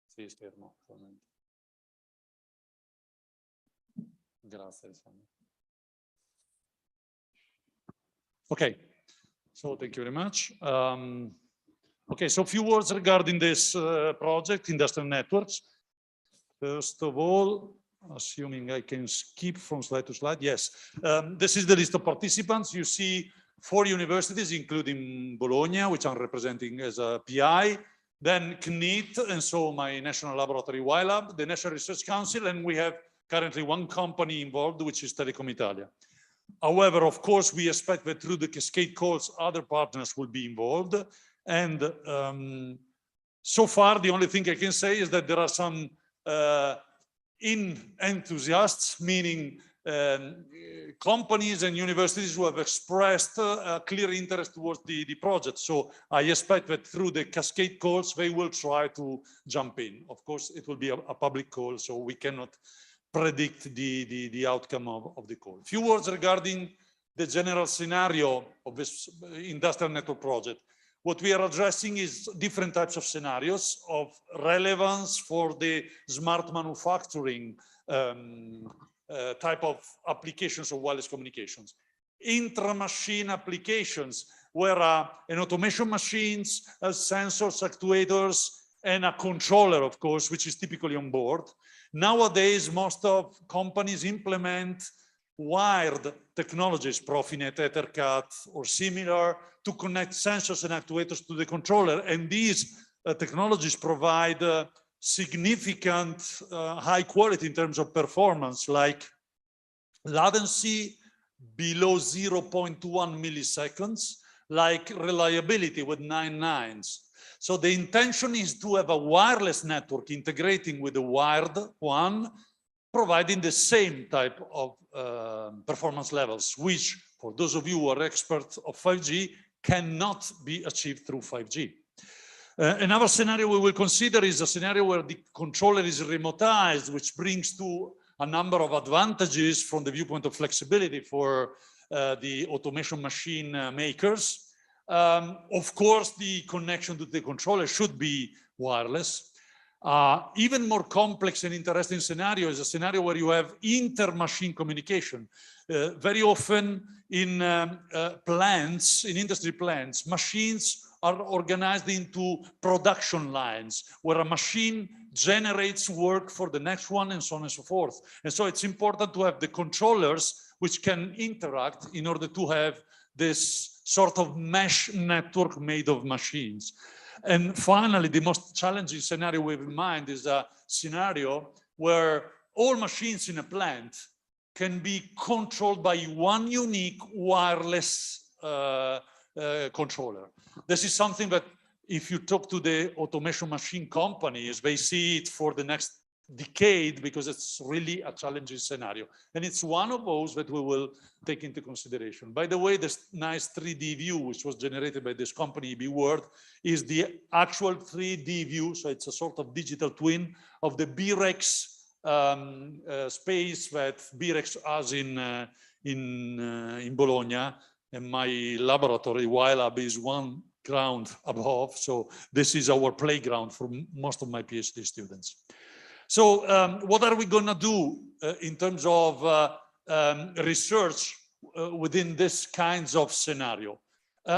Sì, schermo, attualmente. Grazie, Alessandro. Okay, so thank you very much. Okay, so a few words regarding this project, Industrial Networks. First of all, assuming I can skip from slide to slide, yes. This is the list of participants. You see 4 universities, including Bologna, which I'm representing as a PI, then CNIT, and so my national laboratory, YLab, the National Research Council, and we have currently 1 company involved, which is Telecom Italia. However, of course, we expect that through the cascade calls, other partners will be involved. And so far, the only thing I can say is that there are some enthusiasts, meaning companies and universities who have expressed a clear interest towards the project. So I expect that through the cascade calls, they will try to jump in. Of course, it will be a public call, so we cannot predict the outcome of the call. A few words regarding the general scenario of this industrial network project. What we are addressing is different types of scenarios of relevance for the smart manufacturing type of applications of wireless communications. Intra-machine applications where an automation machines, sensors, actuators, and a controller, of course, which is typically on board. Nowadays, most of companies implement wired technologies, Profinet, Ethercat, or similar, to connect sensors and actuators to the controller. And these technologies provide significant high quality in terms of performance, like latency below 0.1 milliseconds, like reliability with 9 nines. So the intention is to have a wireless network integrating with the wired one, providing the same type of performance levels, which for those of you who are experts of 5G cannot be achieved through 5G. Another scenario we will consider is a scenario where the controller is remotized, which brings to a number of advantages from the viewpoint of flexibility for the automation machine makers. Of course, the connection to the controller should be wireless. Even more complex and interesting scenario is a scenario where you have inter-machine communication. Very often in plants, in industry plants, machines are organized into production lines where a machine generates work for the next one and so on and so forth. And so it's important to have the controllers which can interact in order to have this sort of mesh network made of machines. And finally, the most challenging scenario we have in mind is a scenario where all machines in a plant can be controlled by one unique wireless controller. This is something that if you talk to the automation machine companies, they see it for the next decade because it's really a challenging scenario. And it's one of those that we will take into consideration. By the way, this nice 3D view, which was generated by this company, bWord, is the actual 3D view. So it's a sort of digital twin of the BREX space that BREX has in Bologna. And my laboratory, YLab, is one ground above. So this is our playground for most of my PhD students. So what are we going to do in terms of research within this kinds of scenario?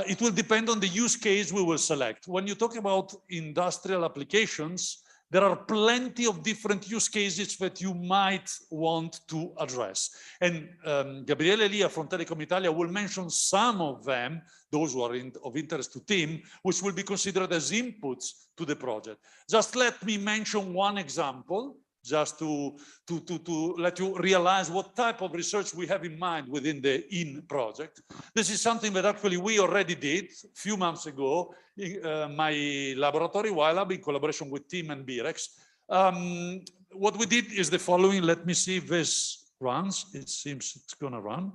It will depend on the use case we will select. When you talk about industrial applications, there are plenty of different use cases that you might want to address. And Gabriele Elia from Telecom Italia will mention some of them, those who are of interest to Tim, which will be considered as inputs to the project. Just let me mention one example, just to let you realize what type of research we have in mind within the IN project. This is something that actually we already did a few months ago in my laboratory, YLab, in collaboration with Tim and BREX. What we did is the following. Let me see if this runs. It seems it's going to run.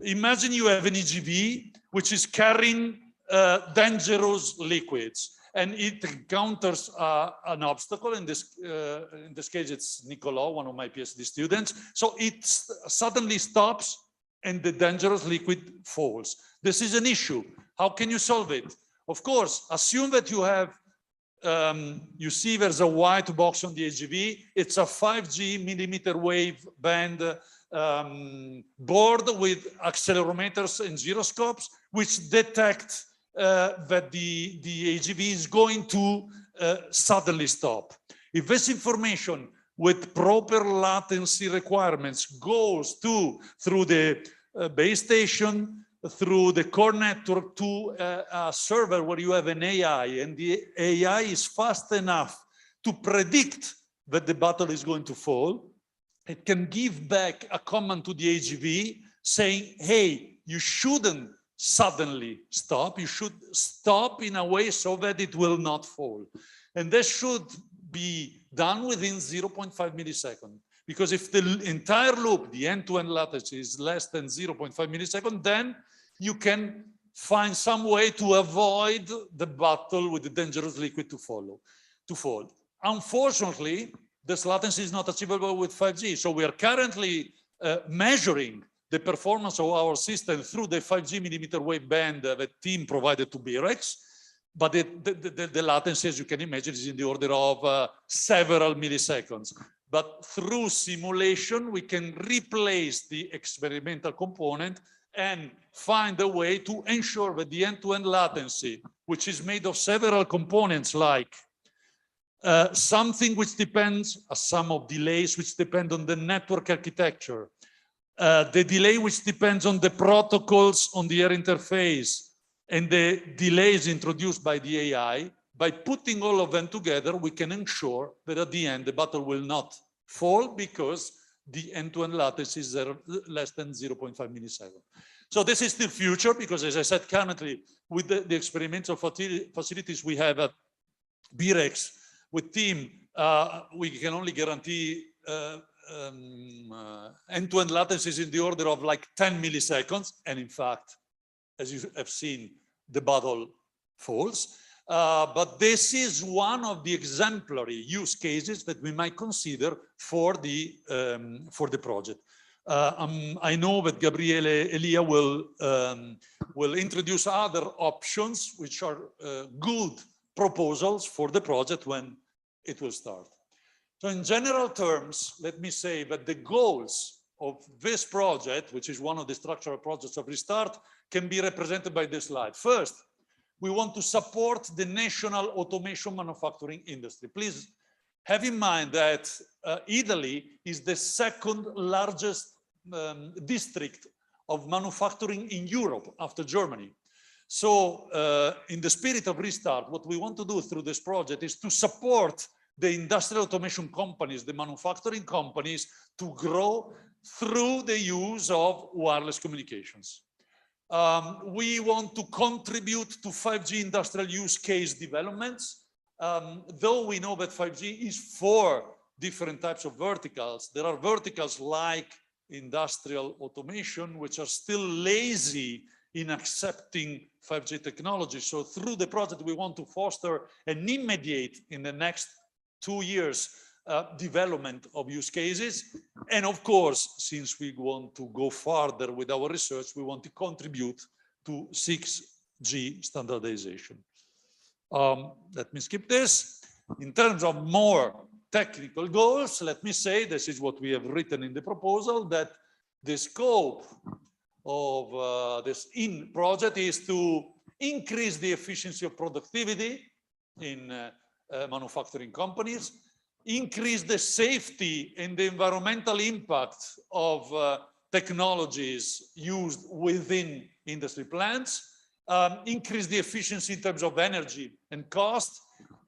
Imagine you have an EGV which is carrying dangerous liquids, and it encounters an obstacle. In this case, it's Nicola, one of my PhD students. So it suddenly stops and the dangerous liquid falls. This is an issue. How can you solve it? Of course, assume that you have, you see there's a white box on the AGV. It's a 5G millimeter wave band board with accelerometers and gyroscopes, which detect that the AGV is going to suddenly stop. If this information with proper latency requirements goes through the base station, through the core network to a server where you have an AI, and the AI is fast enough to predict that the battle is going to fall, it can give back a command to the AGV saying, hey, you shouldn't suddenly stop. You should stop in a way so that it will not fall. And this should be done within 0.5 milliseconds. Because if the entire loop, the end-to-end latency is less than 0.5 milliseconds, then you can find some way to avoid the battle with the dangerous liquid to fall. Unfortunately, this latency is not achievable with 5G. So we are currently measuring the performance of our system through the 5G millimeter wave band that Tim provided to BREX. But the latency, as you can imagine, is in the order of several milliseconds. But through simulation, we can replace the experimental component and find a way to ensure that the end-to-end latency, which is made of several components like something which depends, a sum of delays which depend on the network architecture, the delay which depends on the protocols on the air interface, and the delays introduced by the AI. By putting all of them together, we can ensure that at the end, the battle will not fall because the end-to-end latency is less than 0.5 milliseconds. So this is still future because, as I said, currently with the experimental facilities we have at BREX with Team, we can only guarantee end-to-end latencies in the order of like 10 milliseconds. And in fact, as you have seen, the battle falls. But this is one of the exemplary use cases that we might consider for the project. I know that Gabriele Elia will introduce other options, which are good proposals for the project when it will start. So in general terms, let me say that the goals of this project, which is one of the structural projects of Restart, can be represented by this slide. First, we want to support the national automation manufacturing industry. Please have in mind that Italy is the second largest district of manufacturing in Europe after Germany. So in the spirit of Restart, what we want to do through this project is to support the industrial automation companies, the manufacturing companies, to grow through the use of wireless communications. We want to contribute to 5G industrial use case developments. Though we know that 5G is for different types of verticals, there are verticals like industrial automation, which are still lazy in accepting 5G technology. So through the project, we want to foster an immediate, in the next 2 years, development of use cases. And of course, since we want to go further with our research, we want to contribute to 6G standardization. Let me skip this. In terms of more technical goals, let me say, this is what we have written in the proposal, that the scope of this project is to increase the efficiency of productivity in manufacturing companies, increase the safety and the environmental impact of technologies used within industry plants, increase the efficiency in terms of energy and cost,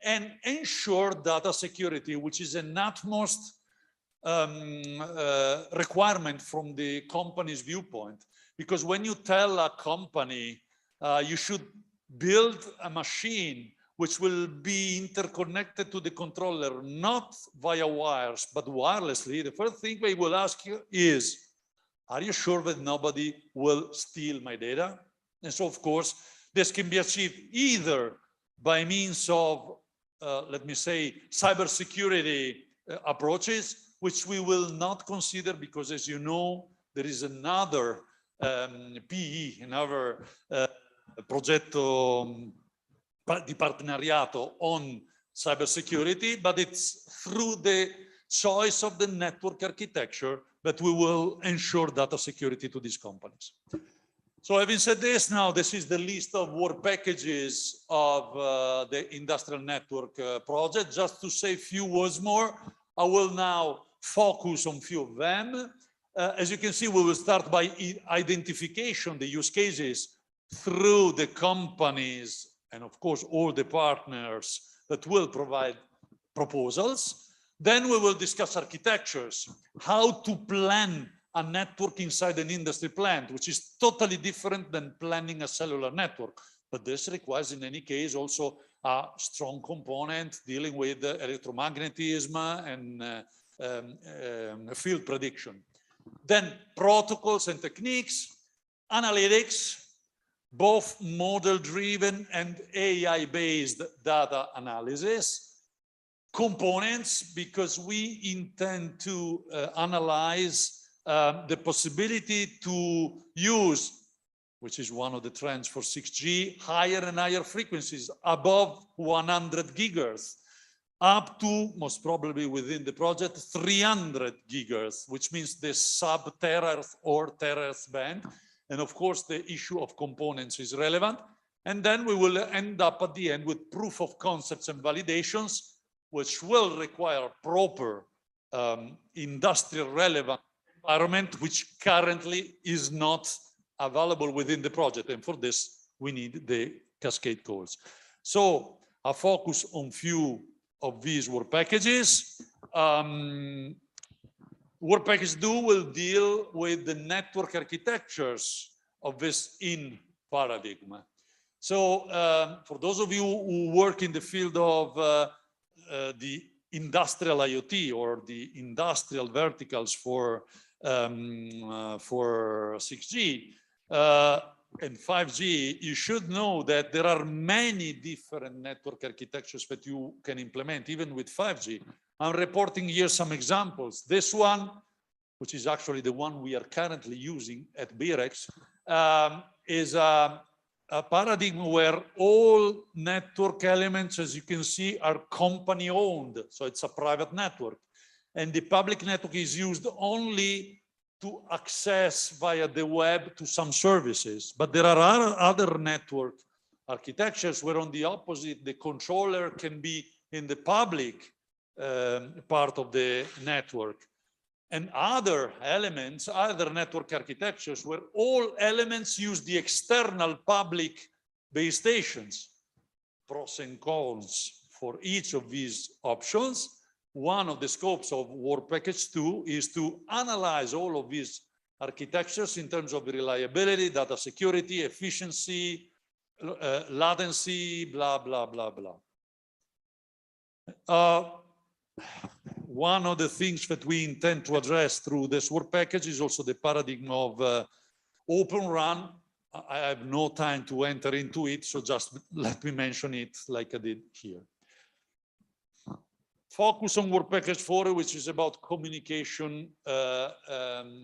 and ensure data security, which is an utmost requirement from the company's viewpoint. Because when you tell a company you should build a machine which will be interconnected to the controller, not via wires, but wirelessly, the first thing they will ask you is, are you sure that nobody will steal my data? And so, of course, this can be achieved either by means of, let me say, cybersecurity approaches, which we will not consider because, as you know, there is another PE, another progetto di partenariato on cybersecurity, but it's through the choice of the network architecture that we will ensure data security to these companies. So having said this, now this is the list of work packages of the industrial network project. Just to say a few words more, I will now focus on a few of them. As you can see, we will start by identification, the use cases through the companies and of course all the partners that will provide proposals. Then we will discuss architectures, how to plan a network inside an industry plant, which is totally different than planning a cellular network. But this requires in any case also a strong component dealing with electromagnetism and field prediction. Then protocols and techniques, analytics, both model-driven and AI-based data analysis, components, because we intend to analyze the possibility to use, which is one of the trends for 6G, higher and higher frequencies above 100 gigahertz, up to, most probably within the project, 300 gigahertz, which means the sub-terahertz or terahertz band. And of course, the issue of components is relevant. And then we will end up at the end with proof of concepts and validations, which will require proper industrial relevant environment, which currently is not available within the project. And for this, we need the cascade calls. So I focus on few of these work packages. Work package 2 will deal with the network architectures of this in paradigm. So for those of you who work in the field of the industrial IoT or the industrial verticals for 6G and 5G, you should know that there are many different network architectures that you can implement, even with 5G. I'm reporting here some examples. This one, which is actually the one we are currently using at BREX, is a paradigm where all network elements, as you can see, are company owned. So it's a private network. And the public network is used only to access via the web to some services. But there are other network architectures where, on the opposite, the controller can be in the public part of the network. And other elements, other network architectures where all elements use the external public base stations. Pros and cons for each of these options. One of the scopes of work package 2 is to analyze all of these architectures in terms of reliability, data security, efficiency, latency, blah, blah, blah, blah. One of the things that we intend to address through this work package is also the paradigm of Open RAN. I have no time to enter into it, so just let me mention it like I did here. Focus on work package 4, which is about communication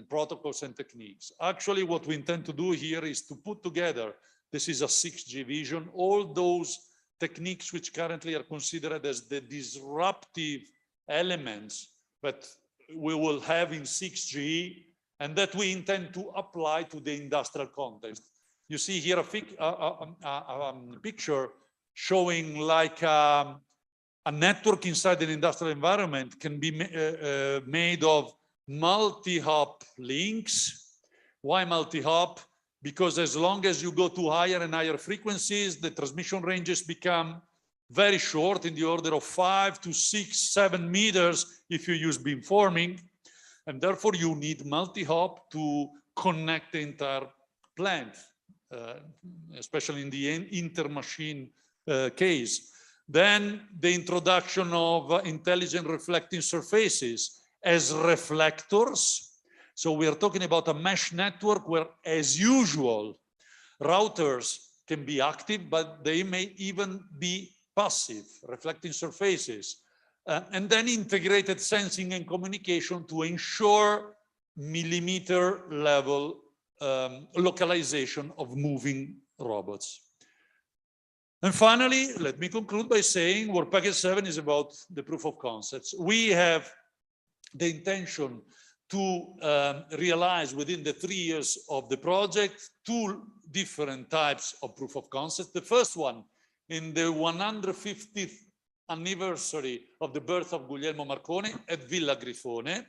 protocols and techniques. Actually, what we intend to do here is to put together, this is a 6G vision, all those techniques which currently are considered as the disruptive elements that we will have in 6G and that we intend to apply to the industrial context. You see here a picture showing like a network inside an industrial environment can be made of multi-hop links. Why multi-hop? Because as long as you go to higher and higher frequencies, the transmission ranges become very short, in the order of 5 to 6, 7 meters if you use beamforming. And therefore you need multi-hop to connect the entire plant, especially in the inter-machine case. Then the introduction of intelligent reflecting surfaces as reflectors. So we are talking about a mesh network where, as usual, routers can be active, but they may even be passive, reflecting surfaces. And then integrated sensing and communication to ensure millimeter level localization of moving robots. And finally, let me conclude by saying Work Package 7 is about the proof of concepts. We have the intention to realize within the 3 years of the project 2 different types of proof of concepts. The first one, in the 150th anniversary of the birth of Guglielmo Marconi at Villa Grifone,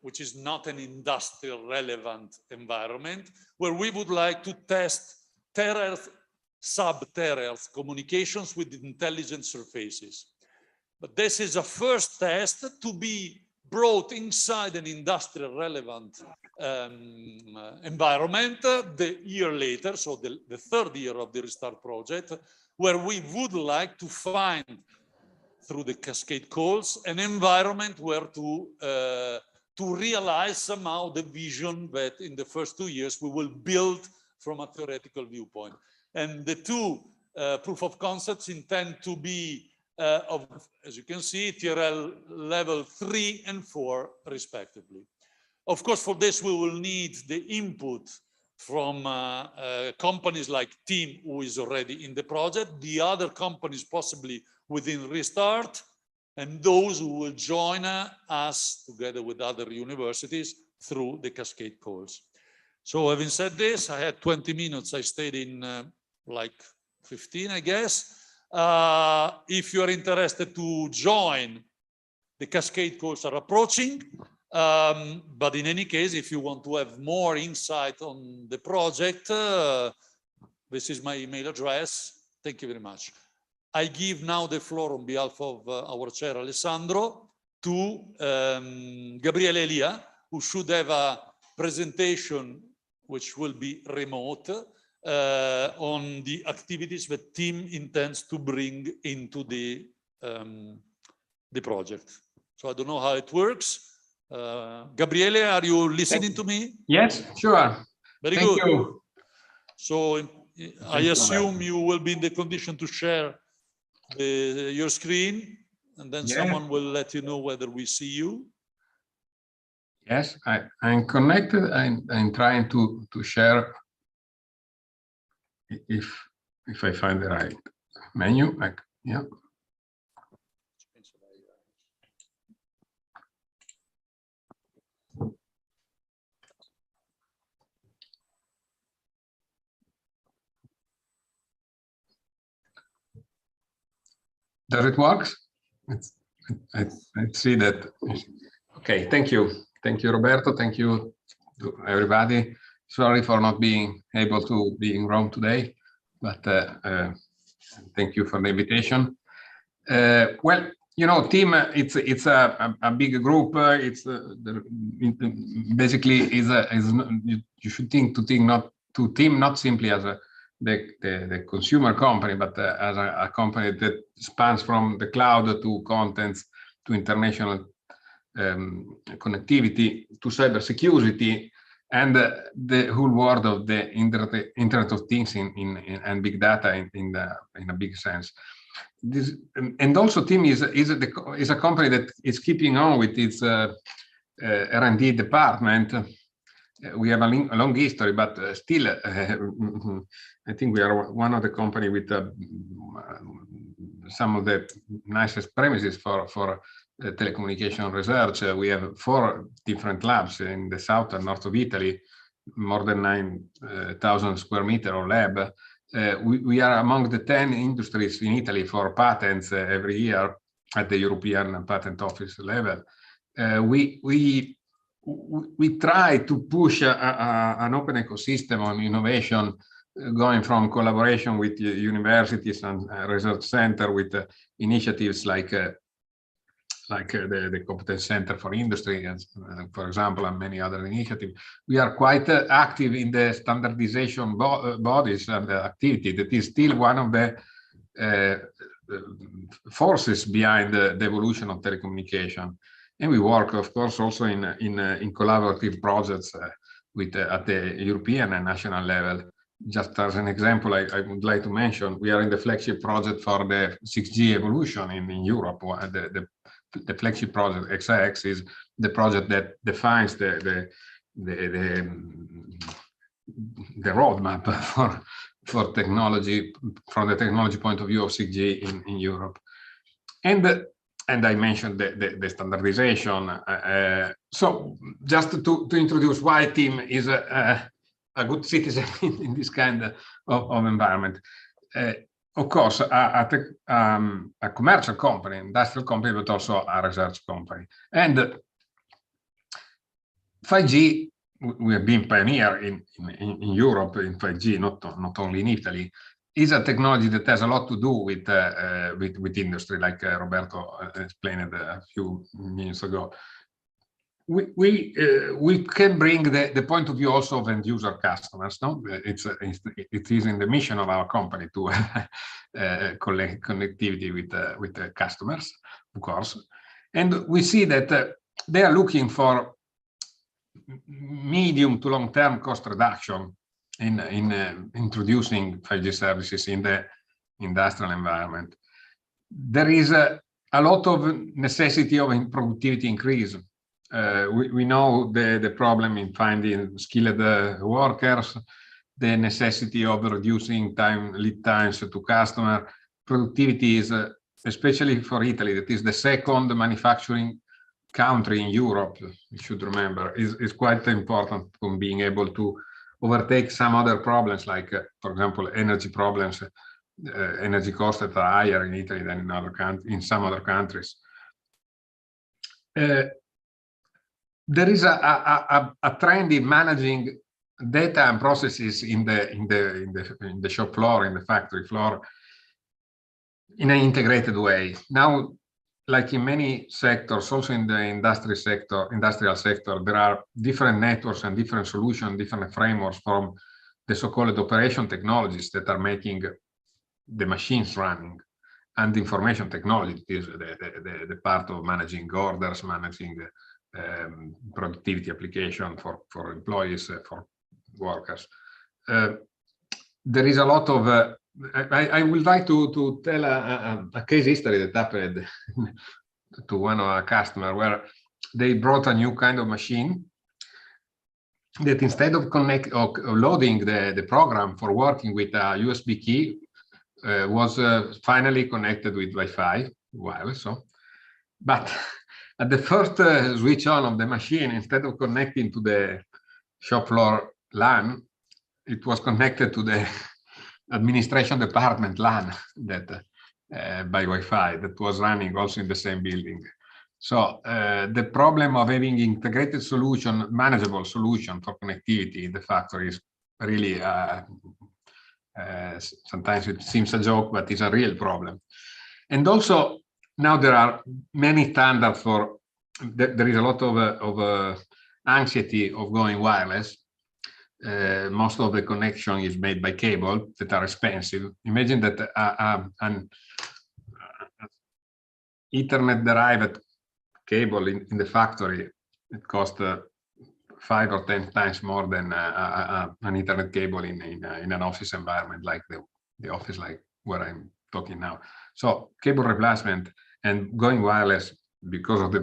which is not an industrial relevant environment, where we would like to test Terra-Earth, sub-Terra-Earth communications with intelligent surfaces. But this is a first test to be brought inside an industrial relevant environment the year later, so the 3rd year of the Restart project, where we would like to find, through the cascade calls, an environment where to realize somehow the vision that in the first 2 years we will build from a theoretical viewpoint. And the 2 proof of concepts intend to be as you can see, TRL level 3 and 4 respectively. Of course, for this we will need the input from companies like TEAM, who is already in the project, the other companies possibly within Restart, and those who will join us together with other universities through the cascade calls. So having said this, I had 20 minutes. I stayed in like 15, I guess. If you are interested to join, the cascade calls are approaching. But in any case, if you want to have more insight on the project, this is my email address. Thank you very much. I give now the floor on behalf of our chair, Alessandro, to Gabriele Elia, who should have a presentation which will be remote on the activities that team intends to bring into the project. So I don't know how it works. Gabriele, are you listening to me? Yes, sure. Very Thank good. you. So I assume you will be in the condition to share your screen, and then someone will let you know whether we see you. Yes, I'm connected. I'm trying to share. If I find the right menu, yeah. Does it work? I see that. Okay, thank you. Thank you, Roberto. Thank you to everybody. Sorry for not being able to be in Rome today, but thank you for the invitation. Well, you know, team, it's a big group. It's basically you should think to team not simply as the consumer company, but as a company that spans from the cloud to contents to international connectivity to cybersecurity and the whole world of the Internet of Things and big data in a big sense. This, and also team is a company that is keeping on with its R&D department. We have a long history, but still, I think we are one of the company with some of the nicest premises for telecommunication research. We have 4 different labs in the south and north of Italy, more than 9,000 square meters of lab. We are among the 10 industries in Italy for patents every year at the European Patent Office level. We try to push an open ecosystem on innovation, going from collaboration with universities and research center with initiatives like the Competence Center for Industry, and, for example, and many other initiatives. We are quite active in the standardization bodies and the activity that is still one of the forces behind the evolution of telecommunication. And we work, of course, also in collaborative projects at the European and national level. Just as an example, I would like to mention, we are in the flagship project for the 6G evolution in Europe. The flagship project XIX is the project that defines the roadmap for technology, from the technology point of view of 6G in Europe. And I mentioned the standardization. So just to introduce why TIM is a good citizen in this kind of environment. Of course, a commercial company, industrial company, but also a research company. And 5G, we have been pioneer in Europe in 5G, not only in Italy, is a technology that has a lot to do with industry, like Roberto explained a few minutes ago. We can bring the point of view also of end user customers. No, it is in the mission of our company to collect connectivity with the customers, of course, and we see that they are looking for medium to long term cost reduction in introducing 5G services in the industrial environment. There is a lot of necessity of productivity increase. We know the problem in finding skilled workers, the necessity of reducing lead times to customer. Productivity is, especially for Italy, that is the second manufacturing country in Europe, you should remember, is quite important from being able to overtake some other problems, like, for example, energy problems, energy costs that are higher in Italy than in some other countries. There is a trend in managing data and processes in the shop floor, in the factory floor, in an integrated way. Now, like in many sectors, also in the industrial sector, there are different networks and different solutions, different frameworks from the so-called operation technologies that are making the machines running, and the information technology is the part of managing orders, managing productivity application for employees, for workers. There is a lot of I would like to tell a case history that happened to one of our customers, where they brought a new kind of machine that, instead of loading the program for working with a USB key, was finally connected with Wi-Fi wireless. But at the first switch on of the machine, instead of connecting to the shop floor LAN, it was connected to the administration department LAN that by Wi-Fi that was running also in the same building. So the problem of having integrated solution, manageable solution for connectivity in the factory is really sometimes it seems a joke, but it's a real problem. And also now there are many standards for. There is a lot of anxiety of going wireless. Most of the connection is made by cable that are expensive. Imagine that an Ethernet derived cable in the factory, it costs 5 or 10 times more than an Ethernet cable in an office environment like the office like where I'm talking now. So cable replacement and going wireless, because of the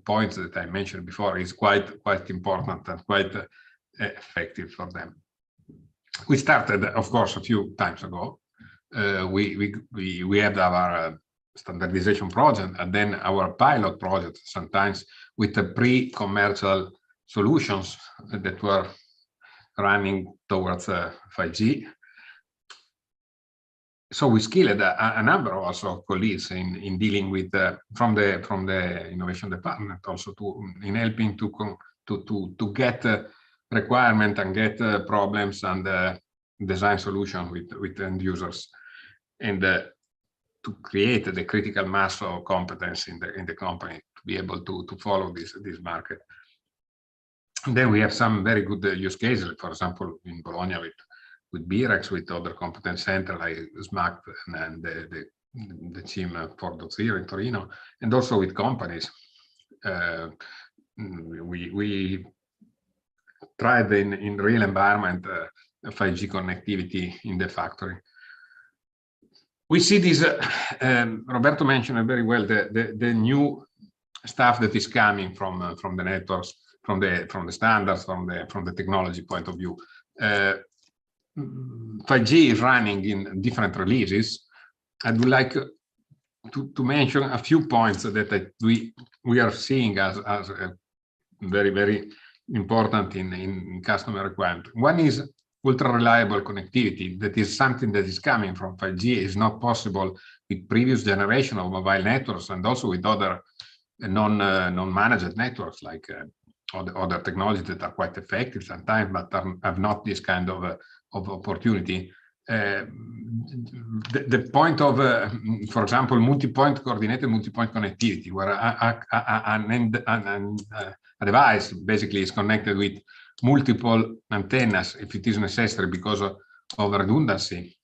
points that I mentioned before, is quite important and quite effective for them. We started, of course, a few times ago, we had our standardization project and then our pilot project, sometimes with the pre-commercial solutions that were running towards 5G. So we skilled a number also of colleagues in dealing with from the innovation department also in helping to get requirement and get problems and design solution with end users, and to create the critical mass of competence in the company to be able to follow this market. And then we have some very good use cases, for example, in Bologna with BREX, with other competence center like SMAC and the team 4.0 in Torino, and also with companies. We tried in real environment 5G connectivity in the factory. We see this, Roberto mentioned it very well, the new stuff that is coming from the networks, from the standards, from the technology point of view. 5G is running in different releases. I would like to mention a few points that we are seeing as very, very important in customer requirement. One is ultra reliable connectivity. That is something that is coming from 5G. Is not possible with previous generation of mobile networks and also with other non-managed networks like other technologies that are quite effective sometimes, but have not this kind of opportunity. The point of, for example, multi-point coordinated multi-point connectivity, where a device basically is connected with multiple antennas if it is necessary because of redundancy,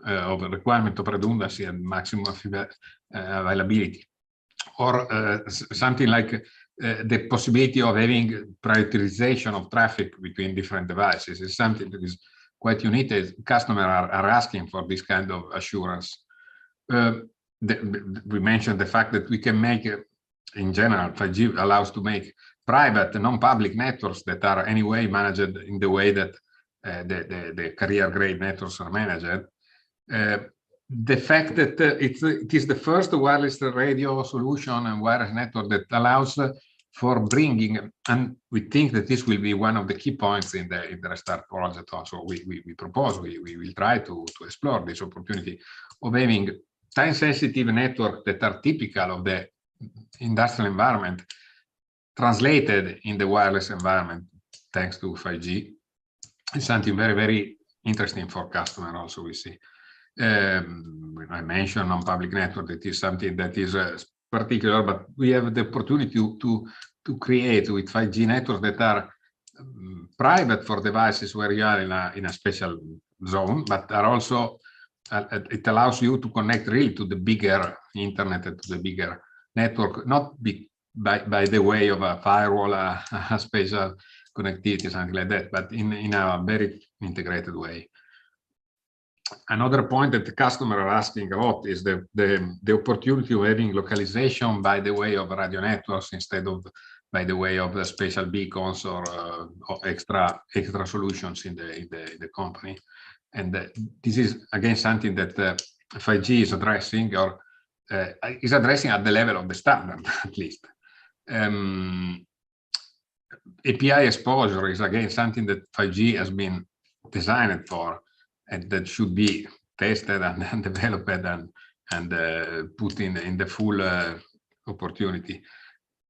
of a requirement of redundancy and maximum availability, or something like the possibility of having prioritization of traffic between different devices is something that is quite unique. Customers are asking for this kind of assurance. We mentioned the fact that we can make, in general, 5G allows to make private, non-public networks that are anyway managed in the way that the carrier-grade networks are managed. The fact that it is the first wireless radio solution and wireless network that allows for bringing, and we think that this will be one of the key points in the Restart project also. We propose, we will try to explore this opportunity of having time-sensitive networks that are typical of the industrial environment translated in the wireless environment thanks to 5G. It's something very, very interesting for customers also, we see. I mentioned non-public network, that is something that is particular, but we have the opportunity to create with 5G networks that are private for devices where you are in a special zone, but are also, it allows you to connect really to the bigger internet and to the bigger network, not by the way of a firewall, a special connectivity, something like that, but in a very integrated way. Another point that the customer are asking a lot is the opportunity of having localization by the way of radio networks instead of by the way of the special beacons or extra solutions in the company. And this is again something that 5G is addressing, or is addressing at the level of the standard at least. API exposure is again something that 5G has been designed for, and that should be tested and developed and put in the full opportunity.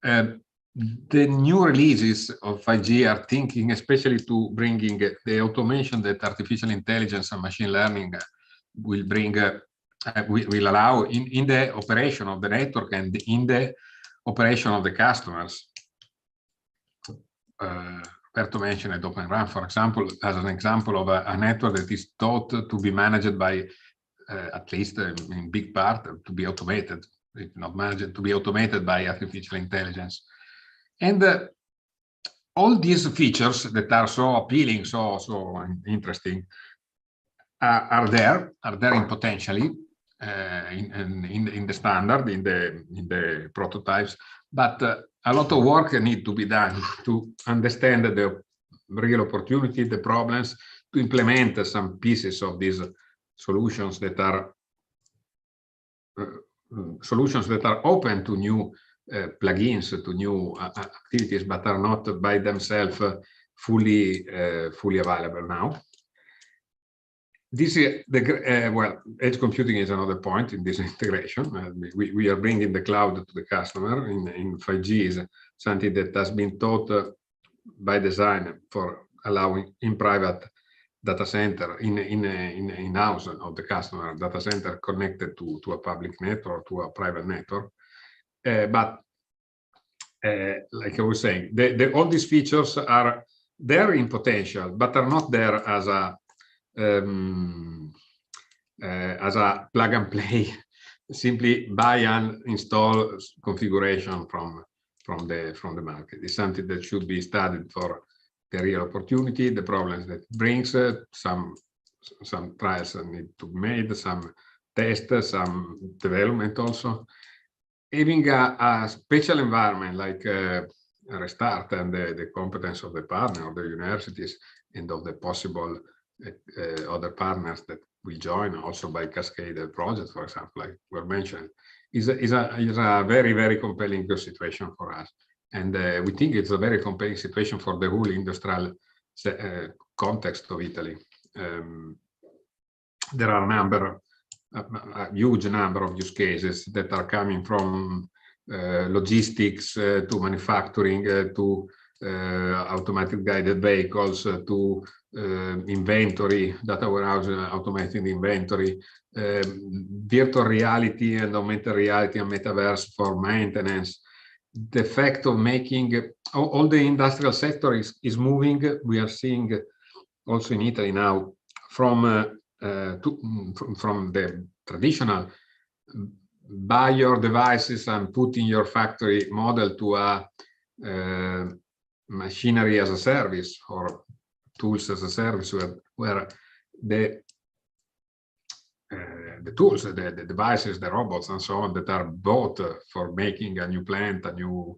The new releases of 5G are thinking especially to bringing the automation that artificial intelligence and machine learning will bring, will allow in the operation of the network and in the operation of the customers. Roberto mentioned Open RAN, for example, as an example of a network that is thought to be managed by, at least in big part, to be automated, if not managed, to be automated by artificial intelligence. And all these features that are so appealing, so interesting, are there in potentially in the standard, in the prototypes, but a lot of work needs to be done to understand the real opportunity, the problems, to implement some pieces of this solutions that are open to new plugins, to new activities, but are not by themselves fully available now. This is the well, edge computing is another point in this integration. We are bringing the cloud to the customer in 5G is something that has been taught by design for allowing in private data center in house of the customer data center connected to a public network, to a private network. But like I was saying, all these features are there in potential, but are not there as a plug and play, simply buy and install configuration from the market. It's something that should be studied for the real opportunity, the problems that it brings, some trials need to be made, some tests, some development also. Having a special environment like Restart and the competence of the partner, of the universities, and of the possible other partners that will join also by Cascade Project, for example, like were mentioned, is a very, very compelling situation for us. And we think it's a very compelling situation for the whole industrial context of Italy. There are a huge number of use cases that are coming from logistics to manufacturing to automatic guided vehicles to inventory, data warehouse, automated inventory, virtual reality and augmented reality and metaverse for maintenance. The fact of making all the industrial sector is moving. We are seeing also in Italy now from the traditional buy your devices and put in your factory model to a machinery as a service or tools as a service, where the tools, the devices, the robots, and so on that are bought for making a new plant, a new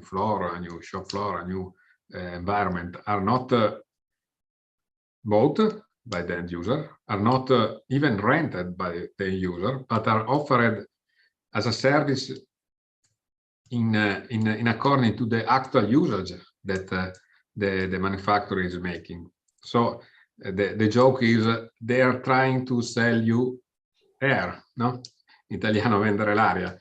floor, a new shop floor, a new environment, are not bought by the end user, are not even rented by the end user, but are offered as a service in according to the actual usage that the manufacturer is making. So the joke is they are trying to sell you air, no? Italiano vendere l'aria,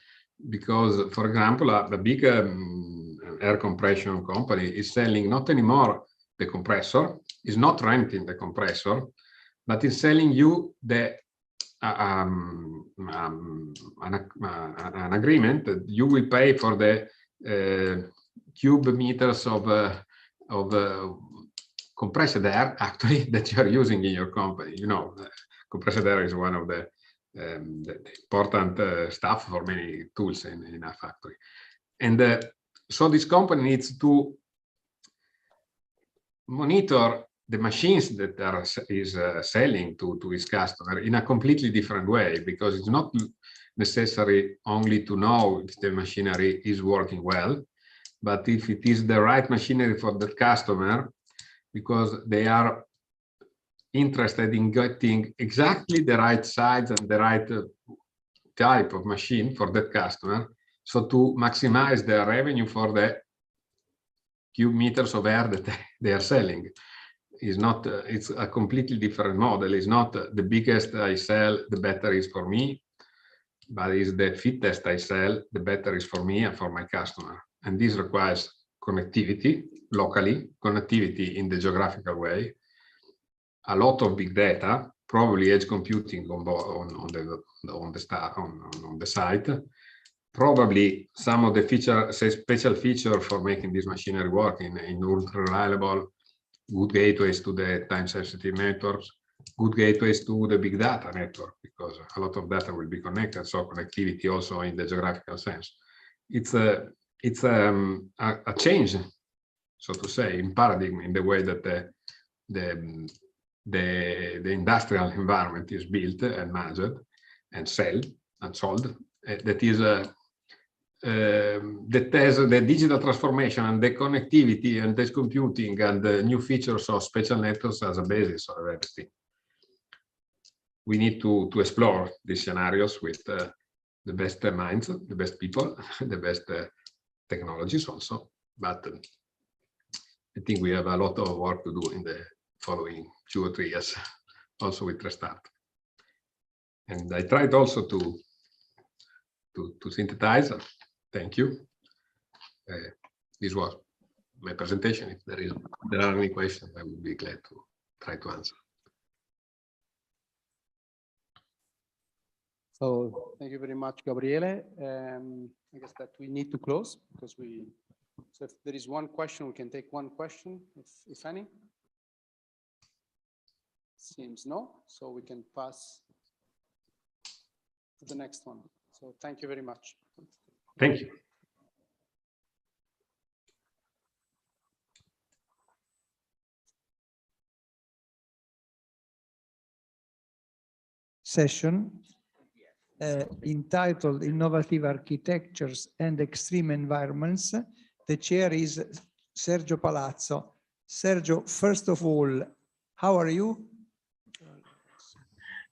because, for example, a big air compression company is selling not anymore the compressor, is not renting the compressor, but is selling you the an agreement that you will pay for the cube meters of compressed air actually that you are using in your company. You know, compressed air is one of the important stuff for many tools in a factory. And so this company needs to monitor the machines that is selling to his customer in a completely different way, because it's not necessary only to know if the machinery is working well, but if it is the right machinery for the customer, because they are interested in getting exactly the right size and the right type of machine for that customer, so to maximize their revenue for the cube meters of air that they are selling. Is not it's a completely different model. It's not the biggest I sell, the better is for me, but is the fittest I sell, the better is for me and for my customer. And this requires connectivity locally, connectivity in the geographical way, a lot of big data, probably edge computing on the site, probably some of the feature, say special feature for making this machinery work in ultra reliable, good gateways to the time-sensitive networks, good gateways to the big data network, because a lot of data will be connected. So connectivity also in the geographical sense. It's a change, so to say, in paradigm in the way that the industrial environment is built and managed and sold. That is that has the digital transformation and the connectivity and the computing and the new features of special networks as a basis of everything. we need to explore these scenarios with the best minds, the best people, the best technologies also. But I think we have a lot of work to do in the following 2 or 3 years, also with Restart. And I tried also to synthesize. Thank you. This was my presentation. If there are any questions, I would be glad to try to answer. So thank you very much, Gabriele. I guess that we need to close because so if there is one question, we can take one question, if any. Seems no, so we can pass to the next one. So thank you very much. Thank you. Session entitled Innovative Architectures and Extreme Environments. The chair is Sergio Palazzo. Sergio, first of all, how are you?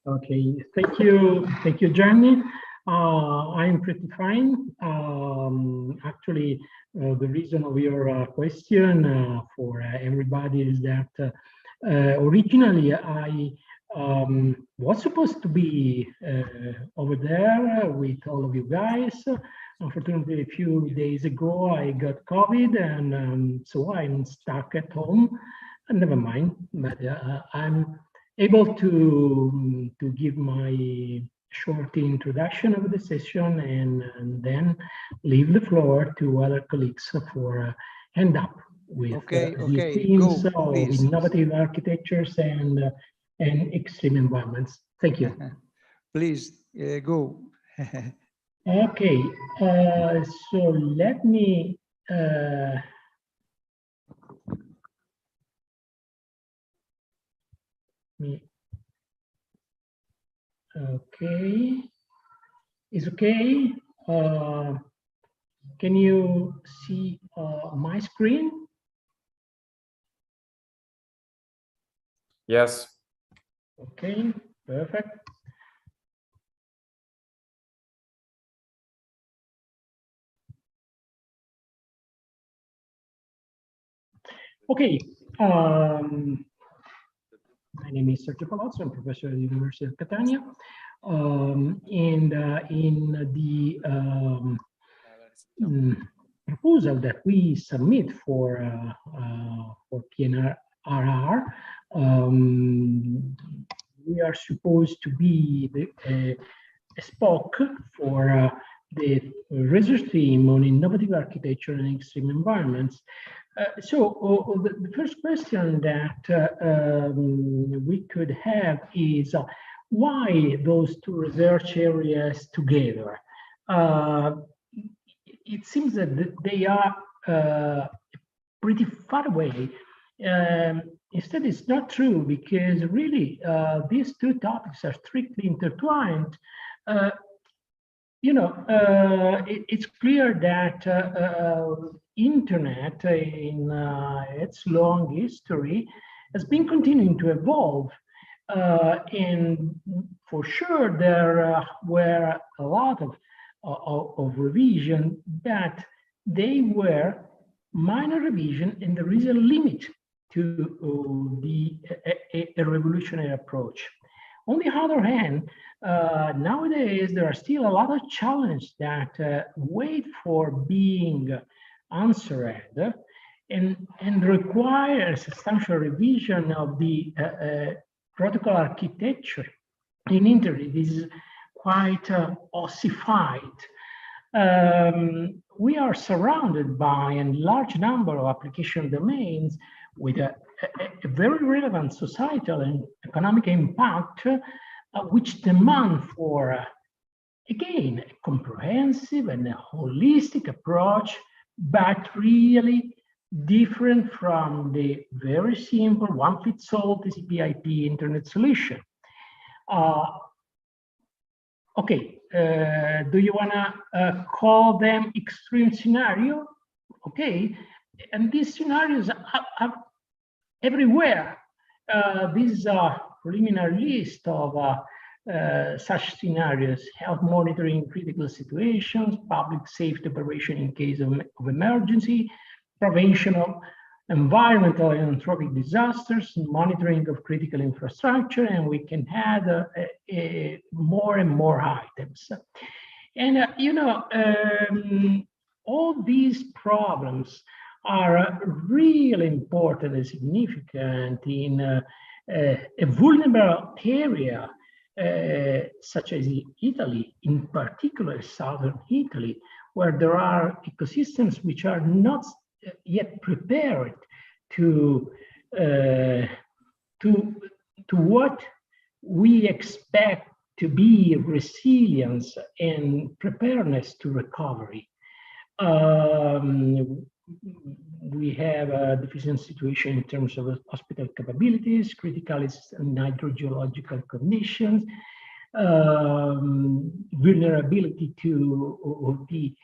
Okay, thank you, Gianni. I'm pretty fine. Actually, the reason of your question for everybody is that originally I was supposed to be over there with all of you guys. Unfortunately, a few days ago, I got COVID, and so I'm stuck at home. And never mind, but I'm able to give my short introduction of the session and then leave the floor to other colleagues for hand up with these themes of innovative architectures and extreme environments. Thank you. Please go. Okay, so let me okay, is okay. Can you see my screen? Yes. Okay, perfect. Okay, my name is Sergio Palazzo. I'm professor at the University of Catania. And in the proposal that we submit for PNRR, we are supposed to be a spoke for the research team on innovative architecture and extreme environments. So the first question that we could have is why those two research areas together? It seems that they are pretty far away. Instead, it's not true because really these two topics are strictly intertwined. It's clear that internet in its long history has been continuing to evolve. And for sure, there were a lot of revision, but they were minor revision, and there is a limit to a revolutionary approach. On the other hand, nowadays there are still a lot of challenges that wait for being answered and require a substantial revision of the protocol architecture in internet. This is quite ossified. We are surrounded by a large number of application domains with a very relevant societal and economic impact, which demand for, again, a comprehensive and a holistic approach, but really different from the very simple one-fits-all TCP/IP internet solution. Okay, do you want to call them extreme scenario? Okay, and these scenarios are everywhere. This is a preliminary list of such scenarios: health monitoring, critical situations, public safety operation in case of emergency, prevention of environmental and anthropic disasters, monitoring of critical infrastructure, and we can add more and more items. And all these problems are really important and significant in a vulnerable area such as Italy, in particular southern Italy, where there are ecosystems which are not yet prepared to what we expect to be resilience and preparedness to recovery. We have a deficient situation in terms of hospital capabilities, criticality and hydrogeological conditions, vulnerability to the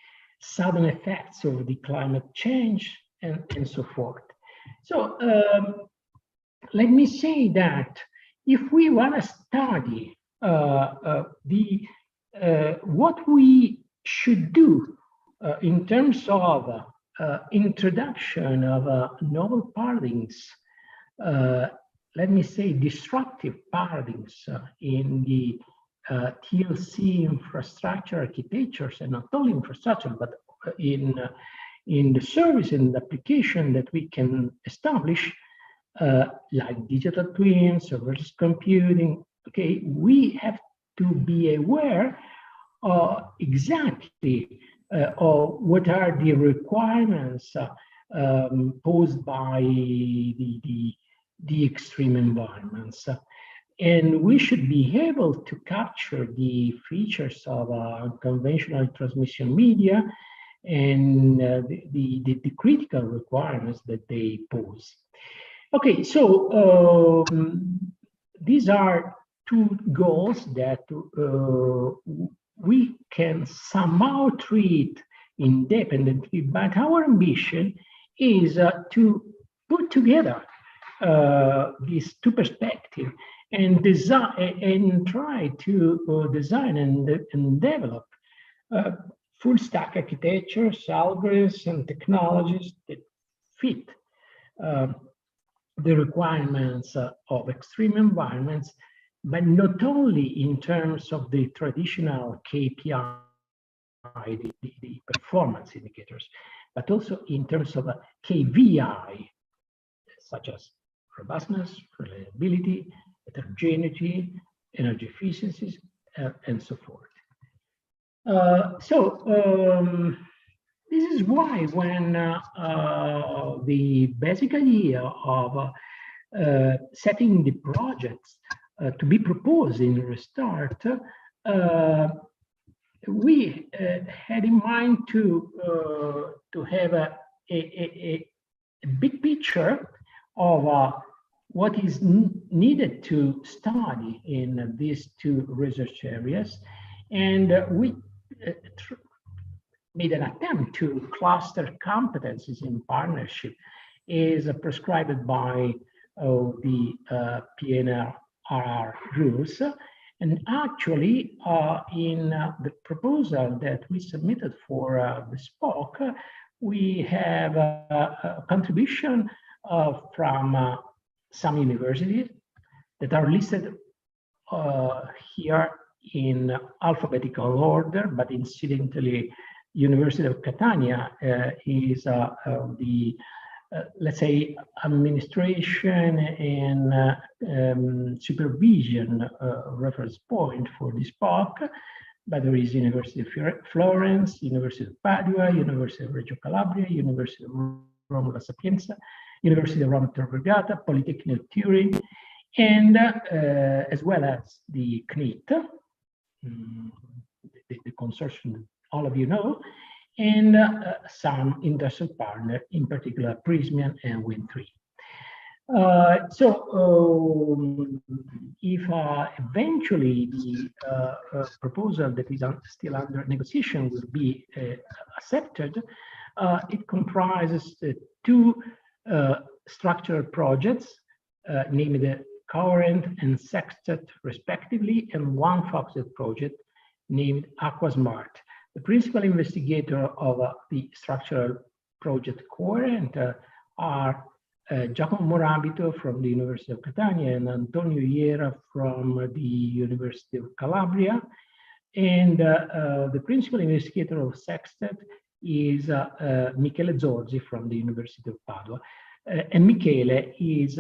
sudden effects of the climate change, and so forth. So let me say that if we want to study what we should do in terms of introduction of novel paradigms, let me say disruptive paradigms in the TLC infrastructure architectures, and not only infrastructure, but in the service and application that we can establish, like digital twins, serverless computing. Okay, we have to be aware exactly of what are the requirements posed by the extreme environments. And we should be able to capture the features of conventional transmission media and the critical requirements that they pose. Okay, so these are two goals that we can somehow treat independently, but our ambition is to put together these two perspectives and design and try to design and develop full stack architectures, algorithms, and technologies that fit the requirements of extreme environments, but not only in terms of the traditional KPI, the performance indicators, but also in terms of KVI, such as robustness, reliability, heterogeneity, energy efficiencies, and so forth. This is why when the basic idea of setting the projects to be proposed in Restart, we had in mind to have a big picture of what is needed to study in these two research areas, and we made an attempt to cluster competencies in partnership is prescribed by the PNRR rules. And actually, in the proposal that we submitted for the SPOC, we have a contribution from some universities that are listed here in alphabetical order, but incidentally, University of Catania is the, let's say, administration and supervision reference point for this POC, but there is University of Florence, University of Padua, University of Reggio Calabria, University of Roma La Sapienza, University of Roma Tor Vergata, Polytechnic of Turin, and as well as the CNIT, the consortium that all of you know, and some industrial partner, in particular Prysmian and Win3. If eventually the proposal that is still under negotiation will be accepted, it comprises two structural projects, namely the Coherent and Sextet respectively, and one FOXET project named Aquasmart. The principal investigator of the structural project Coherent are Giacomo Morabito from the University of Catania and Antonio Iera from the University of Calabria. And the principal investigator of Sextet is Michele Zorzi from the University of Padua. And Michele is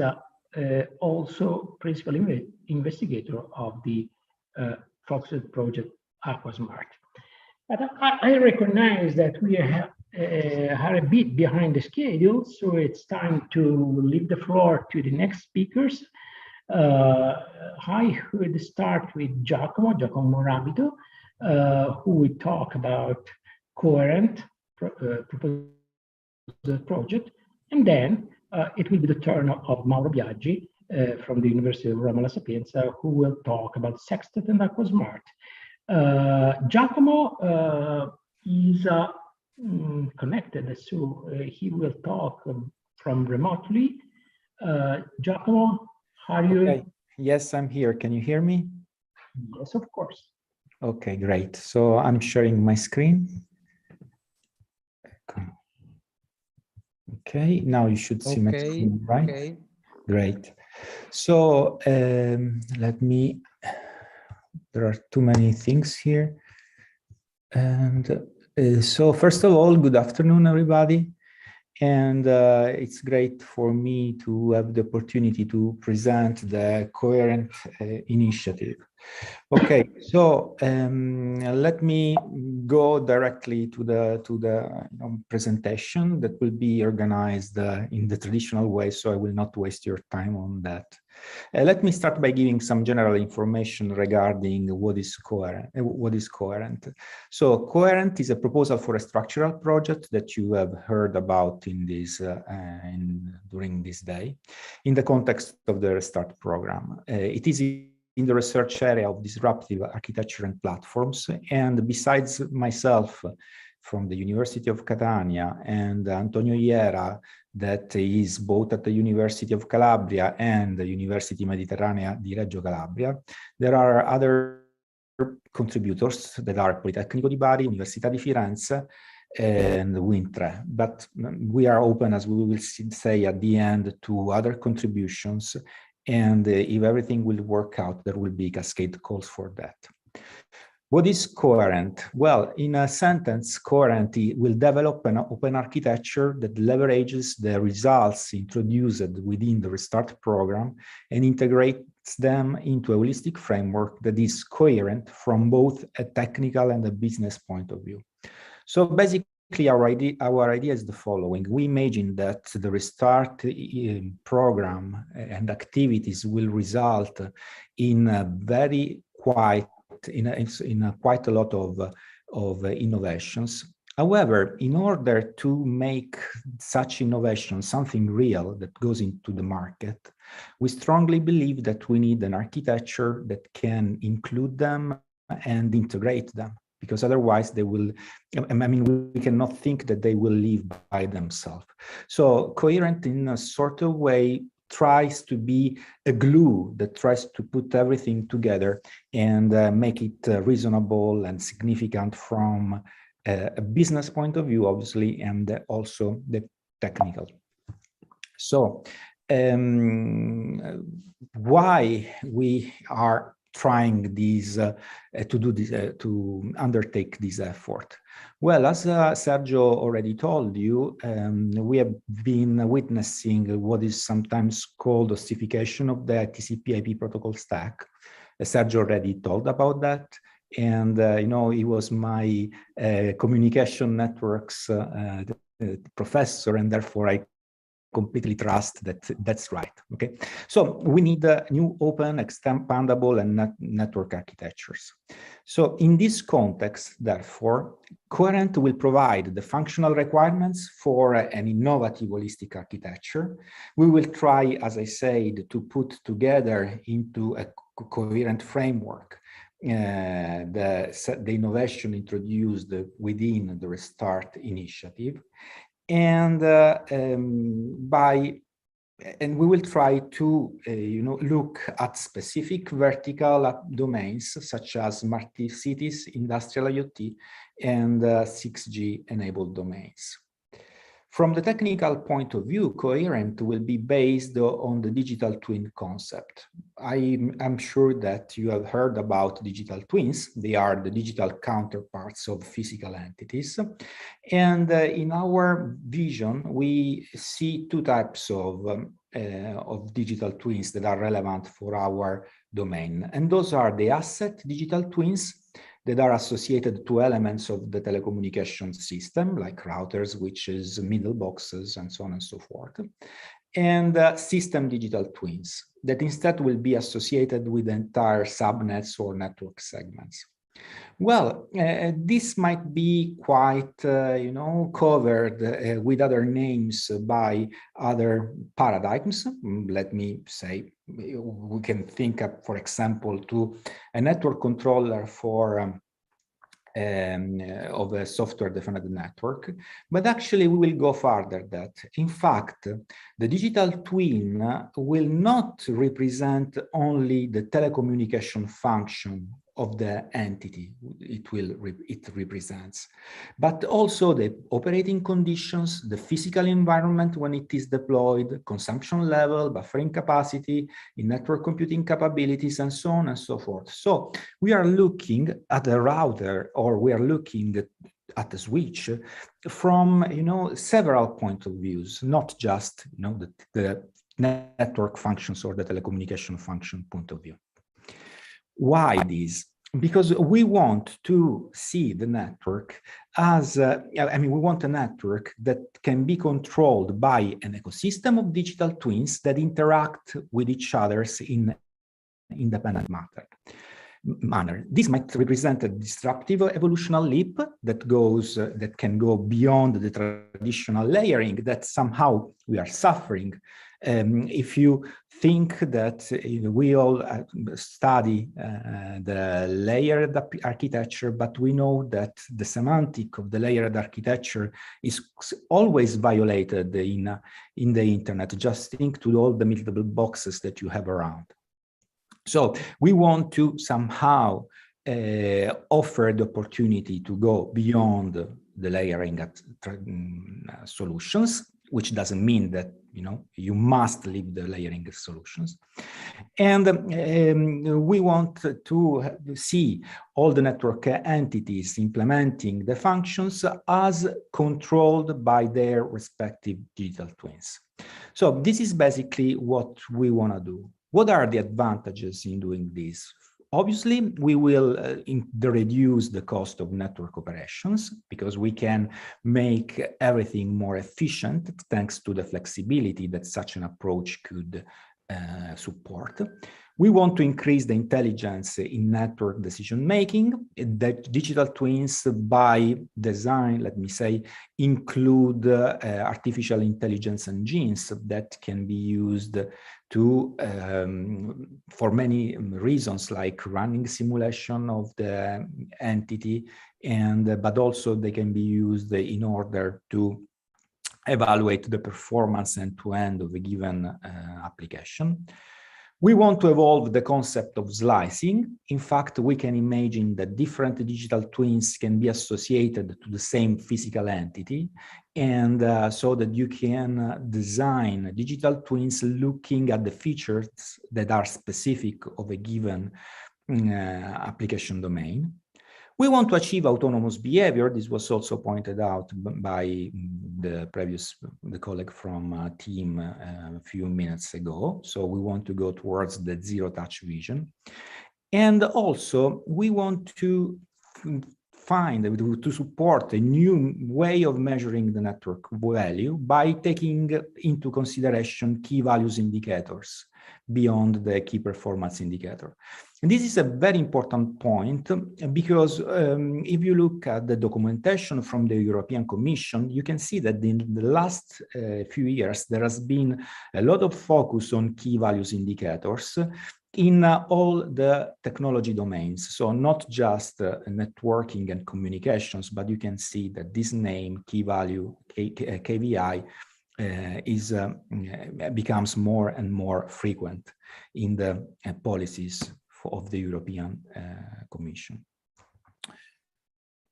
also principal investigator of the FOXET project Aquasmart. But I recognize that we are a bit behind the schedule, so it's time to leave the floor to the next speakers. I would start with Giacomo Morabito, who will talk about Coherent project, and then it will be the turn of Mauro Biaggi from the University of Roma La Sapienza, who will talk about Sextet and Aquasmart. Giacomo is connected, so he will talk from remotely. Giacomo, are you? Okay. Yes, I'm here. Can you hear me? Yes, of course. Okay, great. So I'm sharing my screen. Okay, now you should see my screen, right? Okay. Great. So let me, there are too many things here. And so first of all, good afternoon, everybody. And it's great for me to have the opportunity to present the Coherent initiative. Okay, so let me go directly to the presentation that will be organized in the traditional way, so I will not waste your time on that. Let me start by giving some general information regarding what is Coherent. So Coherent is a proposal for a structural project that you have heard about in this during this day in the context of the Restart program. It is in the research area of disruptive architecture and platforms, and besides myself from the University of Catania and Antonio Iera, that is both at the University of Calabria and the University Mediterranea di Reggio Calabria, there are other contributors that are Politecnico di Bari, Università di Firenze, and WINTRE, but we are open, as we will say at the end, to other contributions, and if everything will work out, there will be cascade calls for that. What is Coherent? Well, in a sentence, Coherent will develop an open architecture that leverages the results introduced within the Restart program and integrates them into a holistic framework that is coherent from both a technical and a business point of view. So basically, our idea is the following. We imagine that the Restart program and activities will result in a very quite quite a lot of innovations. However, in order to make such innovation something real that goes into the market, we strongly believe that we need an architecture that can include them and integrate them, because otherwise they will, I mean, we cannot think that they will live by themselves. So Coherent, in a sort of way, tries to be a glue that tries to put everything together and make it reasonable and significant from a business point of view, obviously, and also the technical. So why we are trying these to do this, to undertake this effort? Well, as Sergio already told you, we have been witnessing what is sometimes called ossification of the TCP/IP protocol stack. Sergio already told about that, and you know, he was my communication networks professor, and therefore I completely trust that that's right. Okay, so we need new open, expandable, and network architectures. So in this context, therefore, Coherent will provide the functional requirements for an innovative holistic architecture. We will try, as I said, to put together into a coherent framework the innovation introduced within the Restart initiative. And by and we will try to look at specific vertical domains such as smart cities, industrial IoT, and 6G enabled domains. From the technical point of view, Coherent will be based on the digital twin concept. I'm sure that you have heard about digital twins. They are the digital counterparts of physical entities. And in our vision, we see two types of digital twins that are relevant for our domain. And those are the asset digital twins that are associated to elements of the telecommunication system, like routers, switches, middle boxes, and so on and so forth. And system digital twins that instead will be associated with entire subnets or network segments. Well, this might be quite, covered with other names by other paradigms. Let me say, we can think of, for example, to a network controller for of a software-defined network, but actually we will go further that, in fact, the digital twin will not represent only the telecommunication function of the entity it represents, but also the operating conditions, the physical environment when it is deployed, consumption level, buffering capacity, in network computing capabilities, and so on and so forth. So we are looking at a router, or we are looking at a switch from several points of views, not just the network functions or the telecommunication function point of view. Why this? Because we want to see the network as, we want a network that can be controlled by an ecosystem of digital twins that interact with each other in independent manner. This might represent a disruptive evolutionary leap that can go beyond the traditional layering that somehow we are suffering. If you think that we all study the layered architecture, but we know that the semantic of the layered architecture is always violated in the internet. Just think to all the multiple boxes that you have around. So we want to somehow offer the opportunity to go beyond the layering solutions, which doesn't mean that you must leave the layering solutions. And we want to see all the network entities implementing the functions as controlled by their respective digital twins. So this is basically what we want to do. What are the advantages in doing this? Obviously, we will reduce the cost of network operations because we can make everything more efficient thanks to the flexibility that such an approach could support. We want to increase the intelligence in network decision-making. The digital twins, by design, let me say, include artificial intelligence engines that can be used to, for many reasons, like running simulation of the entity, but also they can be used in order to evaluate the performance end-to-end of a given application. We want to evolve the concept of slicing. In fact, we can imagine that different digital twins can be associated to the same physical entity, and so that you can design digital twins looking at the features that are specific of a given application domain. We want to achieve autonomous behavior. This was also pointed out by the colleague from team a few minutes ago. So we want to go towards the zero-touch vision. And also, we want to support a new way of measuring the network value by taking into consideration key values indicators beyond the key performance indicator. And this is a very important point because if you look at the documentation from the European Commission, you can see that in the last few years, there has been a lot of focus on key values indicators in all the technology domains. So not just networking and communications, but you can see that this name, key value, KVI, becomes more and more frequent in the policies of the European Commission.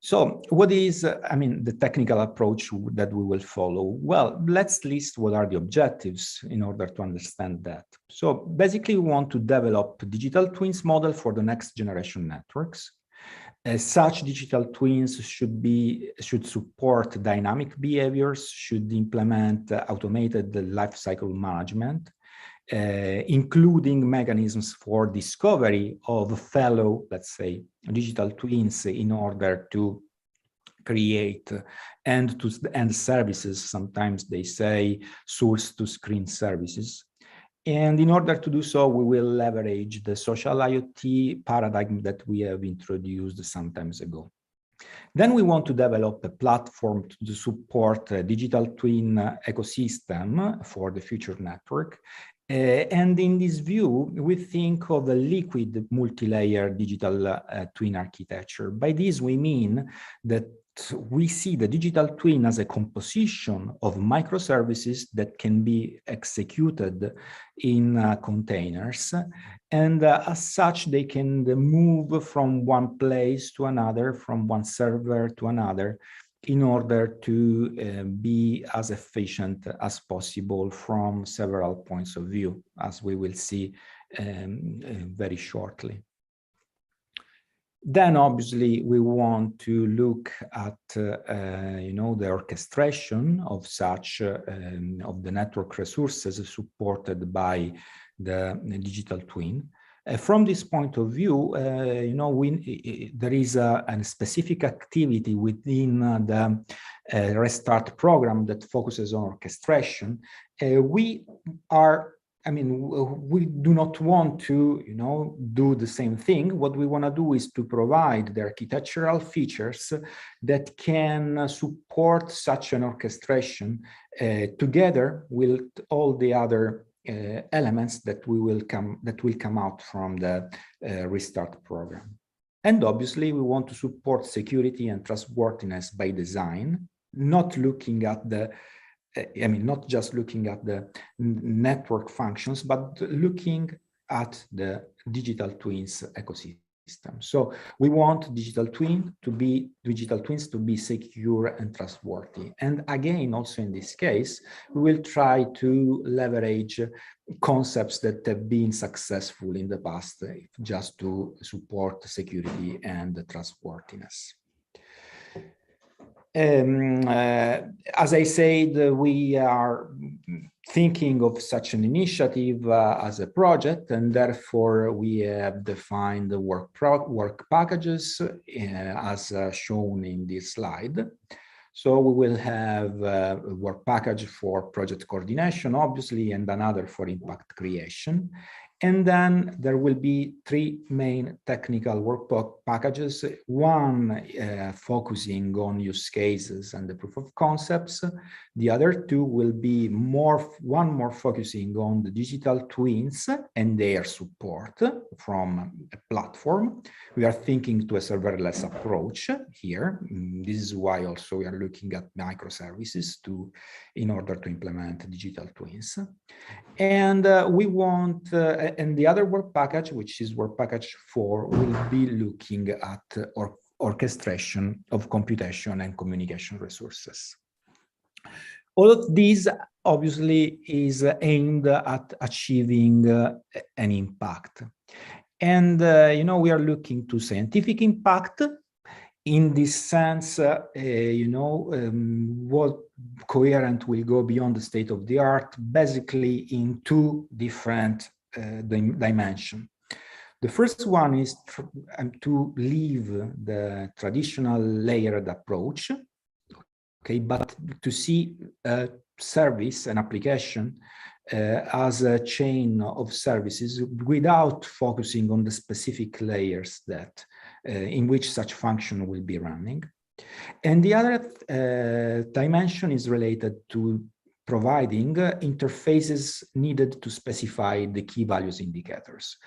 So what is, the technical approach that we will follow? Well, let's list what are the objectives in order to understand that. So basically, we want to develop digital twins model for the next generation networks. Such digital twins should support dynamic behaviors, should implement automated lifecycle management, including mechanisms for discovery of fellow, let's say, digital twins in order to create end-to-end services. Sometimes they say source-to-screen services. And in order to do so, we will leverage the social IoT paradigm that we have introduced some time ago. Then we want to develop a platform to support a digital twin ecosystem for the future network. And in this view, we think of a liquid multi-layer digital twin architecture. By this, we mean that we see the digital twin as a composition of microservices that can be executed in containers. And as such, they can move from one place to another, from one server to another, in order to be as efficient as possible from several points of view, as we will see very shortly. Then, obviously, we want to look at, the orchestration of such of the network resources supported by the digital twin. From this point of view, there is a specific activity within the Restart program that focuses on orchestration. We do not want to, do the same thing. What we want to do is to provide the architectural features that can support such an orchestration together with all the other elements that will come out from the Restart program. And obviously, we want to support security and trustworthiness by design, not looking at the not just looking at the network functions, but looking at the digital twins ecosystem. So we want digital twins to be secure and trustworthy. And again, also in this case, we will try to leverage concepts that have been successful in the past, just to support security and trustworthiness. As I said, we are thinking of such an initiative as a project, and therefore we have defined the work packages as shown in this slide. So we will have a work package for project coordination, obviously, and another for impact creation. And then there will be three main technical work packages, one focusing on use cases and the proof of concepts. The other two will be one more focusing on the digital twins and their support from a platform. We are thinking to a serverless approach here. This is why also we are looking at microservices in order to implement digital twins. And we want, and the other work package, which is work package 4, will be looking at orchestration of computation and communication resources. All of these obviously is aimed at achieving an impact. And, we are looking to scientific impact. In this sense, what coherent will go beyond the state of the art, basically in two different dimensions. The first one is to leave the traditional layered approach, okay, but to see a service, an application, as a chain of services without focusing on the specific layers that in which such function will be running. And the other dimension is related to providing interfaces needed to specify the key values indicators.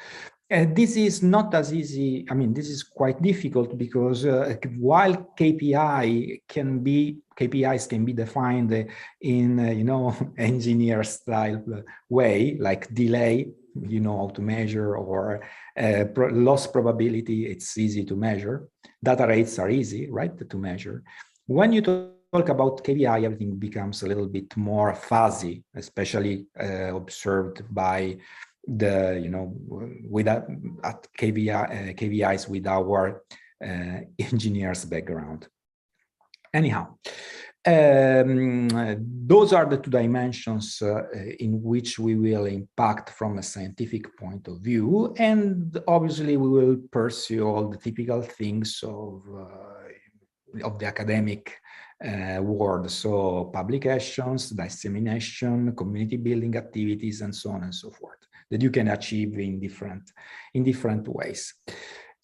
This is not as easy. I mean, this is quite difficult because while KPIs can be defined in engineer style way, like delay, you know how to measure, or loss probability, it's easy to measure. Data rates are easy, right, to measure. When you talk about KPI, everything becomes a little bit more fuzzy, especially observed by the at KPIs with our engineers background. Anyhow, those are the two dimensions in which we will impact from a scientific point of view, and obviously we will pursue all the typical things of the academic world, so publications, dissemination, community building activities, and so on and so forth, that you can achieve in different ways.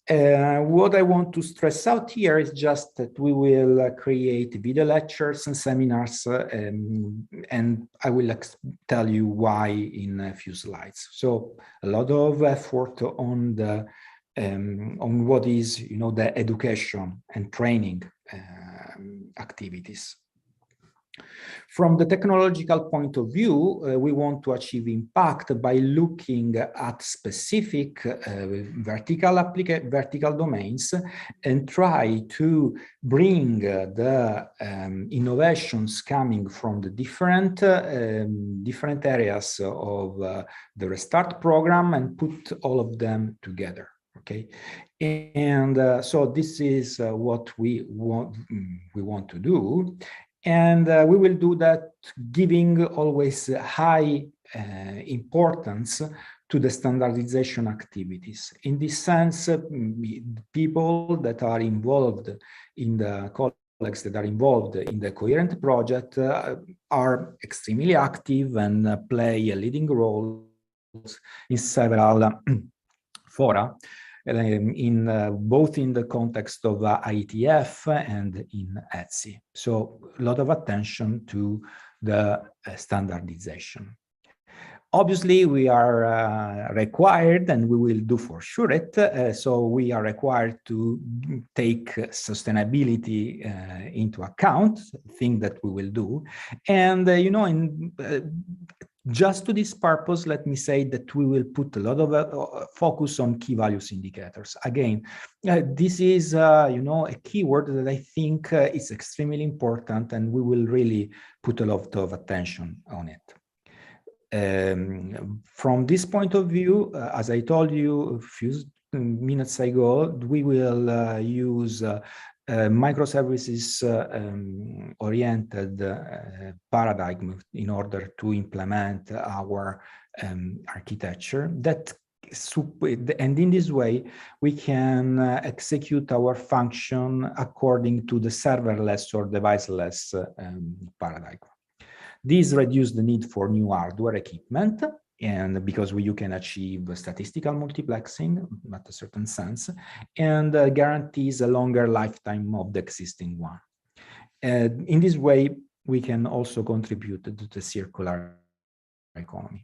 What I want to stress out here is just that we will create video lectures and seminars, and I will tell you why in a few slides. So a lot of effort on the on what is the education and training activities. From the technological point of view, we want to achieve impact by looking at specific vertical domains and try to bring the innovations coming from the different areas of the Restart program and put all of them together. Okay, and so this is what we want to do. And we will do that giving always high importance to the standardization activities. In this sense, people that are involved in the colleagues that are involved in the Coherent project are extremely active and play a leading role in several fora. Both in the context of IETF and in FITCE. So a lot of attention to the standardization. Obviously, we are required, and we will do for sure it, so we are required to take sustainability into account, thing that we will do. And, just to this purpose, let me say that we will put a lot of focus on key values indicators. Again, this is, a keyword that I think is extremely important, and we will really put a lot of attention on it. From this point of view, as I told you a few minutes ago, we will use microservices oriented paradigm in order to implement our architecture. And in this way, we can execute our function according to the serverless or deviceless paradigm. These reduce the need for new hardware equipment, and because you can achieve statistical multiplexing at a certain sense, and guarantees a longer lifetime of the existing one. In this way, we can also contribute to the circular economy.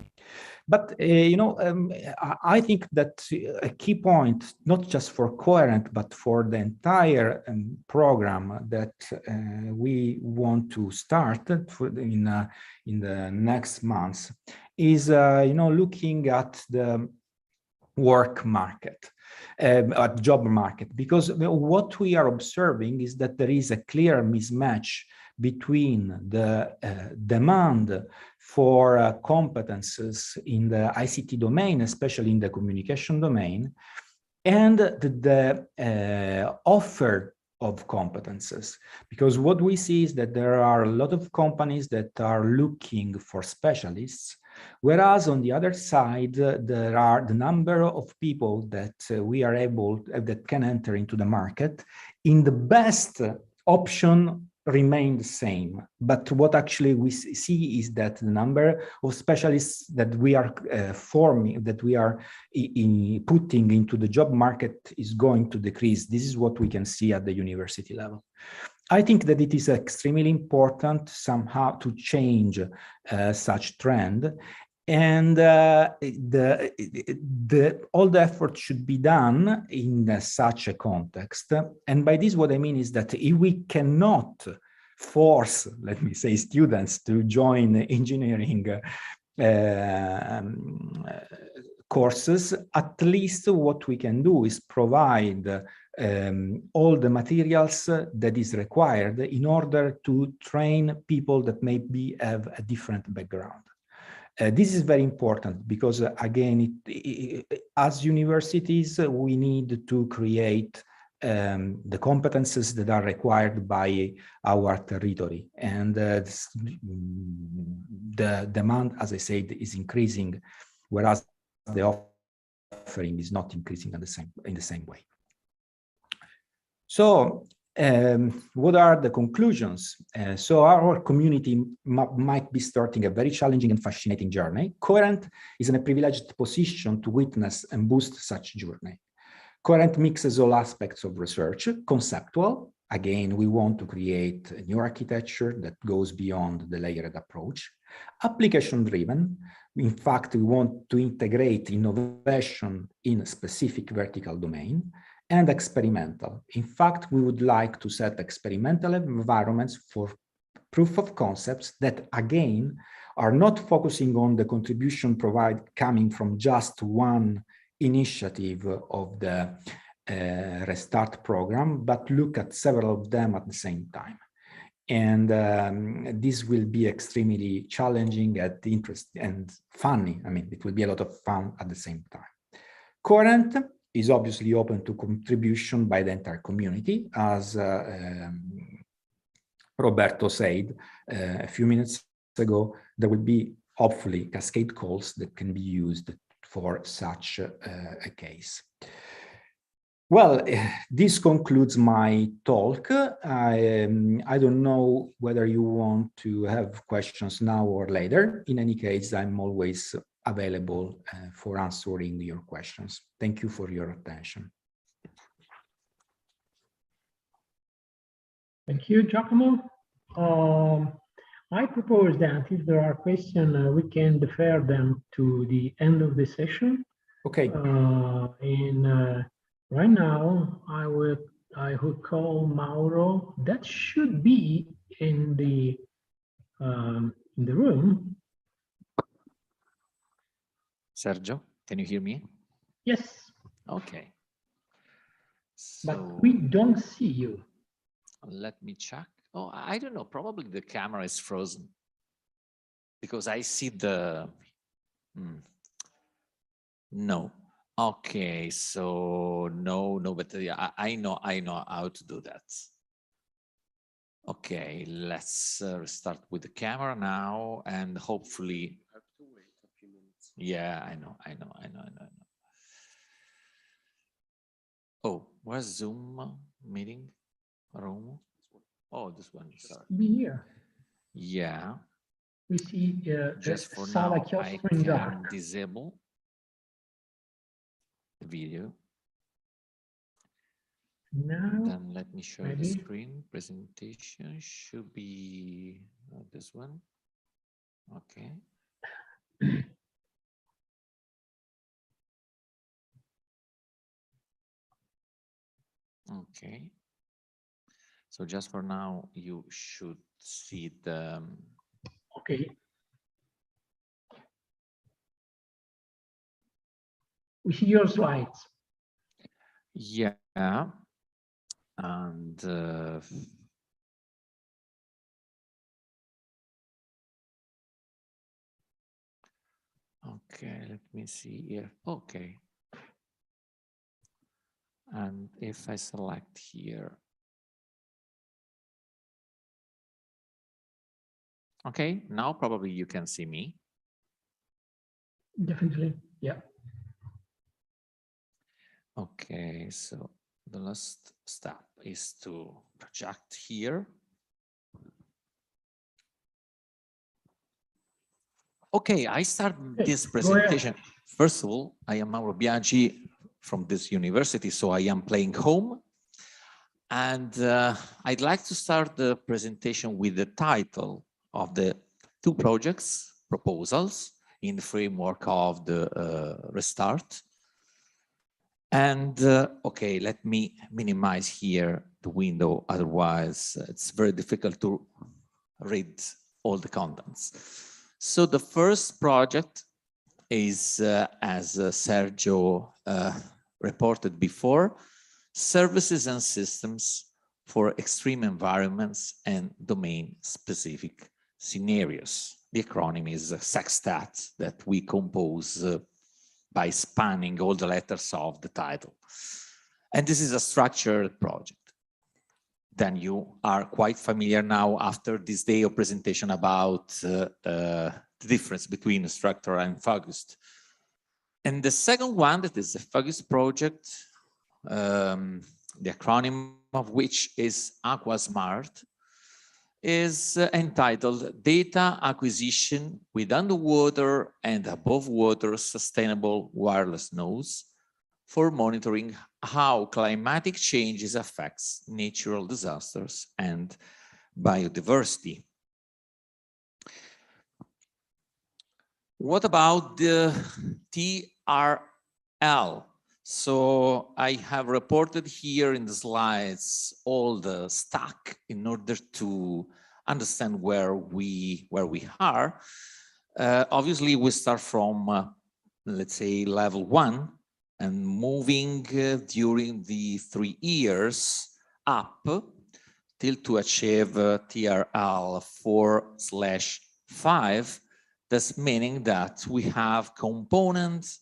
But, I think that a key point, not just for Coherent, but for the entire program that we want to start in the next months is, looking at the work market, at job market, because what we are observing is that there is a clear mismatch between the demand for competences in the ICT domain, especially in the communication domain, and the offer of competences. Because what we see is that there are a lot of companies that are looking for specialists, whereas on the other side, there are the number of people that we are able, that can enter into the market in the best option remain the same. But what actually we see is that the number of specialists that we are forming, that we are putting into the job market is going to decrease. This is what we can see at the university level. I think that it is extremely important somehow to change such trend. And all the effort should be done in such a context. And by this, what I mean is that if we cannot force, let me say, students to join engineering courses, at least what we can do is provide all the materials that is required in order to train people that maybe have a different background. This is very important because, again, as universities, we need to create the competences that are required by our territory. And the demand, as I said, is increasing, whereas the offering is not increasing in the same way. So, what are the conclusions? So our community might be starting a very challenging and fascinating journey. Coherent is in a privileged position to witness and boost such journey. Coherent mixes all aspects of research, conceptual. Again, we want to create a new architecture that goes beyond the layered approach. Application-driven. In fact, we want to integrate innovation in a specific vertical domain. And experimental. In fact, we would like to set experimental environments for proof of concepts that, again, are not focusing on the contribution coming from just one initiative of the Restart program, but look at several of them at the same time. And this will be extremely challenging and interesting and funny. I mean, it will be a lot of fun at the same time. Coherent is obviously open to contribution by the entire community, as Roberto said a few minutes ago. There will be hopefully cascade calls that can be used for such a case. Well, this concludes my talk. I don't know whether you want to have questions now or later. In any case, I'm always available for answering your questions. Thank you for your attention. Thank you, Giacomo. I propose that if there are questions, we can defer them to the end of the session. Okay. Right now, I would call Mauro. That should be in the room. Sergio, can you hear me? Yes. Okay. But we don't see you. Let me check. Oh, I don't know. Probably the camera is frozen because I see the. No. Okay. So no, but I know how to do that. Okay. Let's restart with the camera now, and hopefully. Yeah, I know. Oh, where's Zoom meeting room? Oh, this one. Sorry. Be here. Yeah. We see just for Sala now. I Chiostro in can dark. disable the video. Now. Then let me show maybe. the screen. Presentation should be this one. Okay. Okay. So just for now, you should see the. Okay. We see your slides. Yeah. And okay, let me see here. Okay. And if I select here. Okay, now probably you can see me. Definitely, yeah. Okay, so the last step is to project here. Okay, I start this presentation. First of all, I am Mauro Biaggi from this university, so I am playing home. And I'd like to start the presentation with the title of the two projects proposals in the framework of the restart. And okay, let me minimize here the window, otherwise it's very difficult to read all the contents. So the first project is, as Sergio reported before, services and systems for extreme environments and domain-specific scenarios. The acronym is SECSTAT, that we compose by spanning all the letters of the title. And this is a structured project. Then you are quite familiar now after this day of presentation about the difference between structured and focused. And the second one, that is the focused project, the acronym of which is AquaSmart, is entitled Data Acquisition with Underwater and Above Water Sustainable Wireless Nodes for monitoring how climatic changes affects natural disasters and biodiversity. What about the TRL? So I have reported here in the slides all the stack in order to understand where we are. Obviously, we start from, let's say, level 1 and moving during the 3 years up till to achieve TRL 4/5. That's meaning that we have components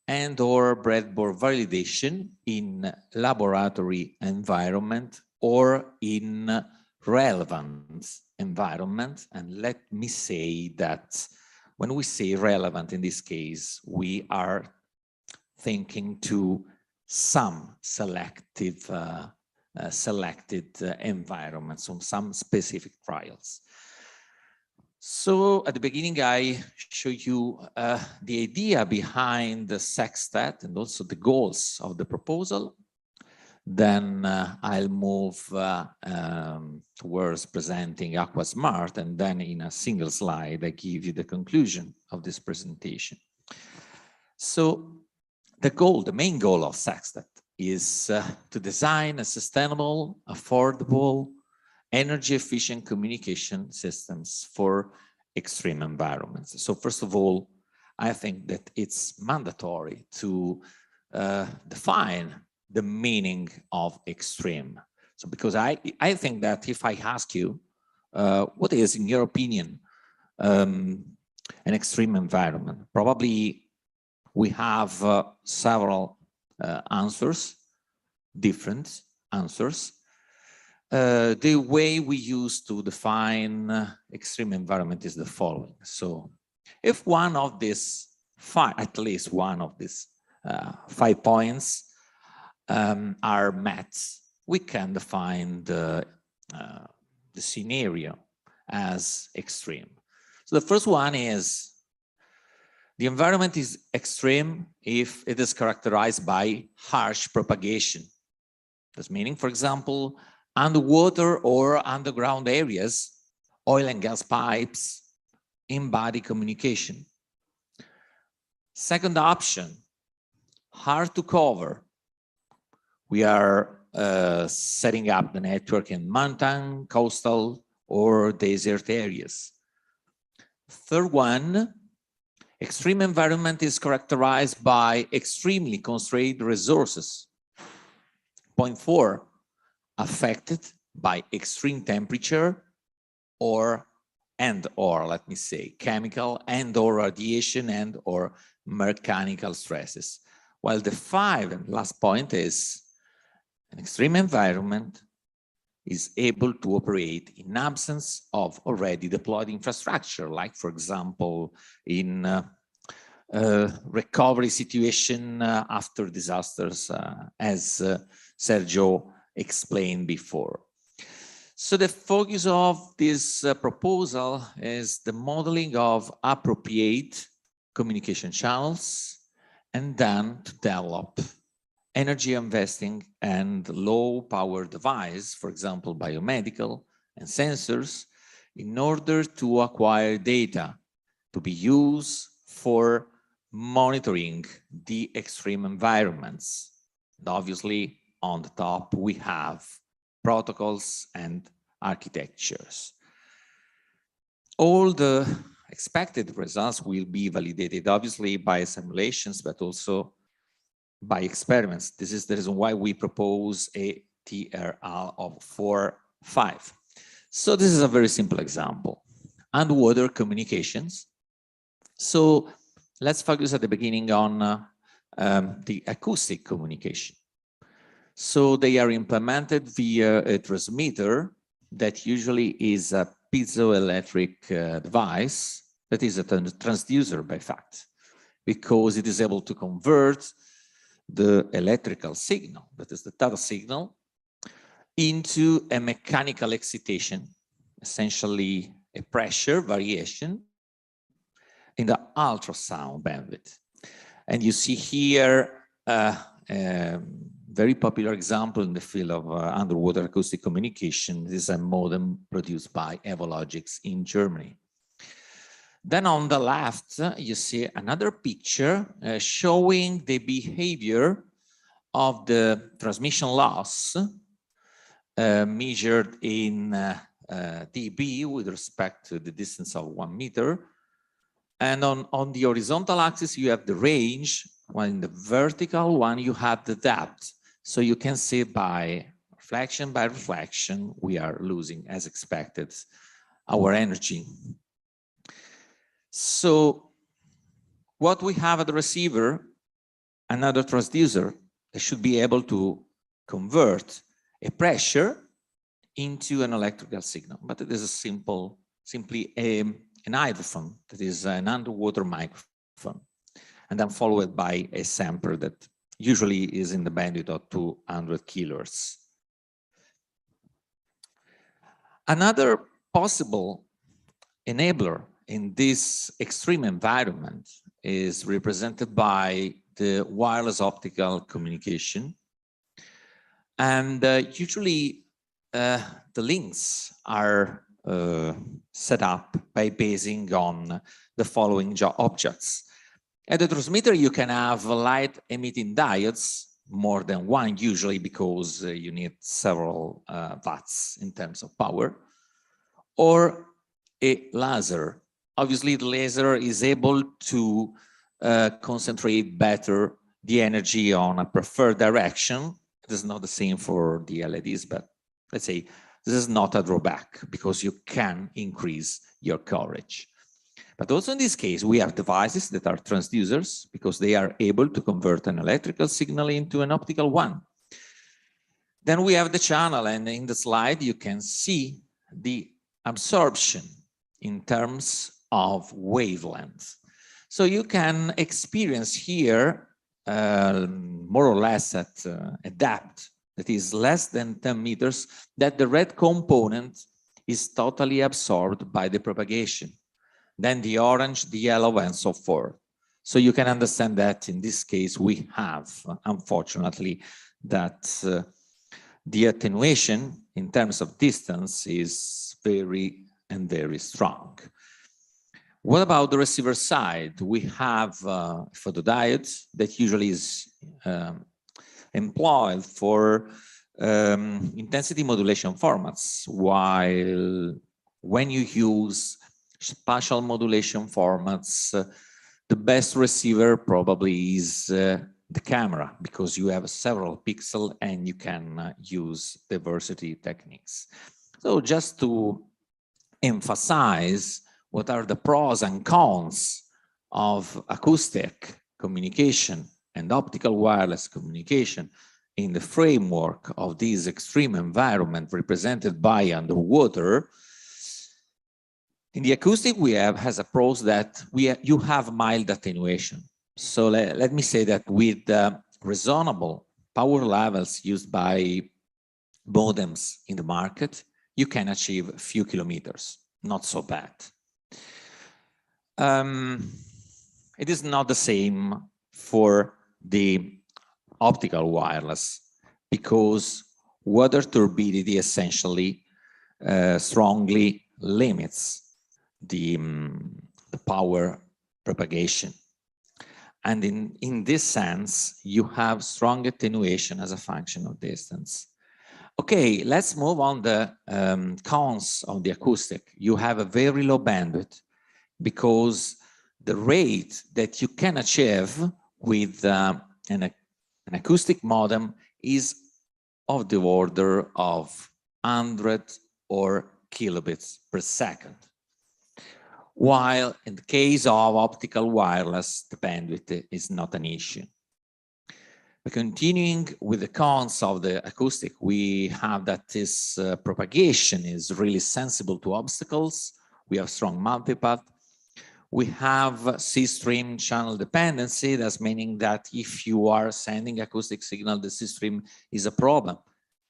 and or breadboard validation in laboratory environment or in relevant environment. And let me say that when we say relevant in this case, we are thinking to some selected environments on some specific trials. So at the beginning, I show you the idea behind the SECSTAT and also the goals of the proposal. Then I'll move towards presenting AquaSmart, and then in a single slide, I give you the conclusion of this presentation. So the main goal of SECSTAT is to design a sustainable, affordable, energy-efficient communication systems for extreme environments. So first of all, I think that it's mandatory to define the meaning of extreme. So because I think that if I ask you, what is, in your opinion, an extreme environment? Probably we have several answers, different answers. The way we used to define extreme environment is the following. So if one of these at least one of these 5 points are met, we can define the scenario as extreme. So the first one is the environment is extreme if it is characterized by harsh propagation. That's meaning, for example, underwater or underground areas, oil and gas pipes, in-body communication. Second option, hard to cover. We are setting up the network in mountain, coastal, or desert areas. Third one, extreme environment is characterized by extremely constrained resources. Point 4, affected by extreme temperature or let me say, chemical and or radiation and or mechanical stresses. While the 5 and last point is an extreme environment is able to operate in absence of already deployed infrastructure, like, for example, in recovery situation after disasters, as Sergio explained before. So the focus of this proposal is the modeling of appropriate communication channels, and then to develop energy investing and low power device, for example, biomedical and sensors, in order to acquire data to be used for monitoring the extreme environments. And obviously, on the top, we have protocols and architectures. All the expected results will be validated, obviously, by simulations, but also by experiments. This is the reason why we propose a TRL of 4.5. So this is a very simple example. Underwater communications. So let's focus at the beginning on the acoustic communication. So they are implemented via a transmitter that usually is a piezoelectric device that is a transducer by fact, because it is able to convert the electrical signal, that is the data signal, into a mechanical excitation, essentially a pressure variation in the ultrasound bandwidth. And you see here a very popular example in the field of underwater acoustic communication. This is a modem produced by Evologics in Germany. Then on the left, you see another picture showing the behavior of the transmission loss measured in dB with respect to the distance of 1 meter. And on the horizontal axis, you have the range, while in the vertical one, you have the depth. So you can see by reflection, we are losing, as expected, our energy. So what we have at the receiver, another transducer that should be able to convert a pressure into an electrical signal. But it is a simply an hydrophone, that is an underwater microphone, and then followed by a sampler that usually is in the bandwidth of 200 kilohertz. Another possible enabler in this extreme environment is represented by the wireless optical communication. And usually the links are set up by basing on the following objects. At the transmitter, you can have light emitting diodes, more than one usually, because you need several watts in terms of power, or a laser. Obviously, the laser is able to concentrate better the energy on a preferred direction. It is not the same for the LEDs, but let's say this is not a drawback because you can increase your coverage. But also in this case, we have devices that are transducers because they are able to convert an electrical signal into an optical one. Then we have the channel, and in the slide, you can see the absorption in terms of wavelength. So you can experience here more or less at a depth that is less than 10 meters, that the red component is totally absorbed by the propagation. Then the orange, the yellow, and so forth. So you can understand that in this case, we have, unfortunately, that the attenuation in terms of distance is very strong. What about the receiver side? We have photodiode that usually is employed for intensity modulation formats, while when you use spatial modulation formats, the best receiver probably is the camera, because you have several pixels and you can use diversity techniques. So just to emphasize what are the pros and cons of acoustic communication and optical wireless communication in the framework of this extreme environment represented by underwater. In the acoustic, we have has a pros that you have mild attenuation. So let me say that with reasonable power levels used by modems in the market, you can achieve a few kilometers, not so bad. It is not the same for the optical wireless, because water turbidity essentially strongly limits the power propagation. And in this sense, you have strong attenuation as a function of distance. Okay, let's move on the cons of the acoustic. You have a very low bandwidth because the rate that you can achieve with an acoustic modem is of the order of 100 or kilobits per second. While in the case of optical wireless, the bandwidth is not an issue. But continuing with the cons of the acoustic, we have that this propagation is really sensible to obstacles. We have strong multipath. We have C-stream channel dependency. That's meaning that if you are sending acoustic signal, the C-stream is a problem.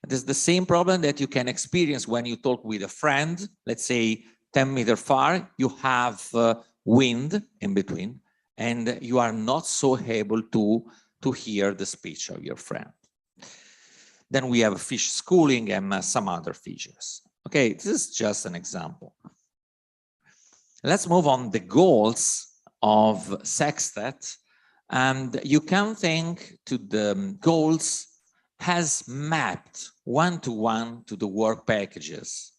It is the same problem that you can experience when you talk with a friend, let's say 10 meters far, you have wind in between, and you are not so able to hear the speech of your friend. Then we have fish schooling and some other features. Okay, this is just an example. Let's move on the goals of Sextet, and you can think to the goals has mapped one-to-one to the work packages,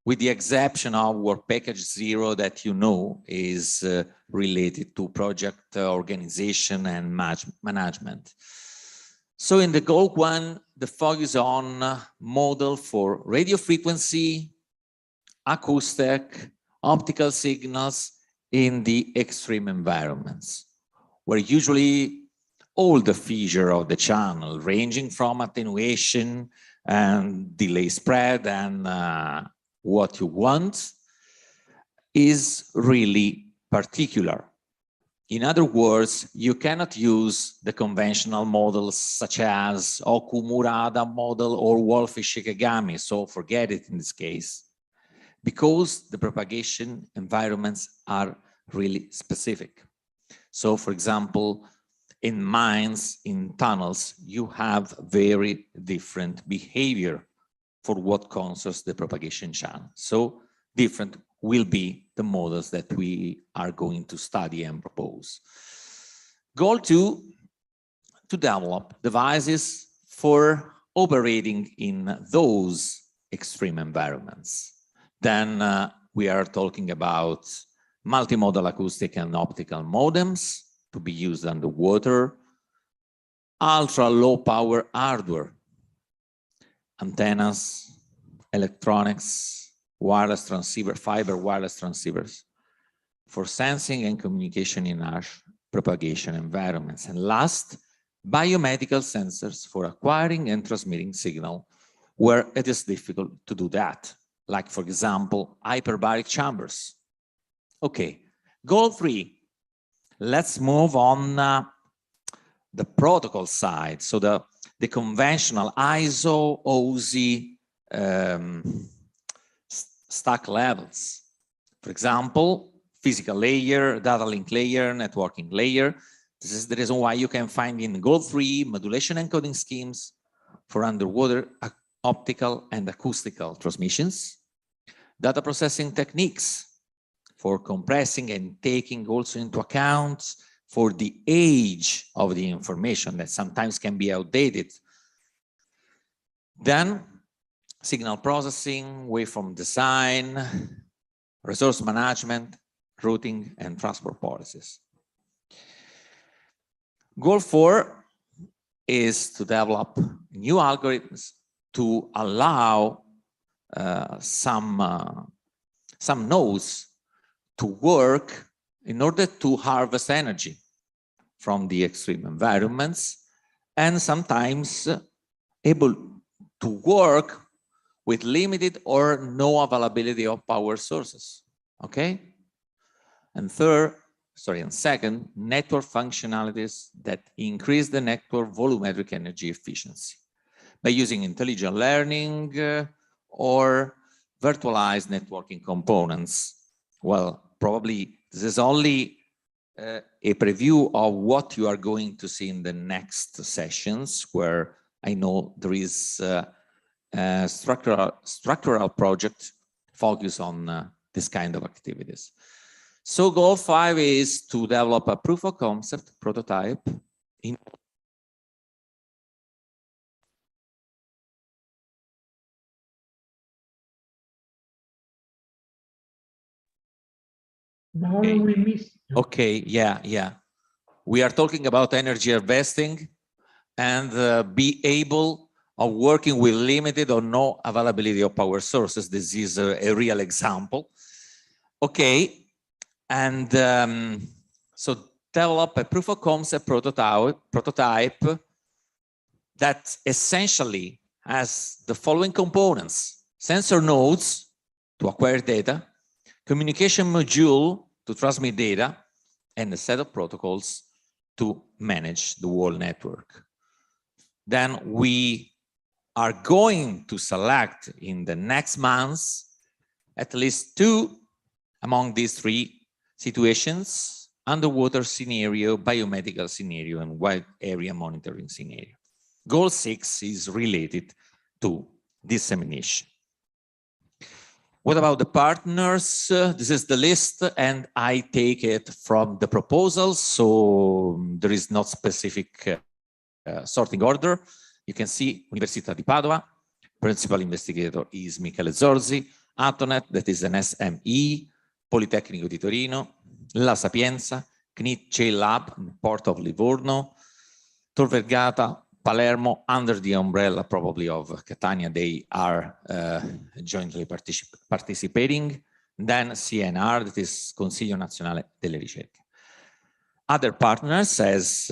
with the exception of work package 0 that you know is related to project organization and management. So in the goal 1, the focus on model for radio frequency, acoustic, optical signals in the extreme environments, where usually all the features of the channel, ranging from attenuation and delay spread and what you want, is really particular. In other words, you cannot use the conventional models such as Okumura model or Wolfe-Shikigami, so forget it in this case, because the propagation environments are really specific. So for example, in mines, in tunnels, you have very different behavior for what concerns the propagation channel. So different will be the models that we are going to study and propose. Goal 2, to develop devices for operating in those extreme environments. Then we are talking about multimodal acoustic and optical modems to be used underwater, ultra low power hardware, antennas, electronics, wireless transceiver, fiber wireless transceivers for sensing and communication in harsh propagation environments. And last, biomedical sensors for acquiring and transmitting signal where it is difficult to do that, like for example, hyperbaric chambers. Okay, goal 3. Let's move on the protocol side. So the conventional ISO, OSI stack levels. For example, physical layer, data link layer, networking layer. This is the reason why you can find in goal 3 modulation encoding schemes for underwater optical and acoustical transmissions. Data processing techniques for compressing and taking also into account for the age of the information that sometimes can be outdated. Then signal processing, waveform design, resource management, routing, and transport policies. Goal 4 is to develop new algorithms to allow some nodes to work in order to harvest energy from the extreme environments, and sometimes able to work with limited or no availability of power sources, okay? And second, network functionalities that increase the network volumetric energy efficiency by using intelligent learning or virtualized networking components. Well, probably this is only a preview of what you are going to see in the next sessions, where I know there is a structural project focused on this kind of activities. So goal 5 is to develop a proof of concept prototype in we missed. Okay, yeah. We are talking about energy harvesting and be able of working with limited or no availability of power sources. This is a real example. Okay, and so develop a proof of concept prototype that essentially has the following components: sensor nodes to acquire data, communication module to transmit data, and a set of protocols to manage the whole network. Then we are going to select in the next months at least 2 among these 3 situations: underwater scenario, biomedical scenario, and wide area monitoring scenario. Goal 6 is related to dissemination. What about the partners? This is the list, and I take it from the proposals, so there is not specific sorting order. You can see Università di Padova, principal investigator is Michele Zorzi, Atonet, that is an SME, Politecnico di Torino, La Sapienza, CNIT J-Lab, Port of Livorno, Tor Vergata, Palermo, under the umbrella probably of Catania, they are jointly participating. Then CNR, that is Consiglio Nazionale delle Ricerche. Other partners, as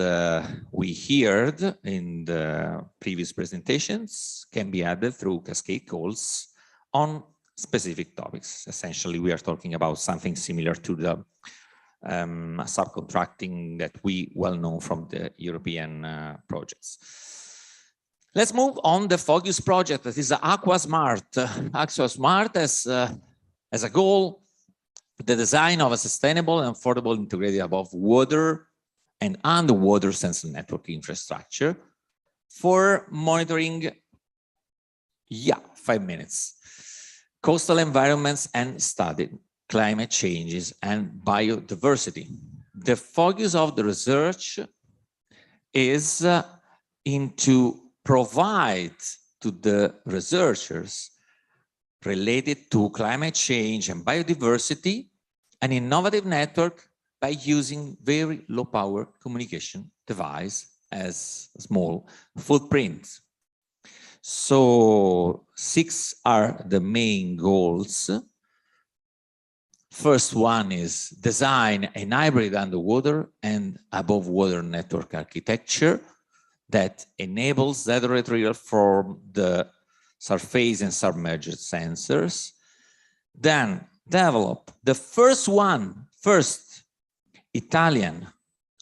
we heard in the previous presentations, can be added through cascade calls on specific topics. Essentially, we are talking about something similar to the subcontracting that we well know from the European projects. Let's move on the focus project, that is AquaSmart. AquaSmart as a goal, the design of a sustainable and affordable integrated above water and underwater sensor network infrastructure for monitoring, 5 minutes, coastal environments and study climate changes and biodiversity. The focus of the research is into provide to the researchers related to climate change and biodiversity an innovative network by using very low power communication device as a small footprint. So 6 are the main goals. First one is design a hybrid underwater and above water network architecture that enables data retrieval from the surface and submerged sensors. Then develop the first Italian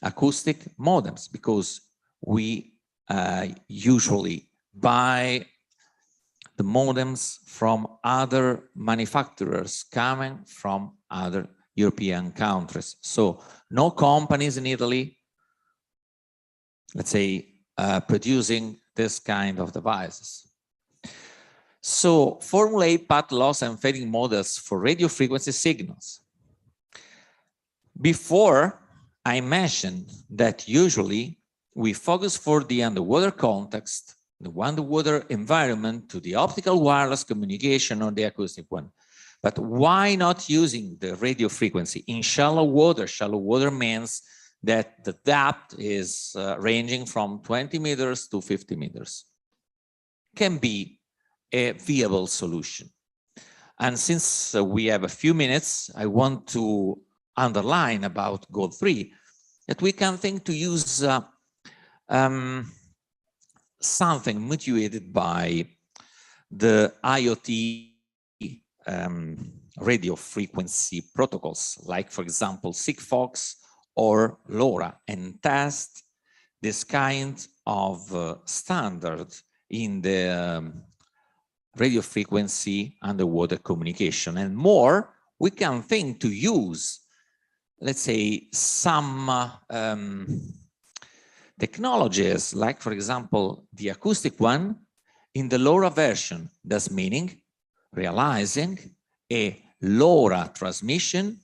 acoustic modems, because we usually buy the modems from other manufacturers coming from other European countries. So no companies in Italy, let's say, producing this kind of devices. So formulate path loss and fading models for radio frequency signals. Before, I mentioned that usually we focus for the underwater context, the underwater environment, to the optical wireless communication or the acoustic one. But why not using the radio frequency in shallow water? Shallow water means that the depth is ranging from 20 meters to 50 meters. Can be a viable solution. And since we have a few minutes, I want to underline about goal 3, that we can think to use something motivated by the IoT radio frequency protocols, like, for example, Sigfox or LoRa, and test this kind of standard in the radio frequency underwater communication. And more, we can think to use, let's say, some technologies, like, for example, the acoustic one in the LoRa version. That's meaning realizing a LoRa transmission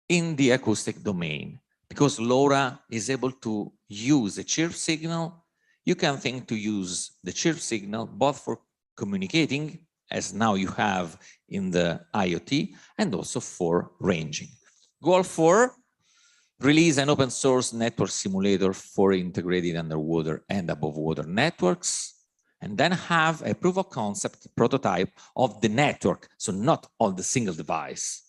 in the acoustic domain. Because LoRa is able to use a chirp signal, you can think to use the chirp signal both for communicating, as now you have in the IoT, and also for ranging. Goal 4, release an open source network simulator for integrated underwater and above water networks, and then have a proof of concept prototype of the network. So not of the single device,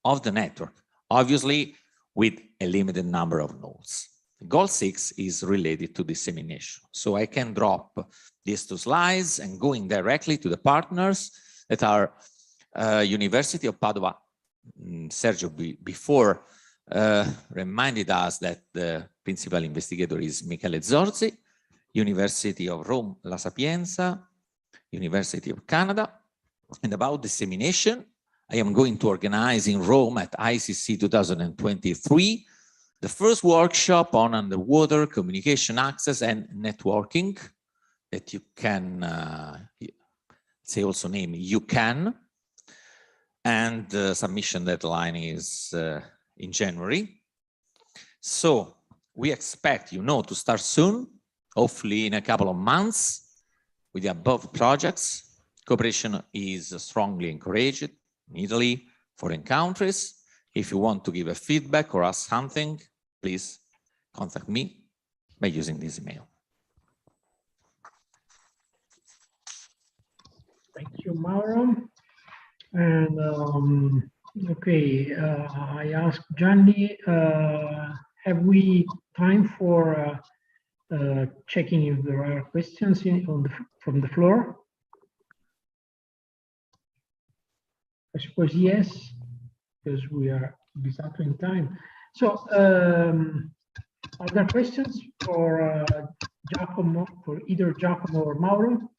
of the network, obviously with a limited number of nodes. Goal 6 is related to dissemination. So I can drop these 2 slides and going directly to the partners that are University of Padua. Sergio before reminded us that the principal investigator is Michele Zorzi, University of Rome La Sapienza, University of Canada. And about dissemination, I am going to organize in Rome at ICC 2023 the first workshop on underwater communication access and networking that you can say also name UCAN, and the submission deadline is in January. So we expect, to start soon, hopefully in a couple of months with the above projects. Cooperation is strongly encouraged in Italy, foreign countries. If you want to give a feedback or ask something, please contact me by using this email. Thank you, Mauro. And okay, I asked Gianni, have we time for checking if there are questions from the floor? I suppose yes, because we are exactly in time. So, are there questions for Giacomo, for either Giacomo or Mauro?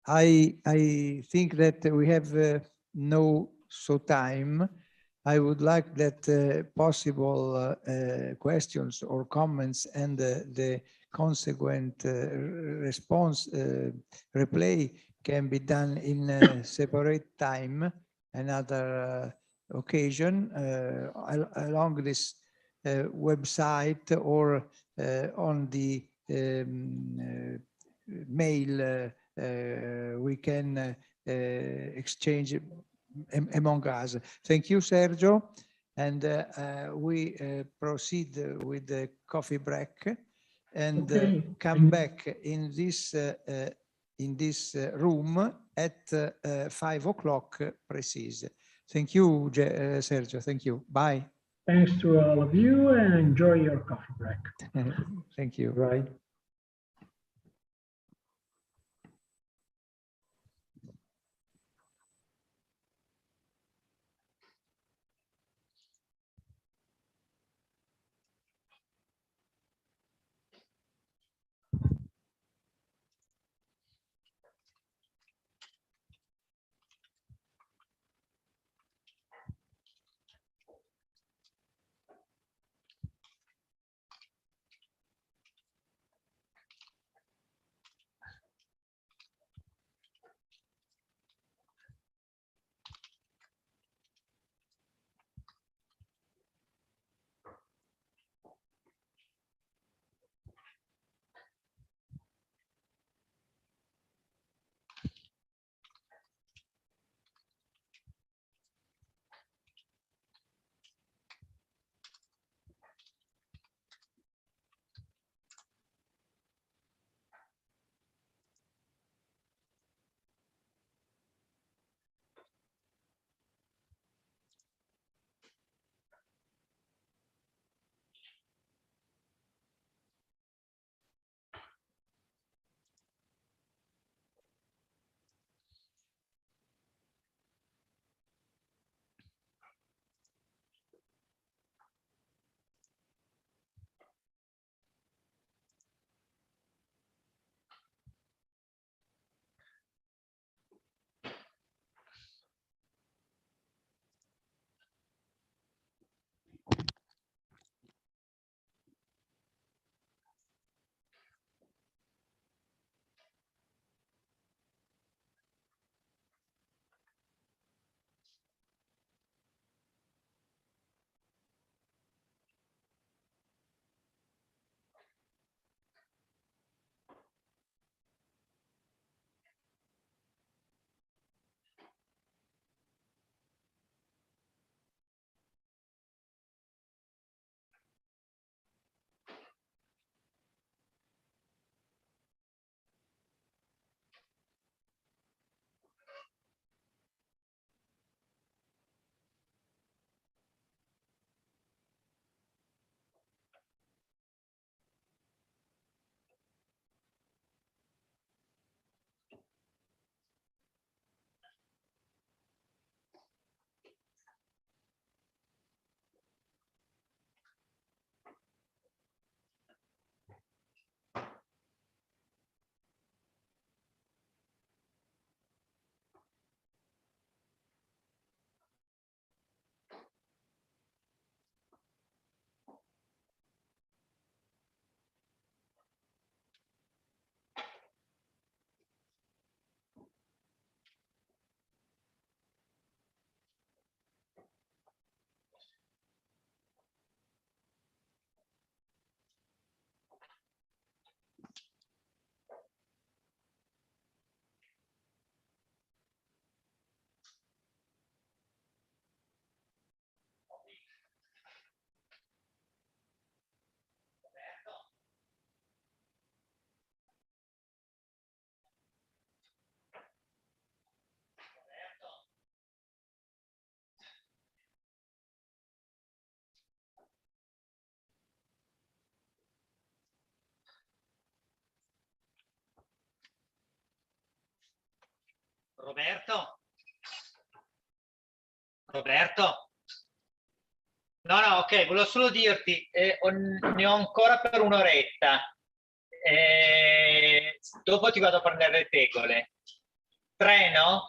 I think that we have no time. I would like that possible questions or comments and the consequent response replay can be done in a separate time, another occasion along this website or on the mail we can exchange among us. Thank you, Sergio. And we proceed with the coffee break and come back in this room at 5 o'clock precise. Thank you, Sergio. Thank you. Bye. Thanks to all of you and enjoy your coffee break. Thank you. Bye. Roberto? Roberto? No, no, ok, volevo solo dirti, ne ho ancora per un'oretta. Dopo ti vado a prendere le tegole. Treno?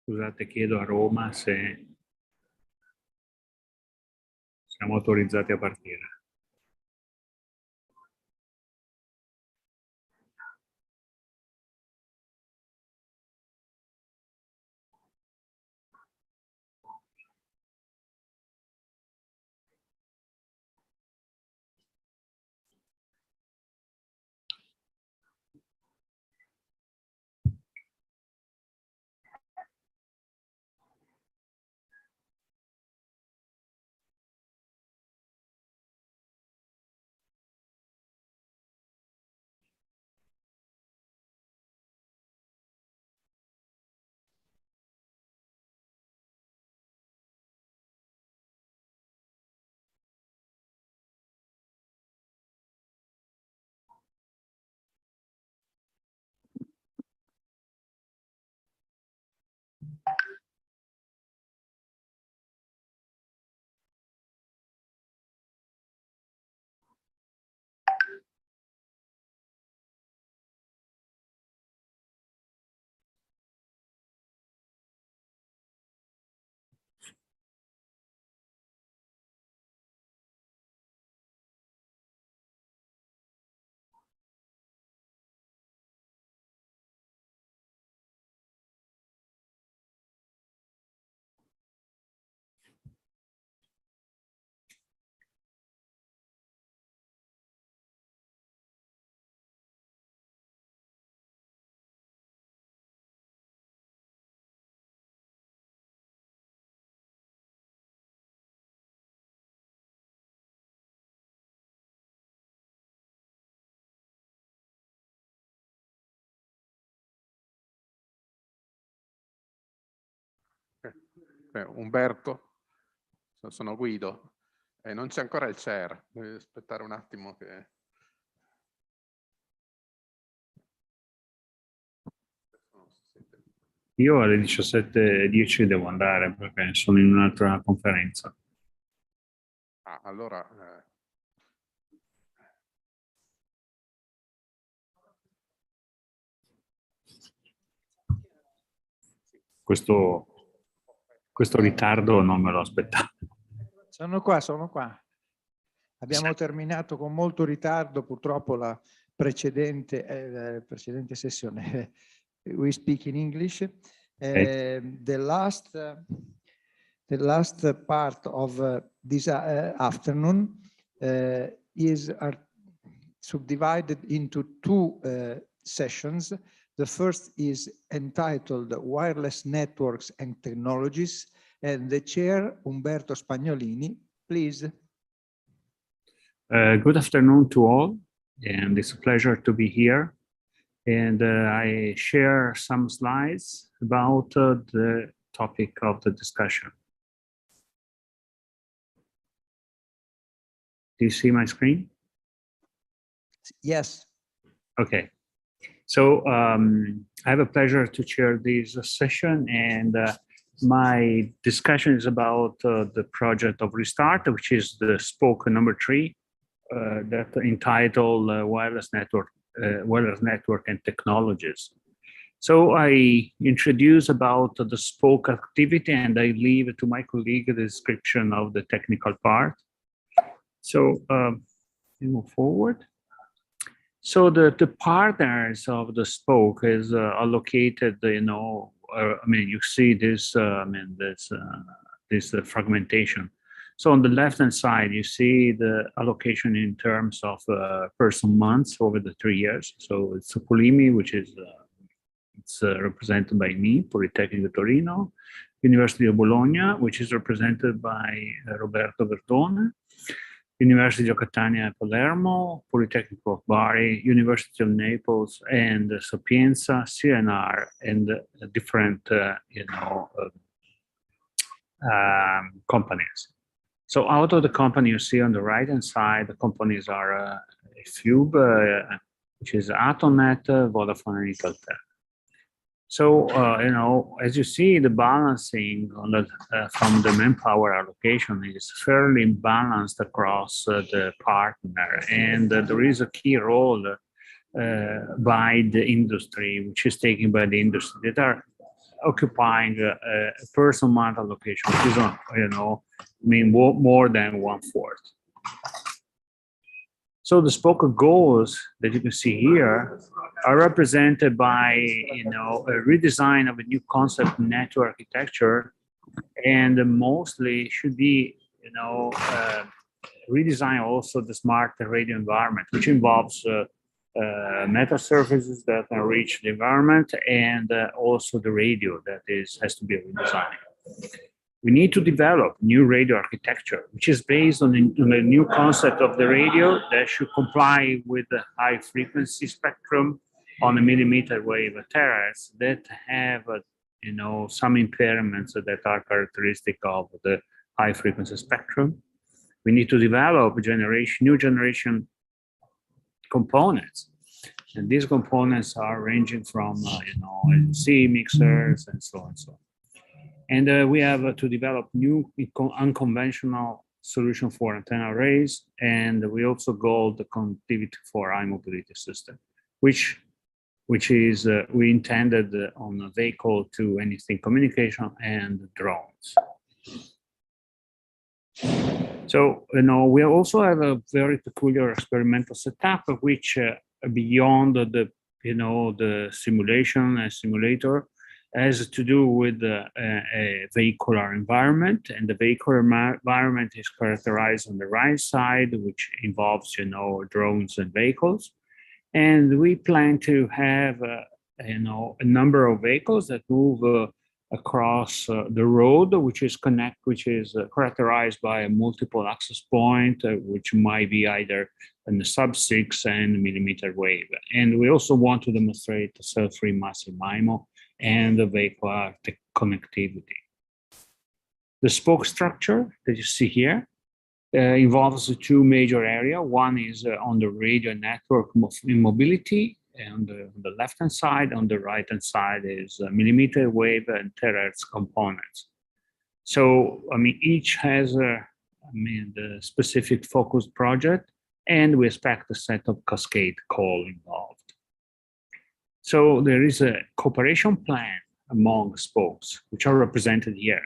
Scusate, chiedo a Roma se siamo autorizzati a partire. Umberto, sono Guido e non c'è ancora il chair, devi aspettare un attimo che... Io alle 17:10 devo andare perché sono in un'altra conferenza. Ah, allora... Questo ritardo non me lo aspettavo. Sono qua. Abbiamo terminato con molto ritardo, purtroppo la precedente sessione. We speak in English. The last part of this afternoon is subdivided into two sessions. The first is entitled Wireless Networks and Technologies, and the chair, Umberto Spagnolini, please. Good afternoon to all, and it's a pleasure to be here. And I share some slides about the topic of the discussion. Do you see my screen? Yes. Okay. So I have a pleasure to chair this session, and my discussion is about the project of Restart, which is the spoke number 3, that entitled Wireless Network and Technologies. So I introduce about the spoke activity, and I leave to my colleague the description of the technical part. So we move forward. So the partners of the spoke is allocated, I mean, you see this, this fragmentation. So on the left-hand side, you see the allocation in terms of person months over the 3 years. So it's Polimi, which is it's represented by me, Politecnico Torino, University of Bologna, which is represented by Roberto Verdone, University of Catania Palermo, Politecnico of Bari, University of Naples, and Sapienza, CNR, and different companies. So out of the company you see on the right-hand side, the companies are Fube, which is Atonet, Vodafone, and Italtel. So, as you see, the balancing on the, from the manpower allocation is fairly balanced across the partner, and there is a key role by the industry, which is taken by the industry that are occupying a person month allocation, which is on, more than 1/4. So the spoke goals that you can see here are represented by, a redesign of a new concept network architecture, and mostly should be, redesign also the smart radio environment, which involves meta services that can reach the environment, and also the radio that has to be redesigned. We need to develop new radio architecture, which is based on a new concept of the radio that should comply with the high frequency spectrum on a millimeter wave terahertz that have, some impairments that are characteristic of the high frequency spectrum. We need to develop new generation components. And these components are ranging from, C mixers and so on and so on. And we have to develop new unconventional solution for antenna arrays. And we also go the connectivity for high mobility system, which is, we intended on a vehicle to anything communication and drones. So, we also have a very peculiar experimental setup, which beyond the simulation and simulator has to do with a vehicular environment, and the vehicular environment is characterized on the right side, which involves, drones and vehicles. And we plan to have, a number of vehicles that move across the road, which is characterized by a multiple access point, which might be either in the sub-6 and millimeter wave. And we also want to demonstrate the cell-free massive MIMO and the vehicular connectivity. The spoke structure that you see here involves two major areas. One is on the radio network mobility, and on the left-hand side. On the right-hand side is millimeter wave and terahertz components. So, each has the specific focused project, and we expect a set of cascade call involved. So there is a cooperation plan among spokes, which are represented here.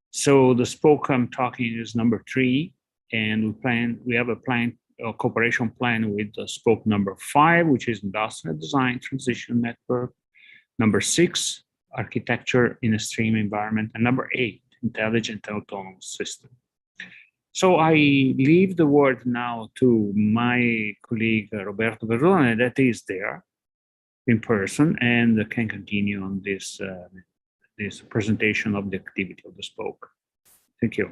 So the spoke I'm talking is number 3, and we have a cooperation plan with the spoke number 5, which is Industrial Design Transition Network, number 6, Architecture in a Stream Environment, and number 8, Intelligent Autonomous System. So I leave the word now to my colleague Roberto Verdone, that is there in person and can continue on this presentation of the activity of the spoke. Thank you.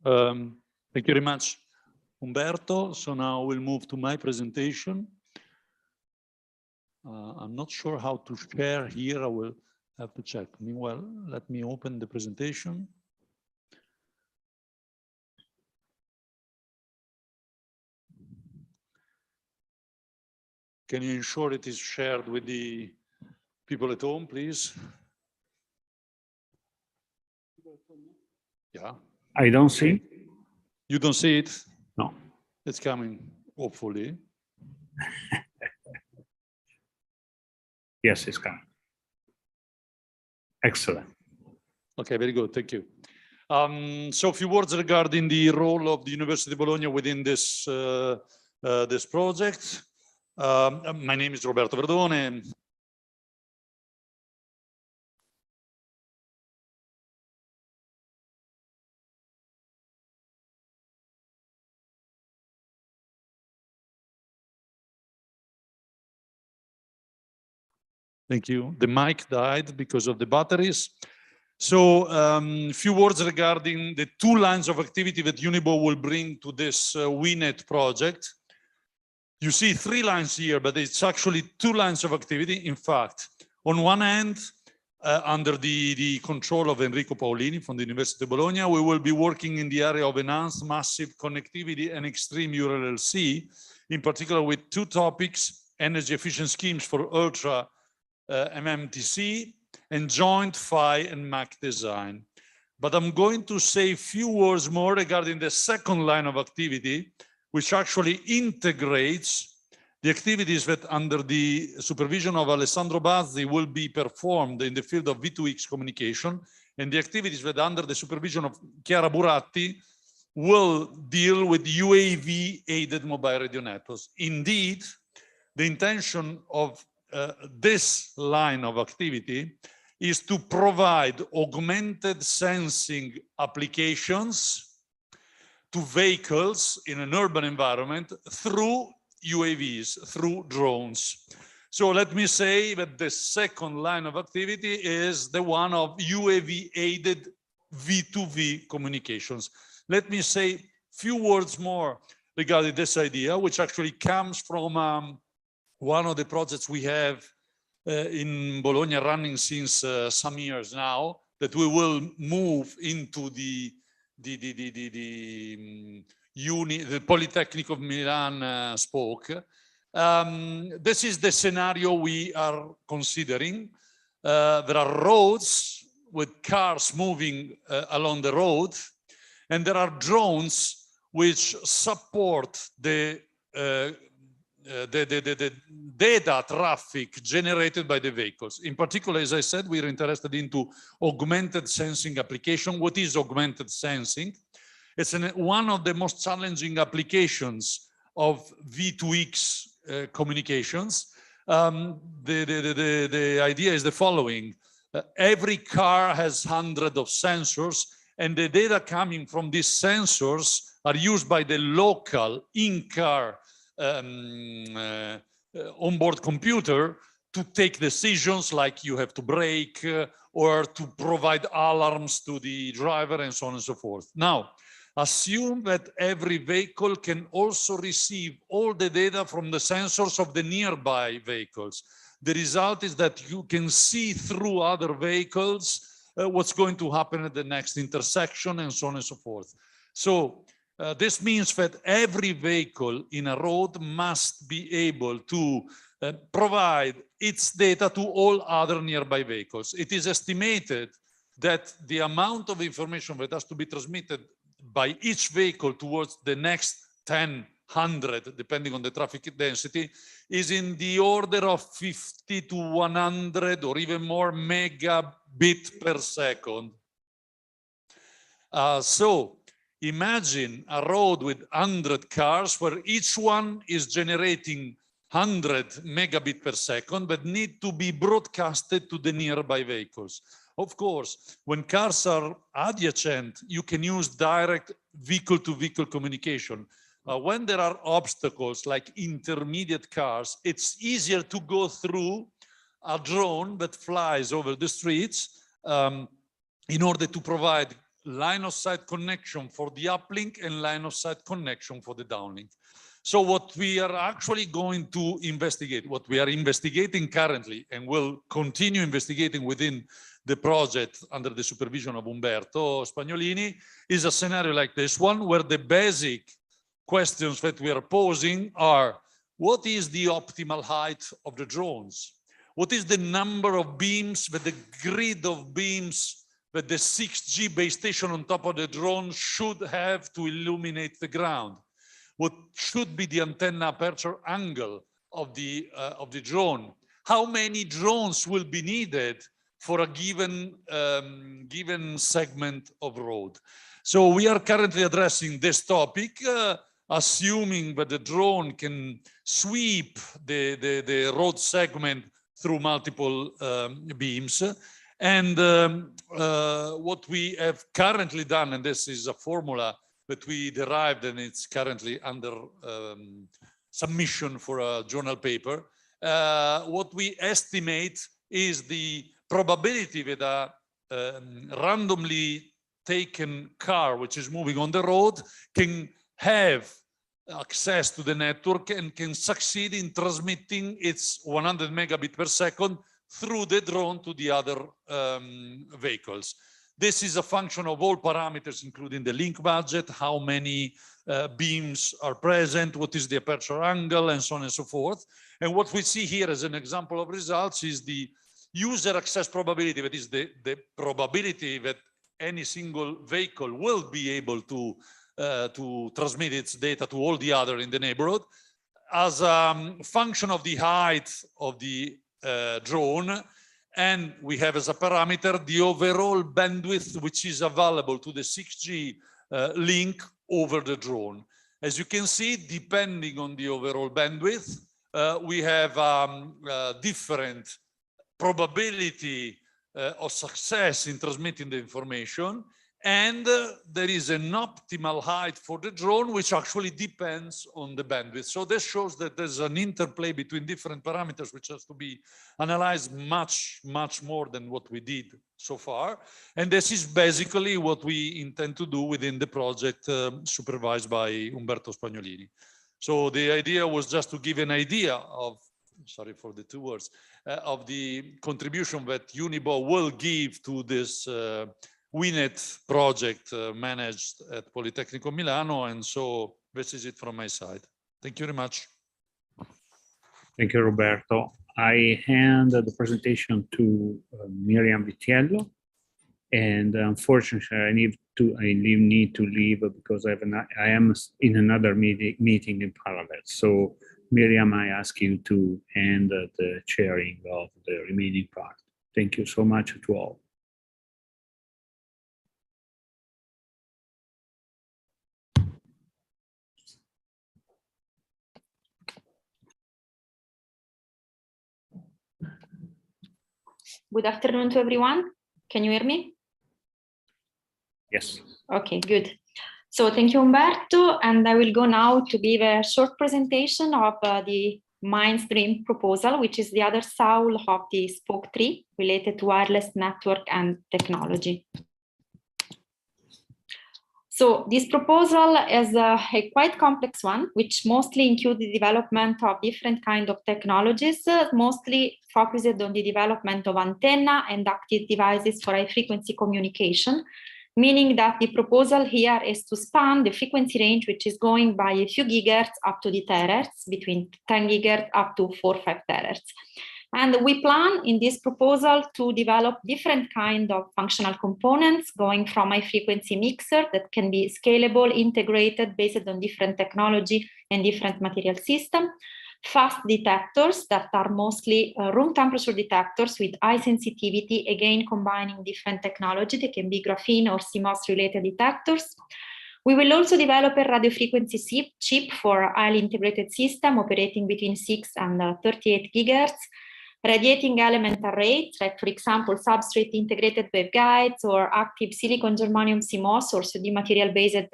Thank you very much, Umberto. So now we'll move to my presentation. I'm not sure how to share here. I will have to check. Meanwhile, let me open the presentation. Can you ensure it is shared with the people at home, please? Yeah. I don't see. You don't see it? No. It's coming, hopefully. Yes, it's coming. Excellent. Okay, very good. Thank you. So a few words regarding the role of the University of Bologna within this, this project. My name is Roberto Verdone. Thank you. The mic died because of the batteries. So a few words regarding the 2 lines of activity that Unibo will bring to this WeNet project. You see 3 lines here, but it's actually 2 lines of activity. In fact, on one hand, under the control of Enrico Paolini from the University of Bologna, we will be working in the area of enhanced massive connectivity and extreme URLLC, in particular with 2 topics: energy efficient schemes for ultra MMTC and joint PHY and MAC design. but I'm going to say a few words more regarding the second line of activity, which actually integrates the activities that under the supervision of Alessandro Bazzi will be performed in the field of V2X communication, and the activities that under the supervision of Chiara Buratti will deal with UAV-aided mobile radio networks. Indeed, the intention of this line of activity is to provide augmented sensing applications to vehicles in an urban environment through UAVs, through drones. So let me say that the second line of activity is the one of UAV-aided V2V communications. Let me say a few words more regarding this idea, which actually comes from one of the projects we have in Bologna running since some years now, that we will move into the Polytechnic of Milan spoke. This is the scenario we are considering. There are roads with cars moving along the road, and there are drones which support the data traffic generated by the vehicles. In particular, as I said, we're interested into augmented sensing application. What is augmented sensing? It's one of the most challenging applications of V2X communications. The idea is the following. Every car has hundreds of sensors, and the data coming from these sensors are used by the local in-car onboard computer to take decisions like you have to brake or to provide alarms to the driver and so on and so forth. Now, assume that every vehicle can also receive all the data from the sensors of the nearby vehicles. The result is that you can see through other vehicles what's going to happen at the next intersection and so on and so forth. So this means that every vehicle in a road must be able to provide its data to all other nearby vehicles. It is estimated that the amount of information that has to be transmitted by each vehicle towards the next 10, 100, depending on the traffic density, is in the order of 50 to 100 or even more megabit per second. So imagine a road with 100 cars where each one is generating 100 megabit per second, but need to be broadcasted to the nearby vehicles. Of course, when cars are adjacent, you can use direct vehicle-to-vehicle communication. When there are obstacles like intermediate cars, it's easier to go through a drone that flies over the streets in order to provide line-of-sight connection for the uplink and line-of-sight connection for the downlink. So what we are actually going to investigate, what we are investigating currently and will continue investigating within the project under the supervision of Umberto Spagnolini, is a scenario like this one, where the basic questions that we are posing are: what is the optimal height of the drones? What is the number of beams, that the grid of beams that the 6G base station on top of the drone should have to illuminate the ground? What should be the antenna aperture angle of the drone? How many drones will be needed for a given segment of road? So we are currently addressing this topic, assuming that the drone can sweep the road segment through multiple beams. And what we have currently done, and this is a formula that we derived and it's currently under submission for a journal paper, what we estimate is the probability that a randomly taken car which is moving on the road can have access to the network and can succeed in transmitting its 100 megabit per second through the drone to the other vehicles. This is a function of all parameters, including the link budget, how many beams are present, what is the aperture angle, and so on and so forth. And what we see here as an example of results is the user access probability, that is the probability that any single vehicle will be able to transmit its data to all the other in the neighborhood. As a function of the height of the drone, and we have as a parameter the overall bandwidth which is available to the 6G link over the drone. As you can see, depending on the overall bandwidth, we have different probability of success in transmitting the information, and there is an optimal height for the drone which actually depends on the bandwidth. So this shows that there's an interplay between different parameters which has to be analyzed much more than what we did so far, and this is basically what we intend to do within the project supervised by Umberto Spagnolini. So the idea was just to give an idea of, sorry for the two words, of the contribution that Unibo will give to this WINET project managed at Politecnico Milano. And so this is it from my side. Thank you very much. Thank you, Roberto. I hand the presentation to Miriam Vitiello, and unfortunately I need to leave because I am in another meeting in parallel. So Miriam, I ask you to hand the chairing of the remaining part. Thank you so much to all. Good afternoon to everyone. Can you hear me? Yes. Okay, good. So thank you, Umberto. And I will go now to give a short presentation of the Mindstream proposal, which is the other soul of the spoke tree related to wireless network and technology. So this proposal is a quite complex one, which mostly includes the development of different kinds of technologies, mostly focused on the development of antenna and active devices for high frequency communication, meaning that the proposal here is to span the frequency range, which is going by a few gigahertz up to the terahertz, between 10 gigahertz up to 4 or 5 terahertz. And we plan in this proposal to develop different kinds of functional components, going from a frequency mixer that can be scalable, integrated based on different technology and different material system, fast detectors that are mostly room temperature detectors with high sensitivity, again combining different technology. They can be graphene or CMOS related detectors. We will also develop a radio frequency chip for a highly integrated system operating between 6 and 38 gigahertz. Radiating element arrays, like for example, substrate integrated waveguides or active silicon germanium CMOS or SOD material-based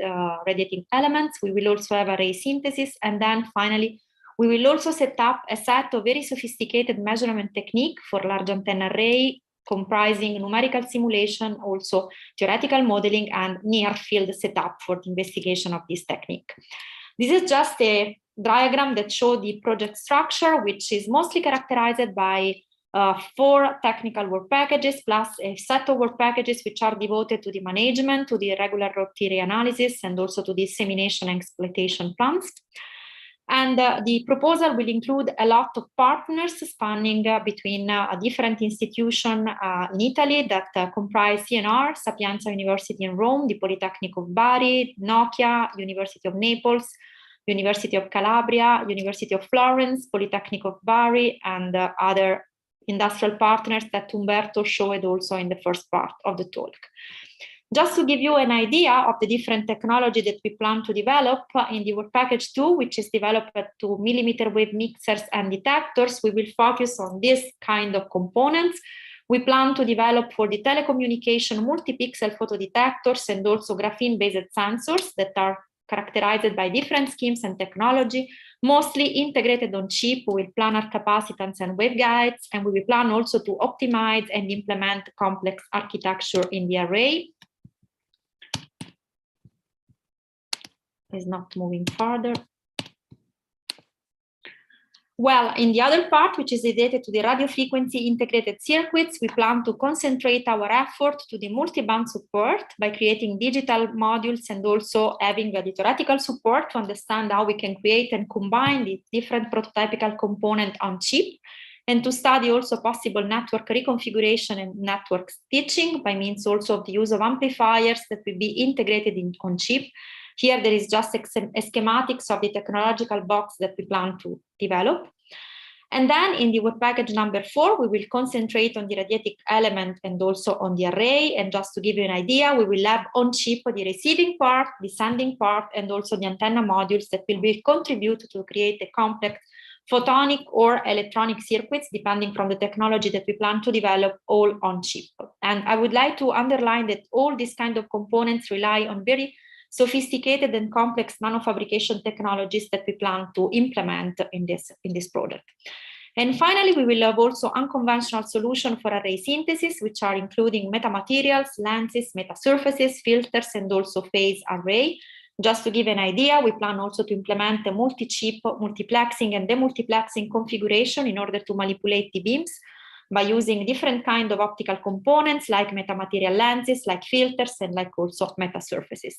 radiating elements. We will also have array synthesis. And then finally, we will also set up a set of very sophisticated measurement technique for large antenna array, comprising numerical simulation, also theoretical modeling, and near field setup for the investigation of this technique. This is just a diagram that shows the project structure, which is mostly characterized by 4 technical work packages plus a set of work packages which are devoted to the management, to the regular road theory analysis, and also to dissemination and exploitation plans. And the proposal will include a lot of partners spanning between different institutions in Italy that comprise CNR, Sapienza University in Rome, the Polytechnic of Bari, Nokia, University of Naples, University of Calabria, University of Florence, Polytechnic of Bari, and other industrial partners that Umberto showed also in the first part of the talk. Just to give you an idea of the different technology that we plan to develop in the work package 2, which is developed to millimeter wave mixers and detectors, we will focus on this kind of components. We plan to develop for the telecommunication multi-pixel photodetectors and also graphene-based sensors that are characterized by different schemes and technology, mostly integrated on chip with planar capacitance and waveguides, and we will plan also to optimize and implement complex architecture in the array. Is not moving further. Well, in the other part, which is related to the radio frequency integrated circuits, we plan to concentrate our effort to the multi-band support by creating digital modules and also having the theoretical support to understand how we can create and combine the different prototypical components on chip. and to study also possible network reconfiguration and network stitching by means also of the use of amplifiers that will be integrated on chip. Here there is just a schematics of the technological box that we plan to develop. And then in the work package number 4, we will concentrate on the radiating element and also on the array. And just to give you an idea, we will have on chip the receiving part, the sending part, and also the antenna modules that will be contribute to create a complex photonic or electronic circuits, depending from the technology that we plan to develop, all on chip. And I would like to underline that all these kind of components rely on very sophisticated and complex nanofabrication technologies that we plan to implement in this project. And finally, we will have also unconventional solutions for array synthesis, which are including metamaterials, lenses, metasurfaces, filters, and also phase array. Just to give an idea, we plan also to implement a multi-chip multiplexing and demultiplexing configuration in order to manipulate the beams by using different kind of optical components like metamaterial lenses, like filters, and like also metasurfaces.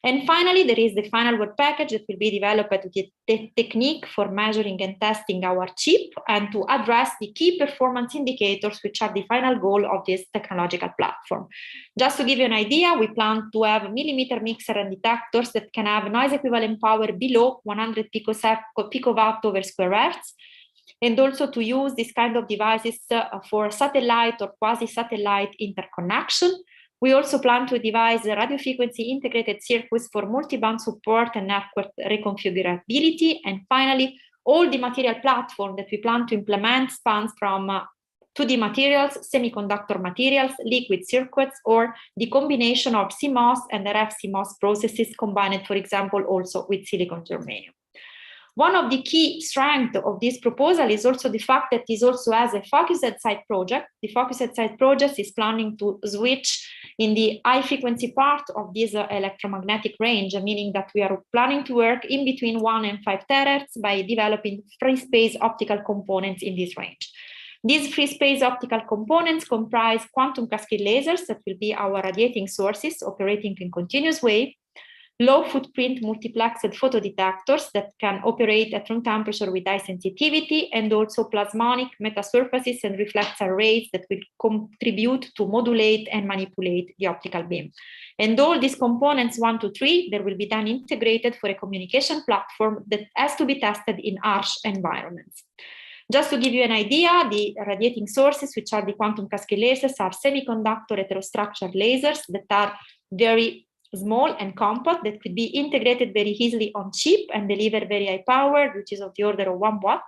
And finally, there is the final work package that will be developed with the technique for measuring and testing our chip and to address the key performance indicators, which are the final goal of this technological platform. Just to give you an idea, we plan to have millimeter mixer and detectors that can have noise equivalent power below 100 picowatt over square hertz, and also to use this kind of devices for satellite or quasi-satellite interconnection. We also plan to devise radio frequency integrated circuits for multi-band support and network reconfigurability. And finally, all the material platform that we plan to implement spans from 2D materials, semiconductor materials, liquid circuits, or the combination of CMOS and RF CMOS processes combined, for example, also with silicon germanium. One of the key strengths of this proposal is also the fact that it also has a focused site project. The focused site project is planning to switch in the high frequency part of this electromagnetic range, meaning that we are planning to work in between 1 and 5 terahertz by developing free space optical components in this range. These free space optical components comprise quantum cascade lasers that will be our radiating sources operating in continuous wave, low footprint multiplexed photodetectors that can operate at room temperature with high sensitivity, and also plasmonic metasurfaces and reflex arrays that will contribute to modulate and manipulate the optical beam. And all these components 1 to 3, they will be then integrated for a communication platform that has to be tested in harsh environments. Just to give you an idea, the radiating sources, which are the quantum cascade lasers, are semiconductor heterostructure lasers that are very small and compact, that could be integrated very easily on chip and deliver very high power, which is of the order of 1 watt.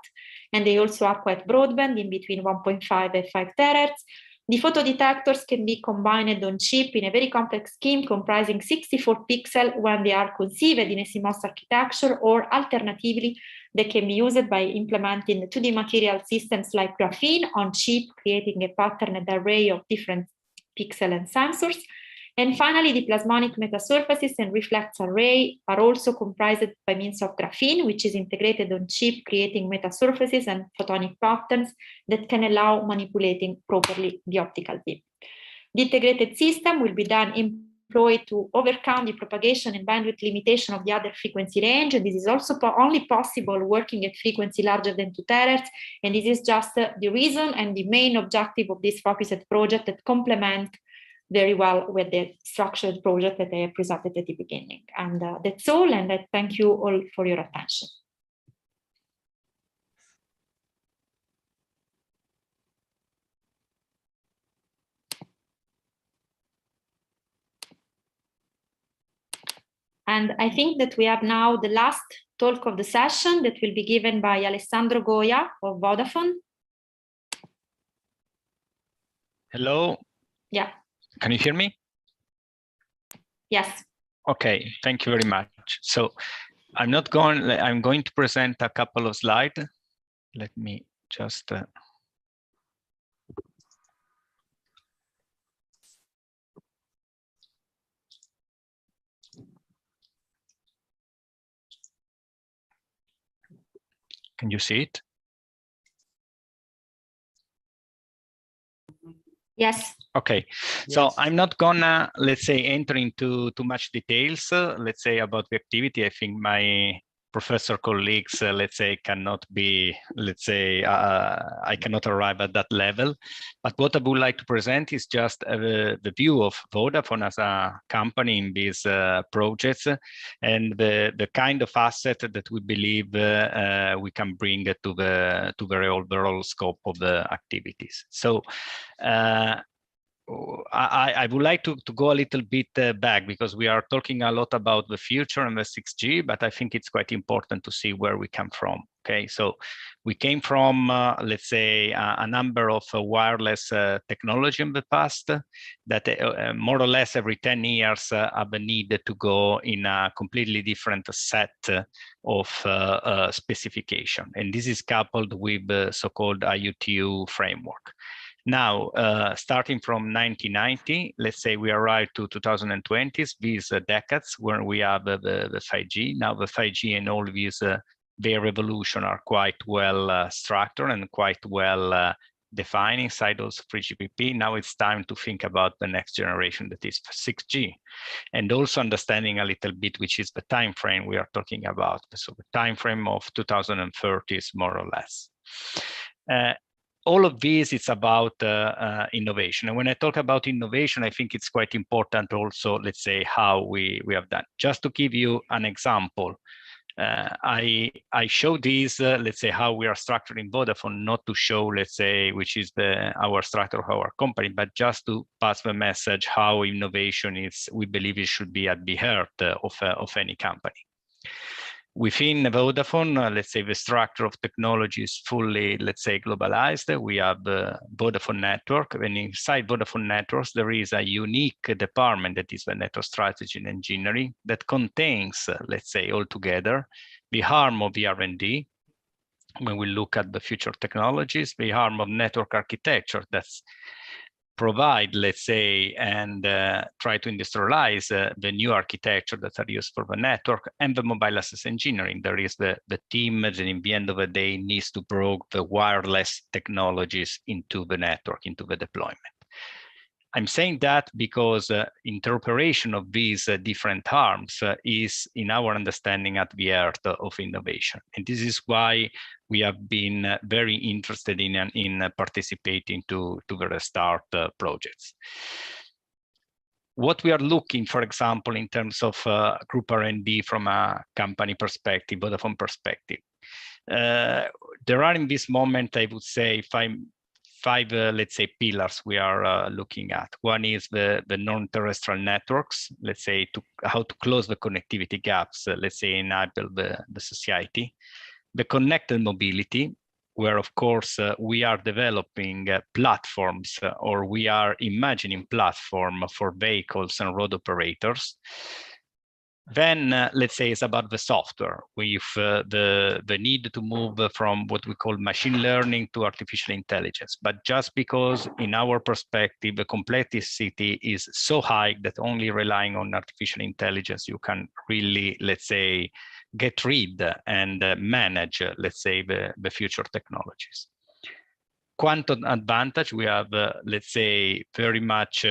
And they also are quite broadband in between 1.5 and 5 terahertz. The photodetectors can be combined on chip in a very complex scheme comprising 64 pixels when they are conceived in a CMOS architecture, or alternatively, they can be used by implementing 2D material systems like graphene on chip, creating a patterned array of different pixels and sensors. And finally, the plasmonic metasurfaces and reflex array are also comprised by means of graphene, which is integrated on chip, creating metasurfaces and photonic patterns that can allow manipulating properly the optical beam. The integrated system will be then employed to overcome the propagation and bandwidth limitation of the other frequency range. And this is also only possible working at frequency larger than 2 terahertz. And this is just the reason and the main objective of this focused project that complement very well with the structured project that I presented at the beginning. And that's all, and I thank you all for your attention. And I think that we have now the last talk of the session that will be given by Alessandro Goya of Vodafone. Hello. Yeah. Can you hear me? Yes. Okay, thank you very much. So I'm going to present a couple of slides. Let me just can you see it? Yes. Okay, so I'm not gonna, let's say, enter into too much details, let's say, about the activity. I think my professor colleagues, let's say, cannot be, let's say, I cannot arrive at that level. But what I would like to present is just the view of Vodafone as a company in these projects, and the kind of asset that we believe we can bring to the overall scope of the activities. So I would like to go a little bit back, because we are talking a lot about the future and the 6G, but I think it's quite important to see where we come from. Okay, so we came from, let's say, a number of wireless technology in the past that more or less every 10 years have a need to go in a completely different set of specification. And this is coupled with the so-called IUTU framework. Now, starting from 1990, let's say we arrive to 2020s, these decades where we have the 5G. Now the 5G and all these their evolution are quite well structured and quite well defined inside those 3GPP. Now it's time to think about the next generation, that is 6G, and also understanding a little bit which is the time frame we are talking about. So the time frame of 2030s, more or less. All of this, it's about innovation. And when I talk about innovation, I think it's quite important also, let's say, how we have done. Just to give you an example, I show this, let's say, how we are structuring Vodafone, not to show, let's say, which is our structure of our company, but just to pass the message how innovation is, we believe it should be at the heart of any company. Within Vodafone, let's say the structure of technology is fully, let's say, globalized. We have the Vodafone network, and inside Vodafone networks, there is a unique department that is the network strategy and engineering that contains, let's say, altogether the arm of the R&D. When we look at the future technologies, the arm of network architecture that's provide, let's say, and try to industrialize the new architecture that are used for the network, and the mobile access engineering. There is the team that in the end of the day needs to bring the wireless technologies into the network, into the deployment. I'm saying that because interoperation of these different arms is, in our understanding, at the heart of innovation. And this is why we have been very interested in participating to the Restart projects. What we are looking, for example, in terms of group R&D from a company perspective, Vodafone perspective, there are in this moment, I would say, five, let's say, pillars we are looking at. One is the non-terrestrial networks, let's say, how to close the connectivity gaps, let's say, enable the society. The connected mobility, where, of course, we are developing platforms, or we are imagining platform for vehicles and road operators. Then, let's say, it's about the software, with the need to move from what we call machine learning to artificial intelligence. But just because, in our perspective, the complexity is so high that only relying on artificial intelligence, you can really, let's say, get rid and manage, let's say, the future technologies. Quantum advantage, we have, let's say, very much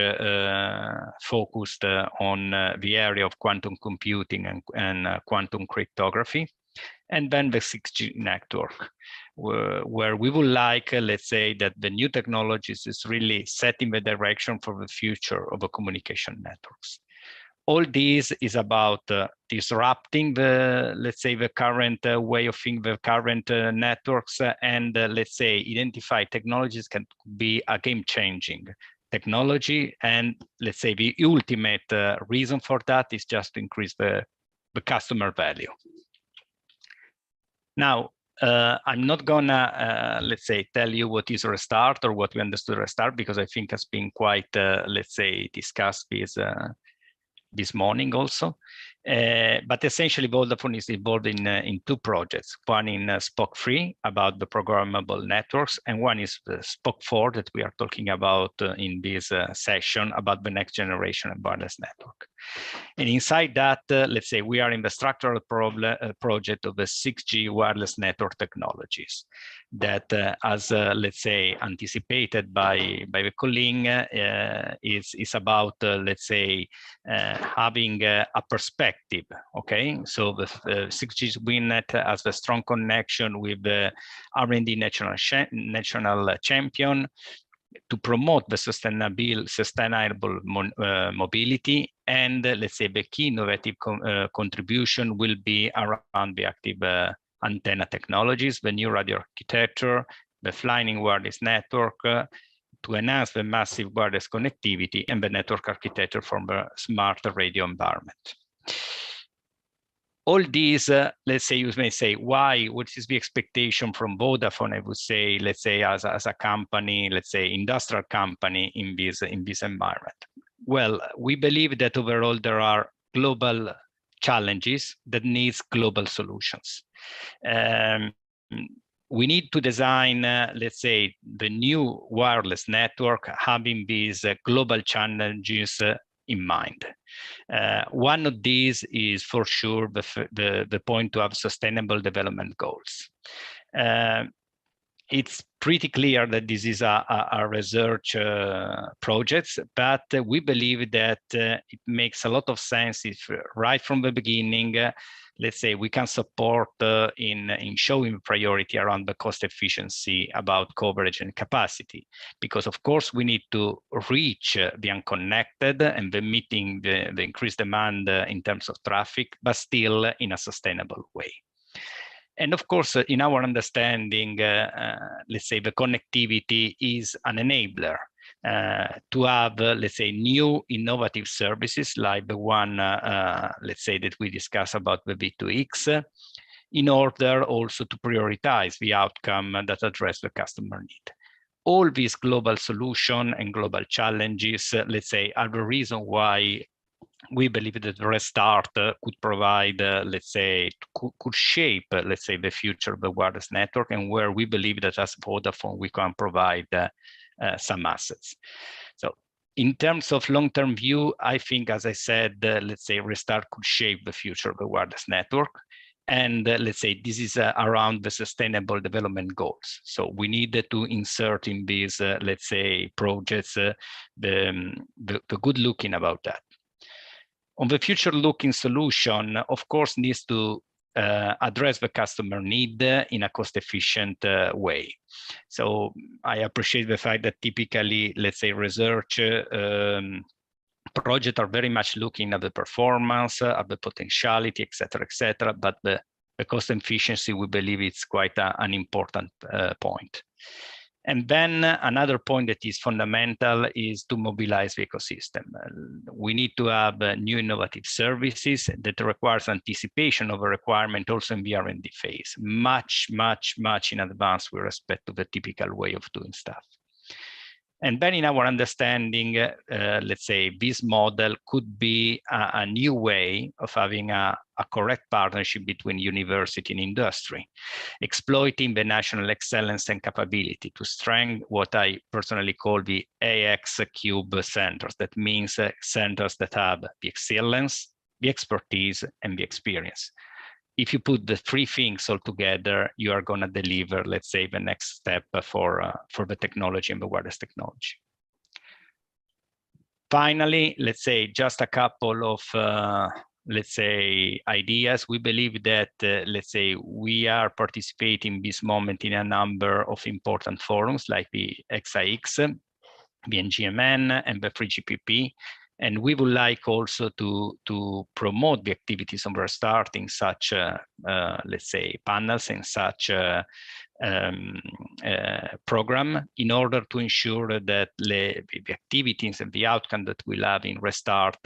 focused on the area of quantum computing and quantum cryptography. And then the 6G network, where we would like, let's say, that the new technologies is really setting the direction for the future of the communication networks. All this is about disrupting the, let's say, the current way of thinking, the current networks, and let's say, identify technologies can be a game-changing technology. And let's say the ultimate reason for that is just to increase the customer value. Now, I'm not gonna, let's say, tell you what is Restart or what we understood Restart, because I think has been quite, let's say, discussed this morning also. But essentially, Vodafone is involved in two projects. One in SPOC 3 about the programmable networks, and one is the SPOC 4 that we are talking about in this session about the next generation of wireless network. And inside that, let's say, we are in the structural project of the 6G wireless network technologies that, as let's say, anticipated by the colleague, is about, let's say, having a perspective. Okay, so the 6G WinNet has a strong connection with the R&D national champion to promote the sustainable mobility, and let's say the key innovative contribution will be around the active antenna technologies, the new radio architecture, the flying wireless network, to enhance the massive wireless connectivity, and the network architecture for the smart radio environment. All these, let's say, you may say, why? What is the expectation from Vodafone? I would say, let's say, as a company, let's say, industrial company in this environment. Well, we believe that overall there are global challenges that needs global solutions. We need to design, let's say, the new wireless network having these global challenges in mind. One of these is for sure the point to have sustainable development goals. It's pretty clear that this is a research project, but we believe that it makes a lot of sense if right from the beginning, let's say, we can support in showing priority around the cost efficiency about coverage and capacity, because of course we need to reach the unconnected and the meeting the increased demand in terms of traffic, but still in a sustainable way. And of course, in our understanding, let's say the connectivity is an enabler to have, let's say, new innovative services like the one, let's say, that we discussed about the V2X, in order also to prioritize the outcome that address the customer need. All these global solutions and global challenges, let's say, are the reason why we believe that the Restart could provide, let's say, could shape, let's say, the future of the wireless network, and where we believe that as Vodafone, we can provide some assets. So in terms of long-term view, I think, as I said, let's say, Restart could shape the future of the wireless network. And let's say this is around the sustainable development goals. So we needed to insert in these, let's say, projects, the good looking about that. On the future looking solution, of course, needs to address the customer need in a cost efficient way. So I appreciate the fact that typically, let's say, research projects are very much looking at the performance, at the potentiality, et cetera, but the cost efficiency, we believe it's quite an important point. And then another point that is fundamental is to mobilize the ecosystem. We need to have new innovative services that requires anticipation of a requirement also in the R&D phase, much in advance with respect to the typical way of doing stuff. And then in our understanding, let's say, this model could be a new way of having a correct partnership between university and industry, exploiting the national excellence and capability to strengthen what I personally call the AX cube centers. That means centers that have the excellence, the expertise, and the experience. If you put the three things all together, you are going to deliver, let's say, the next step for the technology and the wireless technology. Finally, let's say, just a couple of, let's say, ideas. We believe that, let's say, we are participating in this moment in a number of important forums like the XIX, the NGMN, and the 3GPP. And we would like also to promote the activities of Restart in such, let's say, panels and such program, in order to ensure that the activities and the outcome that we'll have in Restart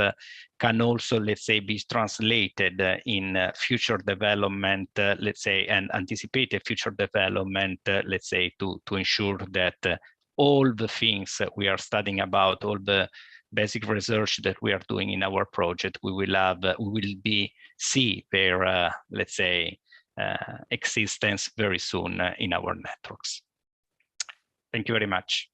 can also, let's say, be translated in future development, let's say, and anticipated future development, let's say, to ensure that all the things that we are studying about, all the basic research that we are doing in our project, we will see their, let's say, existence very soon in our networks. Thank you very much.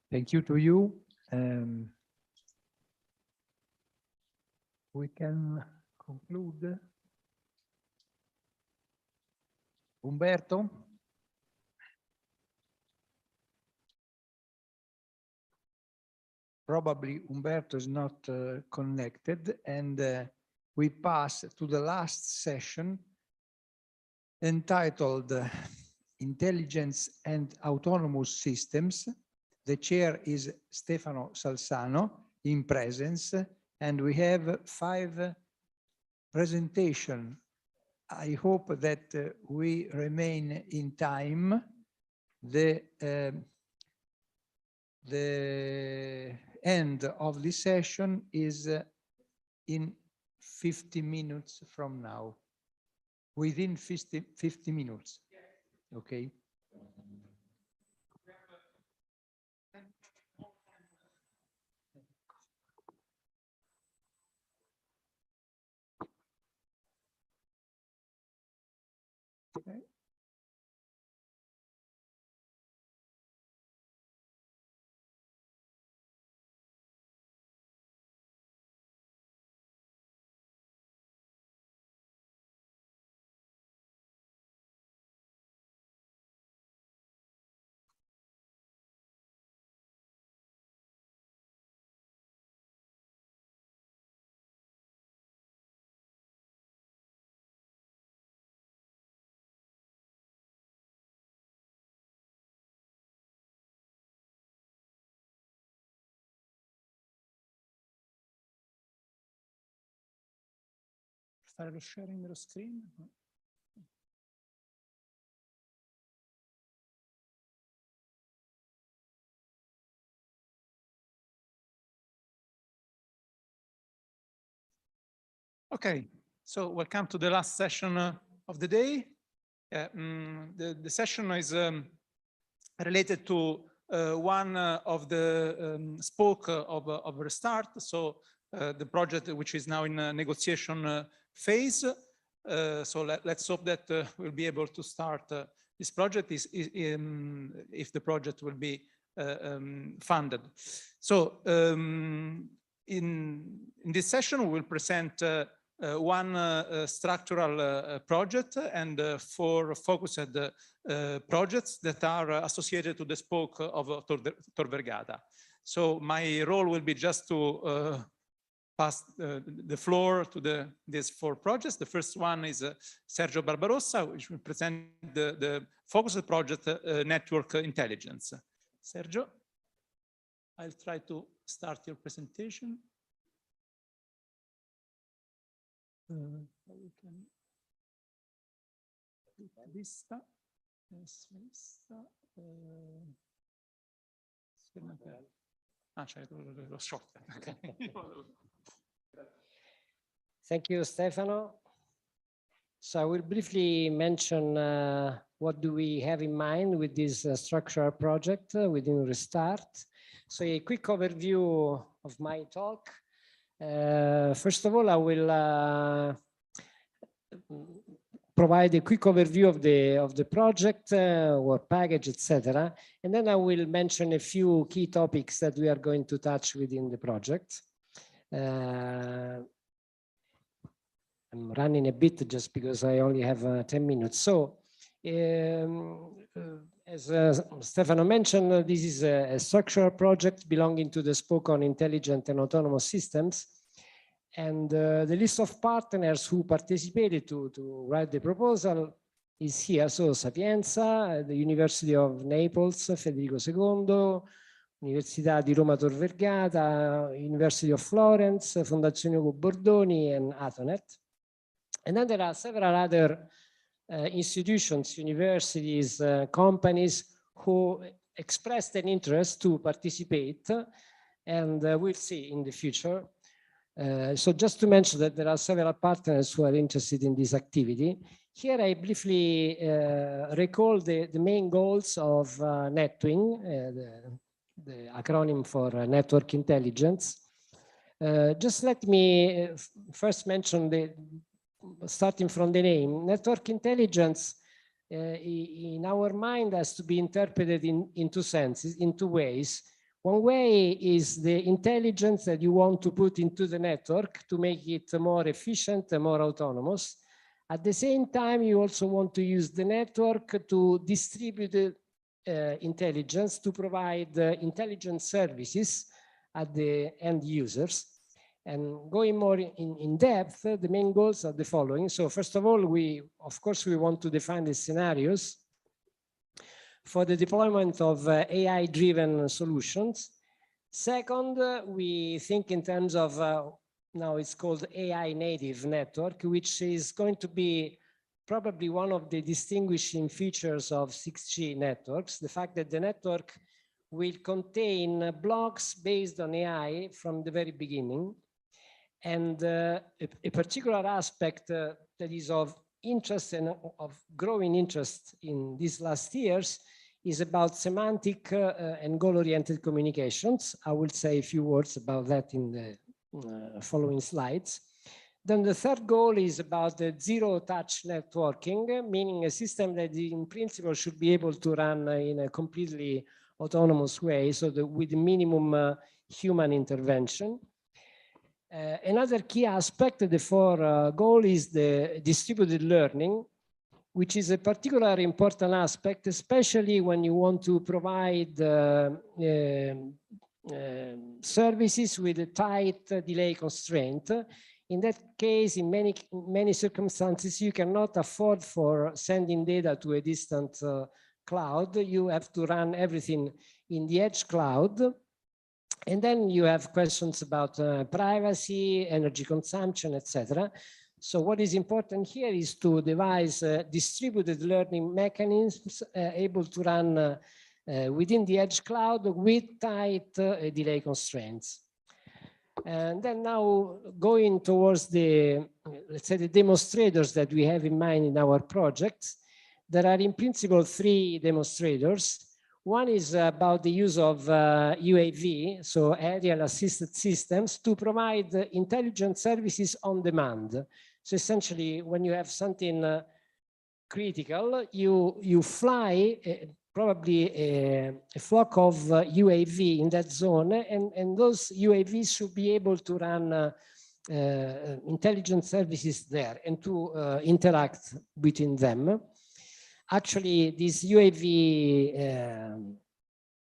Thank you to you. We can conclude. Umberto? Probably Umberto is not connected, and we pass to the last session entitled Intelligence and Autonomous Systems. The chair is Stefano Salzano in presence, and we have 5 presentations. I hope that we remain in time. The end of this session is in 50 minutes from now, within 50 minutes, okay? Okay. Fare lo sharing dello screen? Okay, so welcome to the last session of the day. The session is related to one of the spoke of Restart, so the project which is now in a negotiation phase. So let's hope that we'll be able to start this project if the project will be funded. So in this session, we will present one structural project and 4 focused projects that are associated to the spoke of Tor Vergata. So my role will be just to pass the floor to these 4 projects. The first one is Sergio Barbarossa, which will present the focused project Network Intelligence. Sergio, I'll try to start your presentation. We can vista. Yes, vista. C'è lo shortcut. Thank you, Stefano. So I will briefly mention what do we have in mind with this structural project within Restart. So a quick overview of my talk. First of all, I will provide a quick overview of the project, work package, etc. And then I will mention a few key topics that we are going to touch within the project. I'm running a bit just because I only have 10 minutes. So as Stefano mentioned, this is a structural project belonging to the spoke on intelligent and autonomous systems. And the list of partners who participated to write the proposal is here. So Sapienza, the University of Naples, Federico II, Università di Roma Tor Vergata, University of Florence, Fondazione Ugo Bordoni, and Atonet. And then there are several other institutions, universities, companies who expressed an interest to participate, and we'll see in the future. So just to mention that there are several partners who are interested in this activity. Here I briefly recall the main goals of NetWing, the acronym for Network Intelligence. Just let me first mention starting from the name. Network Intelligence in our mind has to be interpreted in 2 senses, in 2 ways. One way is the intelligence that you want to put into the network to make it more efficient and more autonomous. At the same time, you also want to use the network to distribute intelligence to provide intelligent services at the end users. And going more in depth, the main goals are the following. So first of all, of course, we want to define the scenarios for the deployment of AI-driven solutions. Second, we think in terms of, now it's called AI native network, which is going to be probably one of the distinguishing features of 6G networks, the fact that the network will contain blocks based on AI from the very beginning. And a particular aspect that is of interest and of growing interest in these last years is about semantic and goal-oriented communications. I will say a few words about that in the following slides. Then the third goal is about the zero-touch networking, meaning a system that in principle should be able to run in a completely autonomous way, so that with minimum human intervention. Another key aspect, the fourth goal, is the distributed learning, which is a particularly important aspect, especially when you want to provide services with a tight delay constraint. In that case, in many circumstances, you cannot afford for sending data to a distant cloud. You have to run everything in the edge cloud. And then you have questions about privacy, energy consumption, etc. So what is important here is to devise distributed learning mechanisms able to run within the edge cloud with tight delay constraints. And then now going towards the, let's say, the demonstrators that we have in mind in our projects, there are in principle 3 demonstrators. One is about the use of UAV, so aerial assisted systems, to provide intelligent services on demand. So essentially, when you have something critical, you fly probably a flock of UAV in that zone, and those UAVs should be able to run intelligent services there and to interact between them. Actually, these UAV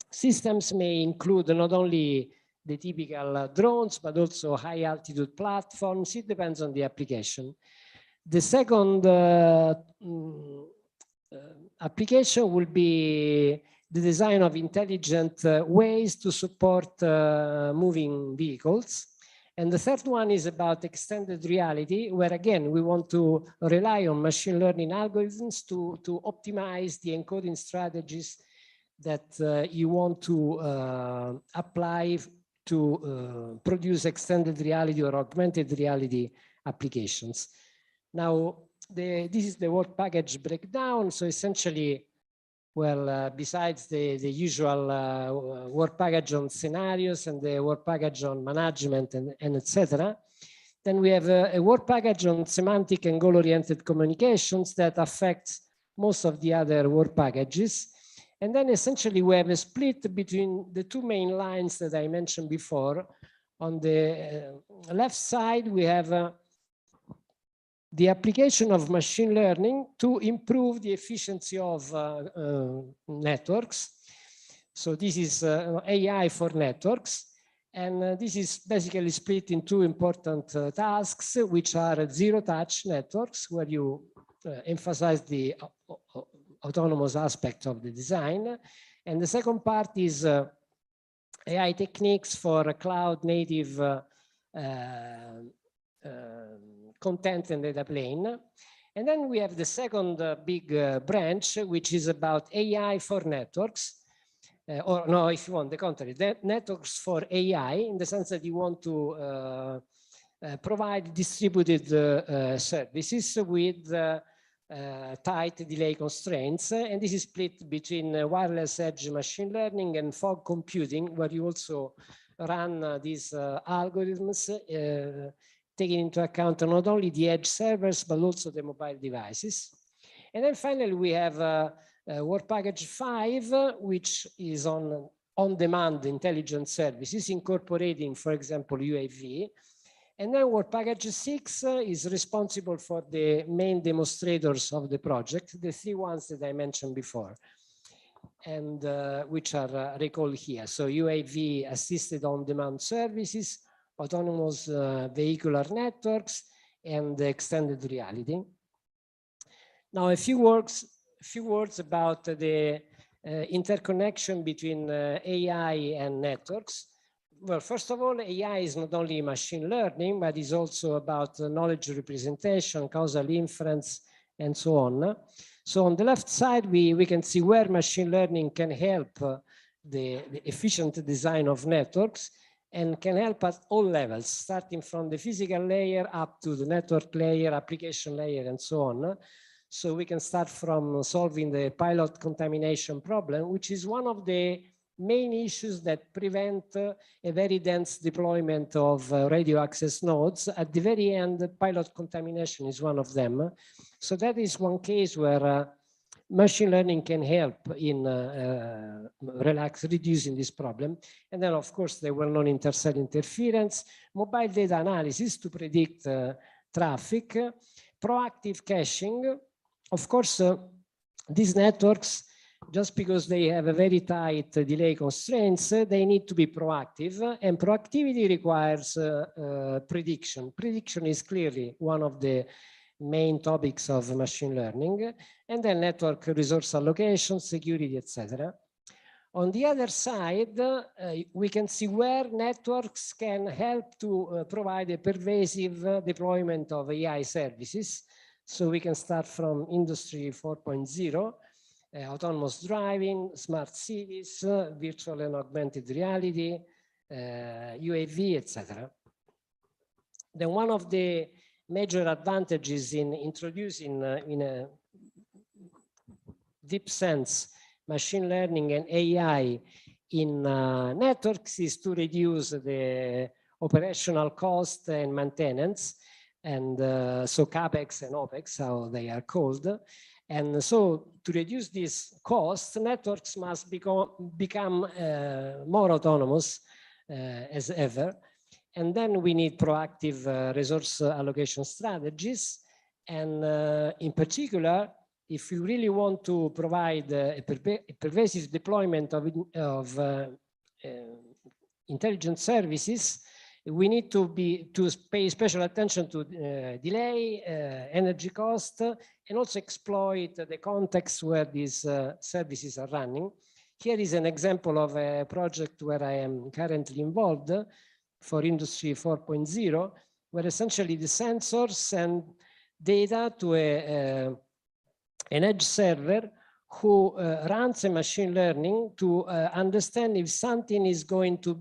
systems may include not only the typical drones, but also high altitude platforms. It depends on the application. The second application will be the design of intelligent ways to support moving vehicles. And the third one is about extended reality, where again, we want to rely on machine learning algorithms to optimize the encoding strategies that you want to apply to produce extended reality or augmented reality applications. Now, this is the work package breakdown. So essentially, well, besides the usual work package on scenarios and the work package on management and etc., then we have a work package on semantic and goal-oriented communications that affects most of the other work packages. And then essentially we have a split between the 2 main lines that I mentioned before. On the left side, we have the application of machine learning to improve the efficiency of networks. So this is AI for networks. And this is basically split in 2 important tasks, which are zero-touch networks, where you emphasize the autonomous aspect of the design. And the second part is AI techniques for cloud-native content and data plane. And then we have the second big branch, which is about AI for networks. Or no, if you want the contrary, networks for AI, in the sense that you want to provide distributed services with tight delay constraints. And this is split between wireless edge machine learning and fog computing, where you also run these algorithms, taking into account not only the edge servers, but also the mobile devices. And then finally, we have work package 5, which is on-demand intelligence services, incorporating, for example, UAV. And then work package 6 is responsible for the main demonstrators of the project, the 3 ones that I mentioned before, and which are recalled here. So UAV assisted on-demand services, autonomous vehicular networks, and extended reality. Now, a few words about the interconnection between AI and networks. Well, first of all, AI is not only machine learning, but is also about knowledge representation, causal inference, and so on. So on the left side, we can see where machine learning can help the efficient design of networks and can help at all levels, starting from the physical layer up to the network layer, application layer, and so on. So we can start from solving the pilot contamination problem, which is one of the main issues that prevent a very dense deployment of radio access nodes. At the very end, pilot contamination is one of them. So that is one case where machine learning can help in reducing this problem. And then, of course, the well-known intercell interference, mobile data analysis to predict traffic, proactive caching. Of course, these networks, just because they have a very tight delay constraints, they need to be proactive, and proactivity requires prediction. Prediction is clearly one of the main topics of machine learning, and then network resource allocation, security, etc. On the other side, we can see where networks can help to provide a pervasive deployment of AI services. So we can start from Industry 4.0, autonomous driving, smart cities, virtual and augmented reality, UAV, etc. Then one of the major advantages in introducing in a deep sense machine learning and AI in networks is to reduce the operational cost and maintenance, and so CapEx and OpEx, how they are called. And so to reduce this cost, networks must become more autonomous as ever. And then we need proactive resource allocation strategies. And in particular, if you really want to provide a pervasive deployment of intelligent services, we need to pay special attention to delay, energy cost, and also exploit the context where these services are running. Here is an example of a project where I am currently involved for Industry 4.0, where essentially the sensors send data to an edge server who runs a machine learning to understand if something is going to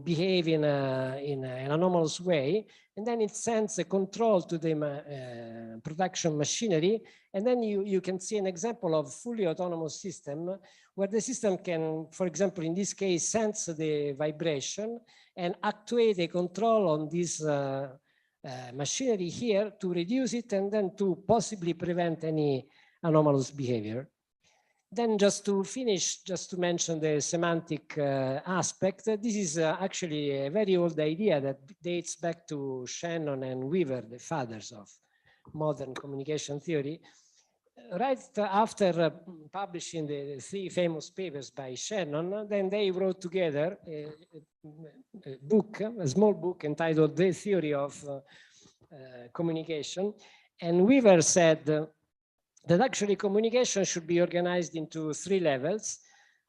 behave in an anomalous way, and then it sends a control to the production machinery, and then you can see an example of fully autonomous system where the system can, for example, in this case, sense the vibration and actuate a control on this machinery here to reduce it and then to possibly prevent any anomalous behavior. Then just to finish, just to mention the semantic aspect, this is actually a very old idea that dates back to Shannon and Weaver, the fathers of modern communication theory. Right after publishing the 3 famous papers by Shannon, then they wrote together a book, a small book entitled The Theory of Communication. And Weaver said that actually communication should be organized into 3 levels.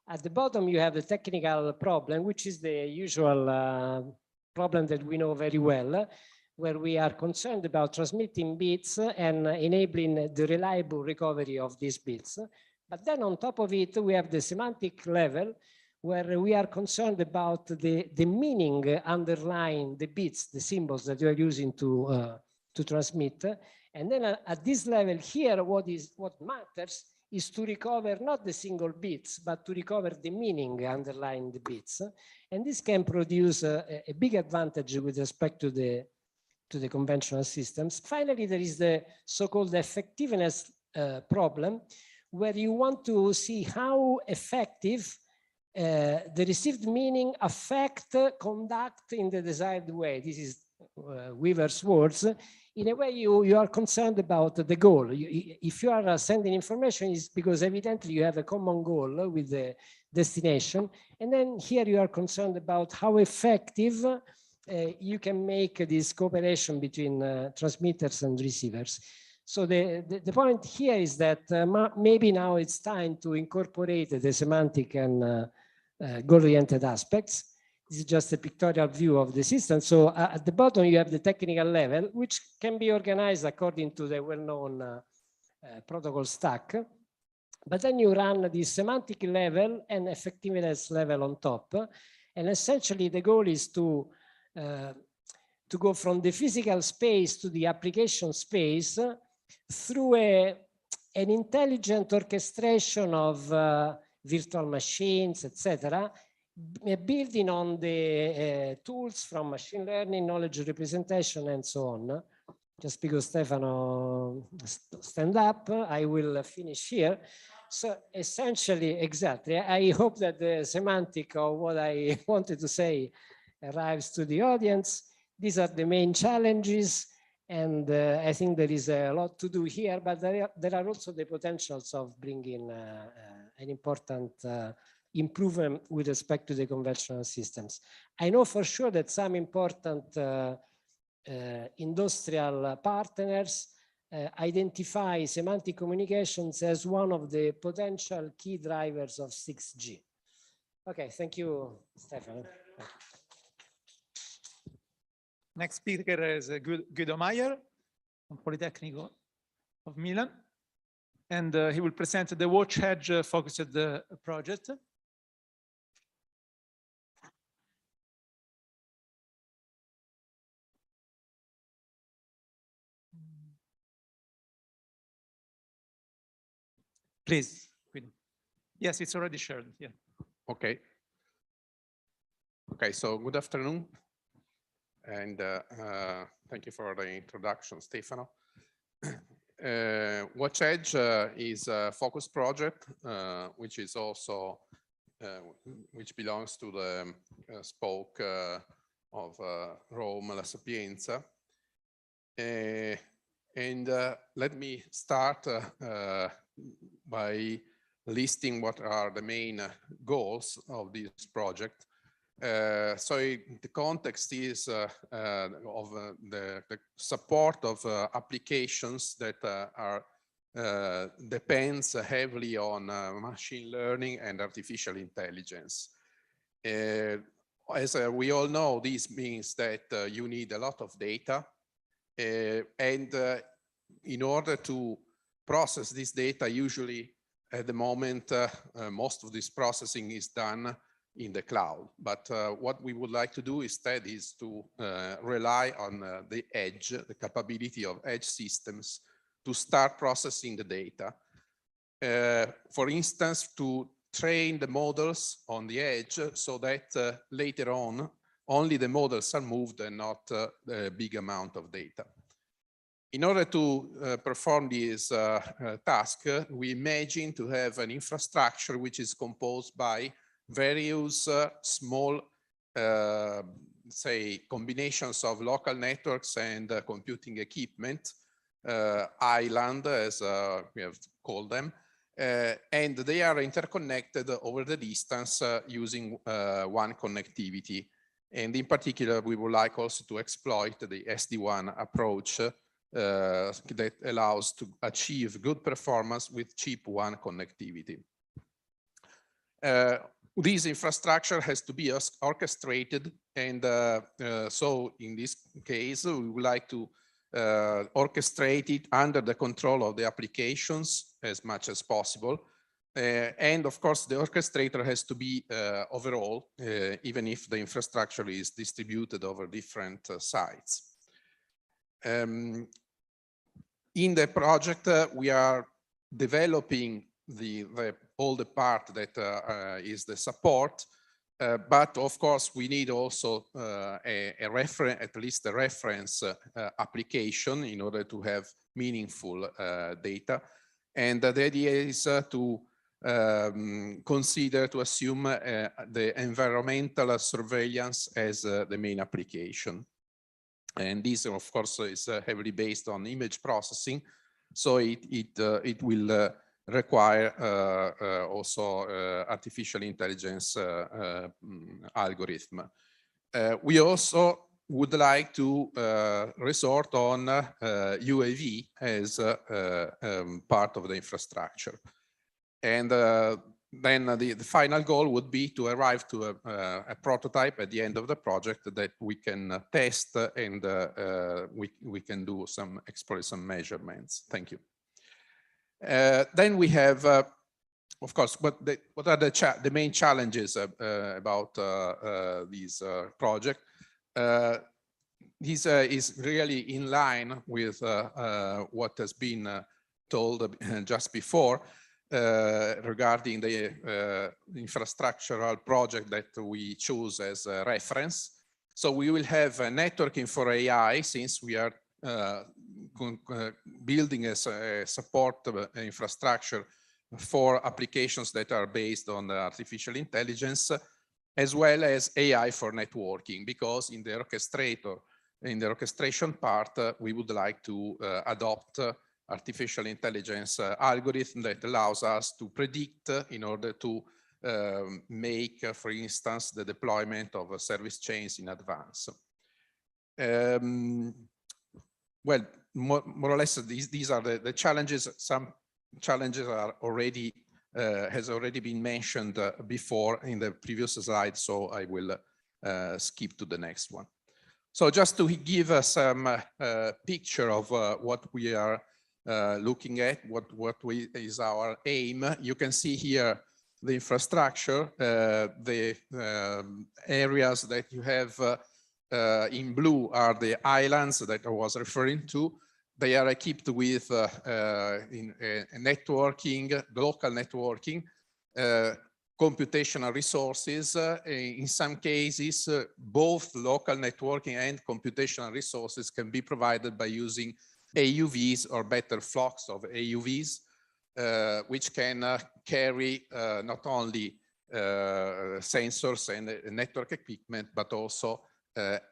At the bottom, you have the technical problem, which is the usual problem that we know very well, where we are concerned about transmitting bits and enabling the reliable recovery of these bits. But then on top of it, we have the semantic level, where we are concerned about the meaning underlying the bits, the symbols that you are using to transmit. And then at this level here, what matters is to recover not the single bits, but to recover the meaning underlying the bits. And this can produce a big advantage with respect to the conventional systems. Finally, there is the so-called effectiveness problem, where you want to see how effective the received meaning affect conduct in the desired way. This is Weaver's words. In a way, you are concerned about the goal. If you are sending information, it's because evidently you have a common goal with the destination. And then here you are concerned about how effective you can make this cooperation between transmitters and receivers. So the point here is that maybe now it's time to incorporate the semantic and goal-oriented aspects. This is just a pictorial view of the system. So at the bottom, you have the technical level, which can be organized according to the well-known protocol stack. But then you run the semantic level and effectiveness level on top. And essentially, the goal is to go from the physical space to the application space through an intelligent orchestration of virtual machines, etc., building on the tools from machine learning, knowledge representation, and so on. Just because Stefano stand up, I will finish here. So essentially, exactly, I hope that the semantic of what I wanted to say arrives to the audience. These are the main challenges, and I think there is a lot to do here, but there are also the potentials of bringing an important improvement with respect to the conventional systems. I know for sure that some important industrial partners identify semantic communications as one of the potential key drivers of 6G. Okay, thank you, Stefano. Next speaker is Guido Maier from Politecnico of Milan, and he will present the watch edge focused project. Please, Guido. Yes, it's already shared. Yeah. Okay. Okay, so good afternoon. And thank you for the introduction, Stefano. Watch Edge is a focus project, which is also, which belongs to the spoke of Rome La Sapienza. And let me start by listing what are the main goals of this project. So the context is of the support of applications that depends heavily on machine learning and artificial intelligence. As we all know, this means that you need a lot of data, and in order to process this data, usually at the moment, most of this processing is done in the cloud. But what we would like to do instead is to rely on the edge, the capability of edge systems to start processing the data. For instance, to train the models on the edge so that later on, only the models are moved and not a big amount of data. In order to perform this task, we imagine to have an infrastructure which is composed by various small, say, combinations of local networks and computing equipment, island, as we have called them, and they are interconnected over the distance using one connectivity. And in particular, we would like also to exploit the SD-WAN approach that allows to achieve good performance with cheap WAN connectivity. This infrastructure has to be orchestrated, and so in this case, we would like to orchestrate it under the control of the applications as much as possible. And of course, the orchestrator has to be overall, even if the infrastructure is distributed over different sites. In the project, we are developing all the part that is the support, but of course we need also a reference, at least a reference application in order to have meaningful data. And the idea is to consider to assume the environmental surveillance as the main application. And this, of course, is heavily based on image processing. So it will require also artificial intelligence algorithm. We also would like to resort on UAV as part of the infrastructure. And then the final goal would be to arrive to a prototype at the end of the project that we can test and we can do explore some measurements. Thank you. Then we have, of course, what are the main challenges about this project? This is really in line with what has been told just before regarding the infrastructural project that we choose as a reference. So we will have a networking for AI, since we are building a support infrastructure for applications that are based on artificial intelligence, as well as AI for networking, because in the orchestrator, in the orchestration part, we would like to adopt artificial intelligence algorithm that allows us to predict in order to make, for instance, the deployment of service chains in advance. Well, more or less, these are the challenges. Some challenges are already has already been mentioned before in the previous slide, so I will skip to the next one. So just to give us some picture of what we are looking at, what is our aim. You can see here the infrastructure, the areas that you have in blue are the islands that I was referring to. They are equipped with networking, local networking, computational resources. In some cases, both local networking and computational resources can be provided by using AUVs or better flocks of AUVs, which can carry not only sensors and network equipment, but also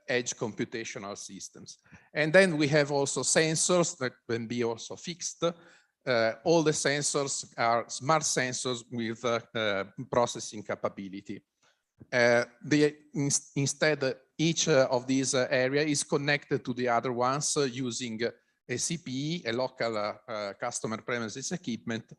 edge computational systems. And then we have also sensors that can be also fixed. All the sensors are smart sensors with processing capability. Instead, each of these areas is connected to the other ones using a CPE, a local customer premises equipment,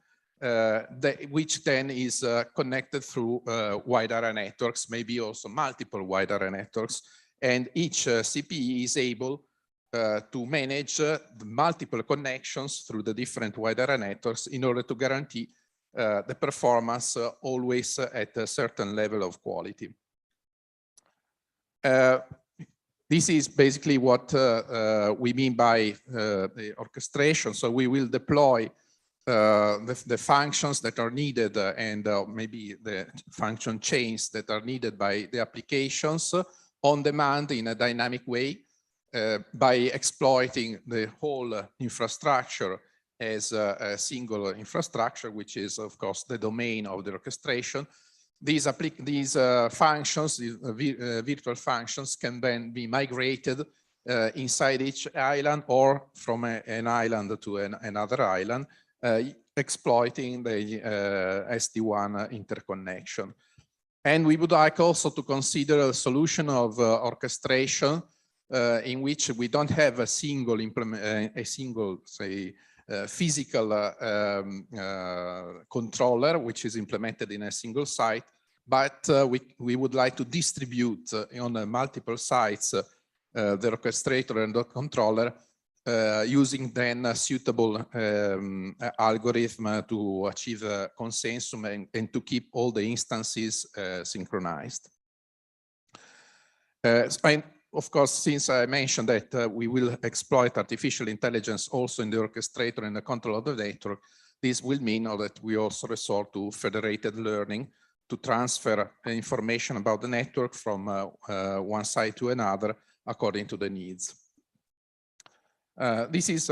which then is connected through wide area networks, maybe also multiple wide area networks. And each CPE is able to manage the multiple connections through the different wide area networks in order to guarantee the performance always at a certain level of quality. This is basically what we mean by the orchestration. So we will deploy the functions that are needed and maybe the function chains that are needed by the applications on demand in a dynamic way by exploiting the whole infrastructure as a single infrastructure, which is, of course, the domain of the orchestration. These functions, these virtual functions, can then be migrated inside each island or from an island to another island, exploiting the SD-WAN interconnection. And we would like also to consider a solution of orchestration in which we don't have a single say, physical controller, which is implemented in a single site, but we would like to distribute on multiple sites the orchestrator and the controller using then a suitable algorithm to achieve consensus and to keep all the instances synchronized. And of course, since I mentioned that we will exploit artificial intelligence also in the orchestrator and the control of the network, this will mean that we also resort to federated learning to transfer information about the network from one side to another according to the needs. This is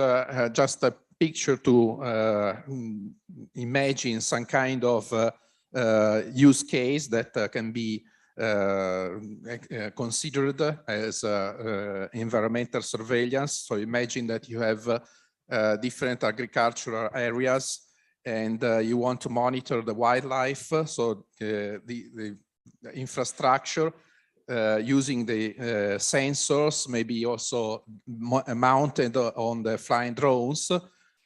just a picture to imagine some kind of use case that can be considered as environmental surveillance. So imagine that you have different agricultural areas and you want to monitor the wildlife. So the infrastructure using the sensors, maybe also mounted on the flying drones,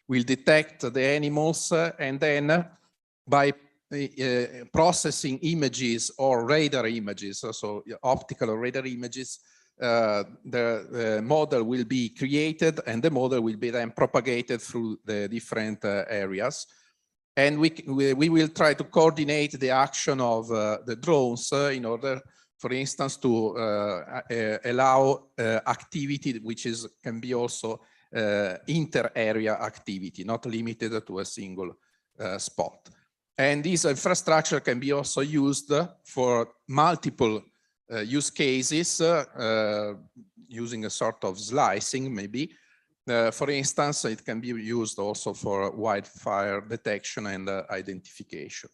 will detect the animals and then by processing images or radar images, so optical or radar images, the model will be created and the model will be then propagated through the different areas. And we will try to coordinate the action of the drones in order, for instance, to allow activity which can be also inter-area activity, not limited to a single spot. And this infrastructure can be also used for multiple use cases, using a sort of slicing maybe. For instance, it can be used also for wildfire detection and identification.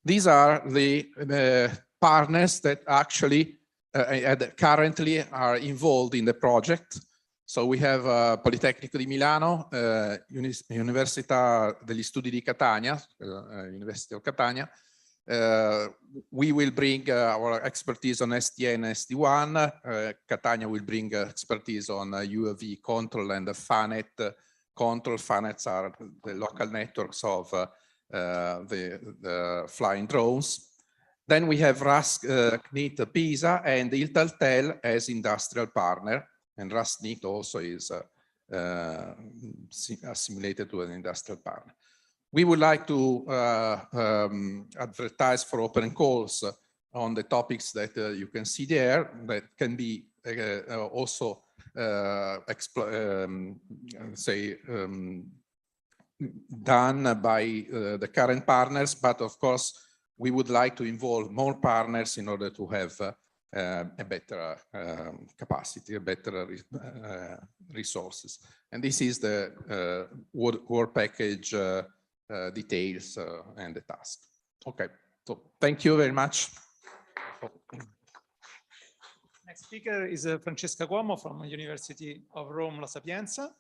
These are the partners that actually currently are involved in the project. So we have Politecnico di Milano, Università degli Studi di Catania, University of Catania. We will bring our expertise on SDN, SD1. Catania will bring expertise on UAV control and FANET control. FANETs are the local networks of the flying drones. Then we have RASCNIT Pisa and Italtel as industrial partner. And RASCNIT also is assimilated to an industrial partner. We would like to advertise for open calls on the topics that you can see there that can be also done by the current partners, but of course we would like to involve more partners in order to have a better capacity, a better resources. And this is the work package details and the task. Okay, so thank you very much. Next speaker is Francesca Cuomo from University of Rome La Sapienza.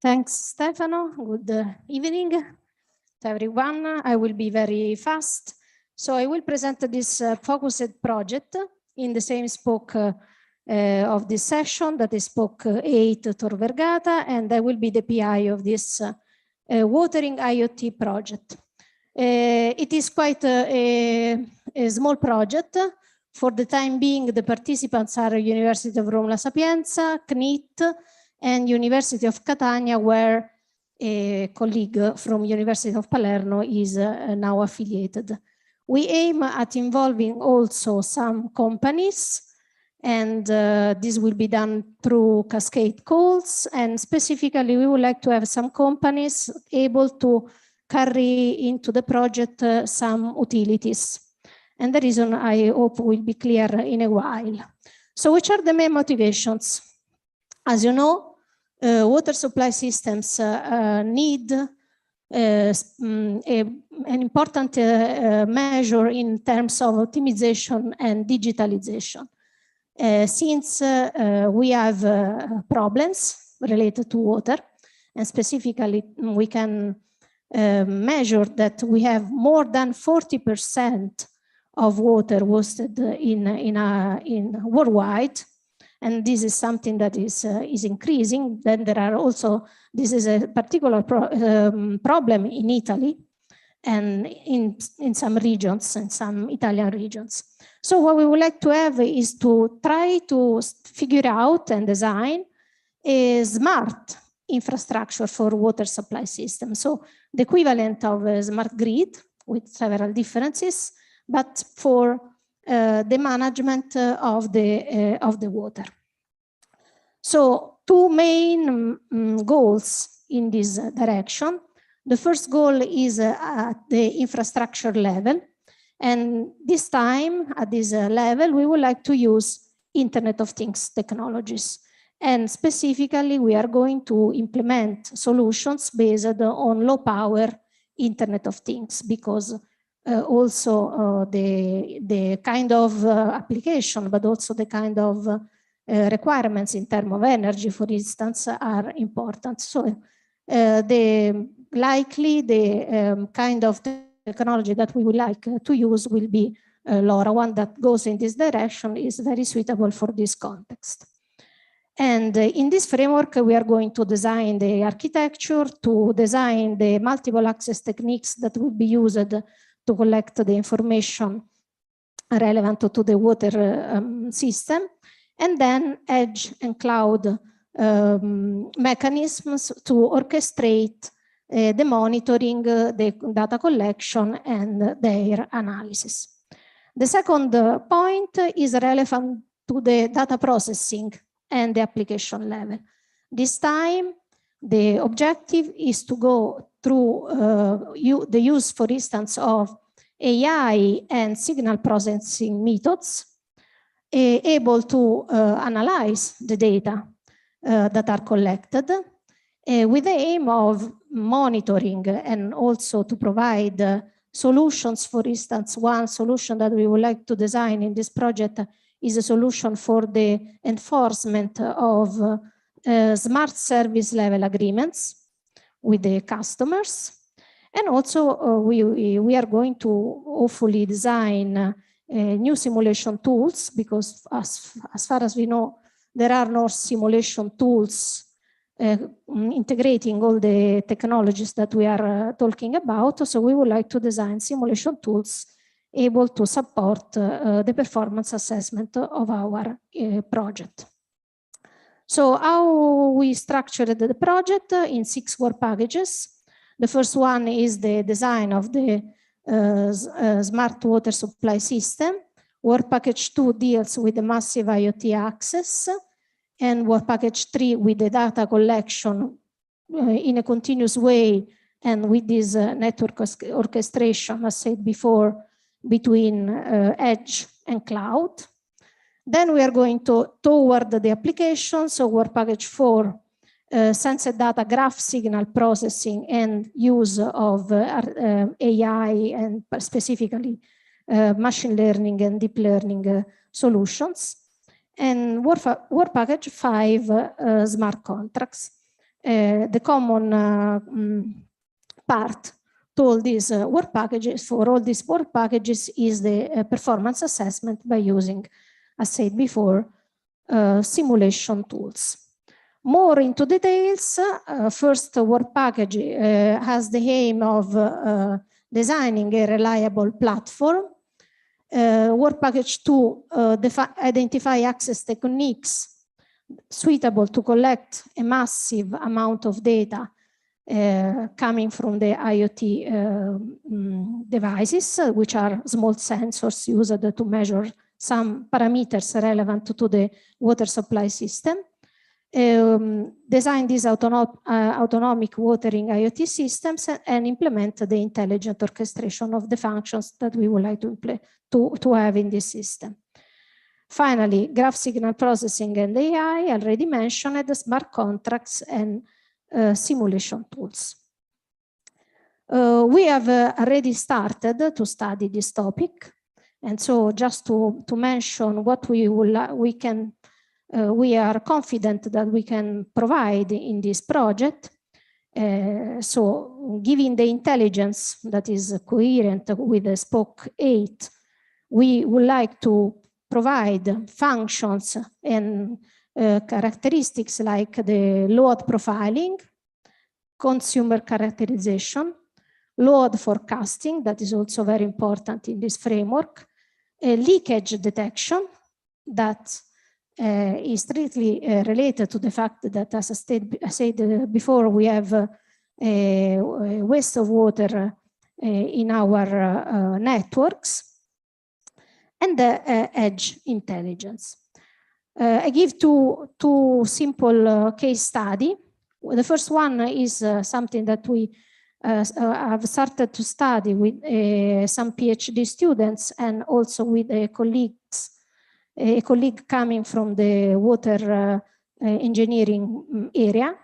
Thanks, Stefano. Good evening to everyone. I will be very fast. So I will present this focused project in the same spoke of this session, that is spoke 8 Tor Vergata, and I will be the PI of this watering IoT project. It is quite a small project. For the time being, the participants are University of Rome La Sapienza, CNIT, and University of Catania, where a colleague from University of Palermo is now affiliated. We aim at involving also some companies, and this will be done through cascade calls. And specifically, we would like to have some companies able to carry into the project some utilities. And the reason I hope will be clear in a while. So which are the main motivations? As you know, water supply systems need an important measure in terms of optimization and digitalization. Since we have problems related to water, and specifically we can measure that we have more than 40% of water wasted in worldwide. And this is something that is increasing. Then there are also, this is a particular problem in Italy and in some regions, in some Italian regions. So what we would like to have is to try to figure out and design a smart infrastructure for water supply system. So the equivalent of a smart grid with several differences, but for the management of the water. So two main goals in this direction. The first goal is at the infrastructure level. And this time, at this level, we would like to use Internet of Things technologies. And specifically, we are going to implement solutions based on low power Internet of Things, because also the kind of application, but also the kind of requirements in terms of energy, for instance, are important. So likely the kind of technology that we would like to use will be LoRa. One that goes in this direction is very suitable for this context. And in this framework, we are going to design the architecture, to design the multiple access techniques that will be used to collect the information relevant to the water system, and then edge and cloud mechanisms to orchestrate the monitoring, the data collection, and their analysis. The second point is relevant to the data processing and the application level. This time, the objective is to go through the use, for instance, of AI and signal processing methods, able to analyze the data that are collected with the aim of monitoring and also to provide solutions. For instance, one solution that we would like to design in this project is a solution for the enforcement of smart service level agreements with the customers. And also we are going to hopefully design new simulation tools, because as far as we know, there are no simulation tools integrating all the technologies that we are talking about. So we would like to design simulation tools able to support the performance assessment of our project. So how we structured the project in 6 work packages. The first one is the design of the smart water supply system. Work package 2 deals with the massive IoT access, and work package 3 with the data collection in a continuous way, and with this network orchestration, as said before, between edge and cloud. Then we are going toward the application. So work package 4, sensor data graph signal processing and use of AI and specifically machine learning and deep learning solutions. And work package 5, smart contracts. The common part to all these work packages, for all these work packages, is the performance assessment by using, as said before, simulation tools. More into details, first work package has the aim of designing a reliable platform. Work package 2 identify access techniques suitable to collect a massive amount of data coming from the IoT devices, which are small sensors used to measure some parameters relevant to the water supply system. Design these autonomic watering IoT systems and implement the intelligent orchestration of the functions that we would like to have in this system. Finally, graph signal processing and AI, already mentioned, the smart contracts and simulation tools. We have already started to study this topic. And so just to mention what we are confident that we can provide in this project. So given the intelligence that is coherent with the SPOC 8, we would like to provide functions and characteristics like the load profiling, consumer characterization, load forecasting, that is also very important in this framework, leakage detection, that is strictly related to the fact that, as I said before, we have a waste of water in our networks, and the edge intelligence. I give two simple case study The first one is something that we have started to study with some PhD students and also with a colleague coming from the water engineering area.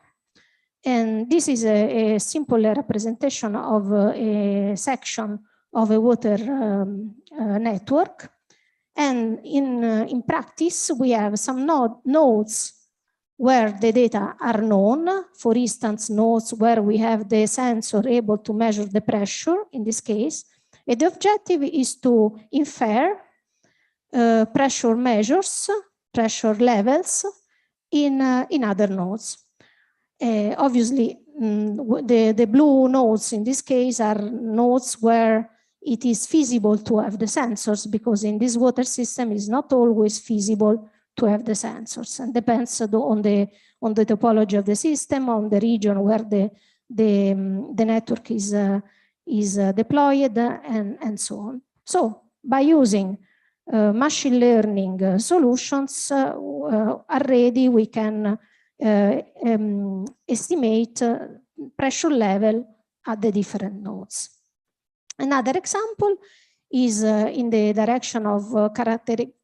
And this is a simple representation of a section of a water network. And in practice, we have some nodes where the data are known. For instance, nodes where we have the sensor able to measure the pressure in this case. And the objective is to infer pressure measures, pressure levels in other nodes. Obviously, the blue nodes in this case are nodes where it is feasible to have the sensors, because in this water system it's not always feasible to have the sensors, and depends on the topology of the system, on the region where the network is deployed, and so on. So by using machine learning solutions, already we can estimate pressure level at the different nodes. Another example is in the direction of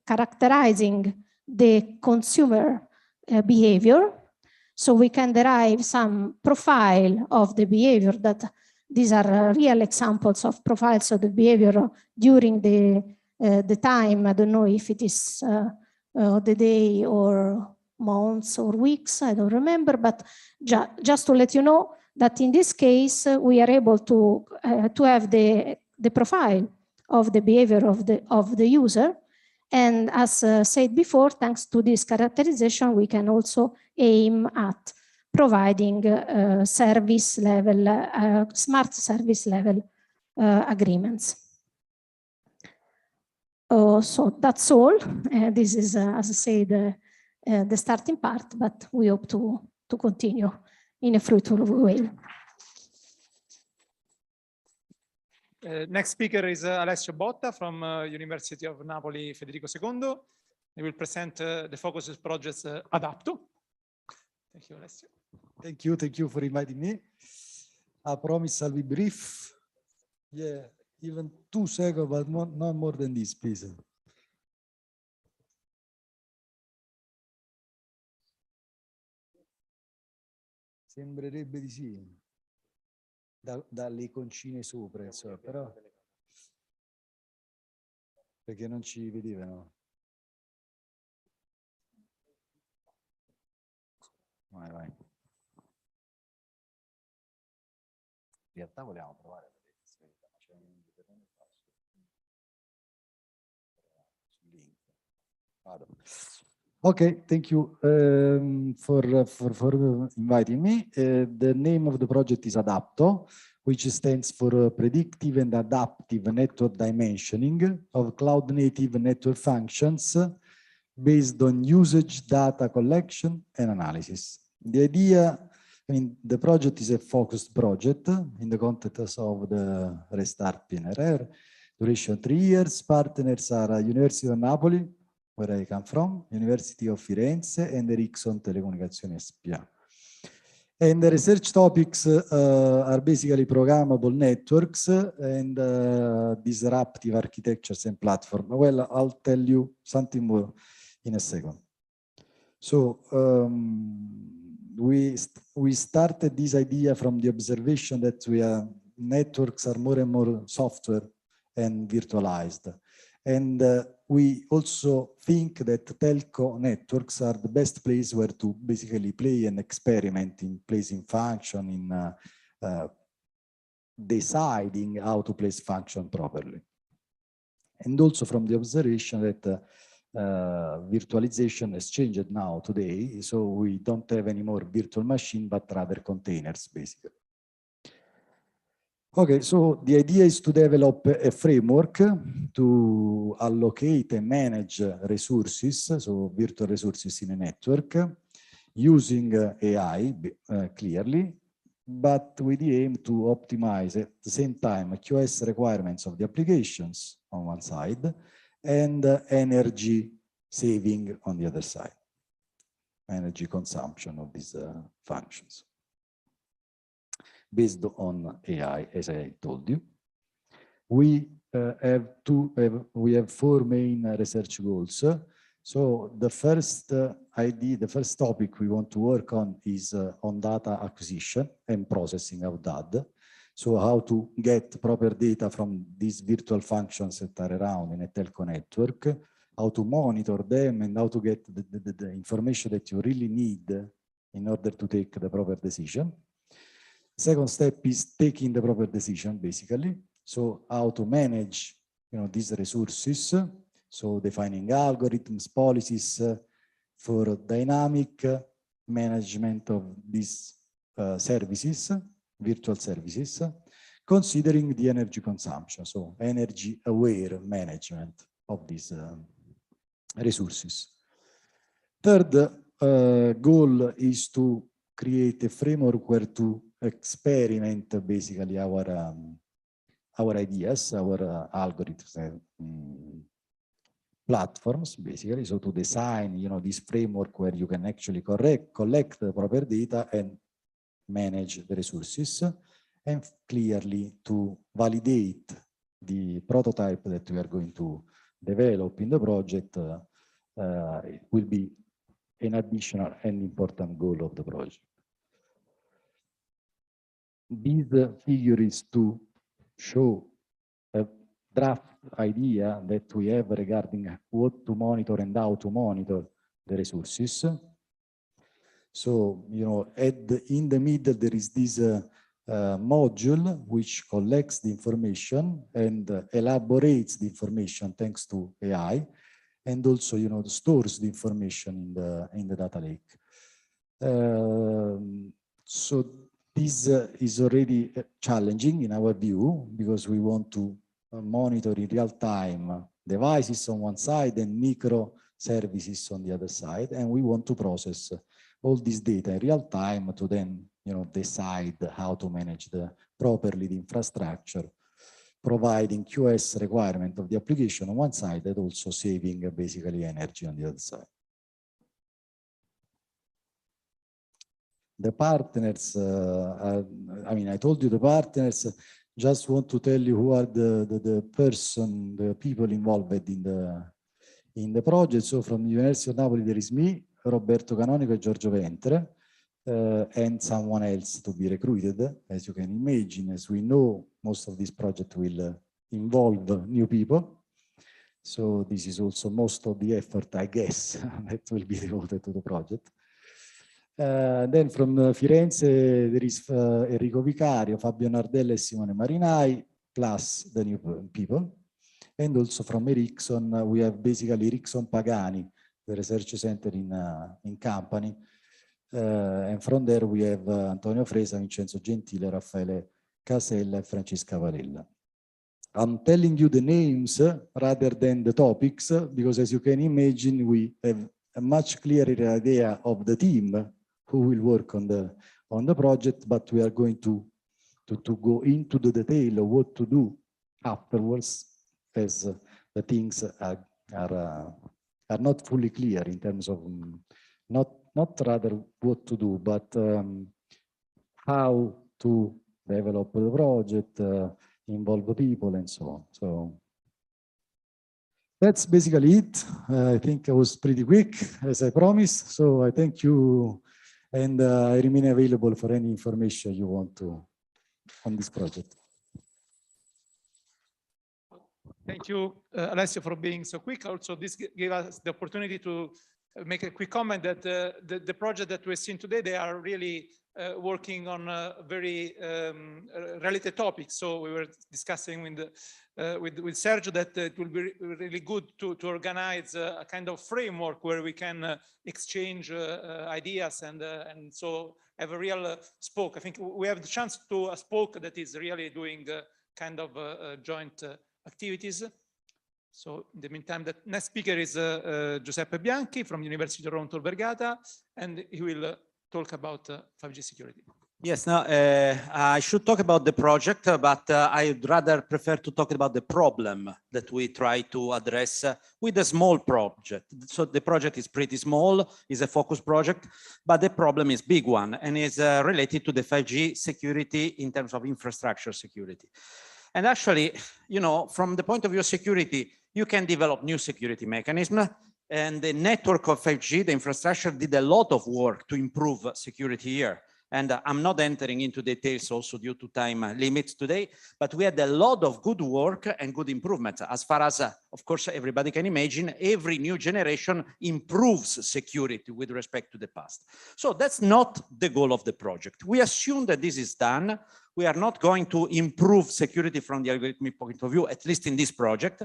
characterizing the consumer behavior. So we can derive some profile of the behavior that these are real examples of profiles of the behavior during the time. I don't know if it is the day or months or weeks, I don't remember, but just to let you know that in this case, we are able to have the profile of the behavior of the user. And as said before, thanks to this characterization, we can also aim at providing service level, smart service level agreements. So that's all. This is, as I said, the starting part, but we hope to continue in a fruitful way. Next speaker is Alessio Botta from University of Napoli Federico II. He will present the focus projects Adapto. Thank you, Alessio. Thank you for inviting me. I promise I'll be brief. Yeah, even 2 seconds, but not more than this, please. Sembrerebbe di sì, dalle iconcine sopra, insomma, però perché non ci vedevano. Vai. In realtà volevamo provare a vedere se c'è un indipendente sul link. Vado. Okay, thank you for inviting me. The name of the project is Adapto, which stands for Predictive and Adaptive Network Dimensioning of Cloud-Native Network Functions based on usage, data collection, and analysis. The idea, the project is a focused project in the context of the Restart PNRR. Duration 3 years. Partners are University of Napoli, where I come from, University of Firenze, and Ericsson Telecommunication SPA. And the research topics are basically programmable networks and disruptive architectures and platforms. Well, I'll tell you something more in a second. So we started this idea from the observation that networks are more and more software and virtualized. And we also think that telco networks are the best place where to basically play and experiment in placing function, in deciding how to place function properly. And also from the observation that virtualization has changed now today, so we don't have any more virtual machine, but rather containers, basically. Okay, so the idea is to develop a framework to allocate and manage resources, so virtual resources in a network, using AI, clearly, but with the aim to optimize at the same time QoS requirements of the applications on one side and energy saving on the other side, energy consumption of these functions. based on AI, as I told you. We have four main research goals. So the first idea, the first topic we want to work on is on data acquisition and processing of data. So how to get proper data from these virtual functions that are around in a telco network, how to monitor them, and how to get the information that you really need in order to take the proper decision. Second step is taking the proper decision, basically. So how to manage, these resources. So defining algorithms, policies for dynamic management of these services, virtual services, considering the energy consumption, so energy aware management of these resources. Third goal is to create a framework where to experiment basically our ideas, our algorithms and platforms, basically. So to design, this framework where you can actually collect the proper data and manage the resources, and clearly to validate the prototype that we are going to develop in the project will be an additional and important goal of the project. This figure is to show a draft idea that we have regarding what to monitor and how to monitor the resources. So, in the middle, there is this module which collects the information and elaborates the information thanks to AI, and also, stores the information in the data lake. So this is already challenging in our view, because we want to monitor in real time devices on one side and microservices on the other side, and we want to process all this data in real time to then decide how to manage properly the infrastructure, providing QoS requirement of the application on one side and also saving basically energy on the other side. The partners, I told you the partners. Just want to tell you who are the people involved in the project. So from the University of Napoli, there is me, Roberto Canonico and Giorgio Ventre, and someone else to be recruited. As you can imagine, as we know, most of this project will involve new people. So this is also most of the effort, I guess, that will be devoted to the project. Then from Firenze, there is Enrico Vicario, Fabio Nardella and Simone Marinai, plus the new people. And also from Ericsson, we have basically Ericsson Pagani, the research center in Campani. And from there we have Antonio Fresa, Vincenzo Gentile, Raffaele Casella and Francesca Valella. I'm telling you the names rather than the topics, because as you can imagine, we have a much clearer idea of the team who will work on the project, but we are going to go into the detail of what to do afterwards, as the things are not fully clear in terms of not rather what to do, but how to develop the project, involve the people, and so on. So that's basically it. I think I was pretty quick, as I promised. So I thank you, and I remain available for any information you want on this project. Thank you, Alessio, for being so quick. Also, this gave us the opportunity to make a quick comment that the project that we're seeing today, they are really working on very related topics. So we were discussing with Sergio that it will be really good to organize a kind of framework where we can exchange ideas and so have a real spoke. I think we have the chance to a spoke that is really doing kind of joint activities. So in the meantime, the next speaker is Giuseppe Bianchi from University of Toronto Vergata, and he will talk about 5G security. Yes, no, I should talk about the project, but I'd rather prefer to talk about the problem that we try to address with a small project. So the project is pretty small, is a focus project, but the problem is big one and is related to the 5G security in terms of infrastructure security. And actually, you know, from the point of view of security, you can develop new security mechanisms. And the network of 5G, the infrastructure, did a lot of work to improve security here. And I'm not entering into details also due to time limits today, but we had a lot of good work and good improvements. As far as, of course, everybody can imagine, every new generation improves security with respect to the past. So that's not the goal of the project. We assume that this is done. We are not going to improve security from the algorithmic point of view, at least in this project,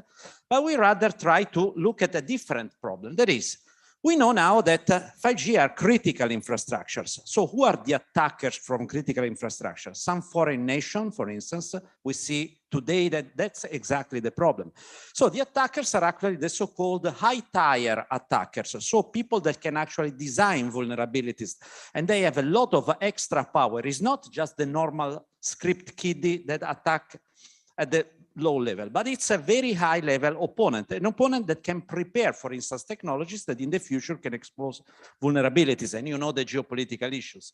but we rather try to look at a different problem. That is, we know now that 5G are critical infrastructures. So who are the attackers from critical infrastructure? Some foreign nation, for instance, we see today that that's exactly the problem. So the attackers are actually the so-called high-tier attackers. So people that can actually design vulnerabilities and they have a lot of extra power. It's not just the normal script kiddie that attack at the low level, but it's a very high level opponent, an opponent that can prepare, for instance, technologies that in the future can expose vulnerabilities, and you know the geopolitical issues.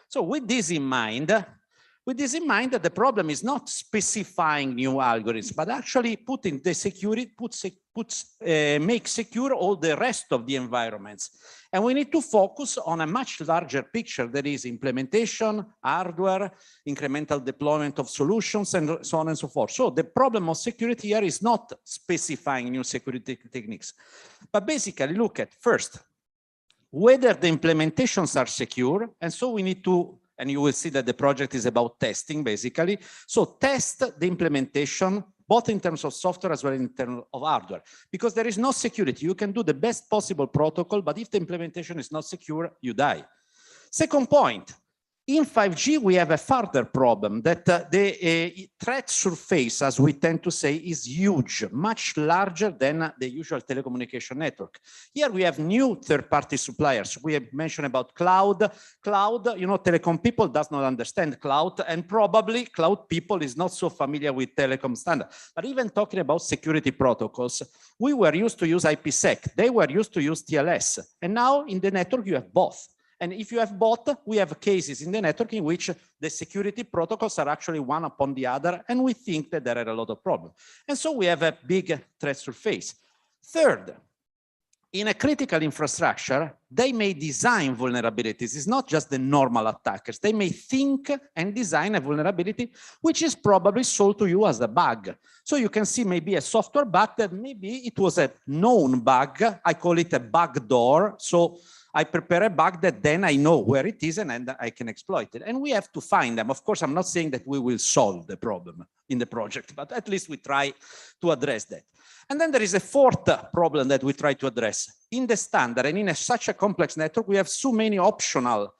So with this in mind, the problem is not specifying new algorithms, but actually putting the security, make secure all the rest of the environments. And we need to focus on a much larger picture that is implementation, hardware, incremental deployment of solutions, and so on and so forth. So the problem of security here is not specifying new security techniques, but basically look at first, whether the implementations are secure. And so we need to, and you will see that the project is about testing basically. So test the implementation, both in terms of software as well as in terms of hardware, because there is no security. You can do the best possible protocol, but if the implementation is not secure, you die. Second point, in 5G, we have a further problem that the threat surface, as we tend to say, is huge, much larger than the usual telecommunication network. Here we have new third-party suppliers. We have mentioned about cloud. Cloud, you know, telecom people does not understand cloud, and probably cloud people is not so familiar with telecom standard. But even talking about security protocols, we were used to use IPsec. They were used to use TLS. And now in the network, you have both. And if you have both, we have cases in the network in which the security protocols are actually one upon the other, and we think that there are a lot of problems. And so we have a big threat surface. Third, in a critical infrastructure, they may design vulnerabilities. It's not just the normal attackers. They may think and design a vulnerability, which is probably sold to you as a bug. So you can see maybe a software bug that maybe it was a known bug. I call it a backdoor. So I prepare a bug that then I know where it is and I can exploit it. And we have to find them. Of course, I'm not saying that we will solve the problem in the project, but at least we try to address that. And then there is a fourth problem that we try to address. In the standard and in such a complex network, we have so many optional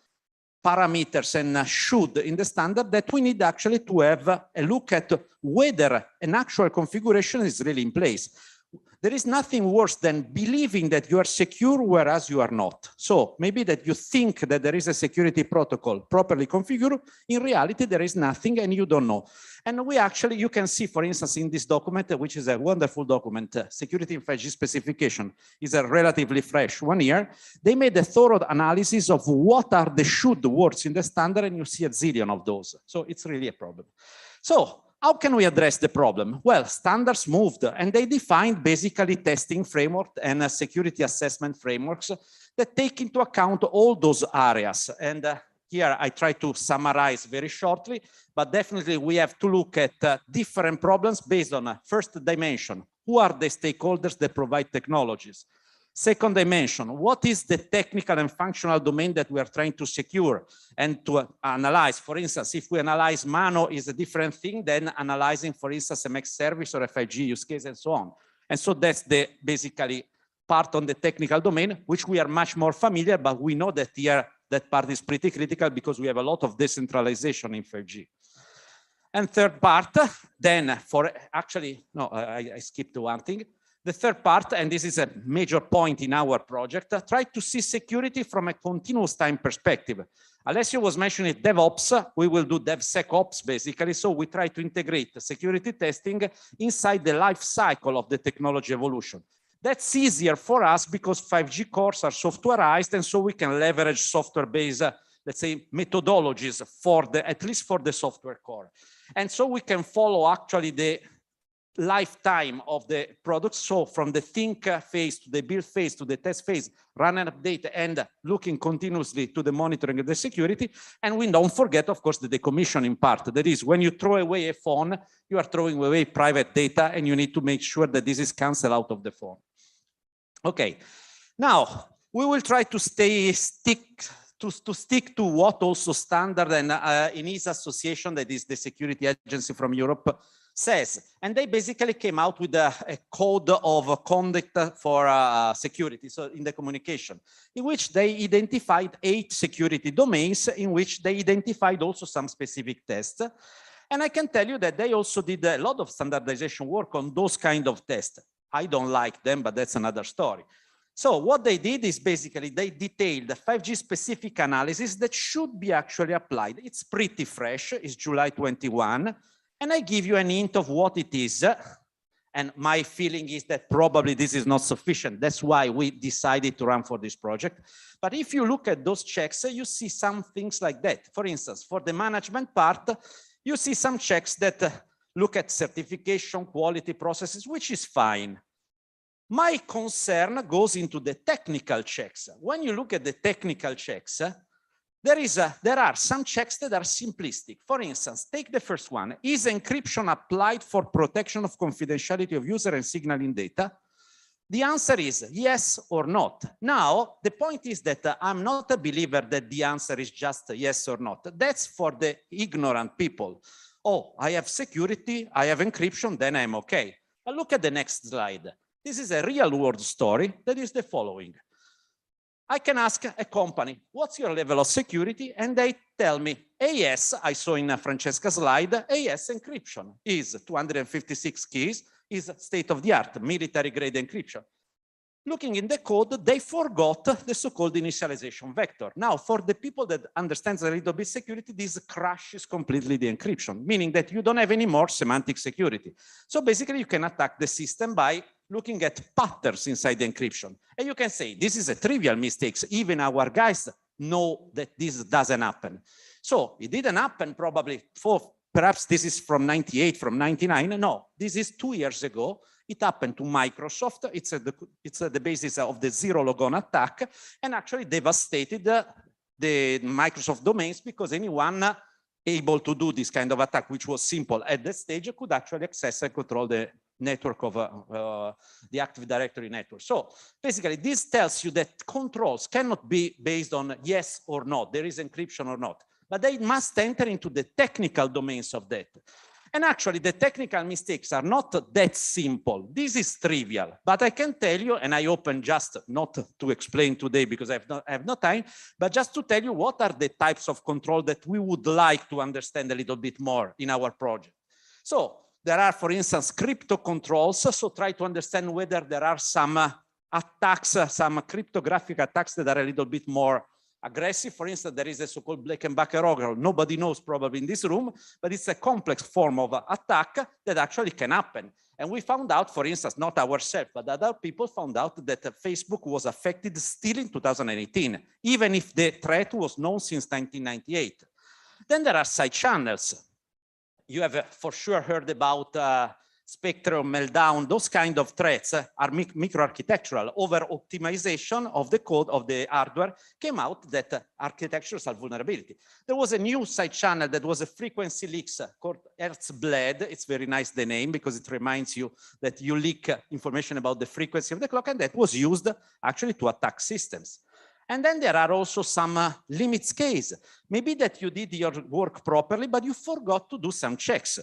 parameters and should in the standard that we need actually to have a look at whether an actual configuration is really in place. There is nothing worse than believing that you are secure, whereas you are not. So maybe that you think that there is a security protocol properly configured. In reality, there is nothing and you don't know. And we actually, you can see, for instance, in this document, which is a wonderful document, Security in 5G Specification, is a relatively fresh 1 year. They made a thorough analysis of what are the should words in the standard, and you see a zillion of those. So it's really a problem. So how can we address the problem? Well, standards moved and they defined basically testing framework and security assessment frameworks that take into account all those areas. And here I try to summarize very shortly, but definitely we have to look at different problems based on first dimension. Who are the stakeholders that provide technologies? Second dimension, what is the technical and functional domain that we are trying to secure and to analyze? For instance, if we analyze Mano is a different thing than analyzing, for instance, a MX service or a 5G use case and so on. And so that's the basically part on the technical domain, which we are much more familiar, but we know that here that part is pretty critical because we have a lot of decentralization in 5G. And third part, then for actually, no, I skipped one thing. The third part, and this is a major point in our project, try to see security from a continuous time perspective. Alessio was mentioning DevOps. We will do DevSecOps basically. So we try to integrate security testing inside the life cycle of the technology evolution. That's easier for us because 5G cores are softwareized, and so we can leverage software-based, let's say, methodologies for at least for the software core. And so we can follow actually the lifetime of the products. So from the think phase to the build phase to the test phase, run and update, and looking continuously to the monitoring of the security. And we don't forget, of course, the decommissioning part. That is, when you throw away a phone, you are throwing away private data, and you need to make sure that this is canceled out of the phone. Okay, now we will try to stick to what also standard and ENISA association, that is the security agency from Europe, says. And they basically came out with a code of conduct for security, so in the communication, in which they identified 8 security domains, in which they identified also some specific tests. And I can tell you that they also did a lot of standardization work on those kind of tests. I don't like them, but that's another story. So what they did is basically they detailed the 5G specific analysis that should be actually applied. It's pretty fresh, it's July 21. And I give you an hint of what it is. And my feeling is that probably this is not sufficient. That's why we decided to run for this project. But if you look at those checks, you see some things like that. For instance, for the management part, you see some checks that look at certification, quality processes, which is fine. My concern goes into the technical checks. When you look at the technical checks, there are some checks that are simplistic. For instance, take the first one. Is encryption applied for protection of confidentiality of user and signaling data? The answer is yes or not. Now, the point is that I'm not a believer that the answer is just yes or not. That's for the ignorant people. Oh, I have security, I have encryption, then I'm okay. But look at the next slide. This is a real world story that is the following. I can ask a company, what's your level of security? And they tell me, AS, I saw in Francesca's slide, AS encryption is 256 keys, is state-of-the-art military grade encryption. Looking in the code, they forgot the so-called initialization vector. Now, for the people that understand a little bit security, this crashes completely the encryption, meaning that you don't have any more semantic security. So basically, you can attack the system by looking at patterns inside the encryption. And you can say, this is a trivial mistake. Even our guys know that this doesn't happen. So it didn't happen probably perhaps this is from 98, from 99. No, this is 2 years ago. It happened to Microsoft. It's the basis of the zero logon attack, and actually devastated the Microsoft domains, because anyone able to do this kind of attack, which was simple at that stage, could actually access and control the network of the Active Directory network. So basically, this tells you that controls cannot be based on yes or no, there is encryption or not, but they must enter into the technical domains of that. And actually, the technical mistakes are not that simple. This is trivial, but I can tell you, and I open just not to explain today because I have no time, but just to tell you what are the types of control that we would like to understand a little bit more in our project. So there are, for instance, crypto controls. So try to understand whether there are some attacks, some cryptographic attacks that are a little bit more aggressive. For instance, there is a so-called Bleckenbacher Ogre. Nobody knows probably in this room, but it's a complex form of attack that actually can happen. And we found out, for instance, not ourselves, but other people found out that Facebook was affected still in 2018, even if the threat was known since 1998. Then there are side channels. You have for sure heard about Spectrum, Meltdown. Those kind of threats are microarchitectural. Over optimization of the code of the hardware came out that architectures are vulnerability. There was a new side channel that was a frequency leaks called Herzblad. It's very nice, the name, because it reminds you that you leak information about the frequency of the clock, and that was used actually to attack systems. And then there are also some limits case. Maybe that you did your work properly, but you forgot to do some checks.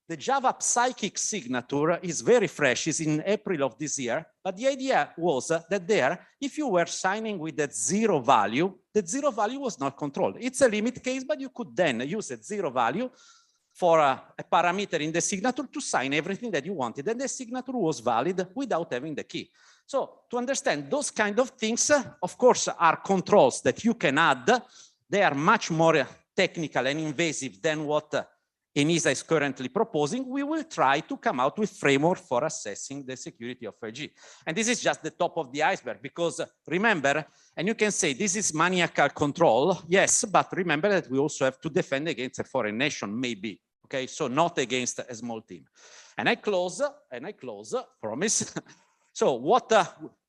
The Java psychic signature is very fresh, it's in April of this year, but the idea was that there, if you were signing with that zero value, that zero value was not controlled. It's a limit case, but you could then use a zero value for a parameter in the signature to sign everything that you wanted, and the signature was valid without having the key. So to understand those kind of things, of course, are controls that you can add they are much more technical and invasive than what ENISA is currently proposing, we will try to come out with framework for assessing the security of 5G. And this is just the top of the iceberg, because remember, and you can say this is maniacal control, yes, but remember that we also have to defend against a foreign nation, maybe, okay? So not against a small team. And I close, promise. So what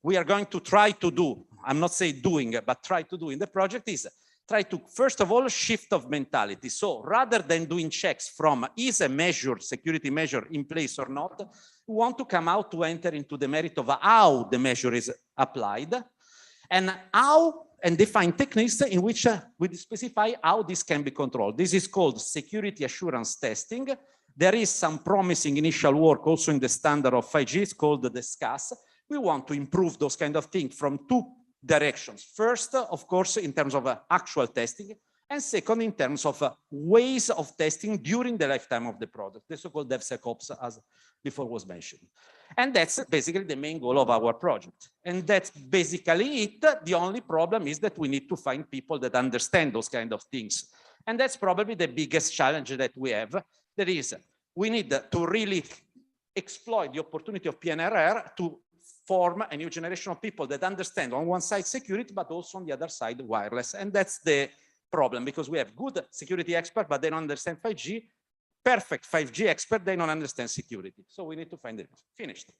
we are going to try to do, I'm not saying doing, but try to do in the project is try to, first of all, shift of mentality. So rather than doing checks from is a measure, security measure in place or not, we want to come out to enter into the merit of how the measure is applied and how, and define techniques in which we specify how this can be controlled. This is called security assurance testing. There is some promising initial work also in the standard of 5G, it's called the SCAS. We want to improve those kind of things from two directions. First, of course, in terms of actual testing, and second, in terms of ways of testing during the lifetime of the product, the so-called DevSecOps, as before was mentioned. And that's basically the main goal of our project. And that's basically it. The only problem is that we need to find people that understand those kind of things. And that's probably the biggest challenge that we have. That is, we need to really exploit the opportunity of PNRR to form a new generation of people that understand on one side security, but also on the other side wireless. And that's the problem, because we have good security experts, but they don't understand 5G. Perfect 5G expert, they don't understand security. So we need to find it. Finished.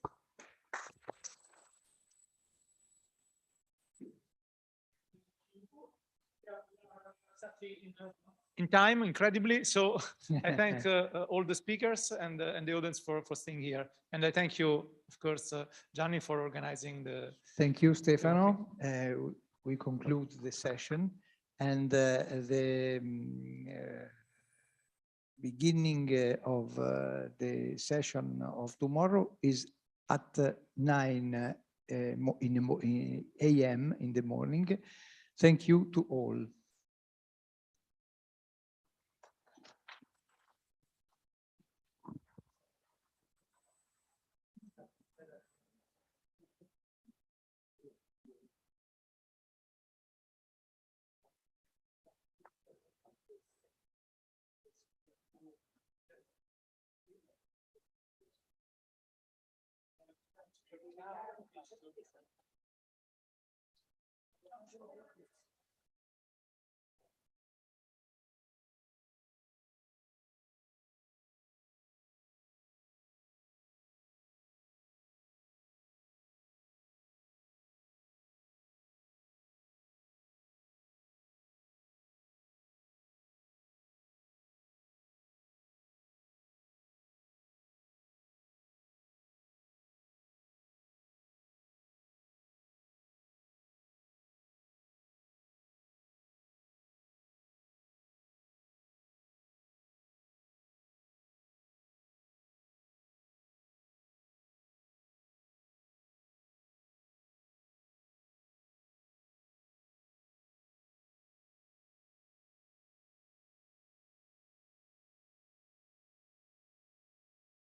In time, incredibly. So I thank all the speakers and the audience for staying here. And I thank you, of course, Gianni, for organizing the... Thank you, Stefano. We conclude the session, and the beginning of the session of tomorrow is at 9 a.m. in the morning. Thank you to all.